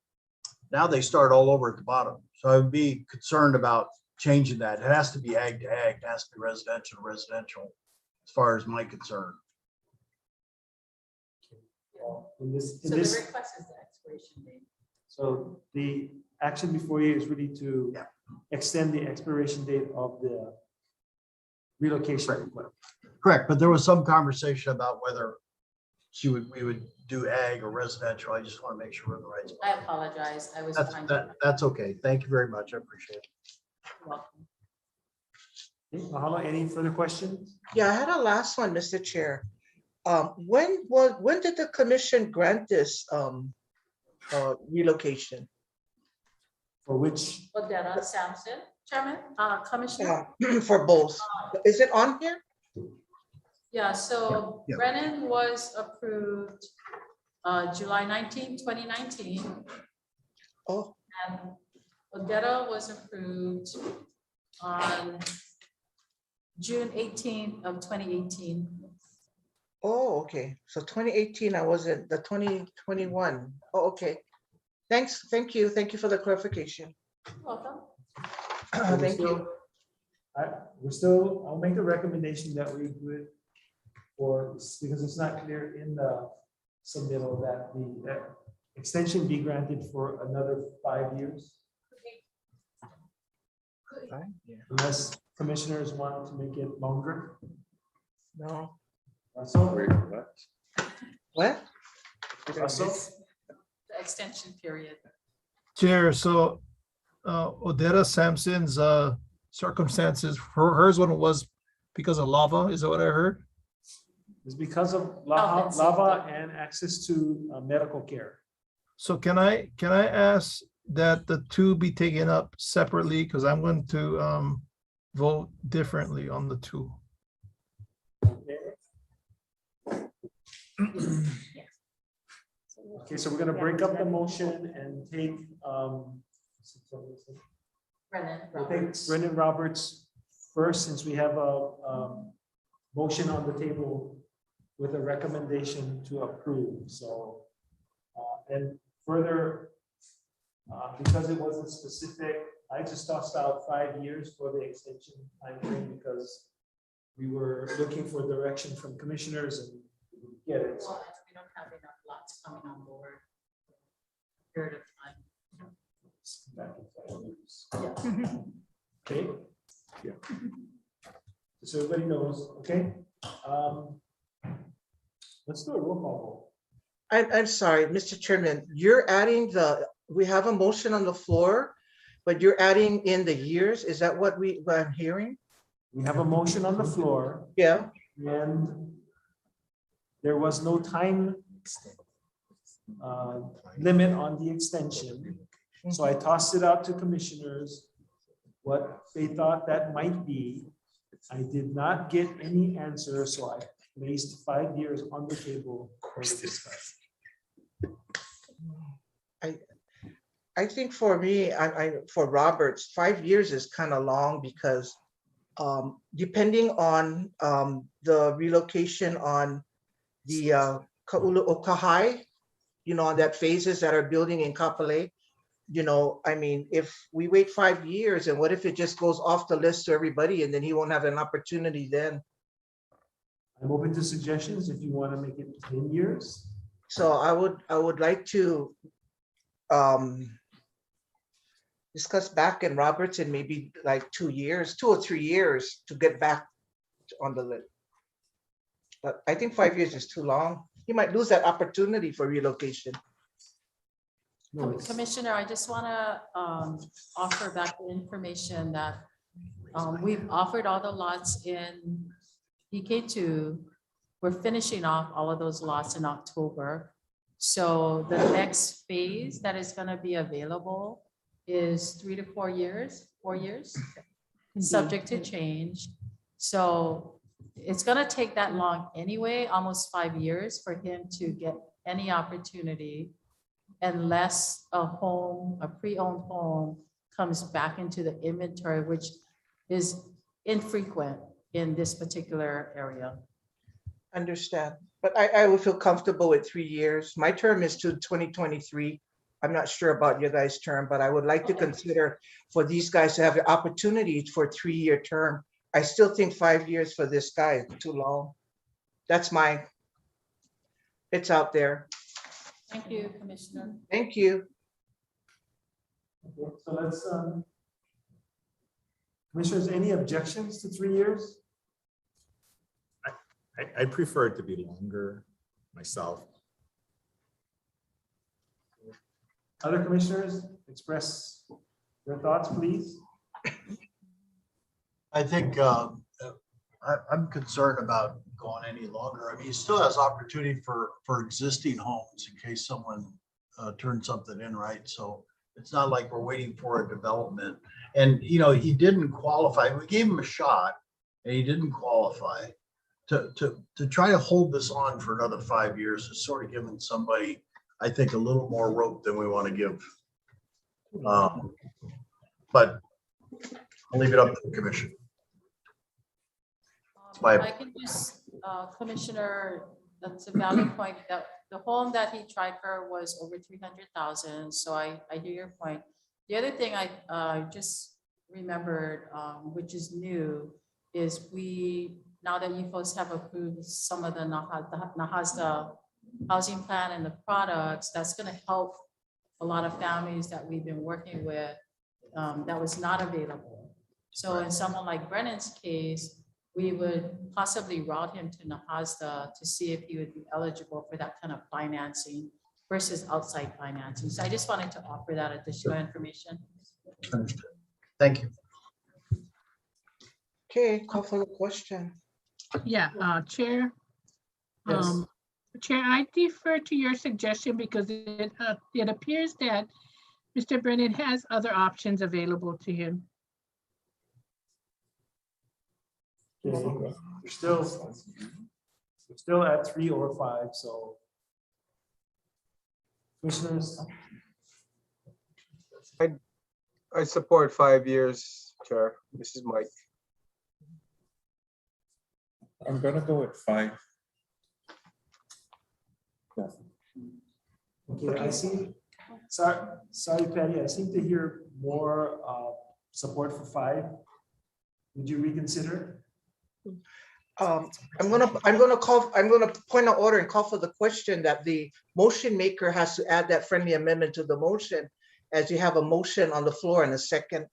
now they start all over at the bottom. So I would be concerned about changing that. It has to be ag to ag, it has to be residential to residential, as far as my concern. In this, So the request is the expiration date. so the action before you is really to extend the expiration date of the relocation request. Correct, but there was some conversation about whether we would do ag or residential. I just want to make sure we're in the right spot. I apologize. I was trying to. That's okay. Thank you very much. I appreciate it. You're welcome. Okay, Mahalo, any further questions? Yeah, I had a last one, Mr. Chair. When did the commission grant this relocation? For which? Odetta Sampson, Chairman, Commissioner. For both. Is it on here? Yeah, so Yeah. Brennan was approved July 19, 2019. Oh. And Odetta was approved on June 18th of 2018. Oh, okay. So 2018, I wasn't, the 2021. Oh, okay. Thank you. Thank you for the clarification. Welcome. Thank you. I'll make the recommendation that we do it because it's not clear in the submittal that the extension be granted for another 5 years. Unless commissioners want to make it longer. No. Russell? What? Russell? The extension period. Chair, so Odetta Sampson's circumstances, hers one was because of lava, is that what I heard? It's because of Health and lava safety. and access to medical care. So can I ask that the two be taken up separately? Because I'm going to vote differently on the two. Okay, so we're gonna break up the motion and take we'll take Brendan Roberts first, since we have a motion on the table with a recommendation to approve. So and further, because it wasn't specific, I just tossed out 5 years for the extension time frame because we were looking for direction from commissioners and we didn't get it. Well, we don't have enough lots coming on board. Period of time. Okay. Yeah. So everybody knows, okay? Let's do a roll call I'm sorry, Mr. Chairman, you're adding we have a motion on the floor, but you're adding in the years. Is that what I'm hearing? vote. We have a motion on the floor. Yeah. And there was no time limit on the extension. So I tossed it out to commissioners what they thought that might be. I did not get any answer, so I placed 5 years on the table for the discussion. I think for me, for Roberts, 5 years is kind of long because depending on the relocation on the Ka'ulu-o-Kahai, on that phases that are building in Kapolei, I mean, if we wait 5 years, and what if it just goes off the list to everybody and then he won't have an opportunity then? I'm open to suggestions if you want to make it 10 years. So I would like to discuss back in Roberts in maybe like 2 years, 2 or 3 years to get back on the list. But I think 5 years is too long. He might lose that opportunity for relocation. Commissioner, I just want to offer back the information that we've offered all the lots in PK2. We're finishing off all of those lots in October. So the next phase that is going to be available is 3 to 4 years, 4 years, subject to change. So it's going to take that long anyway, almost 5 years for him to get any opportunity unless a home, a pre-owned home comes back into the inventory, which is infrequent in this particular area. Understand, but I would feel comfortable with 3 years. My term is to 2023. I'm not sure about your guys' term, but I would like to consider for these guys to have the opportunity for a 3-year term. I still think 5 years for this guy is too long. That's mine. It's out there. Thank you, Commissioner. Thank you. Okay, so let's, commissioners, any objections to 3 years? I prefer it to be longer myself. Other commissioners express their thoughts, please. I think I'm concerned about going any longer. I mean, he still has opportunity for existing homes in case someone turns something in, right? So it's not like we're waiting for a development. And, he didn't qualify. We gave him a shot and he didn't qualify. To try to hold this on for another 5 years is sort of giving somebody, I think, a little more rope than we want to give. But I'll leave it up to the commission. If I can just, Commissioner, that's a valid point. That the home that he tried for was over 300,000. So I hear your point. The other thing I just remembered, which is new, is now that you folks have approved some of the Nahasda housing plan and the products, that's going to help a lot of families that we've been working with that was not available. So in someone like Brennan's case, we would possibly route him to Nahasda to see if he would be eligible for that kind of financing versus outside financing. So I just wanted to offer that additional information. Understood. Thank you. Okay, call for the question. Yeah, Chair. Yes. Chair, I defer to your suggestion because it appears that Mr. Brennan has other options available to him. Okay, we're still at 3 or 5, so. Commissioners, I support 5 years, Chair. This is Mike. I'm gonna go with 5. Yeah. okay, I see, sorry, Patty, I seem to hear more support for 5. Would you reconsider? I'm gonna point out order and call for the question that the motion maker has to add that friendly amendment to the motion as you have a motion on the floor and a second.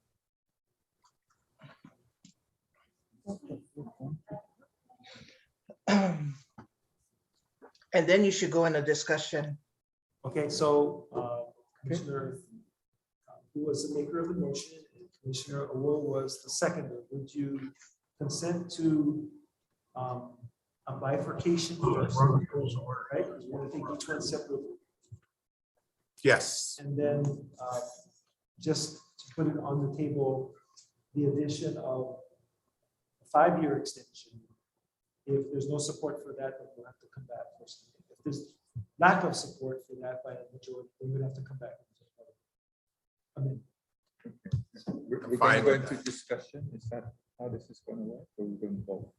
And then you should go into discussion. Okay, so Commissioner, who was the maker of the motion, and Commissioner Awol was the seconder. Would you consent to a bifurcation first? Right, because we're going to take each one separately. Yes. And then just to put it on the table, the addition of a 5-year extension. If there's no support for that, then we'll have to come back for something. If there's lack of support for that by a majority, then we'll have to come back. I mean, We're going Fine to go with into discussion. Is that how this is going to work? Or we're going to vote?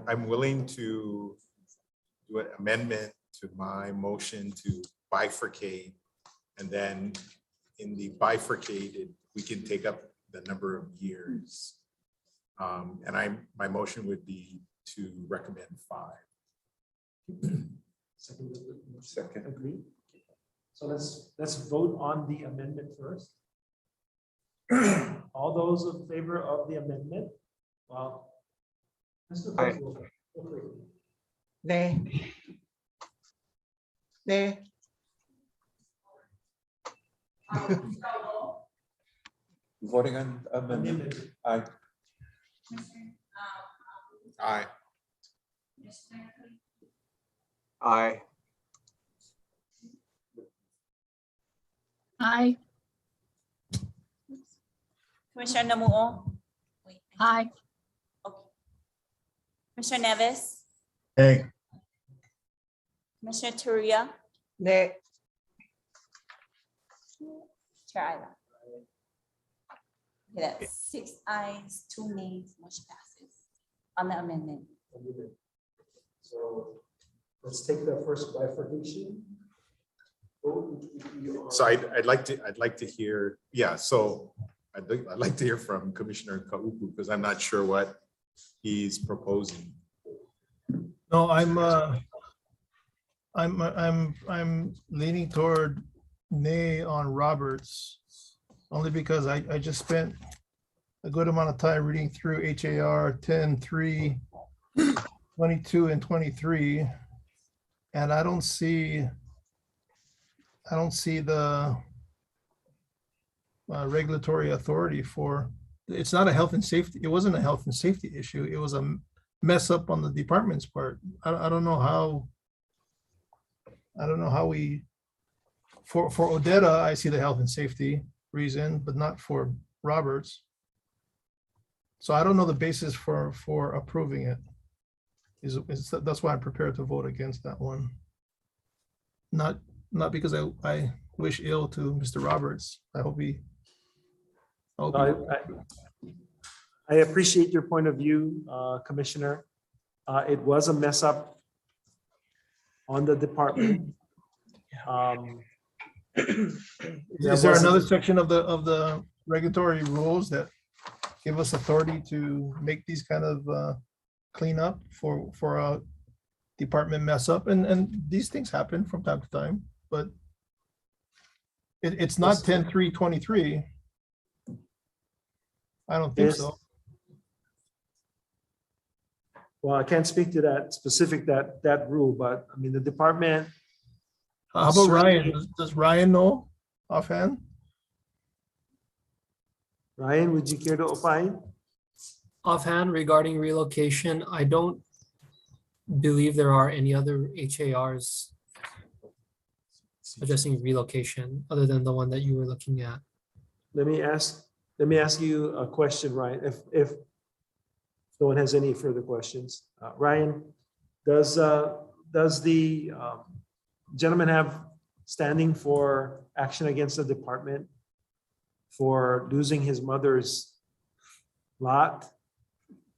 I'm willing to do an amendment to my motion to bifurcate. And then in the bifurcated, we can take up the number of years. And my motion would be to recommend 5. Second. Agree. So let's vote on the amendment first. All those in favor of the amendment? Well, Aye. Nay. Nay. Voting on amendment. Aye. Aye. Aye. Aye. Commissioner Namuo. Aye. Commissioner Nevis, Hey. Commissioner Turia, Nay. Chair Ida. Okay, that's 6 ayes, 2 nays, motion passes on the amendment. So let's take the first bifurcation. So I'd like to hear, yeah, so I'd like to hear from Commissioner Kaupu because I'm not sure what he's proposing. No, I'm leaning toward nay on Roberts, only because I just spent a good amount of time reading through HAR 10-3, 22 and 23, and I don't see the regulatory authority for, it's not a health and safety, it wasn't a health and safety issue, it was a mess up on the department's part. I don't know how we, for Odetta, I see the health and safety reason, but not for Roberts. So I don't know the basis for approving it. That's why I'm prepared to vote against that one. Not because I wish ill to Mr. Roberts. I appreciate your point of view, Commissioner. It was a mess up on the department. That Is there wasn't- another section of the regulatory rules that give us authority to make these kind of cleanup for a department mess up? And these things happen from time to time, but it's not 10-3-23. I don't think Yes. so. Well, I can't speak to that specific, that rule, but I mean, the department. How about Ryan? certainly- Does Ryan know offhand? Ryan, would you care to opine? Offhand, regarding relocation, I don't believe there are any other HARs addressing relocation other than the one that you were looking at. Let me ask you a question, Ryan, if no one has any further questions. Ryan, does the gentleman have standing for action against the department for losing his mother's lot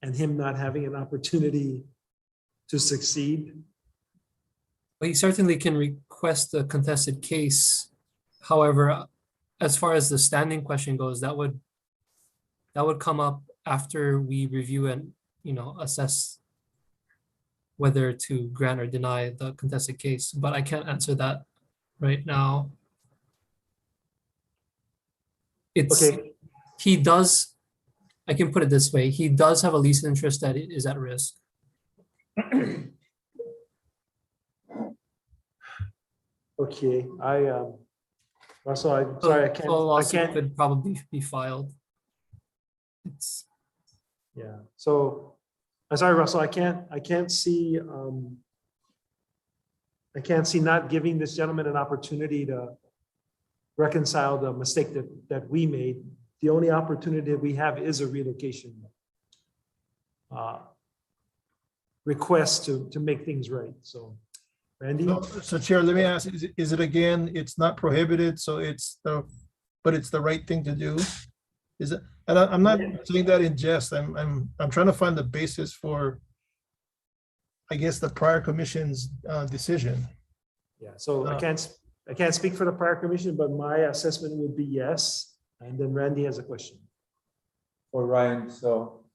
and him not having an opportunity to succeed? Well, he certainly can request a contested case. However, as far as the standing question goes, that would come up after we review and, assess whether to grant or deny the contested case. But I can't answer that right now. Okay. He does, I can put it this way, he does have a lease interest that is at risk. Okay, Russell, I'm So- sorry, I so a lawsuit can't. could probably be filed. It's, Yeah, so, I'm sorry, Russell, I can't see not giving this gentleman an opportunity to reconcile the mistake that we made. The only opportunity that we have is a relocation request to make things right, so. Randy? So Chair, let me ask, is it again, it's not prohibited, so but it's the right thing to do? Is it, and I'm not saying that in jest, I'm trying to find the basis for, I guess, the prior commission's decision. Yeah, so I can't speak for the prior commission, but my assessment would be yes. And then Randy has a question. For Ryan, so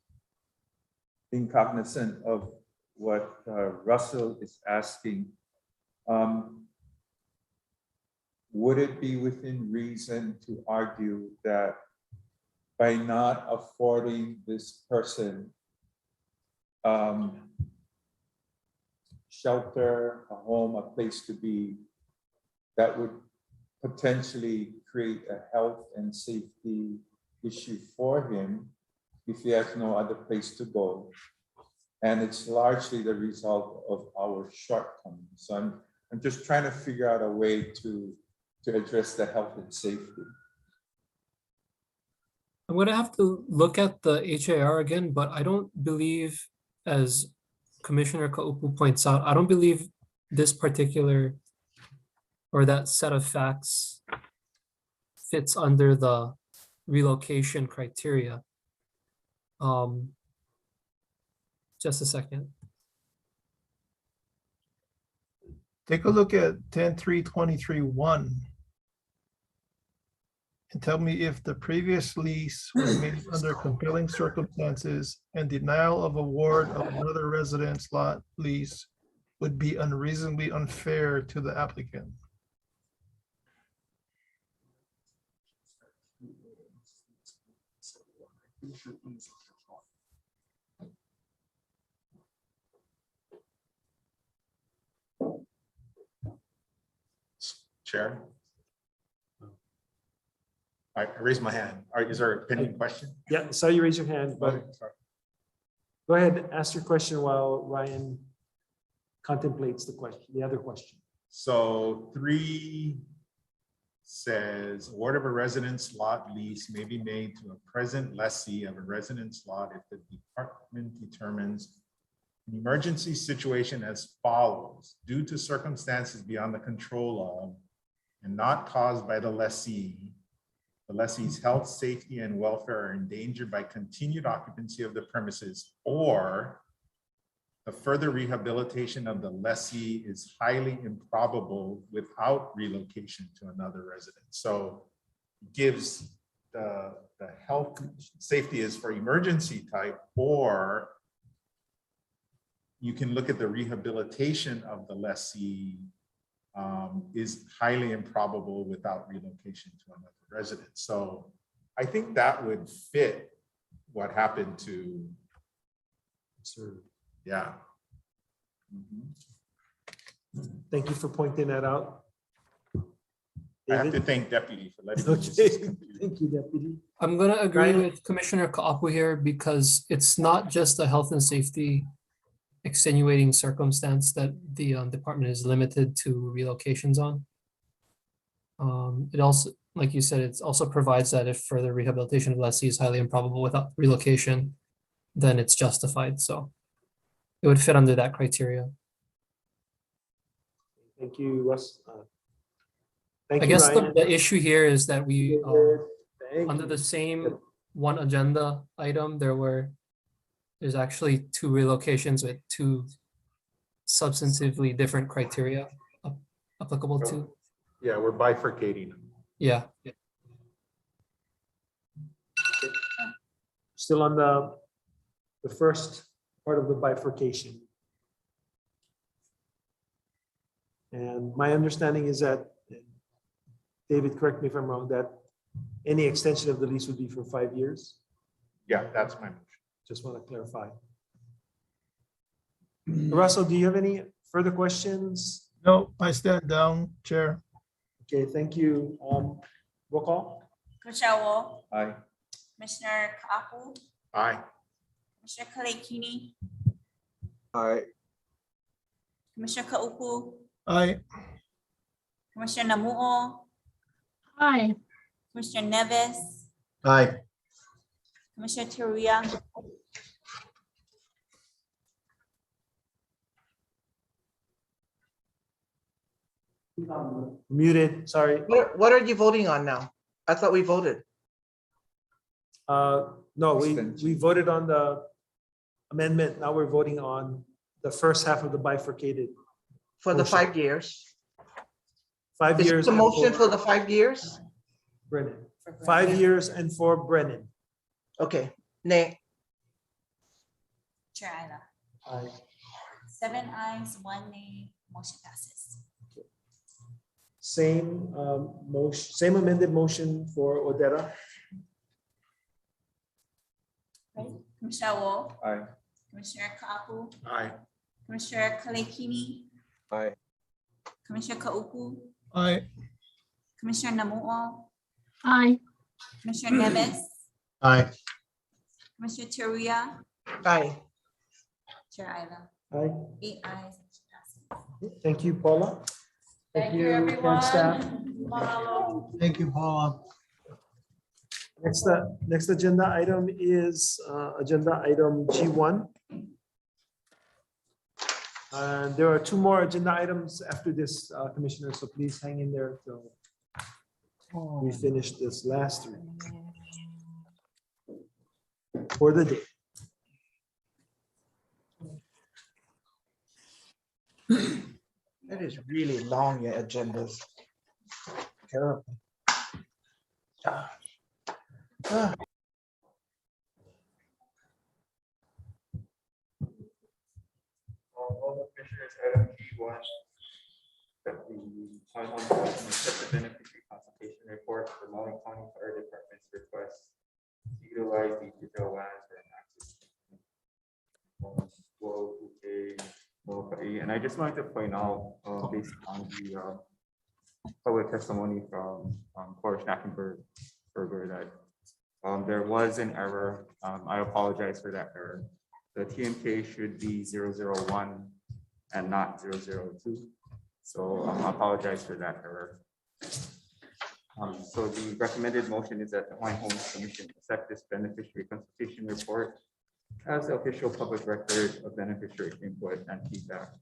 being cognizant of what Russell is asking, would it be within reason to argue that by not affording this person shelter, a home, a place to be, that would potentially create a health and safety issue for him if he has no other place to go? And it's largely the result of our shortcomings. So I'm just trying to figure out a way to address the health and safety. I'm gonna have to look at the HAR again, but I don't believe, as Commissioner Kaupu points out, I don't believe this particular or that set of facts fits under the relocation criteria. Just a second. Take a look at 10-3-23-1 and tell me if the previous lease was made under compelling circumstances and denial of award of another residence lot lease would be unreasonably unfair to the applicant. Chair? I raised my hand. Is there a pending question? Yeah, so you raise your hand, but Okay, sorry. go ahead, ask your question while Ryan contemplates the question, the other question. So 3 says, award of a residence lot lease may be made to a present lessee of a residence lot if the department determines an emergency situation as follows: due to circumstances beyond the control of and not caused by the lessee, the lessee's health, safety, and welfare are endangered by continued occupancy of the premises, or the further rehabilitation of the lessee is highly improbable without relocation to another residence. So gives the health safety is for emergency type, or you can look at the rehabilitation of the lessee is highly improbable without relocation to another residence. So I think that would fit what happened to, yeah. Thank you for pointing that out. I have to David? thank Deputy for letting me use Okay, his computer. thank you, Deputy. I'm gonna agree Ryan? with Commissioner Kaapu here because it's not just a health and safety extenuating circumstance that the department is limited to relocations on. It also, like you said, it also provides that if further rehabilitation of lessee is highly improbable without relocation, then it's justified. So it would fit under that criteria. Thank you, Russ. I Thank you, guess Ryan. the issue here is that we, Thank under you. the same one agenda item, there's actually two relocations with two substantively different criteria applicable to. Yeah, we're bifurcating them. Yeah. Still on the first part of the bifurcation. And my understanding is that, David, correct me if I'm wrong, that any extension of the lease would be for 5 years. Yeah, that's my motion. Just want to clarify. Russell, do you have any further questions? No, I stand down, Chair. Okay, thank you. Roll call. Commissioner Wo, Aye. Commissioner Kaapu, Aye. Commissioner Kalekini, Aye. Commissioner Kaupu, Aye. Commissioner Namuo, Aye. Commissioner Neves, Aye. Commissioner Teruya, Muted, sorry. What are you voting on now? I thought we voted. No, we voted on the amendment. Now we're voting on the first half of the bifurcated. For the motion. 5 years. 5 Is years. the and motion for the 5 years? Brennan. 5 years and for Brennan. Okay, nay. Chair Ida. Aye. 7 ayes, 1 nay, motion passes. Same motion, same amended motion for Odetta. Right. Commissioner Wo, Aye. Commissioner Kaapu, Aye. Commissioner Kalekini, Aye. Commissioner Kaupu, Aye. Commissioner Namuo, Aye. Commissioner Neves, Aye. Commissioner Teruya, Aye. Chair Ida. Aye. 8 ayes, motion passes. Thank you, Paula. Thank you, Camp everyone. staff. Mahalo. Thank you, Paula. Next agenda item is agenda item G1. And there are 2 more agenda items after this, Commissioner, so please hang in there till we finish this last 3 for the day. That is really long, your agendas. Terrible. All the commissioners, item G1, that the Hawaiian Home Commission accept the beneficiary consultation report for Maui County Fire Department's request to utilize the digital lands for an access. And I just wanted to point out, based on the public testimony from Cora Schnackenberger, that there was an error. I apologize for that error. The TMK should be 001 and not 002. So I apologize for that error. So the recommended motion is that the Hawaiian Homes Commission accept this beneficiary consultation report as the official public record of beneficiary input and feedback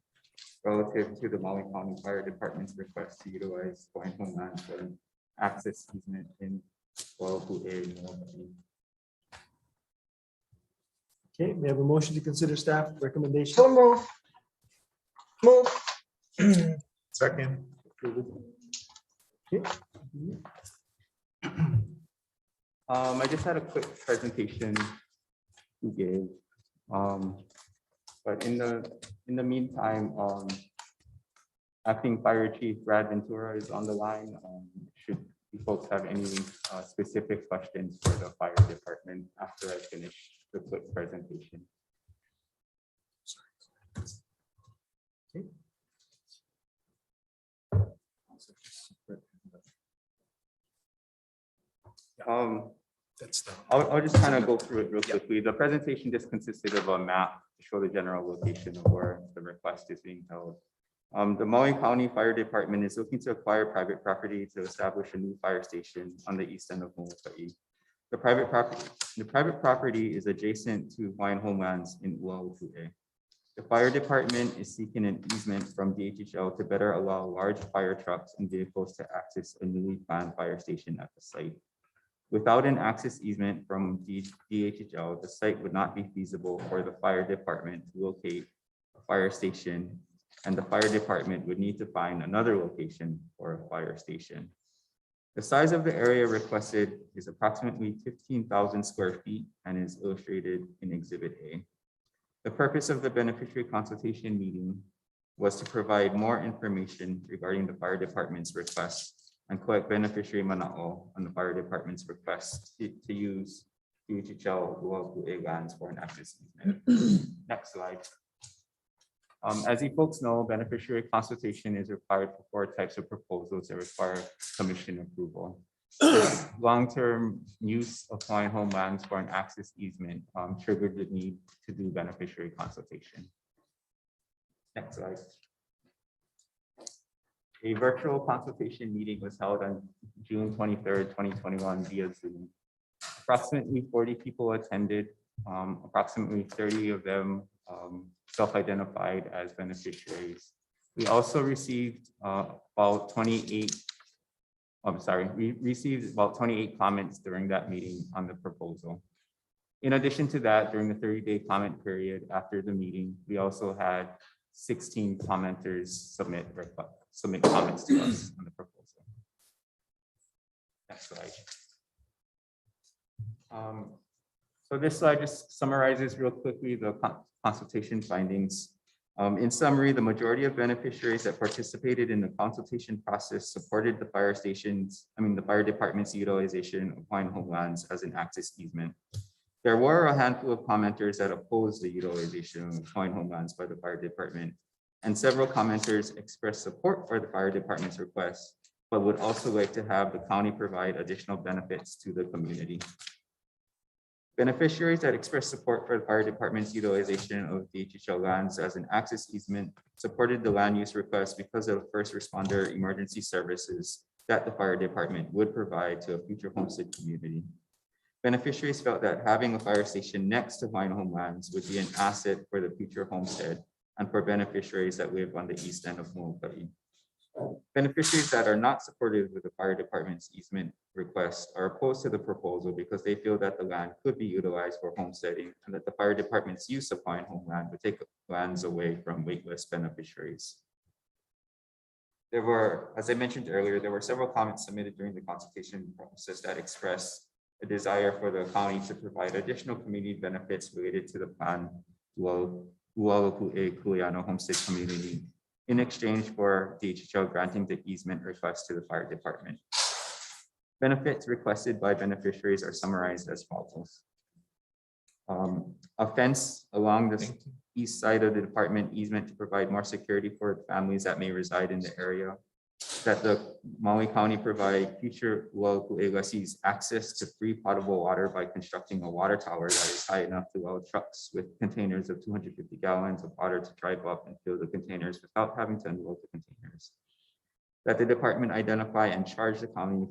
relative to the Maui County Fire Department's request to utilize Hawaiian homeland for an access easement in Waipu'e. Okay, we have a motion to consider staff recommendation. So move. Move. Second. Okay. I just had a quick presentation to give. But in the meantime, Acting Fire Chief Brad Ventura is on the line. Should you folks have any specific questions for the fire department after I finish the quick presentation? Okay. I'll just kind of go through it real quickly. The presentation just consisted of a map to show the general location of where the request is being held. The Maui County Fire Department is looking to acquire private property to establish a new fire station on the east end of Molokai. The private property is adjacent to Hawaiian homelands in Uaupue. The fire department is seeking an easement from DHHL to better allow large fire trucks and vehicles to access a newly planned fire station at the site. Without an access easement from DHHL, the site would not be feasible for the fire department to locate a fire station, and the fire department would need to find another location for a fire station. The size of the area requested is approximately 15,000 square feet and is illustrated in Exhibit A. The purpose of the beneficiary consultation meeting was to provide more information regarding the fire department's request and collect beneficiary mana'o on the fire department's request to use DHHL Uaupue lands for an access easement. Next slide. As you folks know, beneficiary consultation is required for 4 types of proposals that require commission approval. Long-term use of Hawaiian homelands for an access easement triggered the need to do beneficiary consultation. Next slide. A virtual consultation meeting was held on June 23rd, 2021 via Zoom. Approximately 40 people attended. Approximately 30 of them self-identified as beneficiaries. We also received about 28 comments during that meeting on the proposal. In addition to that, during the 30-day comment period after the meeting, we also had 16 commenters submit comments to us on the proposal. Next slide. So this slide just summarizes real quickly the consultation findings. In summary, the majority of beneficiaries that participated in the consultation process supported the fire department's utilization of Hawaiian homelands as an access easement. There were a handful of commenters that opposed the utilization of Hawaiian homelands by the fire department, and several commenters expressed support for the fire department's request, but would also like to have the county provide additional benefits to the community. Beneficiaries that expressed support for the fire department's utilization of DHHL lands as an access easement supported the land use request because of first responder emergency services that the fire department would provide to a future homestead community. Beneficiaries felt that having a fire station next to Hawaiian homelands would be an asset for the future homestead and for beneficiaries that live on the east end of Molokai. Beneficiaries that are not supportive of the fire department's easement request are opposed to the proposal because they feel that the land could be utilized for homesteading and that the fire department's use of Hawaiian homeland would take lands away from waitlist beneficiaries. There were, as I mentioned earlier, there were several comments submitted during the consultation process that expressed a desire for the county to provide additional community benefits related to the plan Uaupue Kuleana Homestead Community in exchange for DHHL granting the easement request to the fire department. Benefits requested by beneficiaries are summarized as follows. A fence along the east side of the department easement to provide more security for families that may reside in the area. That the Maui County provide future Uaupue lessees access to free potable water by constructing a water tower that is high enough to allow trucks with containers of 250 gallons of water to drive up and fill the containers without having to unload the containers. That the department identify and charge the county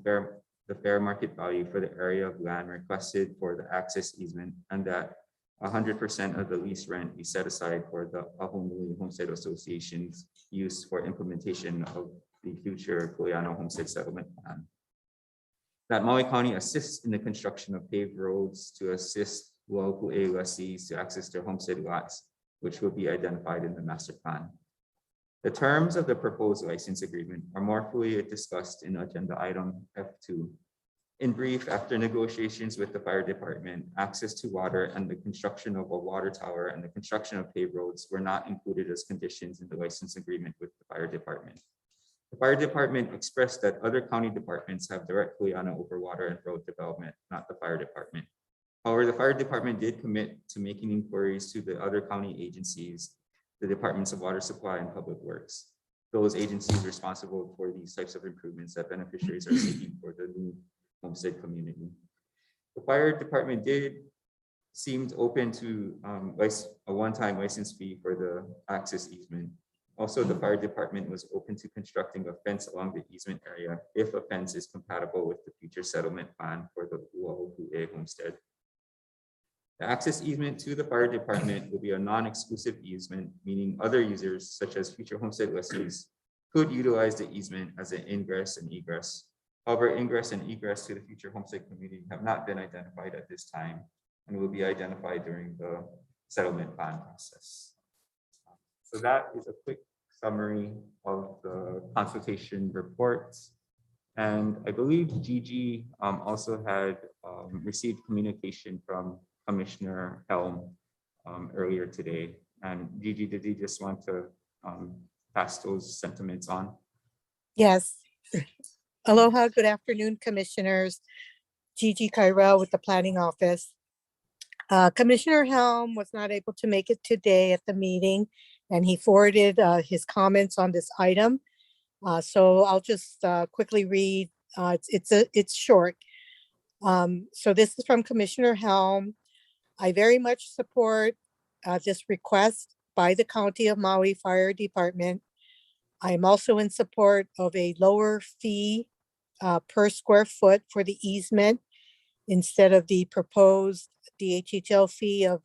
the fair market value for the area of land requested for the access easement, and that 100% of the lease rent be set aside for the Ahonui Homestead Association's use for implementation of the future Kuleana Homestead Settlement Plan. That Maui County assists in the construction of paved roads to assist Uaupue lessees to access their homestead lots, which will be identified in the master plan. The terms of the proposed license agreement are more fully discussed in agenda item F2. In brief, after negotiations with the fire department, access to water and the construction of a water tower and the construction of paved roads were not included as conditions in the license agreement with the fire department. The fire department expressed that other county departments have direct lien over water and road development, not the fire department. However, the fire department did commit to making inquiries to the other county agencies, the Departments of Water Supply and Public Works, those agencies responsible for these types of improvements that beneficiaries are seeking for the new homestead community. The fire department seemed open to a one-time license fee for the access easement. Also, the fire department was open to constructing a fence along the easement area if a fence is compatible with the future settlement plan for the Uaupue homestead. The access easement to the fire department will be a non-exclusive easement, meaning other users such as future homestead lessees could utilize the easement as an ingress and egress. However, ingress and egress to the future homestead community have not been identified at this time and will be identified during the settlement plan process. So that is a quick summary of the consultation reports. And I believe Gigi also had received communication from Commissioner Helm earlier today. And Gigi, did you just want to pass those sentiments on? Yes. Aloha, good afternoon, commissioners. Gigi Kyrell with the Planning Office. Commissioner Helm was not able to make it today at the meeting, and he forwarded his comments on this item. So I'll just quickly read. It's short. So this is from Commissioner Helm. I very much support this request by the County of Maui Fire Department. I am also in support of a lower fee per square foot for the easement instead of the proposed DHHL fee of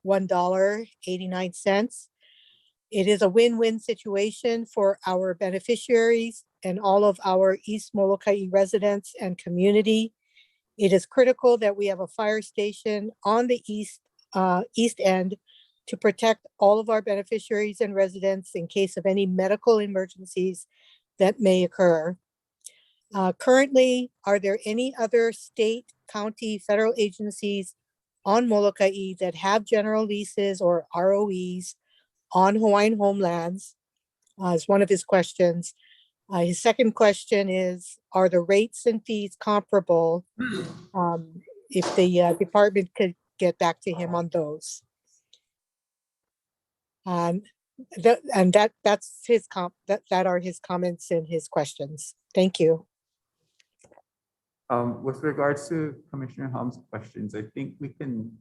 $1.89. It is a win-win situation for our beneficiaries and all of our East Molokai residents and community. It is critical that we have a fire station on the east end to protect all of our beneficiaries and residents in case of any medical emergencies that may occur. Currently, are there any other state, county, federal agencies on Molokai that have general leases or ROEs on Hawaiian homelands? Is one of his questions. His second question is, are the rates and fees comparable? If the department could get back to him on those. That's his that are his comments and his questions. Thank you. With regards to Commissioner Helm's questions, I think we can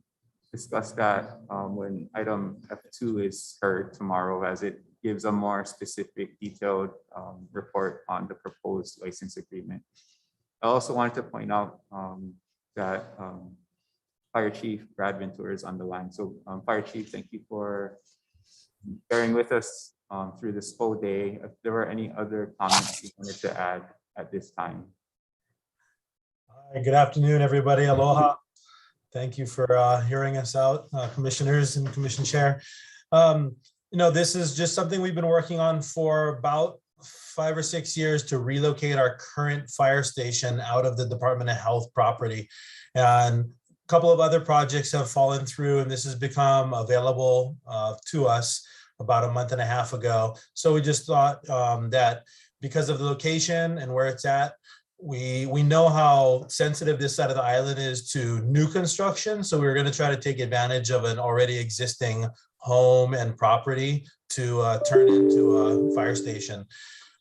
discuss that when item F2 is heard tomorrow, as it gives a more specific, detailed report on the proposed license agreement. I also wanted to point out that Fire Chief Brad Ventura is on the line. So Fire Chief, thank you for bearing with us through this whole day. If there were any other comments you wanted to add at this time. Hi, good afternoon, everybody. Aloha. Thank you for hearing us out, commissioners and commission chair. This is just something we've been working on for about 5 or 6 years to relocate our current fire station out of the Department of Health property. And a couple of other projects have fallen through, and this has become available to us about a month and a half ago. So we just thought that because of the location and where it's at, we know how sensitive this side of the island is to new construction. So we're going to try to take advantage of an already existing home and property to turn into a fire station.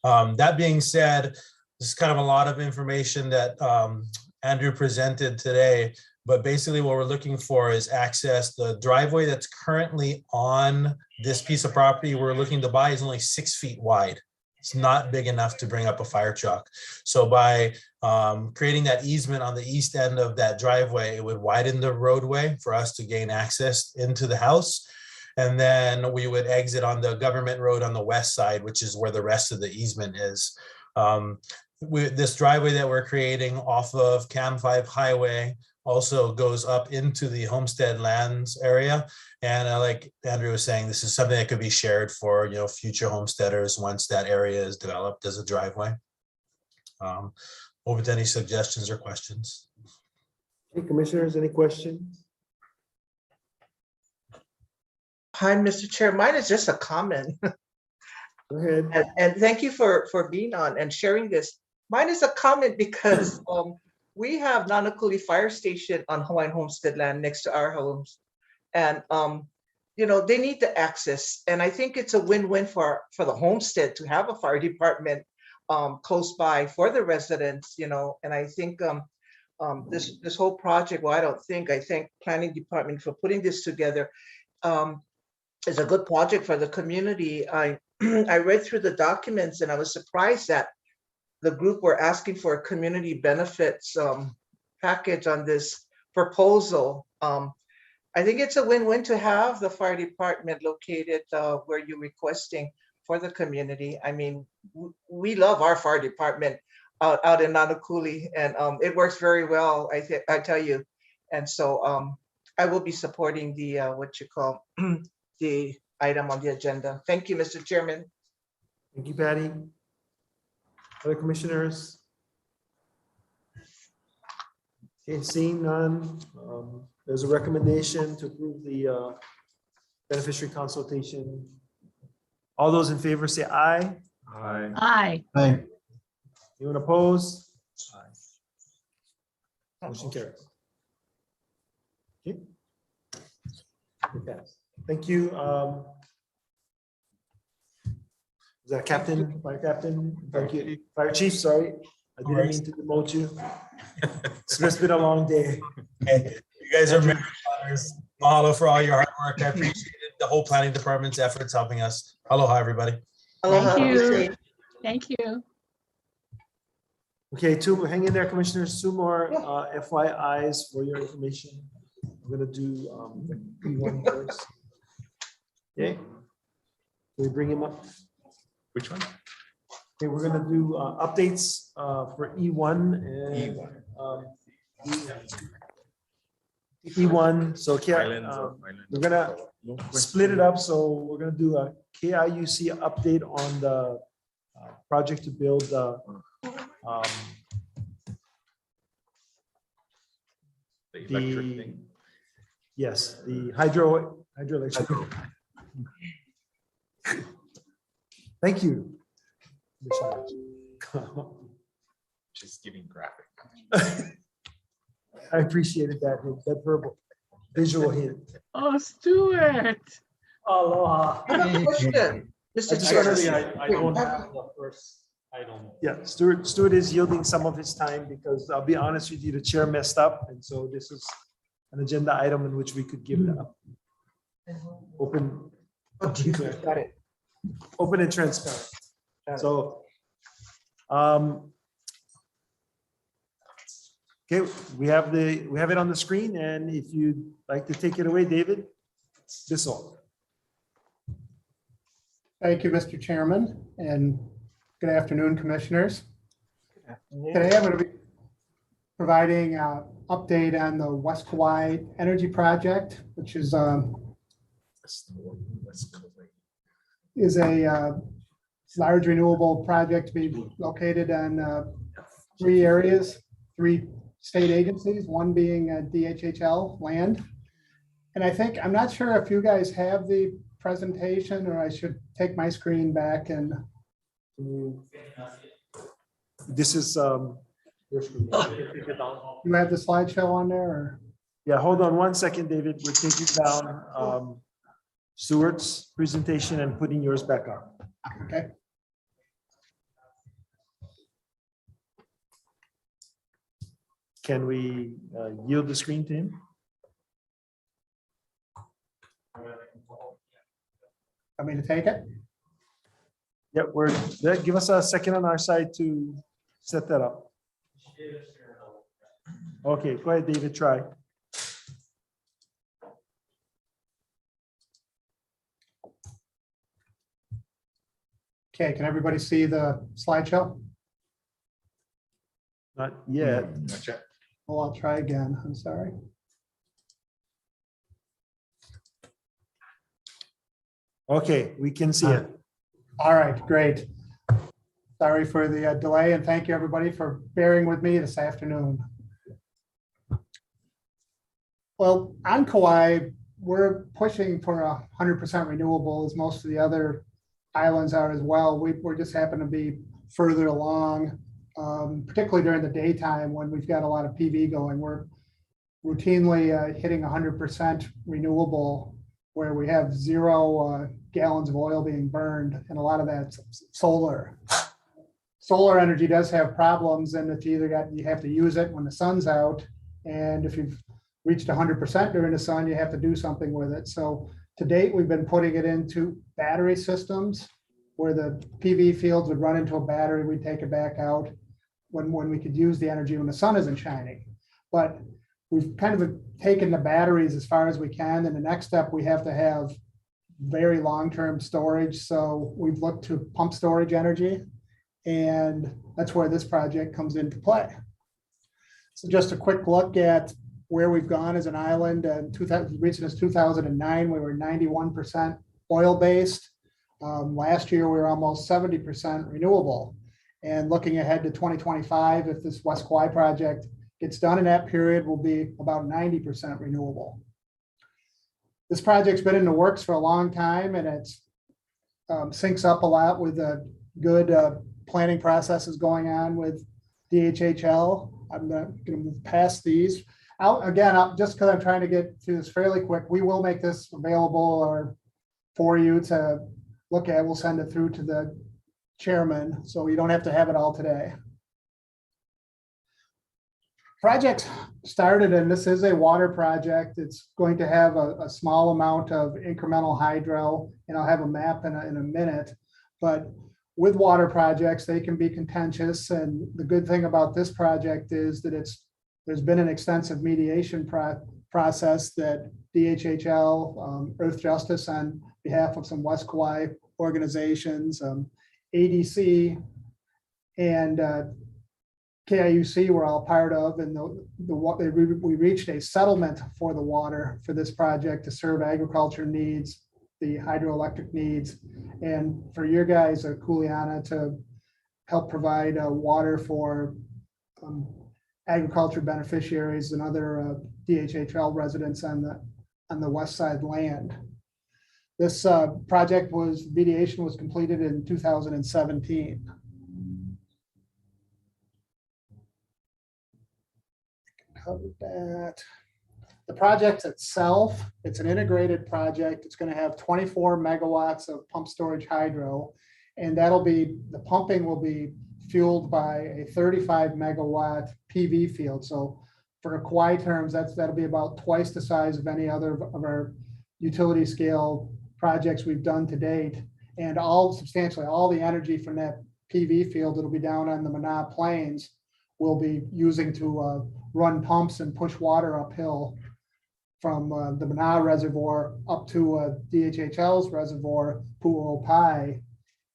That being said, this is kind of a lot of information that Andrew presented today, but basically what we're looking for is access. The driveway that's currently on this piece of property we're looking to buy is only 6 feet wide. It's not big enough to bring up a fire truck. So by creating that easement on the east end of that driveway, it would widen the roadway for us to gain access into the house. And then we would exit on the government road on the west side, which is where the rest of the easement is. this driveway that we're creating off of Cam 5 Highway also goes up into the homestead lands area. And like Andrew was saying, this is something that could be shared for, future homesteaders once that area is developed as a driveway. Open to any suggestions or questions. Hey, commissioners, any questions? Hi, Mr. Chair. Mine is just a comment. Go ahead. And thank you for being on and sharing this. Mine is a comment because we have Nanakuli Fire Station on Hawaiian homestead land next to our homes. And they need the access. And I think it's a win-win for the homestead to have a fire department close by for the residents, and I think this whole project, I thank planning department for putting this together. It's a good project for the community. I read through the documents and I was surprised that the group were asking for a community benefits package on this proposal. I think it's a win-win to have the fire department located where you're requesting for the community. I mean, we love our fire department out in Nanakuli, and it works very well, I tell you. And so I will be supporting the the item on the agenda. Thank you, Mr. Chairman. Thank you, Patty. Other commissioners? Okay, seeing none, there's a recommendation to approve the beneficiary consultation. All those in favor say aye. Aye. Aye. Aye. Anyone opposed? Motion carries. Okay. Okay. Thank you. Is that Captain, Fire Captain? Thank you. Fire Chief, sorry. I didn't mean to demote you. It's just been a long day. Hey, you guys are marathoners. Mahalo for all your hard work. I appreciate it. The whole planning department's efforts helping us. Aloha, everybody. Aloha. Thank you. Thank you. Okay, hang in there, commissioners. Two more FYIs for your information. We're gonna do the P1 first. Okay. Can we bring him up? Which one? Okay, we're gonna do updates for E1 and E1. So we're gonna split it up. So we're gonna do a KIUC update on the project to build the electric thing. Yes, the hydroelectric. Thank you. Just giving graphic. I appreciated that verbal, visual hint. Oh, Stuart. Aloha. I have a question, Mr. Chair. I don't have the first item. Yeah, Stuart is yielding some of his time because I'll be honest with you, the chair messed up. And so this is an agenda item in which we could give it up. Open. Got it. Open and transparent. So, okay, we have it on the screen, and if you'd like to take it away, David, Bissell. Thank you, Mr. Chairman, and good afternoon, commissioners. Today I'm going to be providing an update on the West Kauai Energy Project, which is a large renewable project to be located on 3 areas, 3 state agencies, one being DHHL land. And I'm not sure if you guys have the presentation or I should take my screen back and. This is your screen. You have the slideshow on there or? Yeah, hold on 1 second, David. We're taking down Stuart's presentation and putting yours back up. Okay. Can we yield the screen to him? Want me to take it? Yeah, give us a second on our side to set that up. Okay, go ahead, David, try. Okay, can everybody see the slideshow? Not yet. Oh, I'll try again. I'm sorry. Okay, we can see it. All right, great. Sorry for the delay, and thank you, everybody, for bearing with me this afternoon. Well, on Kauai, we're pushing for 100% renewable, as most of the other islands are as well. We're just happen to be further along, particularly during the daytime when we've got a lot of PV going. We're routinely hitting 100% renewable, where we have 0 gallons of oil being burned, and a lot of that's solar. Solar energy does have problems, and it's either you have to use it when the sun's out, and if you've reached 100% during the sun, you have to do something with it. So to date, we've been putting it into battery systems where the PV fields would run into a battery, we'd take it back out when we could use the energy when the sun isn't shining. But we've kind of taken the batteries as far as we can, and the next step, we have to have very long-term storage. So we've looked to pump storage energy, and that's where this project comes into play. So just a quick look at where we've gone as an island. Reaching 2009, we were 91% oil-based. Last year, we were almost 70% renewable. And looking ahead to 2025, if this West Kauai project gets done in that period, we'll be about 90% renewable. This project's been in the works for a long time, and it's syncs up a lot with the good planning processes going on with DHHL. I'm going to move past these. Just because I'm trying to get through this fairly quick, we will make this available or for you to look at. We'll send it through to the chairman, so you don't have to have it all today. Project started, and this is a water project. It's going to have a small amount of incremental hydro, and I'll have a map in a minute. But with water projects, they can be contentious. And the good thing about this project is that there's been an extensive mediation process that DHHL, Earth Justice on behalf of some West Kauai organizations, ADC, and KIUC were all part of, and we reached a settlement for the water for this project to serve agriculture needs, the hydroelectric needs, and for your guys, Kuleana, to help provide water for agriculture beneficiaries and other DHHL residents on the west side land. This mediation was completed in 2017. Covered that. The project itself, it's an integrated project. It's going to have 24 megawatts of pump storage hydro, and the pumping will be fueled by a 35 megawatt PV field. So for Kauai terms, that'll be about twice the size of any other of our utility scale projects we've done to date. And substantially all the energy from that PV field that'll be down on the Mana Plains will be using to run pumps and push water uphill from the Mana Reservoir up to DHHL's reservoir, Pu'uopai.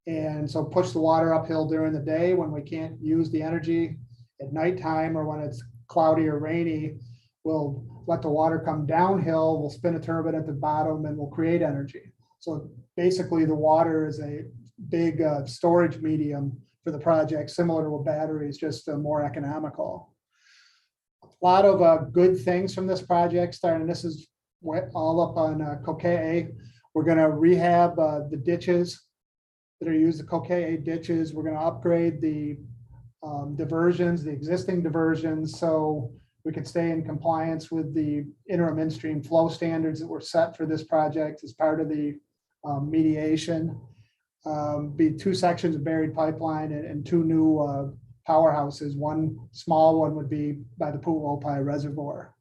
And so push the water uphill during the day when we can't use the energy at nighttime, or when it's cloudy or rainy. We'll let the water come downhill, we'll spin a turbine at the bottom, and we'll create energy. So basically the water is a big storage medium for the project, similar to a battery, is just more economical. A lot of good things from this project starting. This is all up on Kokee. We're going to rehab the ditches that are used, the Kokee ditches. We're going to upgrade the diversions, the existing diversions, so we can stay in compliance with the interim in-stream flow standards that were set for this project as part of the mediation. Be 2 sections of buried pipeline and 2 new powerhouses. One small one would be by the Pu'uopai Reservoir.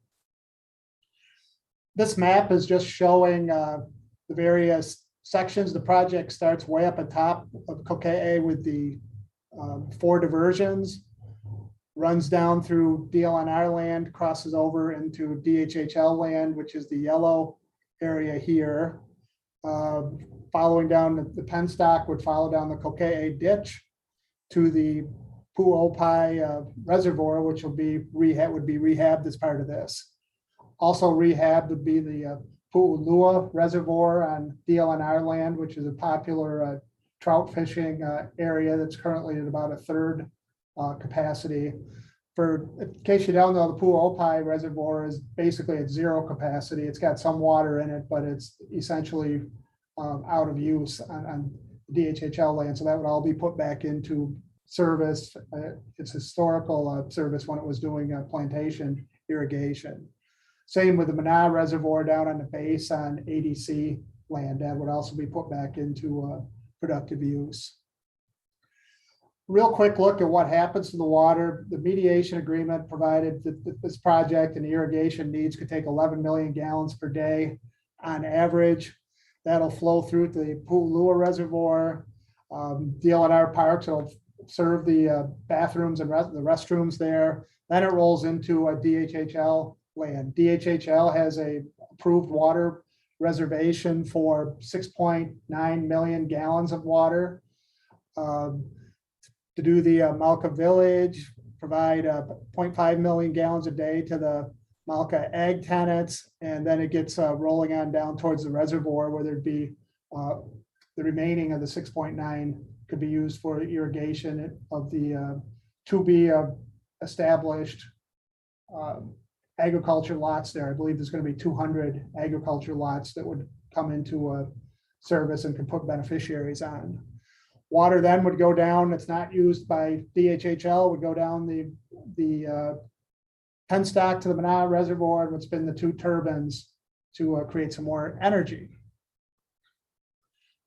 This map is just showing the various sections. The project starts way up at top of Kokee with the 4 diversions, runs down through DLNR land, crosses over into DHHL land, which is the yellow area here. Following down the penstock would follow down the Kokee ditch to the Pu'opai Reservoir, which would be rehabbed as part of this. Also rehabbed would be the Pu'ulua Reservoir on DLNR land, which is a popular trout fishing area that's currently at about a third capacity. In case you don't know, the Pu'opai Reservoir is basically at zero capacity. It's got some water in it, but it's essentially out of use on DHHL land. So that would all be put back into service, its historical service when it was doing plantation irrigation. Same with the Mana Reservoir down on the base on ADC land. That would also be put back into productive use. Real quick look at what happens to the water. The mediation agreement provided that this project and the irrigation needs could take 11 million gallons per day on average. That'll flow through to the Pu'ulua Reservoir. DLNR Parks will serve the bathrooms and the restrooms there. Then it rolls into a DHHL land. DHHL has a approved water reservation for 6.9 million gallons of water. To do the Malka Village, provide 0.5 million gallons a day to the Malka ag tenants, and then it gets rolling on down towards the reservoir where there'd be the remaining of the 6.9 could be used for irrigation of the to be established agriculture lots there. I believe there's going to be 200 agriculture lots that would come into service and can put beneficiaries on. Water then would go down. It's not used by DHHL, would go down the penstock to the Mana Reservoir and would spin the two turbines to create some more energy.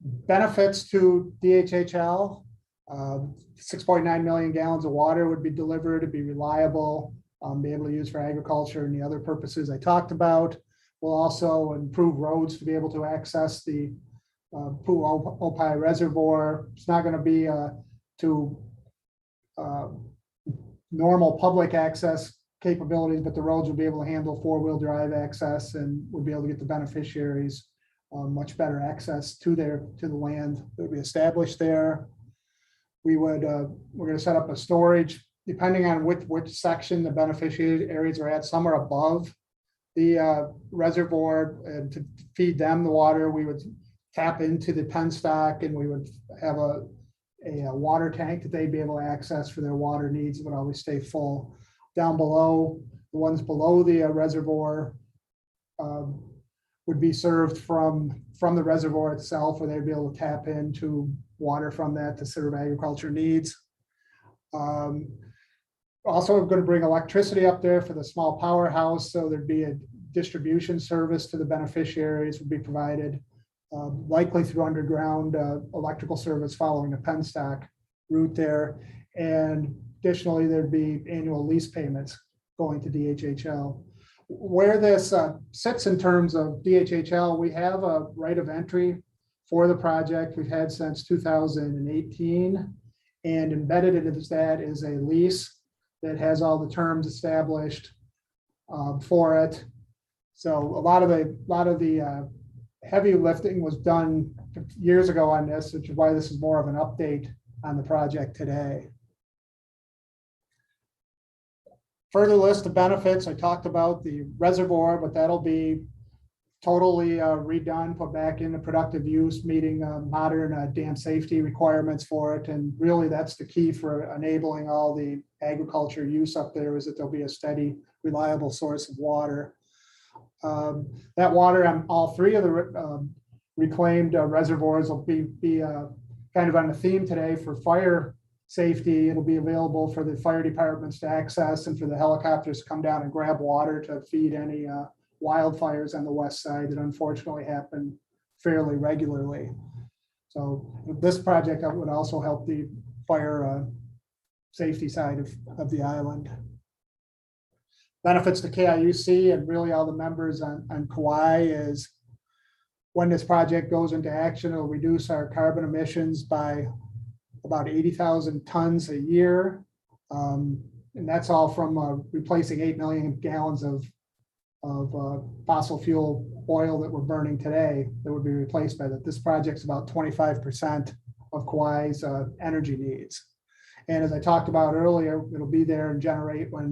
Benefits to DHHL, 6.9 million gallons of water would be delivered, to be reliable, be able to use for agriculture and the other purposes I talked about. We'll also improve roads to be able to access the Pu'opai Reservoir. It's not going to be to normal public access capabilities, but the roads will be able to handle four-wheel drive access and we'll be able to get the beneficiaries much better access to the land that will be established there. We're going to set up a storage, depending on which section the beneficiary areas are at. Some are above the reservoir, and to feed them the water, we would tap into the penstock and we would have a water tank that they'd be able to access for their water needs. It would always stay full. Down below, the ones below the reservoir would be served from the reservoir itself, where they'd be able to tap into water from that to serve agriculture needs. Also, we're going to bring electricity up there for the small powerhouse, so there'd be a distribution service to the beneficiaries would be provided, likely through underground electrical service following the penstock route there. And additionally, there'd be annual lease payments going to DHHL. Where this sits in terms of DHHL, we have a right of entry for the project we've had since 2018, and embedded into that is a lease that has all the terms established for it. So a lot of the heavy lifting was done years ago on this, which is why this is more of an update on the project today. Further list of benefits, I talked about the reservoir, but that'll be totally redone, put back into productive use, meeting modern dam safety requirements for it. And really that's the key for enabling all the agriculture use up there, is that there'll be a steady, reliable source of water. That water on all three of the reclaimed reservoirs will be kind of on the theme today for fire safety. It'll be available for the fire departments to access and for the helicopters to come down and grab water to feed any wildfires on the west side that unfortunately happen fairly regularly. So this project would also help the fire safety side of the island. Benefits to KIUC and really all the members on Kauai is, when this project goes into action, it'll reduce our carbon emissions by about 80,000 tons a year. And that's all from replacing 8 million gallons of fossil fuel oil that we're burning today that would be replaced by that. This project's about 25% of Kauai's energy needs. And as I talked about earlier, it'll be there and generate when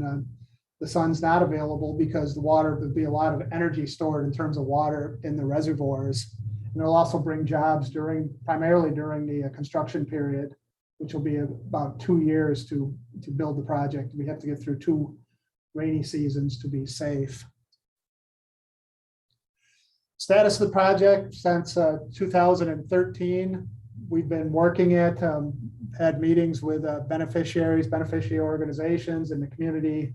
the sun's not available, because the water, there'll be a lot of energy stored in terms of water in the reservoirs. And it'll also bring jobs primarily during the construction period, which will be about 2 years to build the project. We have to get through 2 rainy seasons to be safe. Status of the project since 2013, we've been working it, had meetings with beneficiaries, beneficiary organizations, and the community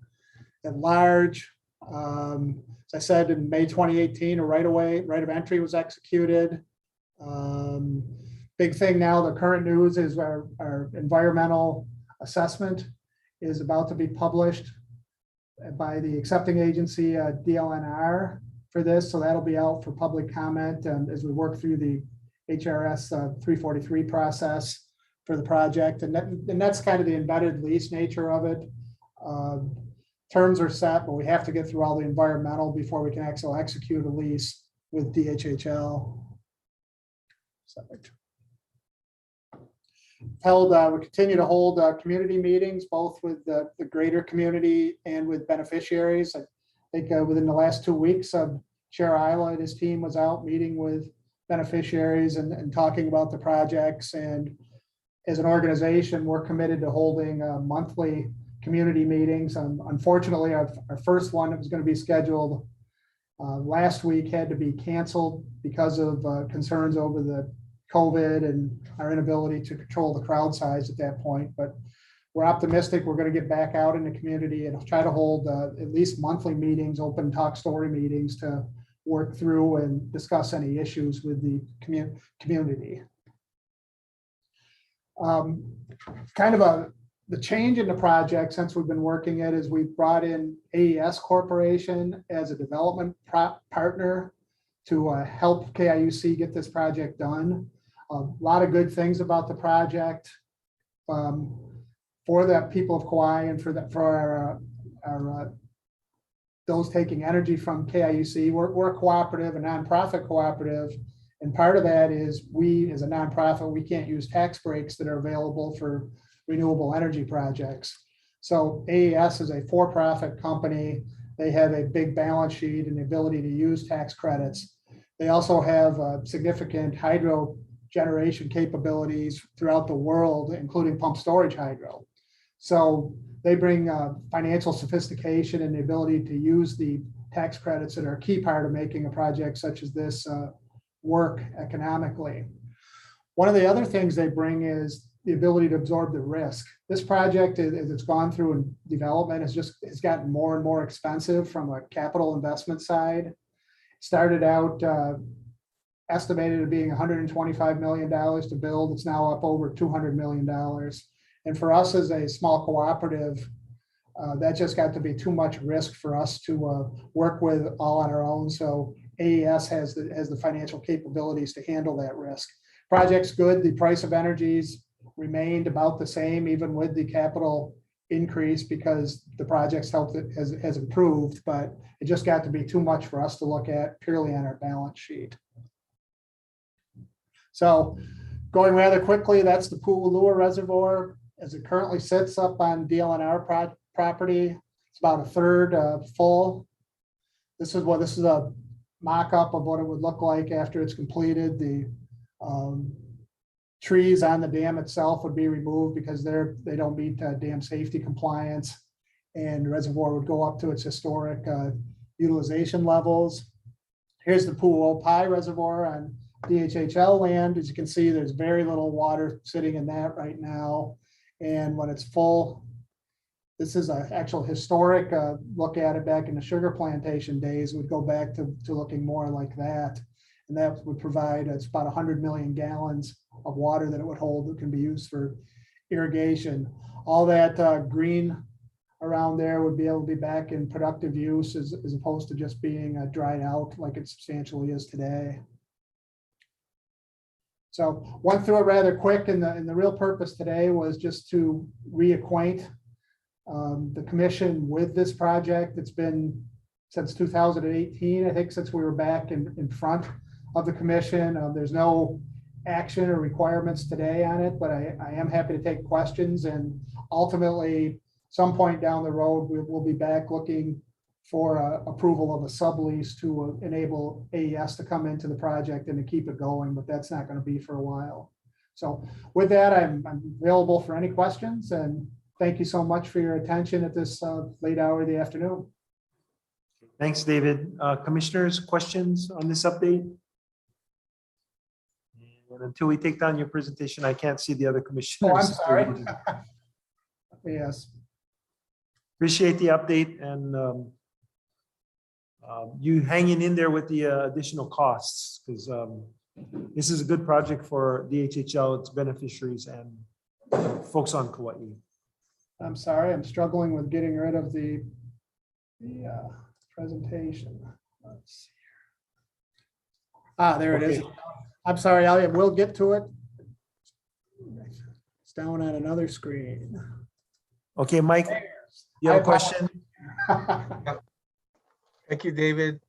at large. As I said, in May 2018, a right of entry was executed. Big thing now, the current news is our environmental assessment is about to be published by the accepting agency, DLNR, for this. So that'll be out for public comment as we work through the HRS 343 process for the project. And that's kind of the embedded lease nature of it. Terms are set, but we have to get through all the environmental before we can actually execute a lease with DHHL. We continue to hold community meetings, both with the greater community and with beneficiaries. I think within the last 2 weeks, Chair Isla and his team was out meeting with beneficiaries and talking about the projects. And as an organization, we're committed to holding monthly community meetings. Unfortunately, our first one that was going to be scheduled last week had to be canceled because of concerns over the COVID and our inability to control the crowd size at that point. But we're optimistic we're going to get back out in the community and try to hold at least monthly meetings, open talk story meetings, to work through and discuss any issues with the community. The change in the project since we've been working it is we've brought in AES Corporation as a development partner to help KIUC get this project done. A lot of good things about the project for the people of Kauai and for our those taking energy from KIUC. We're a cooperative, a nonprofit cooperative, and part of that is we, as a nonprofit, we can't use tax breaks that are available for renewable energy projects. So AES is a for-profit company. They have a big balance sheet and the ability to use tax credits. They also have significant hydro generation capabilities throughout the world, including pump storage hydro. So they bring financial sophistication and the ability to use the tax credits that are a key part of making a project such as this work economically. One of the other things they bring is the ability to absorb the risk. This project, as it's gone through in development, has gotten more and more expensive from a capital investment side. It started out estimated at being $125 million to build. It's now up over $200 million. And for us as a small cooperative, that just got to be too much risk for us to work with all on our own. So AES has the financial capabilities to handle that risk. Project's good. The price of energies remained about the same, even with the capital increase, because the project's health has improved, but it just got to be too much for us to look at purely on our balance sheet. So going rather quickly, that's the Pu'ulua Reservoir as it currently sits up on DLNR property. It's about a third full. This is a mock-up of what it would look like after it's completed. The trees on the dam itself would be removed because they don't meet dam safety compliance, and the reservoir would go up to its historic utilization levels. Here's the Pu'uopai Reservoir on DHHL land. As you can see, there's very little water sitting in that right now. And when it's full, this is an actual historic look at it back in the sugar plantation days. Would go back to looking more like that. And that would provide, it's about 100 million gallons of water that it would hold that can be used for irrigation. All that green around there would be able to be back in productive use as opposed to just being dried out like it substantially is today. So went through it rather quick, and the real purpose today was just to reacquaint the commission with this project. It's been since 2018, I think, since we were back in front of the commission. There's no action or requirements today on it, but I am happy to take questions, and ultimately, some point down the road, we'll be back looking for approval of a sublease to enable AES to come into the project and to keep it going, but that's not going to be for a while. So with that, I'm available for any questions, and thank you so much for your attention at this late hour of the afternoon. Thanks, David. Commissioners, questions on this update? And until we take down your presentation, I can't see the other commissioners. Oh, I'm sorry. Yes. Appreciate the update and you hanging in there with the additional costs, because this is a good project for DHHL, its beneficiaries, and folks on Kauai. I'm sorry, I'm struggling with getting rid of the presentation. Let's see here. There it is. Okay. I'm sorry, I will get to it. It's down on another screen. Okay, Mike, you have a question? Thank you, David.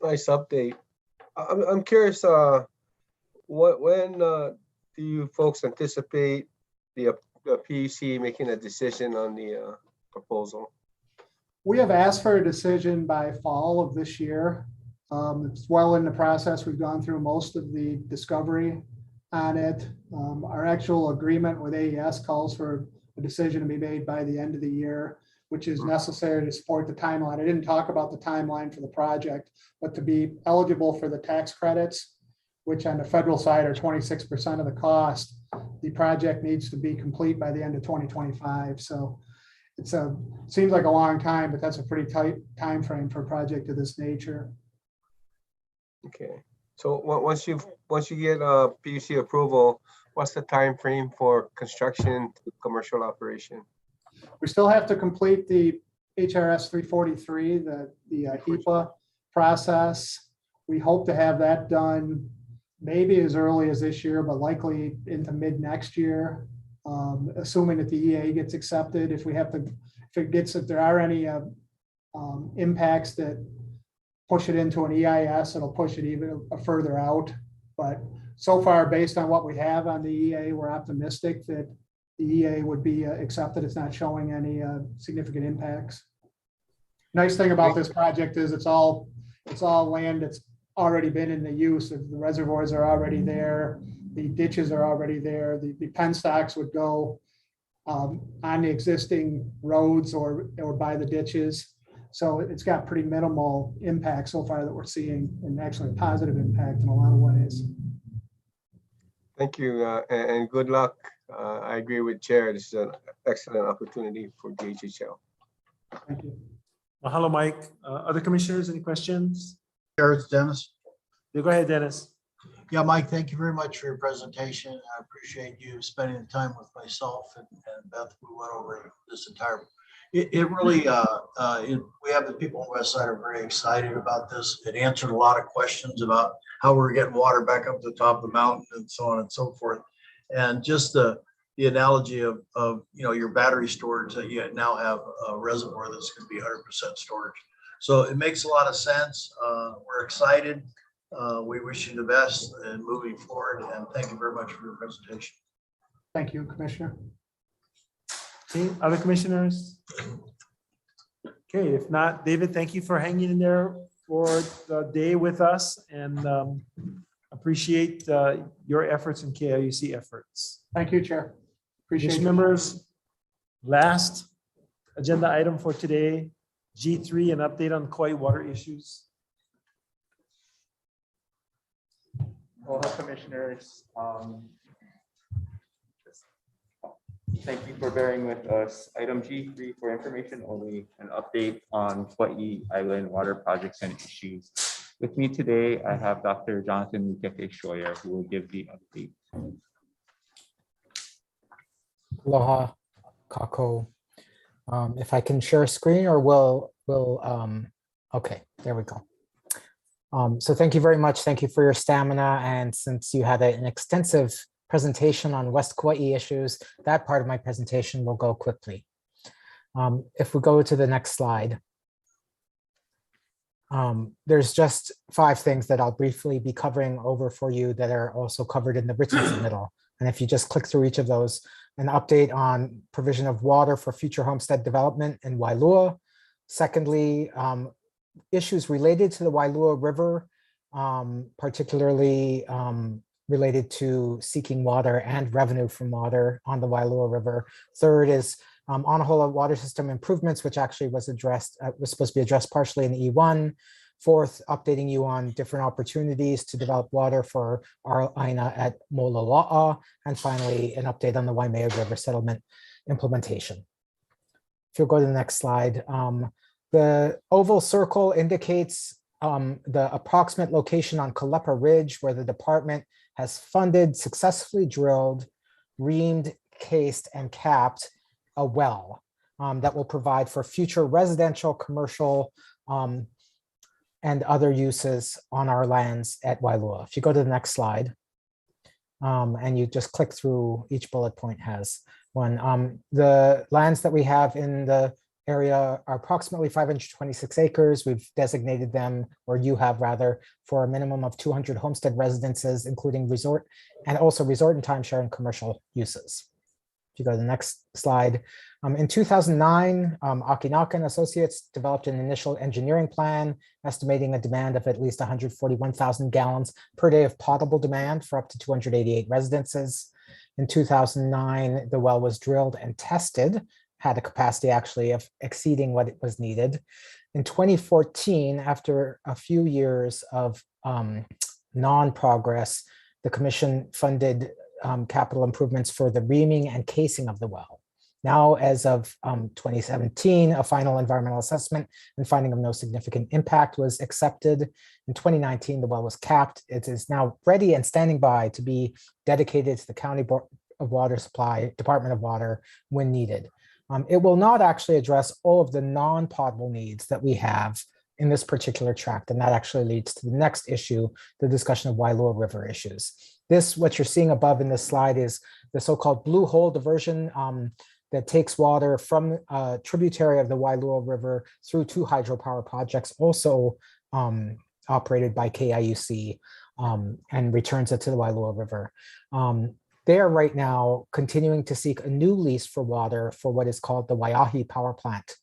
Nice update. I'm curious, when do you folks anticipate the PUC making a decision on the proposal? We have asked for a decision by fall of this year. It's well in the process. We've gone through most of the discovery on it. Our actual agreement with AES calls for a decision to be made by the end of the year, which is necessary to support the timeline. I didn't talk about the timeline for the project, but to be eligible for the tax credits, which on the federal side are 26% of the cost, the project needs to be complete by the end of 2025. So it's seems like a long time, but that's a pretty tight time frame for a project of this nature. Okay, so once you get PUC approval, what's the time frame for construction to commercial operation? We still have to complete the HRS 343, the HEPA process. We hope to have that done maybe as early as this year, but likely into mid next year, assuming that the EA gets accepted. If there are any impacts that push it into an EIS, it'll push it even further out. But so far, based on what we have on the EA, we're optimistic that the EA would be accepted. It's not showing any significant impacts. Nice thing about this project is it's all land that's already been in the use. The reservoirs are already there. The ditches are already there. The penstocks would go on the existing roads or by the ditches. So it's got pretty minimal impact so far that we're seeing, and actually a positive impact in a lot of ways. Thank you, and good luck. I agree with Chair. This is an excellent opportunity for DHHL. Thank you. Mahalo, Mike. Other commissioners, any questions? Chair, it's Dennis. Yeah, go ahead, Dennis. Yeah, Mike, thank you very much for your presentation. I appreciate you spending the time with myself and Beth. We went over this entire. It really, we have the people on the west side are very excited about this. It answered a lot of questions about how we're getting water back up to the top of the mountain and so on and so forth. And just the analogy of your battery storage, that you now have a reservoir that's going to be 100% storage. So it makes a lot of sense. We're excited. We wish you the best in moving forward, and thank you very much for your presentation. Thank you, Commissioner. Okay, other commissioners? Okay, if not, David, thank you for hanging in there for the day with us, and appreciate your efforts and KIUC efforts. Thank you, Chair. Appreciate Commission it. members, last agenda item for today, G3, an update on Kauai water issues. Aloha, commissioners. Thank you for bearing with us. Item G3 for information only, an update on Kauai Island water projects and issues. With me today, I have Dr. Jonathan Mukeke Shoyer, who will give the update. Aloha, kako. If I can share a screen, or okay, there we go. So thank you very much. Thank you for your stamina. And since you had an extensive presentation on West Kauai issues, that part of my presentation will go quickly. If we go to the next slide. There's just 5 things that I'll briefly be covering over for you that are also covered in the written submittal. And if you just click through each of those, an update on provision of water for future homestead development in Wailua. Secondly, issues related to the Wailua River, particularly related to seeking water and revenue from water on the Wailua River. Third is Anahola water system improvements, which actually was supposed to be addressed partially in E1. Fourth, updating you on different opportunities to develop water for our Aina at Molola'a. And finally, an update on the Waimea River settlement implementation. If you'll go to the next slide, the oval circle indicates the approximate location on Kalepa Ridge where the department has funded, successfully drilled, reamed, cased, and capped a well that will provide for future residential, commercial, and other uses on our lands at Wailua. If you go to the next slide, and you just click through, each bullet point has one. The lands that we have in the area are approximately 526 acres. We've designated them, or you have rather, for a minimum of 200 homestead residences, including resort and also resort and timeshare and commercial uses. If you go to the next slide. In 2009, Akinaka and Associates developed an initial engineering plan estimating a demand of at least 141,000 gallons per day of potable demand for up to 288 residences. In 2009, the well was drilled and tested, had a capacity actually of exceeding what it was needed. In 2014, after a few years of non-progress, the commission funded capital improvements for the reaming and casing of the well. Now, as of 2017, a final environmental assessment and finding of no significant impact was accepted. In 2019, the well was capped. It is now ready and standing by to be dedicated to the County Board of Water Supply, Department of Water when needed. It will not actually address all of the non-potable needs that we have in this particular tract, and that actually leads to the next issue, the discussion of Wailua River issues. This, what you're seeing above in this slide, is the so-called blue hole diversion that takes water from a tributary of the Wailua River through 2 hydropower projects, also operated by KIUC, and returns it to the Wailua River. They are right now continuing to seek a new lease for water for what is called the Waiahi Power Plant.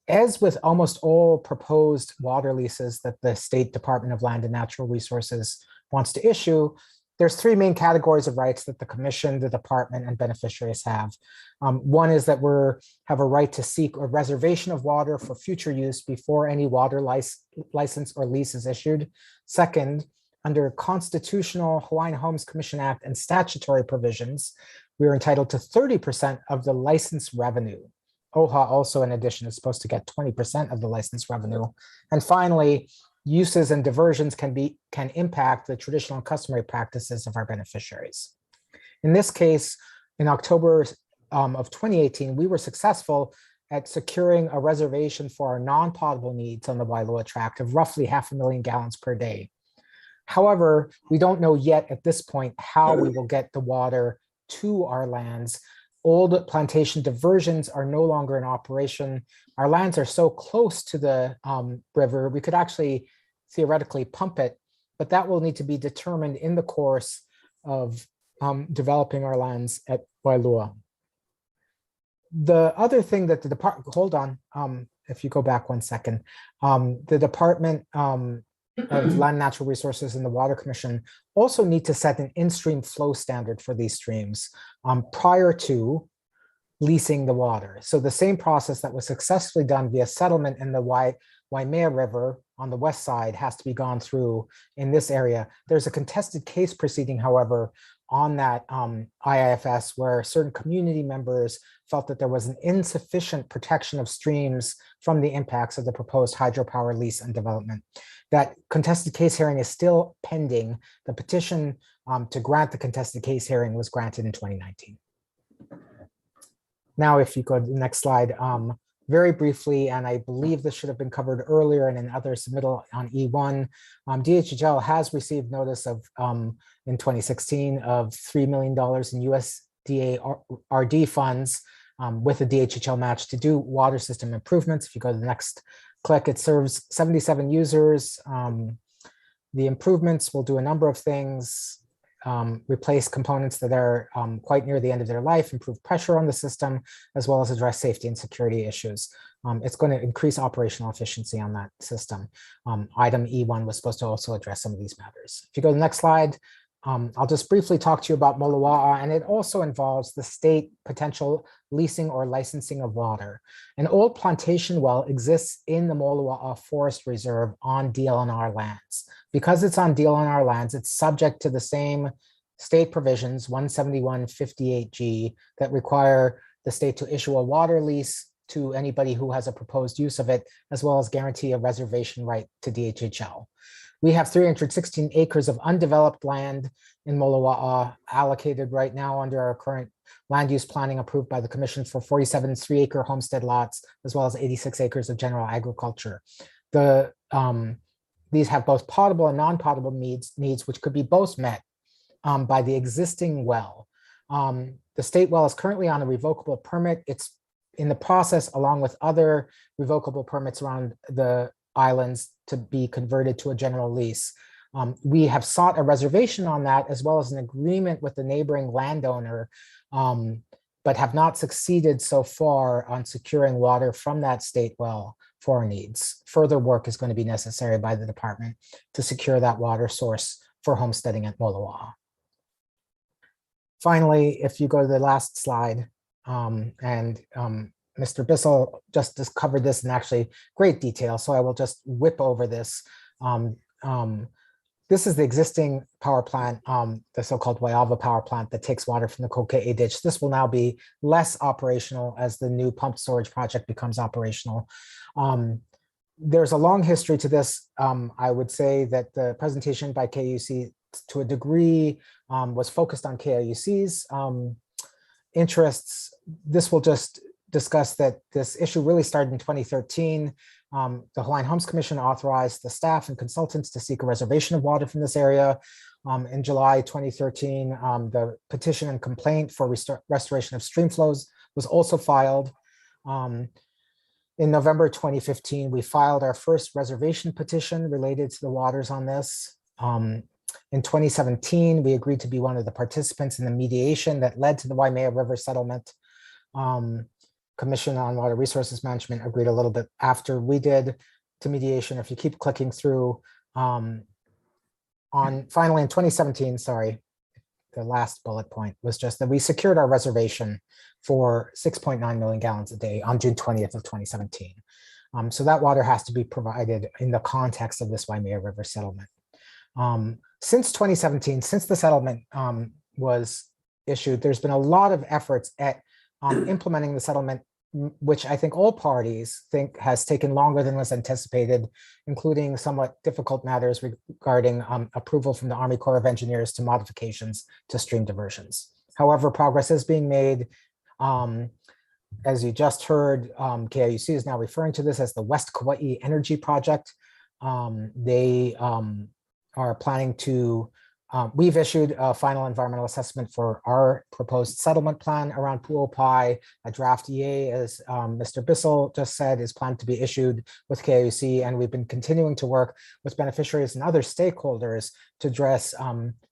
As with almost all proposed water leases that the State Department of Land and Natural Resources wants to issue, there's 3 main categories of rights that the commission, the department, and beneficiaries have. One is that we have a right to seek a reservation of water for future use before any water license or lease is issued. Second, under constitutional Hawaiian Homes Commission Act and statutory provisions, we are entitled to 30% of the license revenue. OHA also, in addition, is supposed to get 20% of the license revenue. And finally, uses and diversions can impact the traditional and customary practices of our beneficiaries. In this case, in October of 2018, we were successful at securing a reservation for our non-potable needs on the Wailua tract of roughly 500,000 gallons per day. However, we don't know yet at this point how we will get the water to our lands. Old plantation diversions are no longer in operation. Our lands are so close to the river, we could actually theoretically pump it, but that will need to be determined in the course of developing our lands at Wailua. The other thing that the department, hold on, if you go back one second, the Department of Land Natural Resources and the Water Commission also need to set an in-stream flow standard for these streams prior to leasing the water. So the same process that was successfully done via settlement in the Waimea River on the west side has to be gone through in this area. There's a contested case proceeding, however, on that IIFS where certain community members felt that there was an insufficient protection of streams from the impacts of the proposed hydropower lease and development. That contested case hearing is still pending. The petition to grant the contested case hearing was granted in 2019. Now, if you go to the next slide, very briefly, and I believe this should have been covered earlier in another submittal on E1, DHHL has received notice of, in 2016, of $3 million in USDA RD funds with a DHHL match to do water system improvements. If you go to the next click, it serves 77 users. The improvements will do a number of things, replace components that are quite near the end of their life, improve pressure on the system, as well as address safety and security issues. It's going to increase operational efficiency on that system. Item E1 was supposed to also address some of these matters. If you go to the next slide, I'll just briefly talk to you about Moloa'a, and it also involves the state potential leasing or licensing of water. An old plantation well exists in the Moloa'a Forest Reserve on DLNR lands. Because it's on DLNR lands, it's subject to the same state provisions, 17158G, that require the state to issue a water lease to anybody who has a proposed use of it, as well as guarantee a reservation right to DHHL. We have 316 acres of undeveloped land in Moloa'a allocated right now under our current land use planning approved by the commission for 47 3-acre homestead lots, as well as 86 acres of general agriculture. These have both potable and non-potable needs, which could be both met by the existing well. The state well is currently on a revocable permit. It's in the process, along with other revocable permits around the islands, to be converted to a general lease. We have sought a reservation on that, as well as an agreement with the neighboring landowner, but have not succeeded so far on securing water from that state well for our needs. Further work is going to be necessary by the department to secure that water source for homesteading at Moloa'a. Finally, if you go to the last slide, Mr. Bissell just covered this in actually great detail, so I will just whip over this. This is the existing power plant, the so-called Waiava power plant that takes water from the Kokee ditch. This will now be less operational as the new pump storage project becomes operational. There's a long history to this. I would say that the presentation by KUC to a degree was focused on KIUC's interests. This will just discuss that this issue really started in 2013. The Hawaiian Homes Commission authorized the staff and consultants to seek a reservation of water from this area. In July 2013, the petition and complaint for restoration of stream flows was also filed. In November 2015, we filed our first reservation petition related to the waters on this. In 2017, we agreed to be one of the participants in the mediation that led to the Waimea River settlement. Commission on Water Resources Management agreed a little bit after we did to mediation. If you keep clicking through, finally in 2017, sorry, the last bullet point was just that we secured our reservation for 6.9 million gallons a day on June 20th of 2017. So that water has to be provided in the context of this Waimea River settlement. Since 2017, since the settlement was issued, there's been a lot of efforts at implementing the settlement, which I think all parties think has taken longer than was anticipated, including somewhat difficult matters regarding approval from the Army Corps of Engineers to modifications to stream diversions. However, progress is being made. As you just heard, KIUC is now referring to this as the West Kauai Energy Project. They are planning to, we've issued a final environmental assessment for our proposed settlement plan around Pu'opai. A draft EA, as Mr. Bissell just said, is planned to be issued with KIUC, and we've been continuing to work with beneficiaries and other stakeholders to address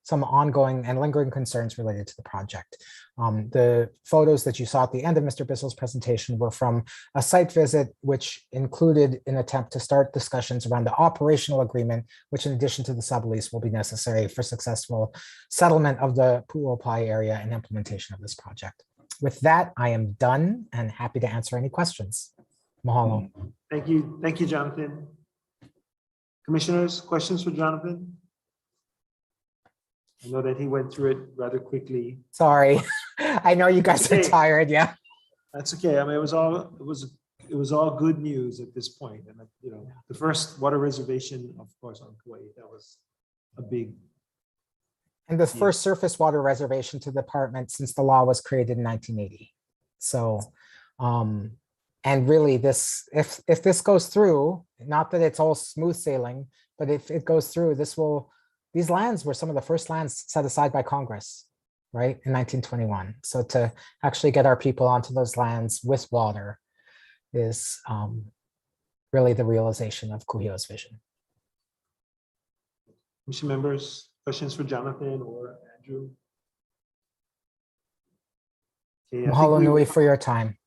some ongoing and lingering concerns related to the project. The photos that you saw at the end of Mr. Bissell's presentation were from a site visit, which included an attempt to start discussions around the operational agreement, which in addition to the sublease will be necessary for successful settlement of the Pu'opai area and implementation of this project. With that, I am done and happy to answer any questions. Mahalo. Thank you, Jonathan. Commissioners, questions for Jonathan? I know that he went through it rather quickly. Sorry, I know you guys are tired. Yeah, that's okay. I mean, it was all good news at this point. And you know, the first water reservation, of course, on Kauai, that was a big. And the first surface water reservation to the department since the law was created in 1980. So, and really, this if this goes through, not that it's all smooth sailing, but if it goes through, this will. These lands were some of the first lands set aside by Congress. right, in 1921. So to actually get our people onto those lands with water is really the realization of Kuhio's vision. Commission members, questions for Jonathan or Andrew? Okay, I think Mahalo we- nui for your time.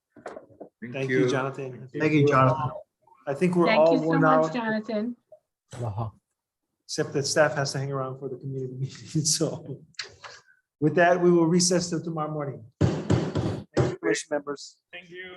Thank you, Jonathan. Thank you, Jonathan. I think we're Thank all you so worn much, out, Jonathan. Aloha. except that staff has to hang around for the community meeting. So with that, we will recess till tomorrow morning. Thank you, commission members. Thank you.